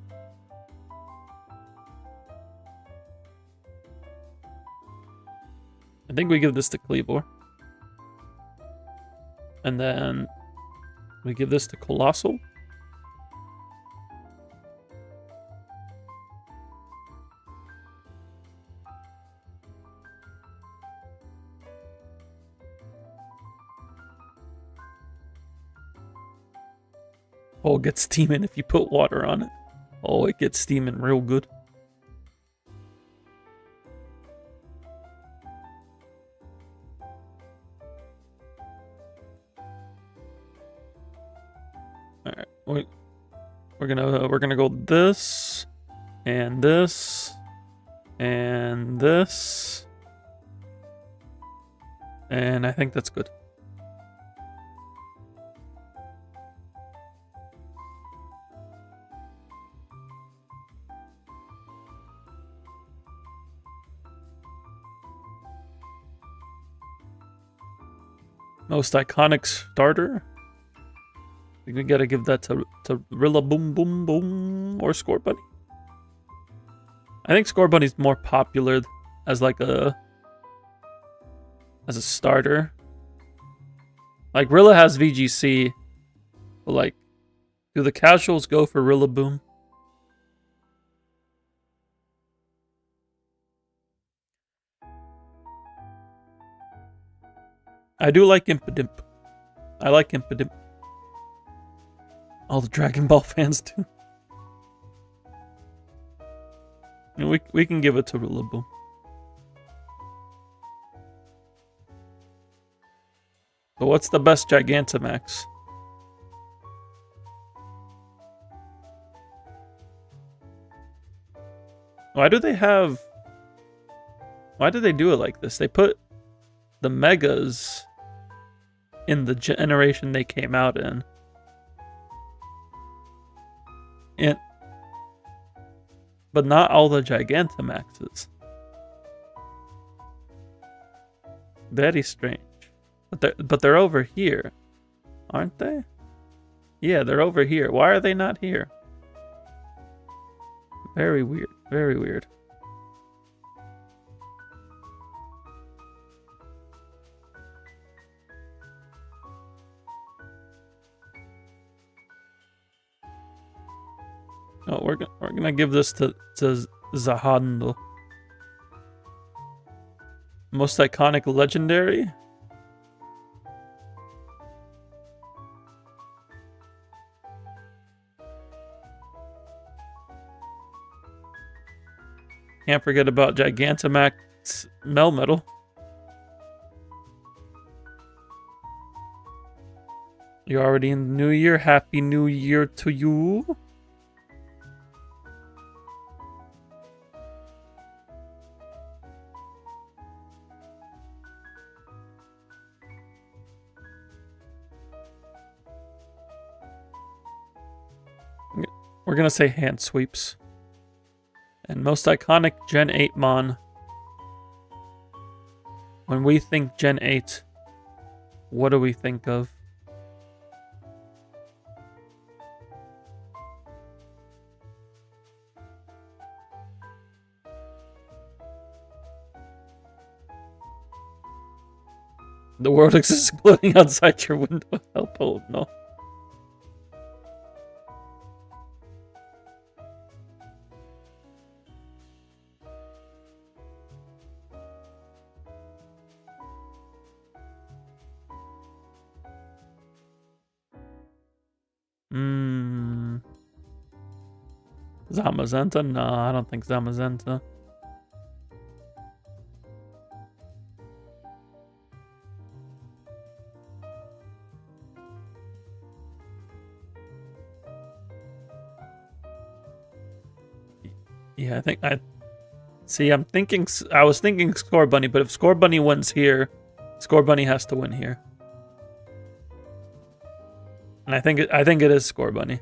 I think we give this to Cleavor. And then we give this to Colossal. Oh, it gets steaming if you put water on it. Oh, it gets steaming real good. Alright, we're gonna go this and this and this. And I think that's good. Most iconic starter. I think we gotta give that to Rilla Boom Boom Boom or Score Bunny. I think Score Bunny's more popular as like as a starter. Like Rilla has VGC, but like, do the casuals go for Rilla Boom? I do like Impidimp. I like Impidimp. All the Dragon Ball fans do. And we can give it to Rillaboom. But what's the best Gigantamax? Why do they do it like this? They put the Megas in the generation they came out in. But not all the Gigantamaxes. Very strange. But they're over here, aren't they? Yeah, they're over here. Why are they not here? Very weird. Very weird. Oh, we're gonna give this to Zahando. Most iconic legendary. Can't forget about Gigantamax Melmetal. You're already in the new year. Happy New Year to you. We're gonna say hand sweeps. And most iconic Gen 8 Mon. When we think Gen 8, what do we think of? The world is exploding outside your window. Help, oh no. Zamazenta? No, I don't think Zamazenta. Yeah, I was thinking Score Bunny, but if Score Bunny wins here, Score Bunny has to win here. And I think it is Score Bunny.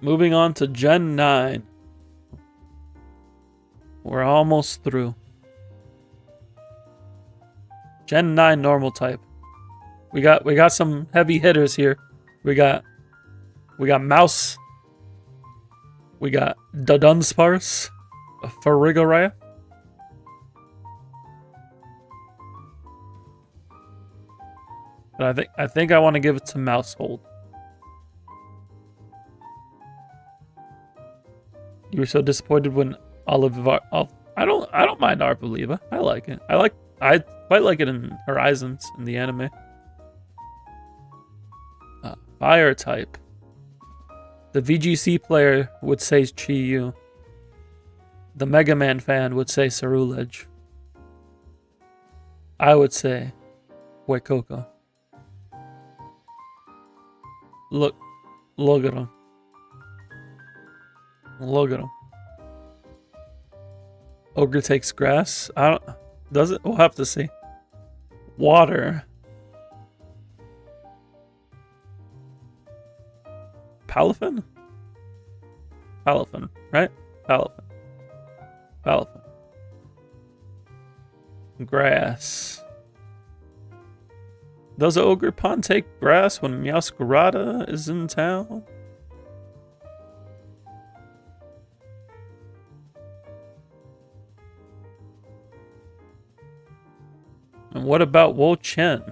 Moving on to Gen 9. We're almost through. Gen 9 normal type. We got some heavy hitters here. We got Mouse. We got Dunsparce. Farigiraf. But I think I want to give it to Mousehold. You were so disappointed when Oliver. I don't mind Arpaliva. I like it. I quite like it in Horizons in the anime. Fire type. The VGC player would say Chi-Yu. The Mega Man fan would say Cerulege. I would say Huecoco. Look at him. Look at him. Ogre takes grass. Does it? We'll have to see. Water. Palafin? Palafin, right? Palafin. Grass. Does Ogre Pond take grass when Meowscarada is in town? And what about Wo Chen?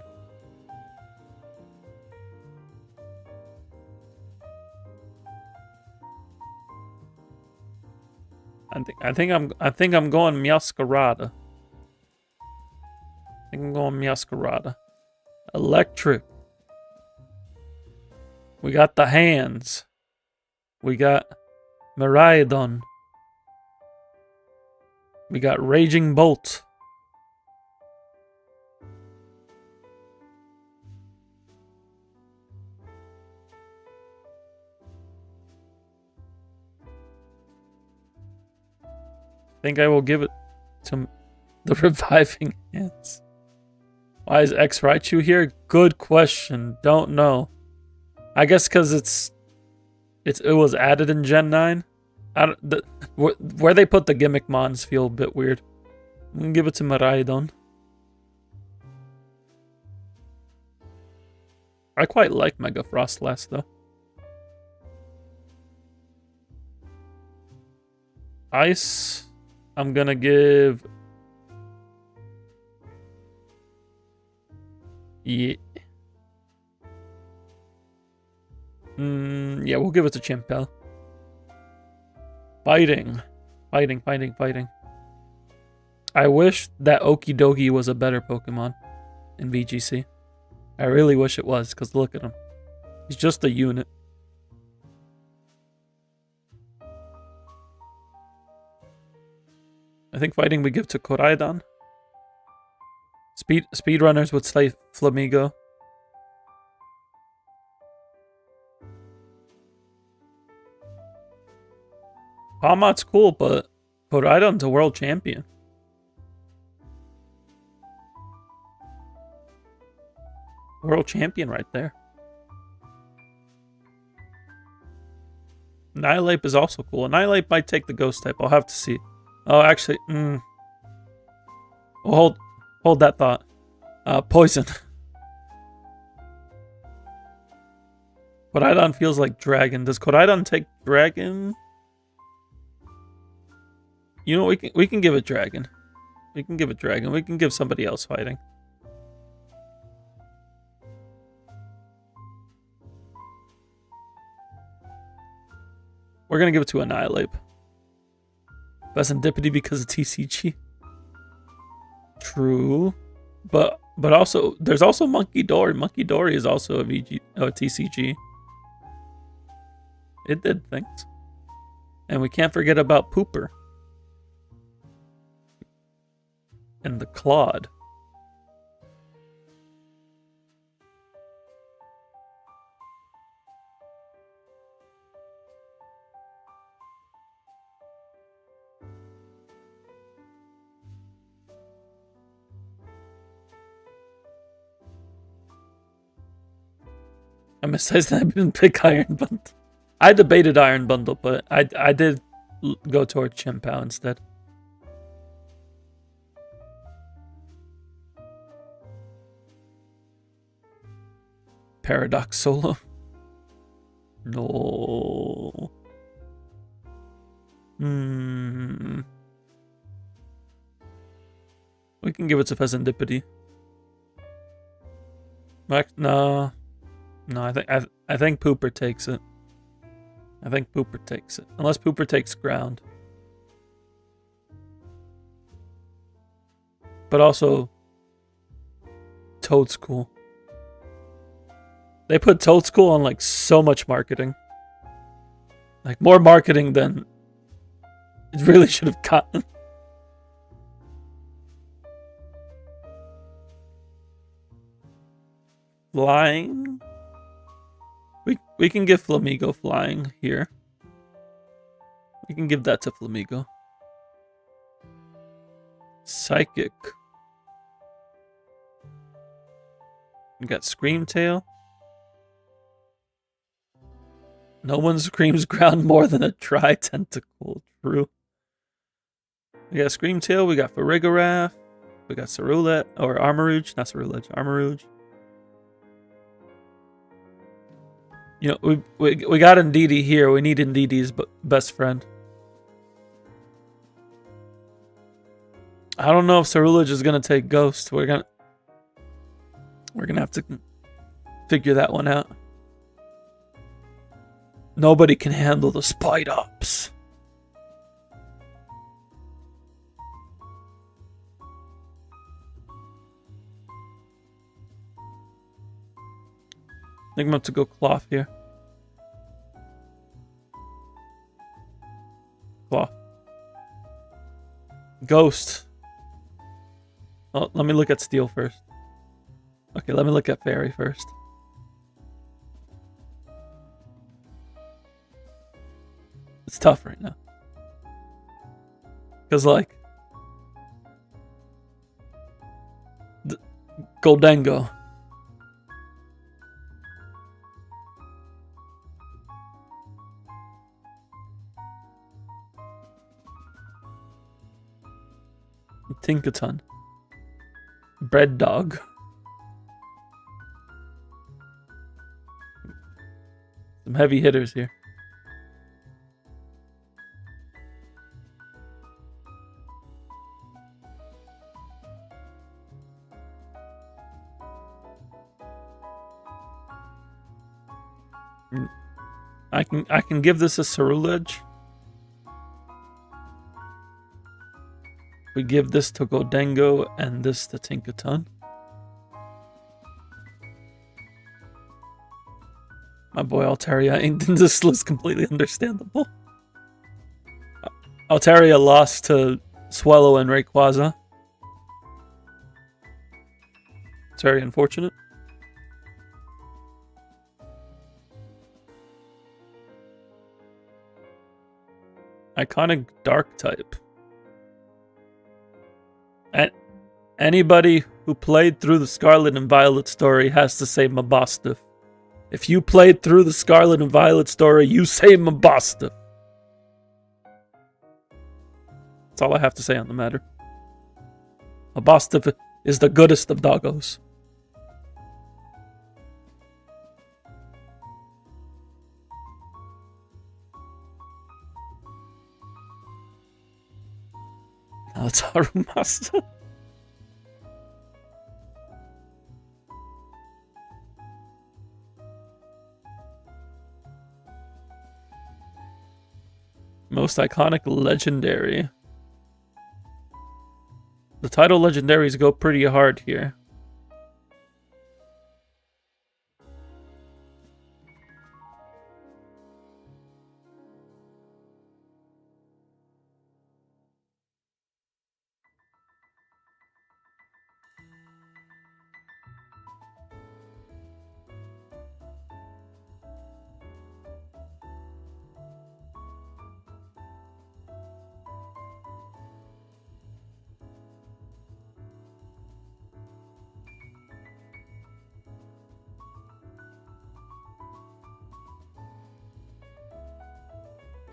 I think I'm going Meowscarada. I think I'm going Meowscarada. Electric. We got the hands. We got Miraidon. We got Raging Bolt. I think I will give it to the Reviving Hands. Why is X Raichu here? Good question. Don't know. I guess because it was added in Gen 9. Where they put the gimmick mons feel a bit weird. I'm gonna give it to Miraidon. I quite like Mega Frostlass though. Ice. I'm gonna give. Yeah. Yeah, we'll give it to Chimpel. Fighting. I wish that Okidogi was a better Pokemon in VGC. I really wish it was, because look at him. He's just a unit. I think fighting we give to Koraidon. Speedrunners would say Flamigo. Palmot's cool, but Koraidon's a world champion. World champion right there. Annihilate is also cool. Annihilate might take the ghost type. I'll have to see. Oh, actually, Well, hold that thought. Poison. Koraidon feels like dragon. Does Koraidon take dragon? You know, we can give it dragon. We can give it dragon. We can give somebody else fighting. We're gonna give it to Annihilate. Serendipity because of TCG. True. But also, there's also Monkey Dory. Monkey Dory is also a TCG. It did things. And we can't forget about Pooper. And the Claude. I miss that I didn't pick Iron, but I debated Iron Bundle, but I did go towards Chimpao instead. Paradox Solo. No. We can give it to Pheasantipity. No. No, I think Pooper takes it. I think Pooper takes it. Unless Pooper takes ground. But also Toadstool. They put Toadstool on like so much marketing. Like more marketing than it really should have gotten. Flying? We can give Flamigo flying here. We can give that to Flamigo. Psychic. We got Screamtail. No one screams ground more than a tri-tentacle. True. We got Screamtail, we got Farigiraf, we got Cerulet, or Armarouge, not Cerulet, Armarouge. You know, we got Indeedee here. We need Indeedee's best friend. I don't know if Cerulege is gonna take Ghost. We're gonna have to figure that one out. Nobody can handle the Spidops. I think I'm about to go Cloth here. Cloth. Ghost. Oh, let me look at Steel first. Okay, let me look at Fairy first. It's tough right now. Because, like... Goldengo. Tinkaton. Bread Dog. Some heavy hitters here. I can give this a Cerulege. We give this to Goldengo and this to Tinkaton. My boy Altaria ain't in this list, completely understandable. Altaria lost to Swallow and Rayquaza. It's very unfortunate. Iconic Dark type. And anybody who played through the Scarlet and Violet story has to say Mabosstiff. If you played through the Scarlet and Violet story, you say Mabosstiff. That's all I have to say on the matter. Mabosstiff is the goodest of doggos. Now it's Harumasa. Most iconic legendary. The title legendaries go pretty hard here.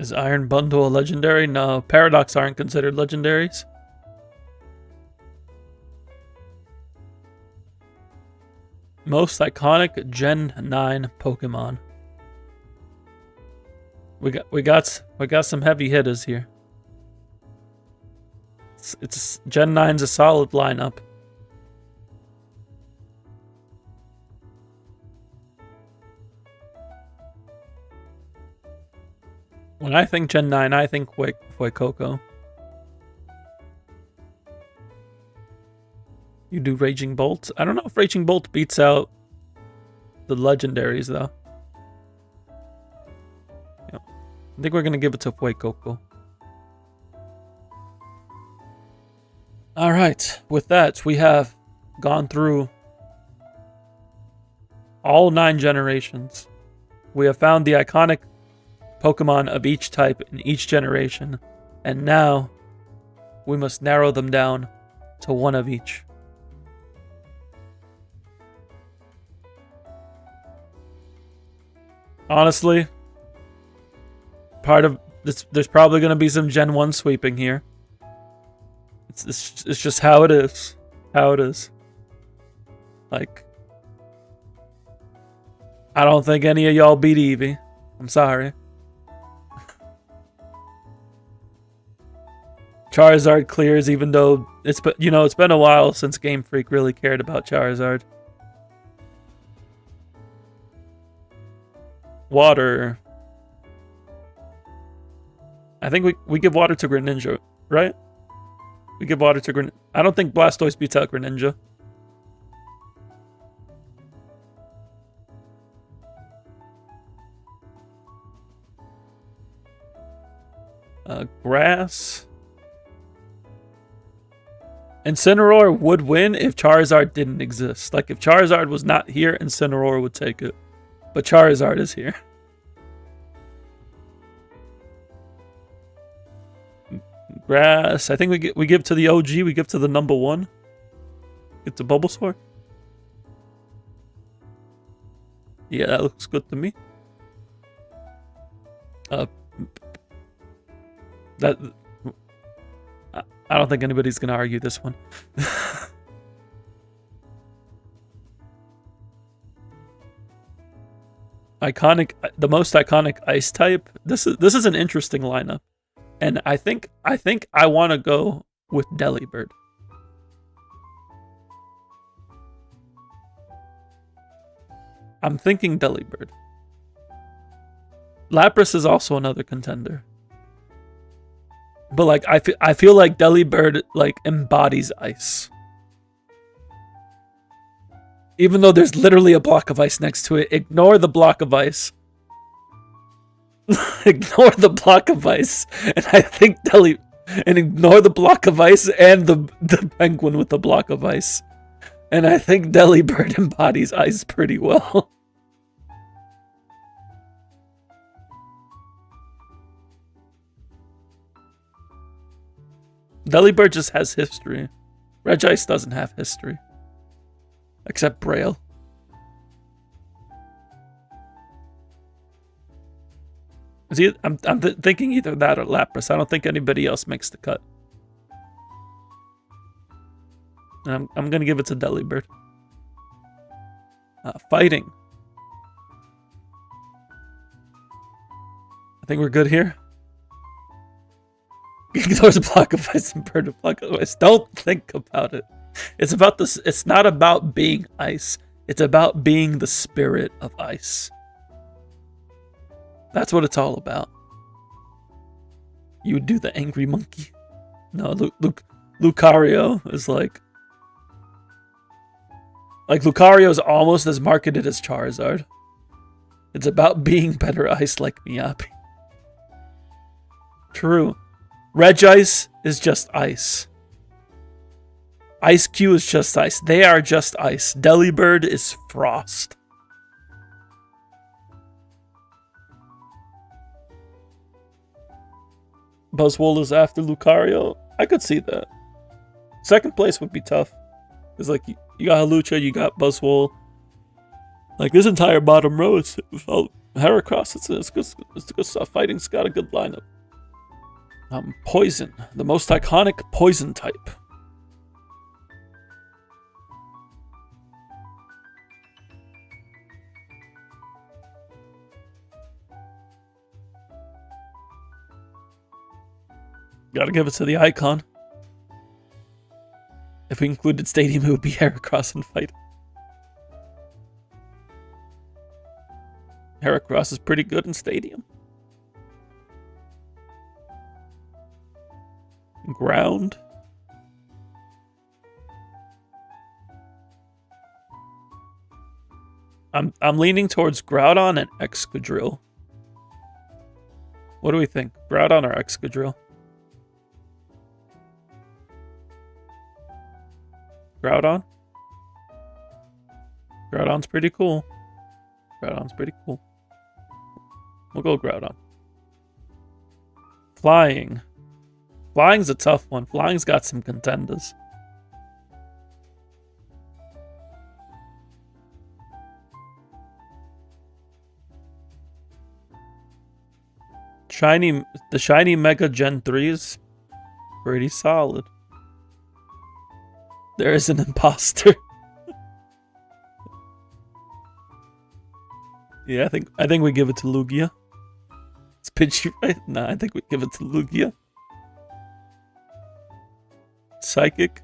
Is Iron Bundle a legendary? No, Paradox aren't considered legendaries. Most iconic Gen 9 Pokemon. We got some heavy hitters here. It's Gen 9's a solid lineup. When I think Gen 9, I think Fuecoco. You do Raging Bolt? I don't know if Raging Bolt beats out the legendaries, though. Yeah. I think we're going to give it to Fuecoco. Alright, with that, we have gone through all 9 generations. We have found the iconic Pokemon of each type in each generation, and now we must narrow them down to one of each. Honestly, part of this, there's probably going to be some Gen 1 sweeping here. It's just how it is. How it is. Like, I don't think any of y'all beat Eevee. I'm sorry. Charizard clears, even though it's been a while since Game Freak really cared about Charizard. Water. I think we give water to Greninja, right? We give water to Greninja. I don't think Blastoise beats out Greninja. Grass. Incineroar would win if Charizard didn't exist. Like, if Charizard was not here, Incineroar would take it. But Charizard is here. Grass. I think we give to the OG. We give to the number 1. Get to Bulbasaur. Yeah, that looks good to me. I don't think anybody's gonna argue this one. Iconic, the most iconic ice type. This is an interesting lineup, and I think I want to go with Delibird. I'm thinking Delibird. Lapras is also another contender. But like I feel like Delibird like embodies ice. Even though there's literally a block of ice next to it, ignore the block of ice. Ignore the block of ice, and I think and ignore the block of ice and the penguin with the block of ice. And I think Delibird embodies ice pretty well. Delibird just has history. Regice doesn't have history. Except Braille. I'm thinking either that or Lapras. I don't think anybody else makes the cut. And I'm gonna give it to Delibird. Fighting. I think we're good here. Ignores a block of ice and burn a block of ice. Don't think about it. It's about this. It's not about being ice. It's about being the spirit of ice. That's what it's all about. You would do the angry monkey. No, Lucario is like Lucario is almost as marketed as Charizard. It's about being better ice like Miyabi. True. Regice is just ice. Ice Q is just ice. They are just ice. Delibird is frost. Buzzwole is after Lucario. I could see that. Second place would be tough. Because like you got Hawlucha, you got Buzzwole. Like this entire bottom row is Heracross, it's good stuff. Fighting's got a good lineup. Poison, the most iconic poison type. Gotta give it to the icon. If we included Stadium, it would be Heracross in fight. Heracross is pretty good in Stadium. Ground. I'm leaning towards Groudon and Excadrill. What do we think? Groudon or Excadrill? Groudon? Groudon's pretty cool. Groudon's pretty cool. We'll go Groudon. Flying. Flying's a tough one. Flying's got some contenders. The shiny Mega Gen 3 is pretty solid. There is an imposter. Yeah, I think we give it to Lugia. It's Pidgey, right? Nah, I think we give it to Lugia. Psychic.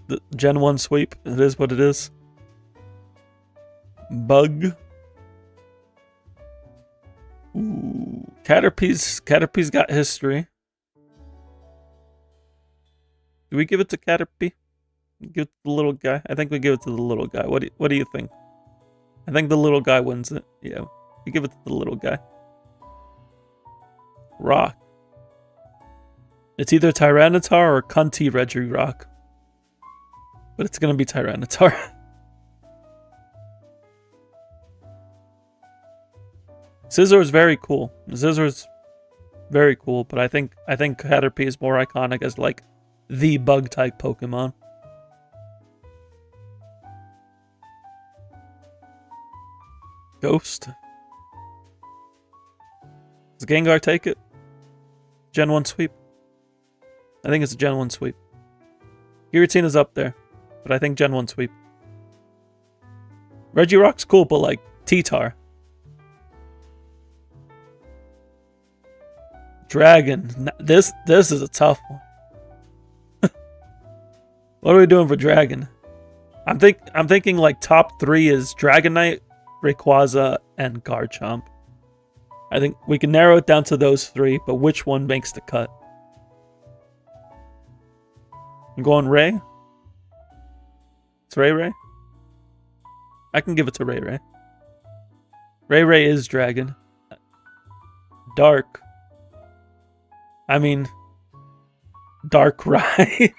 The Gen 1 sweep. It is what it is. Bug. Ooh. Caterpie's got history. Do we give it to Caterpie? Give it to the little guy? I think we give it to the little guy. What do you think? I think the little guy wins it. Yeah, we give it to the little guy. Rock. It's either Tyranitar or Cunty Regirock. But it's gonna be Tyranitar. Scizor is very cool. Scizor's very cool, but I think Caterpie is more iconic as like the bug type Pokemon. Ghost. Does Gengar take it? Gen 1 sweep. I think it's a Gen 1 sweep. Giratina's up there, but I think Gen 1 sweep. Regirock's cool, but like T-Tar. Dragon. This is a tough one. What are we doing for Dragon? I'm thinking like top 3 is Dragonite, Rayquaza, and Garchomp. I think we can narrow it down to those 3, but which one makes the cut? I'm going Ray. It's Ray. I can give it to Ray. Ray is Dragon. Dark. I mean, Darkrai.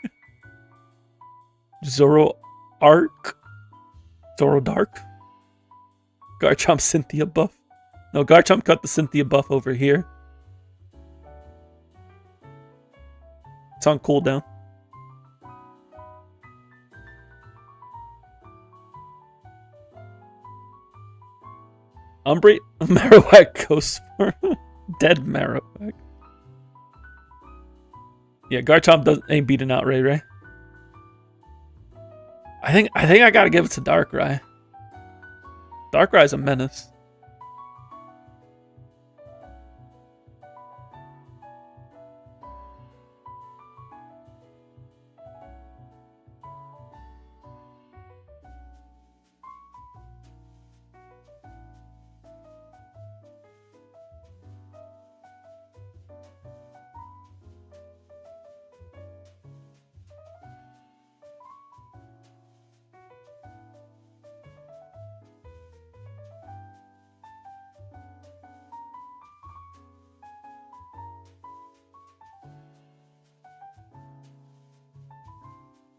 Zoroark. Zoroark. Garchomp Cynthia buff. No, Garchomp got the Cynthia buff over here. It's on cooldown. Umbreon. Marowak goes for dead Marowak. Yeah, Garchomp ain't beating out Ray. I think I gotta give it to Darkrai. Darkrai's a menace.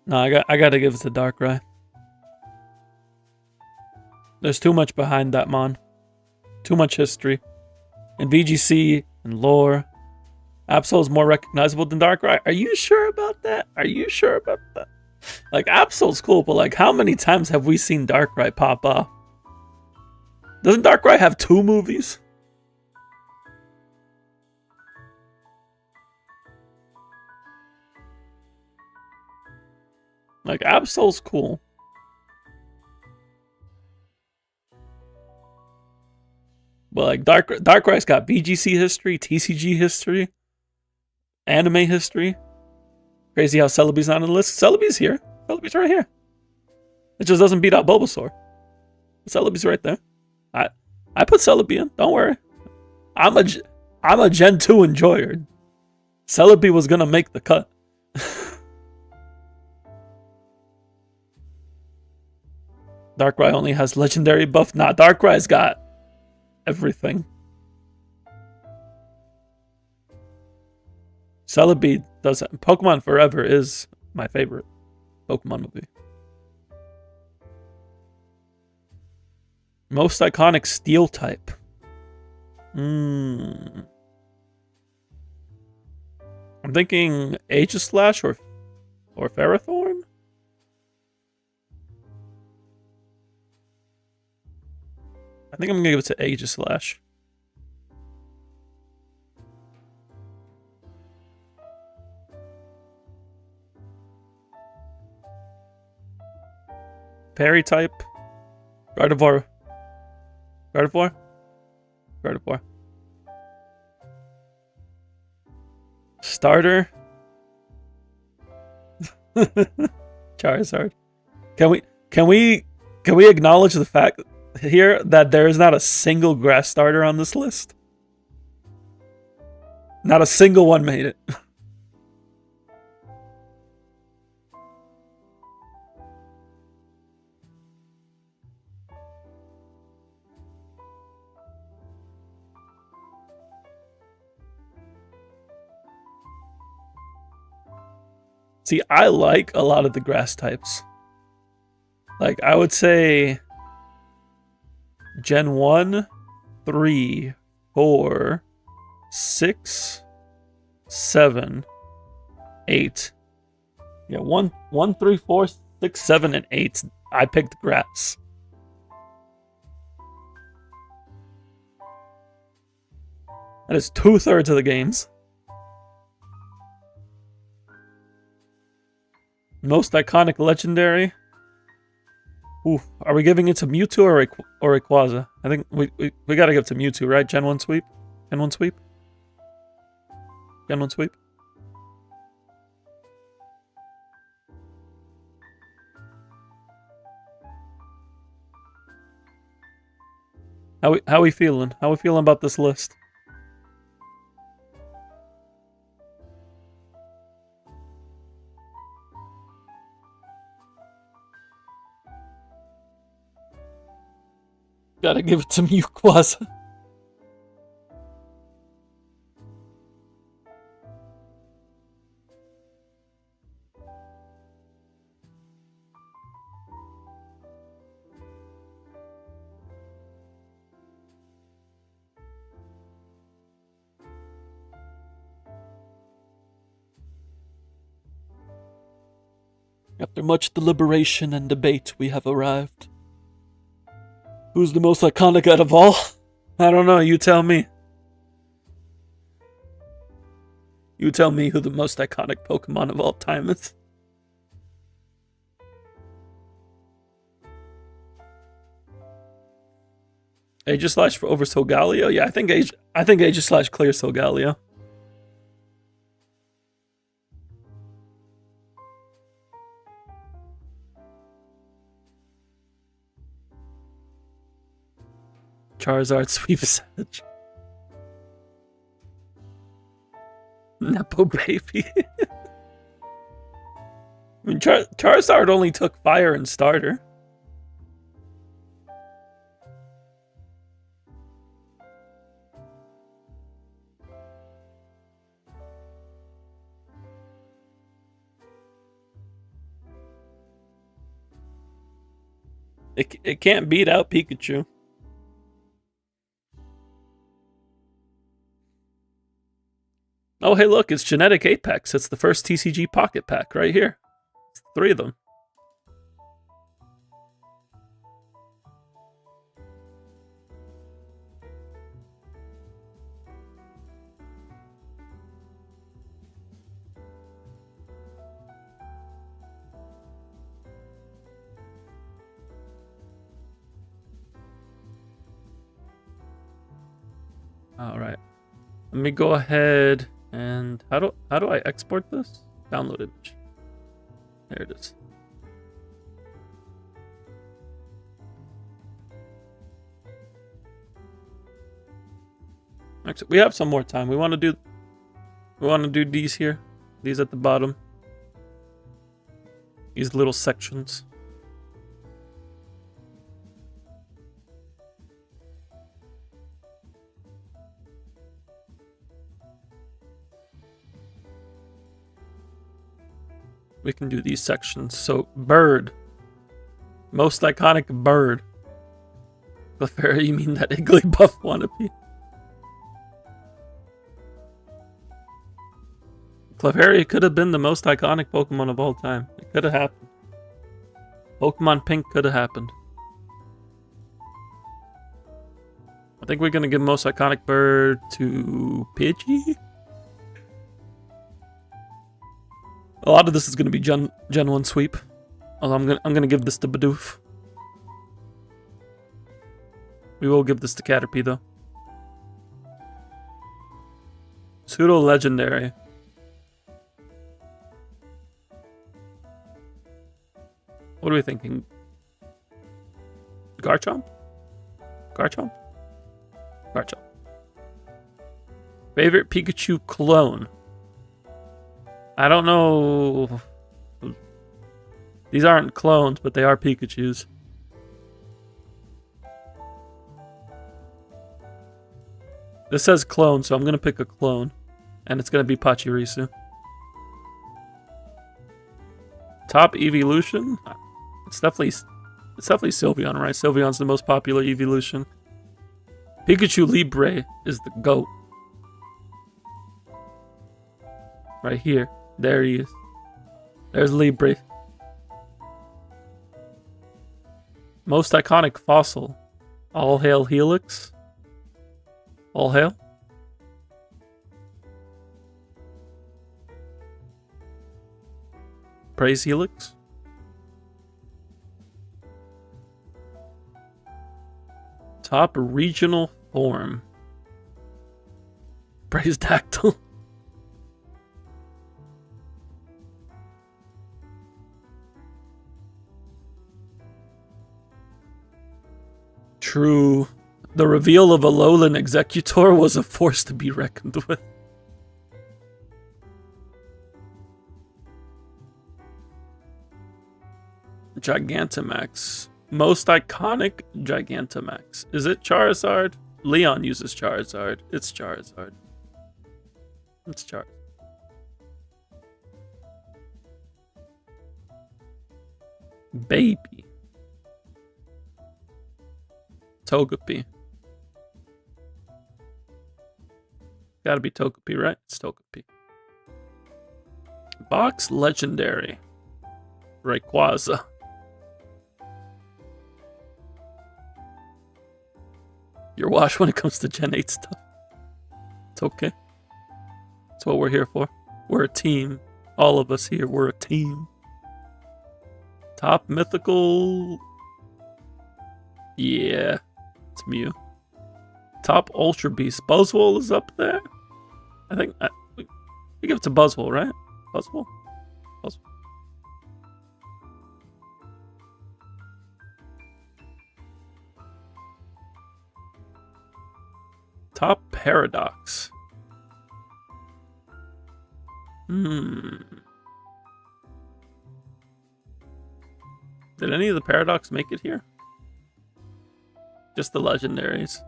No, I gotta give it to Darkrai. There's too much behind that mon. Too much history. And VGC and lore. Absol's more recognizable than Darkrai. Are you sure about that? Like, Absol's cool, but like, how many times have we seen Darkrai pop off? Doesn't Darkrai have 2 movies? Like, Absol's cool. But like Darkrai's got BGC history, TCG history, anime history. Crazy how Celebi's not on the list. Celebi's here. Celebi's right here. It just doesn't beat out Bulbasaur. Celebi's right there. I put Celebi in. Don't worry. I'm a Gen 2 enjoyer. Celebi was gonna make the cut. Darkrai only has legendary buff. Nah, Darkrai's got everything. Celebi doesn't. Pokemon Forever is my favorite Pokemon movie. Most iconic Steel type. I'm thinking Aegislash or Ferrothorn. I think I'm gonna give it to Aegislash. Parry type. Gardevoir. Gardevoir? Gardevoir. Starter. Charizard. Can we acknowledge the fact here that there is not a single grass starter on this list? Not a single one made it. See, I like a lot of the grass types. Like, I would say Gen 1, 3, 4, 6, 7, 8. Yeah, 1, 3, 4, 6, 7, and 8. I picked grass. That is 2/3 of the games. Most iconic legendary. Ooh, are we giving it to Mewtwo or Rayquaza? I think we gotta give it to Mewtwo, right? Gen 1 sweep? Gen 1 sweep? Gen 1 sweep? How we feeling? How we feeling about this list? Gotta give it to Rayquaza. After much deliberation and debate, we have arrived. Who's the most iconic out of all? I don't know, you tell me. You tell me who the most iconic Pokemon of all time is. Aegislash for over Solgaleo? Yeah, I think Aegislash clears Solgaleo. Charizard sweeps Edge. Nepo baby. I mean, Charizard only took fire and starter. It can't beat out Pikachu. Oh, hey, look, it's Genetic Apex. It's the first TCG Pocket Pack right here. It's 3 of them. Alright. Let me go ahead and how do I export this? Download image. There it is. Actually, we have some more time. We want to do these here. These at the bottom. These little sections. We can do these sections. So, bird. Most iconic bird. Clefairy, you mean that Igglybuff wannabe? Clefairy could have been the most iconic Pokemon of all time. It could have happened. Pokemon Pink could have happened. I think we're going to give most iconic bird to Pidgey. A lot of this is going to be Gen 1 sweep. Although I'm gonna give this to Bidoof. We will give this to Caterpie though. Pseudo legendary. What are we thinking? Garchomp? Garchomp? Garchomp. Favorite Pikachu clone? I don't know. These aren't clones, but they are Pikachus. This says clone, so I'm going to pick a clone. And it's going to be Pachirisu. Top evolution? It's definitely Sylveon, right? Sylveon's the most popular evolution. Pikachu Libre is the GOAT. Right here. There he is. There's Libre. Most iconic fossil. All hail Helix. All hail. Praise Helix. Top regional form. Praise Dactyl. True. The reveal of Alolan Executor was a force to be reckoned with. Gigantamax. Most iconic Gigantamax. Is it Charizard? Leon uses Charizard. It's Charizard. It's Charizard. Baby. Togepi. Gotta be Togepi, right? It's Togepi. Box Legendary. Rayquaza. You're washed when it comes to Gen 8 stuff. It's okay. That's what we're here for. We're a team. All of us here, we're a team. Top mythical. Yeah. It's Mew. Top Ultra Beast. Buzzwole is up there. I think we give it to Buzzwole, right? Buzzwole? Buzzwole. Top Paradox. Did any of the Paradox make it here? Just the legendaries.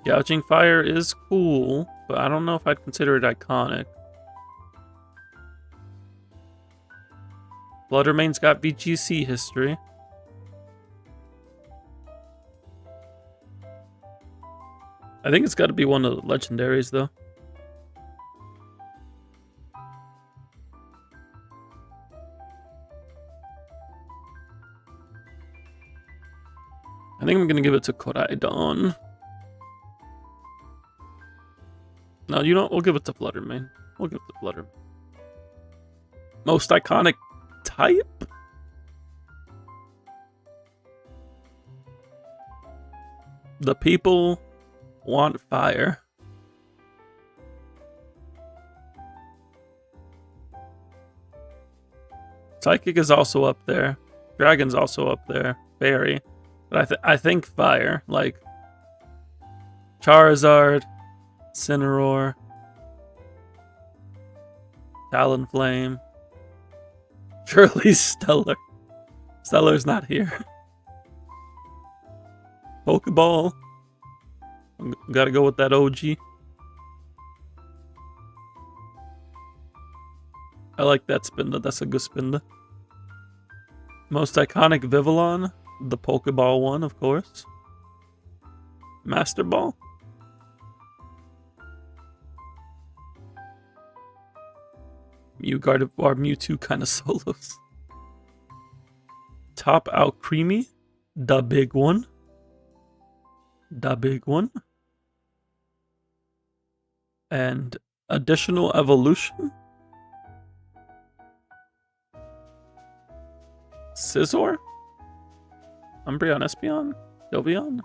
Gouging Fire is cool, but I don't know if I'd consider it iconic. Bloodermane's got VGC history. I think it's got to be one of the legendaries, though. I think I'm going to give it to Koraidon. No, you know what? We'll give it to Bloodermane. We'll give it to Bloodermane. Most iconic type? The people want fire. Psychic is also up there. Dragon's also up there. Fairy. But I think fire. Like Charizard, Incineroar, Talonflame. Surely Stellar. Stellar's not here. Pokeball. Gotta go with that OG. I like that Spinda. That's a good Spinda. Most iconic Vivillon. The Pokeball one, of course. Master Ball. Mew Gardevoir, Mewtwo kind of solos. Top out Creamy. The big one. The big one. And additional evolution. Scizor? Umbreon, Espeon? Sylveon?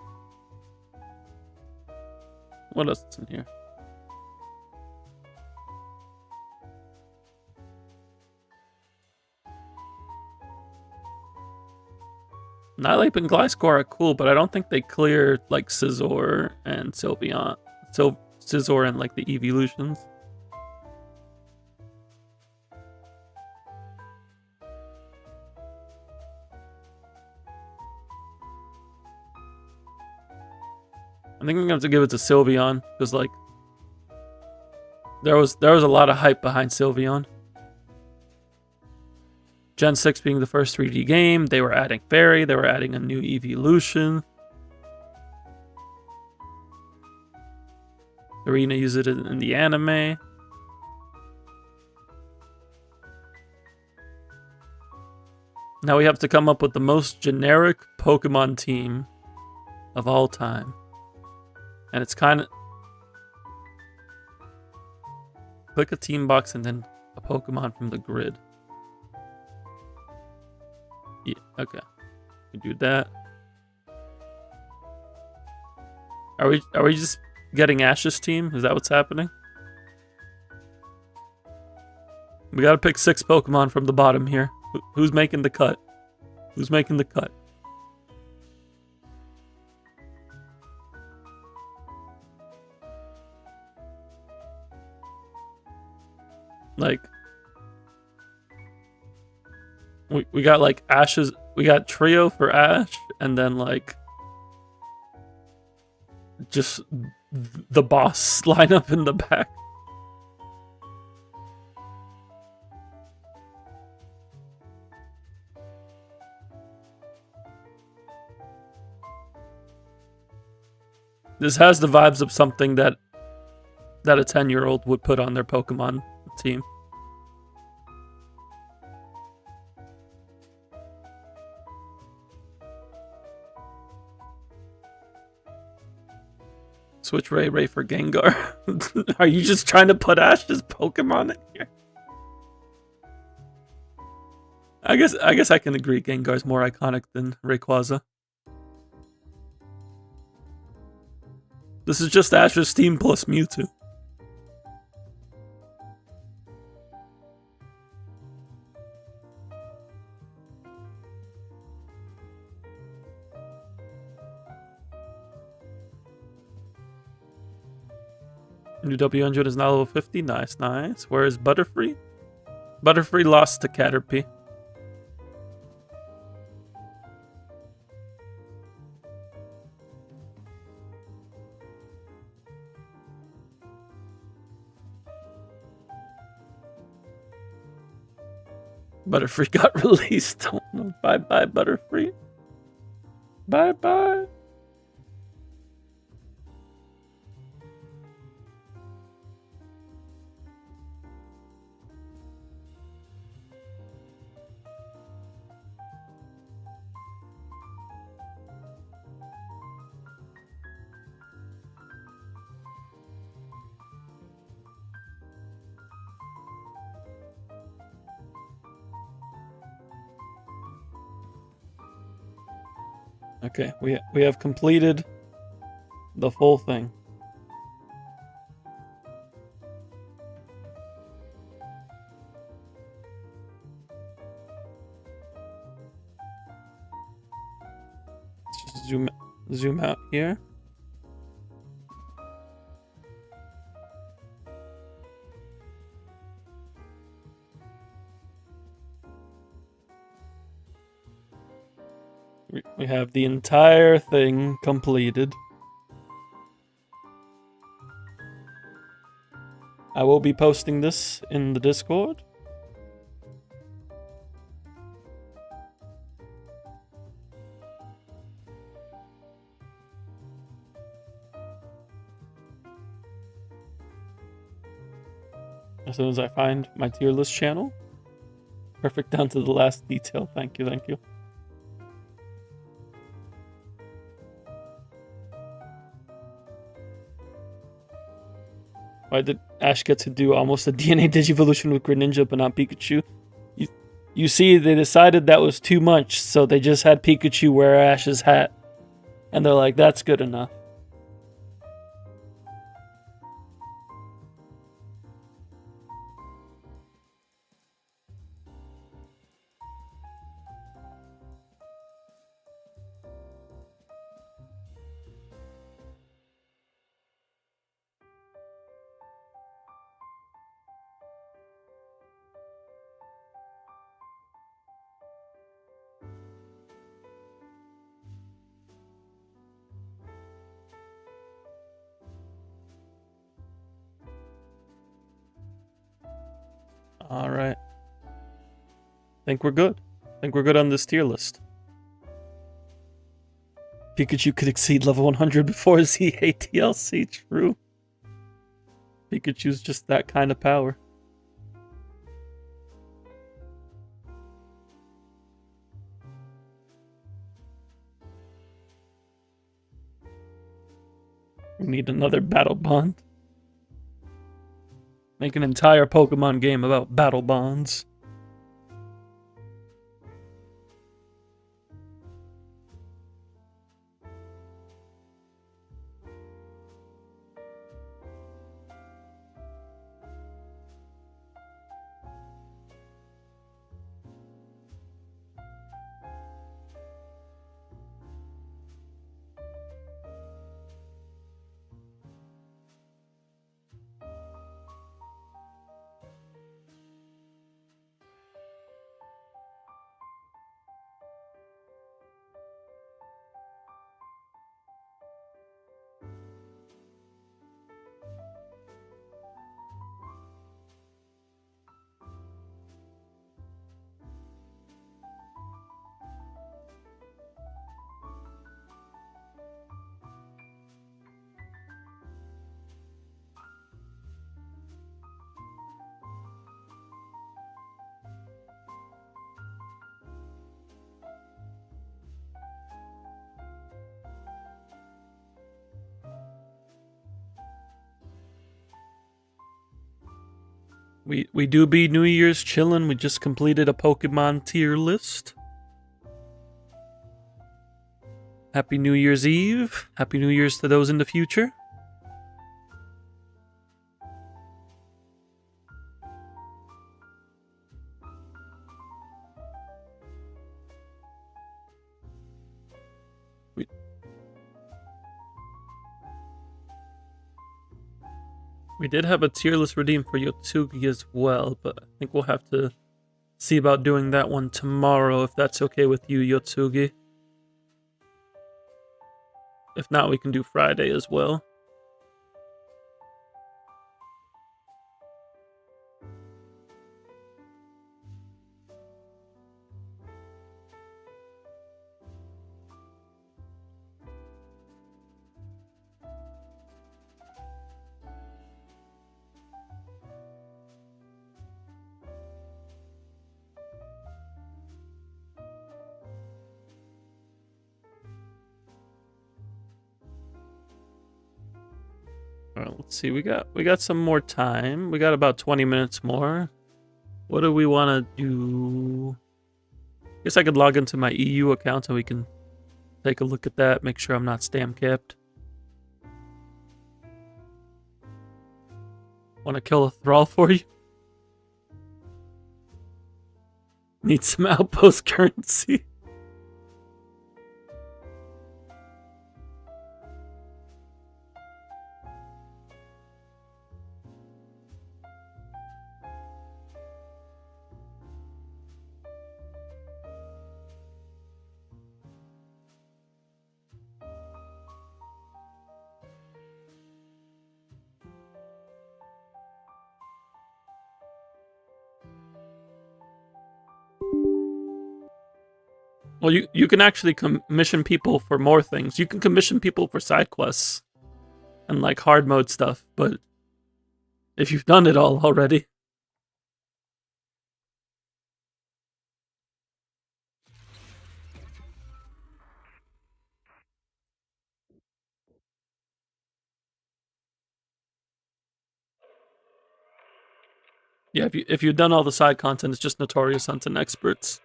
What else is in here? Nightlife and Gliscor are cool, but I don't think they clear like Scizor and Sylveon. Scizor and like the evolutions. I think I'm gonna have to give it to Sylveon because like there was a lot of hype behind Sylveon. Gen 6 being the first 3D game, they were adding Fairy, they were adding a new evolution. Arena used it in the anime. Now we have to come up with the most generic Pokemon team of all time. And it's kind of... Click a team box and then a Pokemon from the grid. Yeah, okay. We do that. Are we just getting Ash's team? Is that what's happening? We gotta pick 6 Pokemon from the bottom here. Who's making the cut? Who's making the cut? Like, we got like Ash's, we got trio for Ash, and then like just the boss lineup in the back. This has the vibes of something that a 10-year-old would put on their Pokemon team. Switch Ray for Gengar. Are you just trying to put Ash's Pokemon in here? I guess I can agree Gengar's more iconic than Rayquaza. This is just Ash's team plus Mewtwo. New W100 is now level 50. Nice, nice. Where is Butterfree? Butterfree lost to Caterpie. Butterfree got released. Bye-bye, Butterfree. Bye-bye. Okay, we have completed The full thing. Let's just zoom out here. We have the entire thing completed. I will be posting this in the Discord. As soon as I find my tier list channel. Perfect down to the last detail. Thank you, thank you. Why did Ash get to do almost a DNA Digivolution with Greninja but not Pikachu? You see, they decided that was too much, so they just had Pikachu wear Ash's hat. And they're like, that's good enough. Alright. Think we're good. Think we're good on this tier list. Pikachu could exceed level 100 before ZA TLC. True. Pikachu's just that kind of power. We need another battle bond. Make an entire Pokemon game about battle bonds. We do be New Year's chillin'. We just completed a Pokemon tier list. Happy New Year's Eve. Happy New Year's to those in the future. We did have a tier list redeemed for Yotsugi as well, but I think we'll have to see about doing that one tomorrow, if that's okay with you, Yotsugi. If not, we can do Friday as well. Alright, let's see. We got some more time. We got about 20 minutes more. What do we want to do? I guess I could log into my EU account and we can take a look at that, make sure I'm not stam capped. Want to kill a thrall for you? Need some outpost currency. Well, you can actually commission people for more things. You can commission people for side quests and like hard mode stuff, but if you've done it all already. Yeah, if you've done all the side content, it's just Notorious Hunting Experts.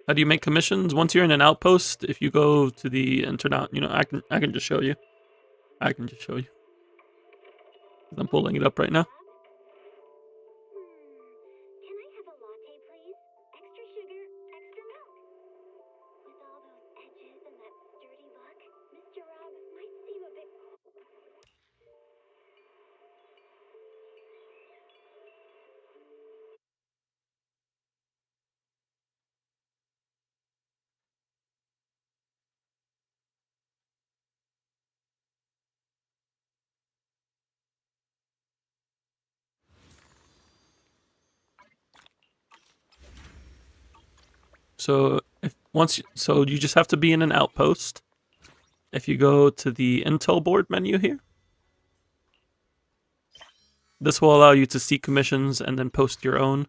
How do you make commissions? Once you're in an outpost, if you go to the internet, I can just show you. I can just show you. I'm pulling it up right now. Can I have a latte, please? Extra sugar, extra milk. With all those edges and that sturdy look, Mr. Rob might seem a bit. So you just have to be in an outpost. If you go to the intel board menu here, this will allow you to see commissions and then post your own.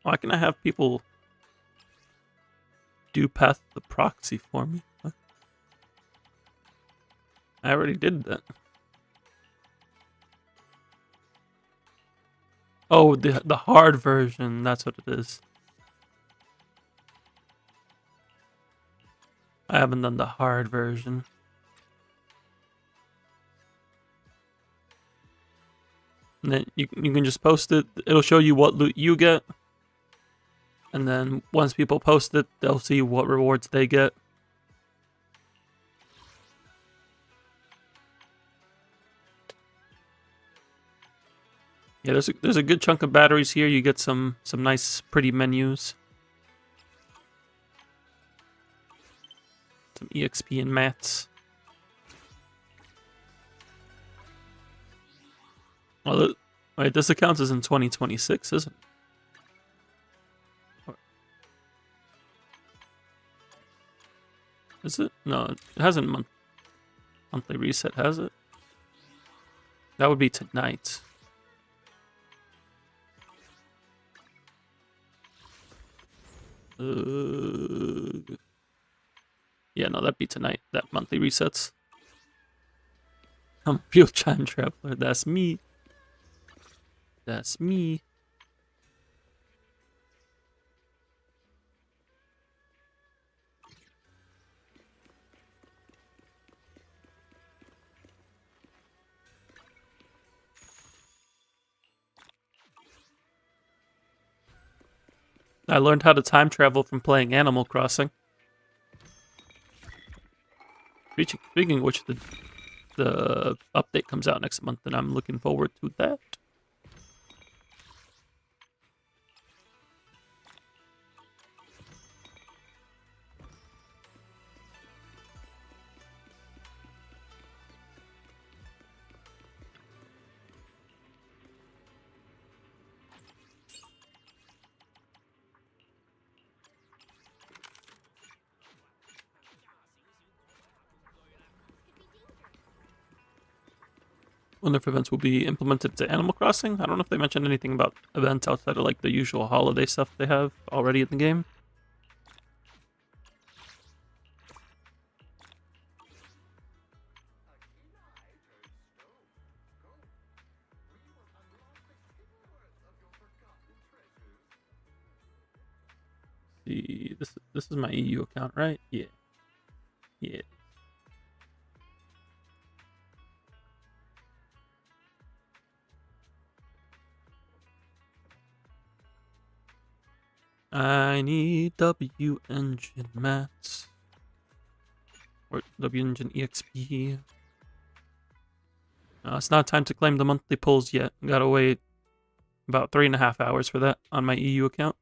Why can I have people do Path the proxy for me? What? I already did that. Oh, the hard version. That's what it is. I haven't done the hard version. And then you can just post it. It'll show you what loot you get. And then once people post it, they'll see what rewards they get. Yeah, there's a good chunk of batteries here. You get some nice pretty menus. Some EXP and mats. Well, wait, this account is in 2026, isn't it? Is it? No, it hasn't monthly reset, has it? That would be tonight. Yeah, no, that'd be tonight. That monthly resets. I'm a real time traveler. That's me. That's me. I learned how to time travel from playing Animal Crossing. Speaking of which, the update comes out next month, and I'm looking forward to that. Wonder if events will be implemented to Animal Crossing. I don't know if they mentioned anything about events outside of like the usual holiday stuff they have already in the game. see. This is my EU account, right? Yeah. Yeah. I need W engine mats. Or W engine EXP. It's not time to claim the monthly pulls yet. Gotta wait about 3.5 hours for that on my EU account.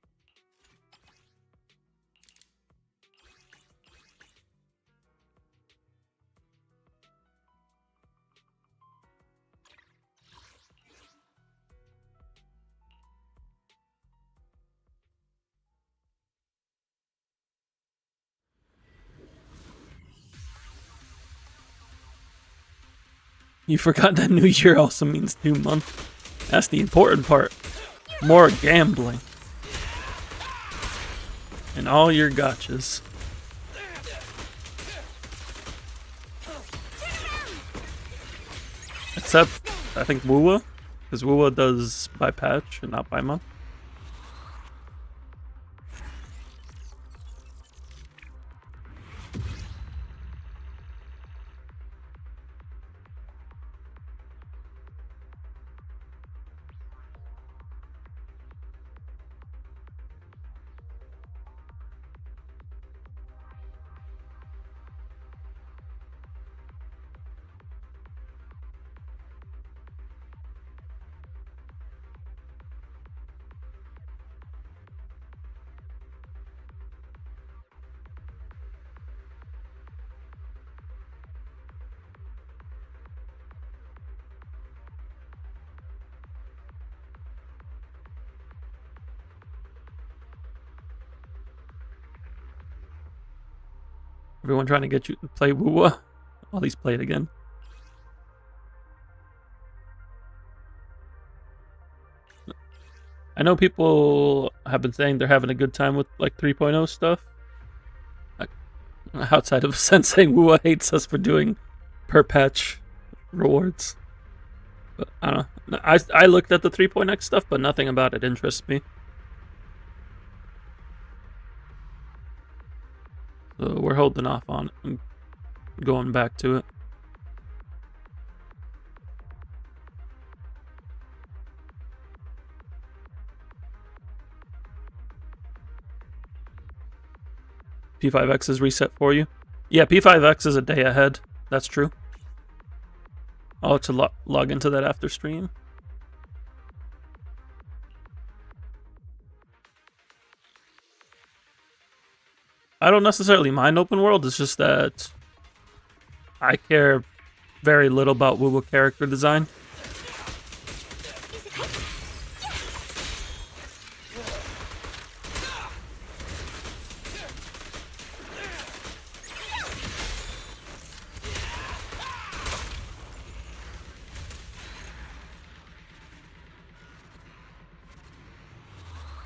You forgot that New Year also means new month. That's the important part. More gambling. And all your gotchas. Except, I think Wuwa. Because Wuwa does by patch and not by month. Everyone trying to get you to play Wuwa. All these play it again. I know people have been saying they're having a good time with like 3.0 stuff. Outside of Sense saying Wuwa hates us for doing per patch rewards. But I don't know. I looked at the 3.x stuff, but nothing about it interests me. So we're holding off on it and going back to it. P5X is reset for you. Yeah, P5X is a day ahead. That's true. I'll have to log into that after stream. I don't necessarily mind open world. It's just that I care very little about Wuwa character design.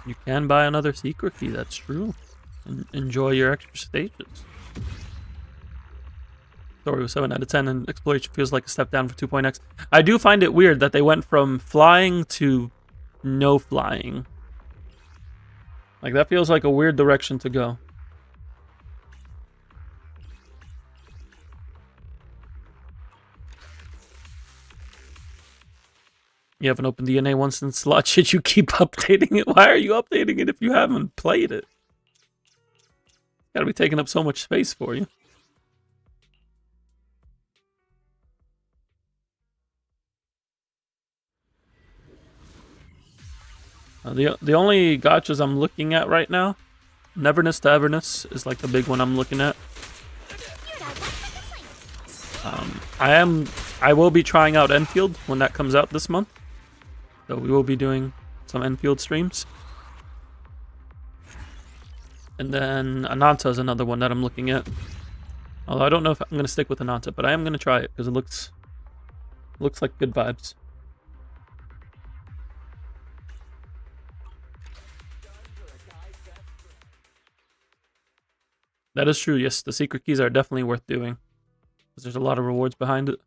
You can buy another secret key, that's true. And enjoy your extra stages. Story was 7 out of 10 and exploration feels like a step down for 2.x. I do find it weird that they went from flying to no flying. Like, that feels like a weird direction to go. You haven't opened DNA once since slot. Should you keep updating it? Why are you updating it if you haven't played it? Gotta be taking up so much space for you. The only gotchas I'm looking at right now, Neverness to Everness is like the big one I'm looking at. I will be trying out Enfield when that comes out this month. So we will be doing some Enfield streams. And then Ananta is another one that I'm looking at. Although I don't know if I'm going to stick with Ananta, but I am going to try it because it looks like good vibes. That is true, yes. The secret keys are definitely worth doing. Because there's a lot of rewards behind it.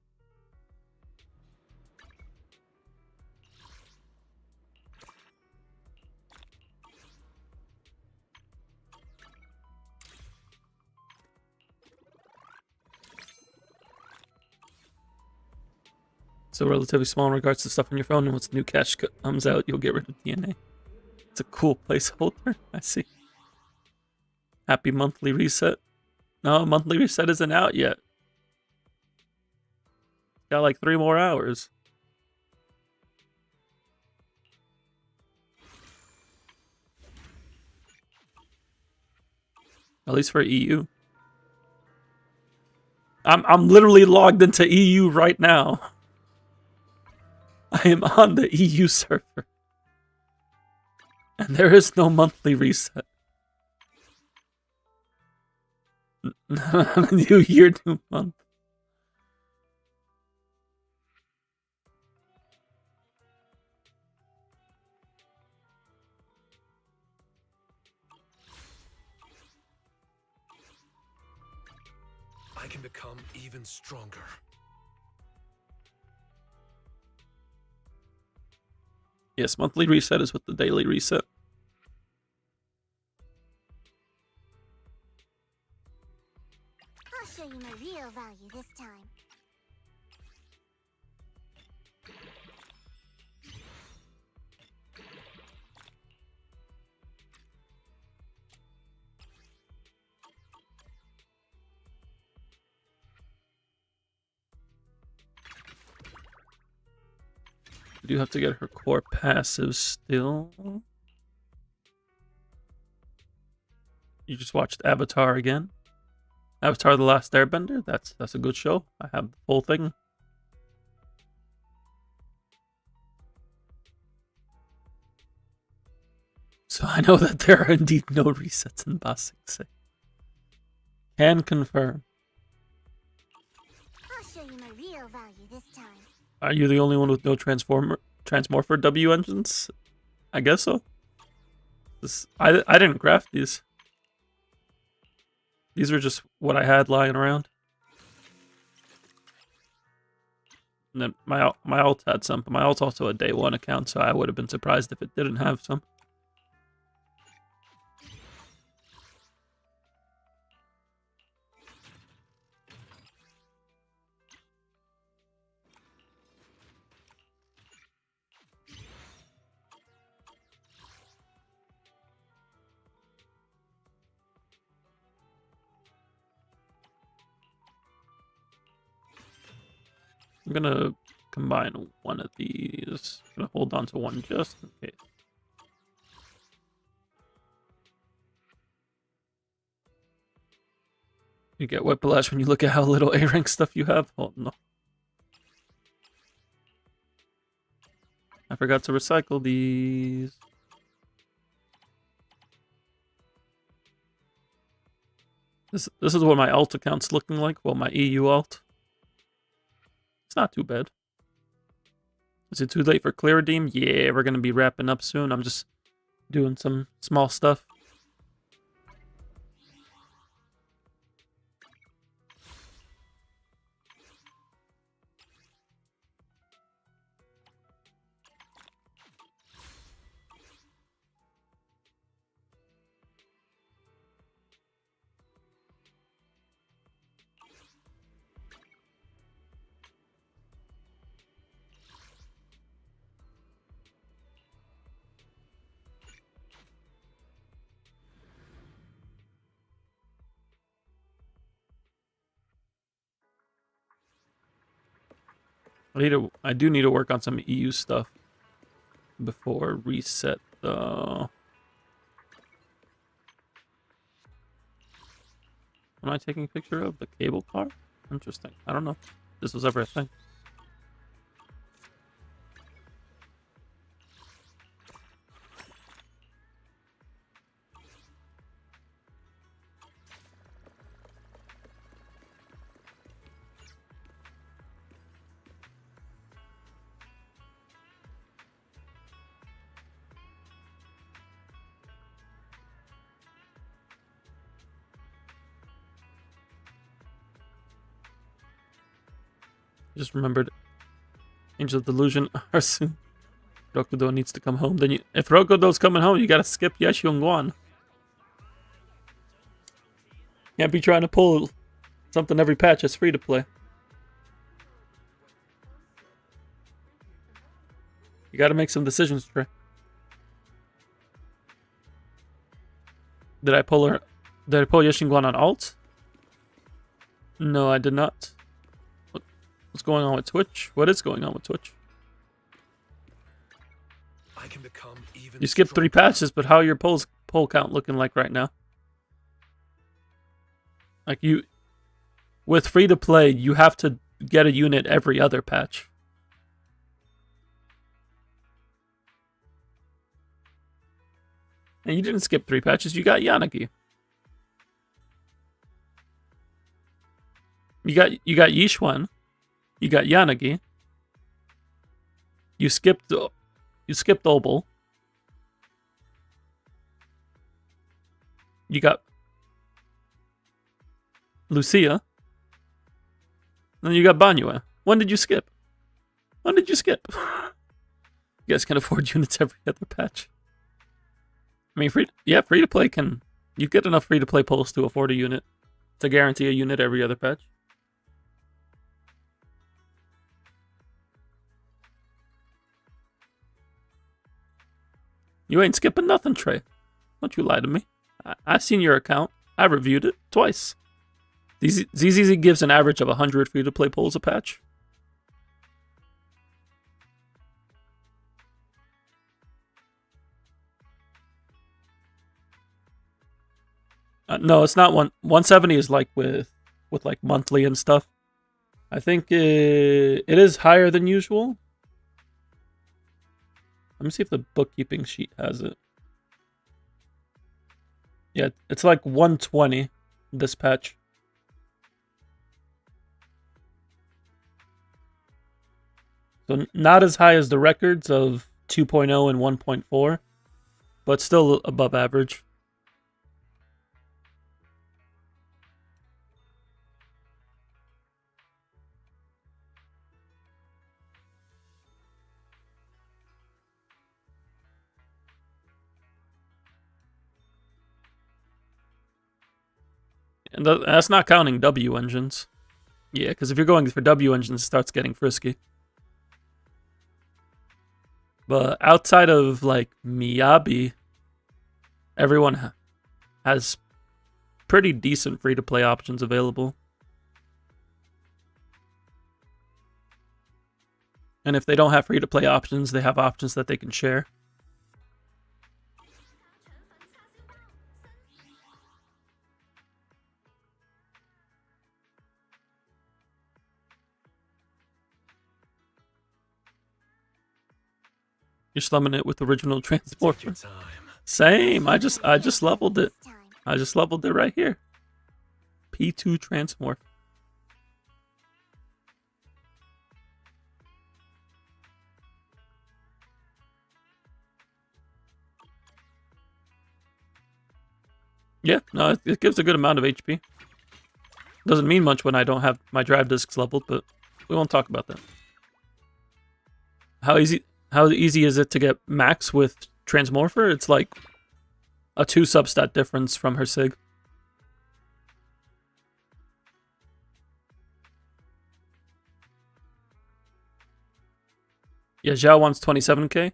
So relatively small in regards to stuff on your phone, and once the new cache comes out, you'll get rid of DNA. It's a cool placeholder. I see. Happy monthly reset. No, monthly reset isn't out yet. Got like 3 more hours. At least for EU. I'm literally logged into EU right now. I am on the EU server. And there is no monthly reset. New year, new month. I can become even stronger. Yes, monthly reset is with the daily reset. I'll show you my real value this time. We do have to get her core passive still. You just watched Avatar again. Avatar: The Last Airbender. That's a good show. I have the whole thing. So I know that there are indeed no resets in Boss 6. Can confirm. I'll show you my real value this time. Are you the only one with no Transmorpher W engines? I guess so. I didn't craft these. These were just what I had lying around. And then my alt had some, but my alt's also a day 1 account, so I would have been surprised if it didn't have some. I'm gonna combine one of these. I'm gonna hold on to one just in case. You get whiplash when you look at how little A-rank stuff you have? Oh no. I forgot to recycle these. This is what my alt account's looking like. Well, my EU alt. It's not too bad. Is it too late for clear redeem? Yeah, we're gonna be wrapping up soon. I'm just doing some small stuff. I do need to work on some EU stuff before reset though. Am I taking a picture of the cable car? Interesting. I don't know if this was ever a thing. Just remembered Angel of Delusion are soon. Rokudo needs to come home. Then if Rokudo's coming home, you gotta skip Yeshungwan. Can't be trying to pull something every patch. It's free to play. You got to make some decisions, Trey. Did I pull her? Did I pull Yashinguan on alt? No, I did not. What's going on with Twitch? What is going on with Twitch? I can become even You skipped 3 patches, but how are your poll count looking like right now? Like you, with free to play, you have to get a unit every other patch. And you didn't skip 3 patches. You got Yanagi. You got Yishuan. You got Yanagi. You skipped Obel. You got Lucia. And then you got Banyue. When did you skip? When did you skip? You guys can afford units every other patch. I mean, free to play can. You get enough free to play polls to afford a unit, to guarantee a unit every other patch. You ain't skipping nothing, Trey. Don't you lie to me. I seen your account. I reviewed it twice. ZZZ gives an average of 100 free to play polls a patch. No, it's not 170 is like with like monthly and stuff. I think it is higher than usual. Let me see if the bookkeeping sheet has it. Yeah, it's like 120 this patch. So not as high as the records of 2.0 and 1.4, but still above average. And that's not counting W engines. Yeah, because if you're going for W engines, it starts getting frisky. But outside of, like, Miyabi, everyone has pretty decent free-to-play options available. And if they don't have free-to-play options, they have options that they can share. You're slumming it with original Transmorpher. Same. I just leveled it. I just leveled it right here. P2 Transmorph. Yeah, no, it gives a good amount of HP. Doesn't mean much when I don't have my drive discs leveled, but we won't talk about that. How easy is it to get max with Transmorpher? It's like a 2 substat difference from her Sig. Yeah, Zhao wants 27k.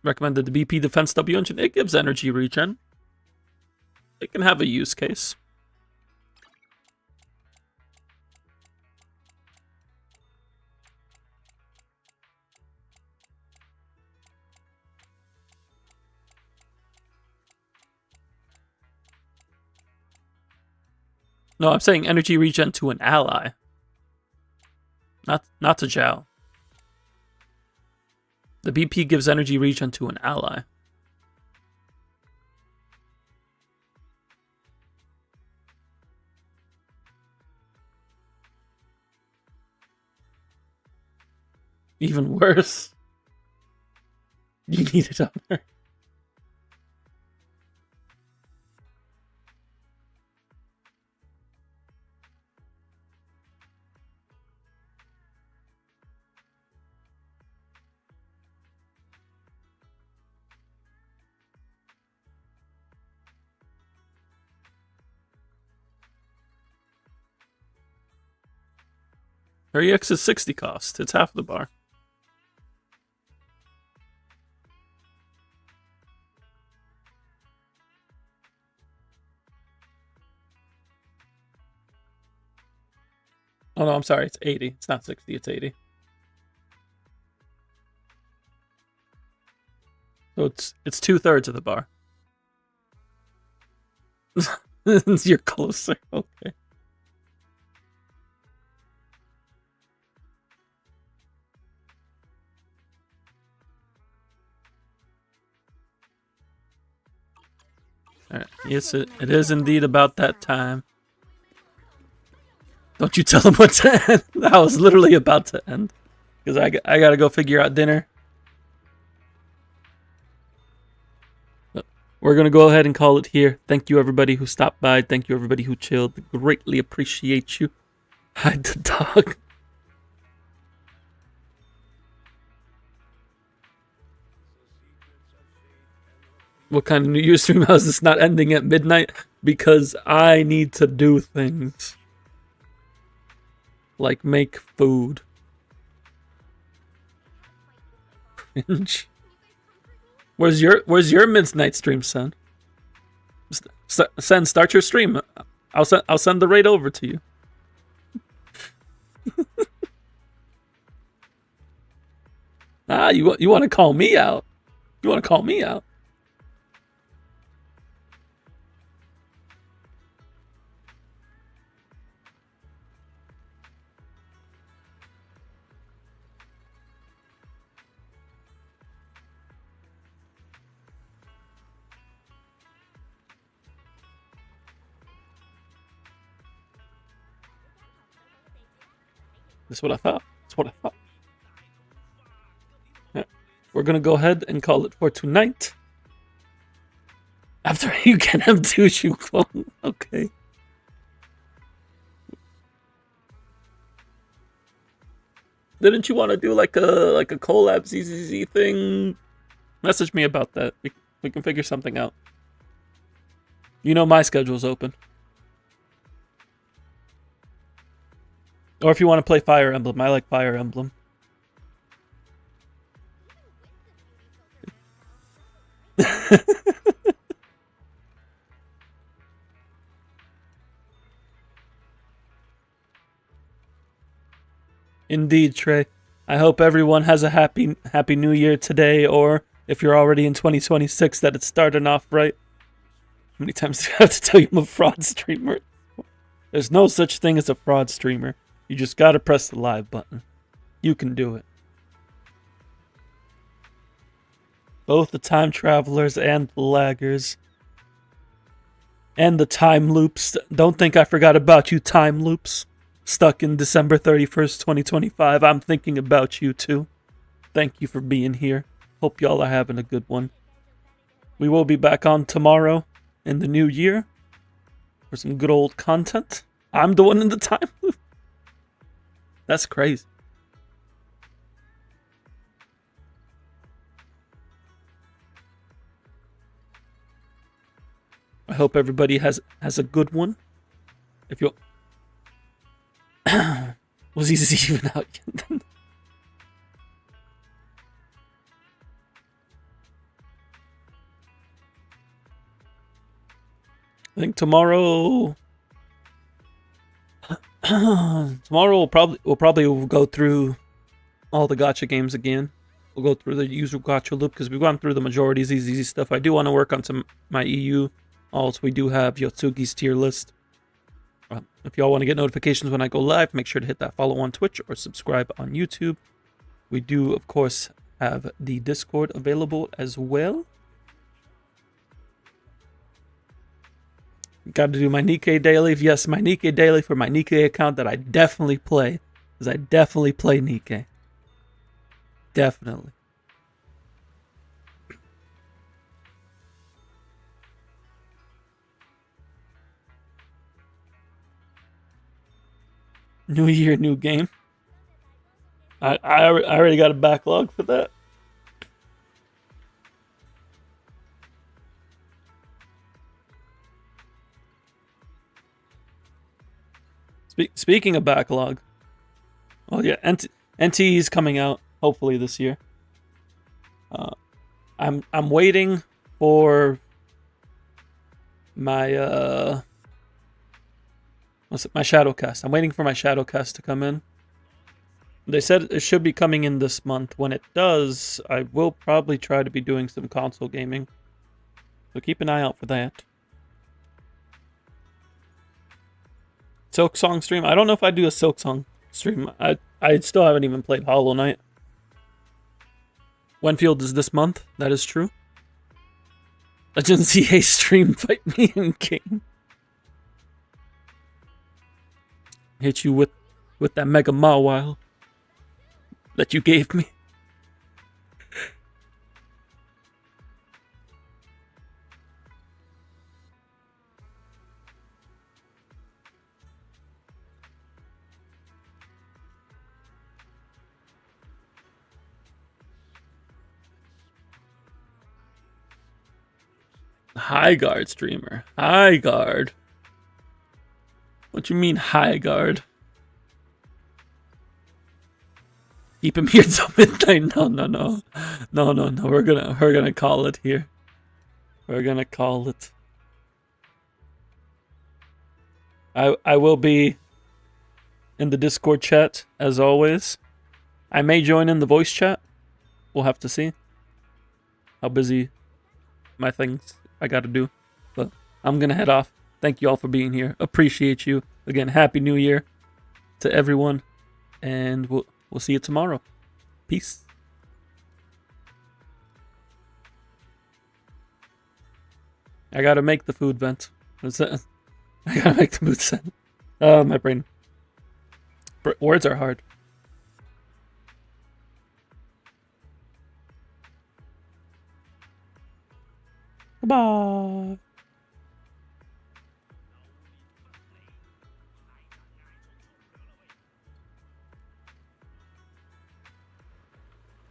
Recommended the BP Defense W engine. It gives energy regen. It can have a use case. No, I'm saying energy regen to an ally. Not to Zhao. The BP gives energy regen to an ally. Even worse. You need it on her. Her EX is 60 cost. It's half the bar. Oh no, I'm sorry. It's 80. It's not 60. It's 80. So it's 2/3 of the bar. You're closer. Okay. All right. Yes, it is indeed about that time. Don't you tell them what to end. I was literally about to end. Because I gotta go figure out dinner. We're going to go ahead and call it here. Thank you, everybody who stopped by. Thank you, everybody who chilled. Greatly appreciate you. Hide the dog. What kind of New Year's stream? How is this not ending at midnight? Because I need to do things. Like make food. Cringe. Where's your midnight stream, son? Sen, start your stream. I'll send the raid over to you. You want to call me out? You want to call me out? That's what I thought. That's what I thought. Yeah. We're gonna go ahead and call it for tonight. After you can have 2 shoe clone. Okay. Didn't you want to do like a collab ZZZ thing? Message me about that. We can figure something out. You know my schedule's open. Or if you want to play Fire Emblem, I like Fire Emblem. Indeed, Trey. I hope everyone has a happy new year today, or if you're already in 2026, that it's starting off right. How many times do I have to tell you I'm a fraud streamer? There's no such thing as a fraud streamer. You just gotta press the live button. You can do it. Both the time travelers and the laggers. And the time loops. Don't think I forgot about you, time loops. Stuck in December 31st, 2025. I'm thinking about you too. Thank you for being here. Hope y'all are having a good one. We will be back on tomorrow in the new year for some good old content. I'm the one in the time loop. That's crazy. I hope everybody has a good one. If you was he even out yet? I think tomorrow we'll probably go through all the gacha games again. We'll go through the usual gacha loop because we've gone through the majority of ZZZ stuff. I do want to work on some my EU. Also, we do have Yotsugi's tier list. If y'all want to get notifications when I go live, make sure to hit that follow on Twitch or subscribe on YouTube. We do, of course, have the Discord available as well. Got to do my Nikkei daily. Yes, my Nikkei daily for my Nikkei account that I definitely play. Because I definitely play Nikkei. Definitely. New year, new game. I already got a backlog for that. Speaking of backlog, Oh yeah, NT is coming out hopefully this year. I'm waiting for my what's it? My Shadowcast. I'm waiting for my Shadowcast to come in. They said it should be coming in this month. When it does, I will probably try to be doing some console gaming. So keep an eye out for that. Silk Song stream. I don't know if I do a Silk Song stream. I still haven't even played Hollow Knight. Winfield is this month. That is true. Legend ZA stream. Fight me in game. Hit you with that Mega Mawile that you gave me. High guard streamer. High guard. What you mean high guard? Keep him here till midnight. No. We're gonna call it here. We're gonna call it. I will be in the Discord chat as always. I may join in the voice chat. We'll have to see how busy my things I gotta do. But I'm gonna head off. Thank you all for being here. Appreciate you. Again, Happy New Year to everyone. And we'll see you tomorrow. Peace. I gotta make the food vent. What's that? I gotta make the food vent. My brain. Words are hard. Goodbye.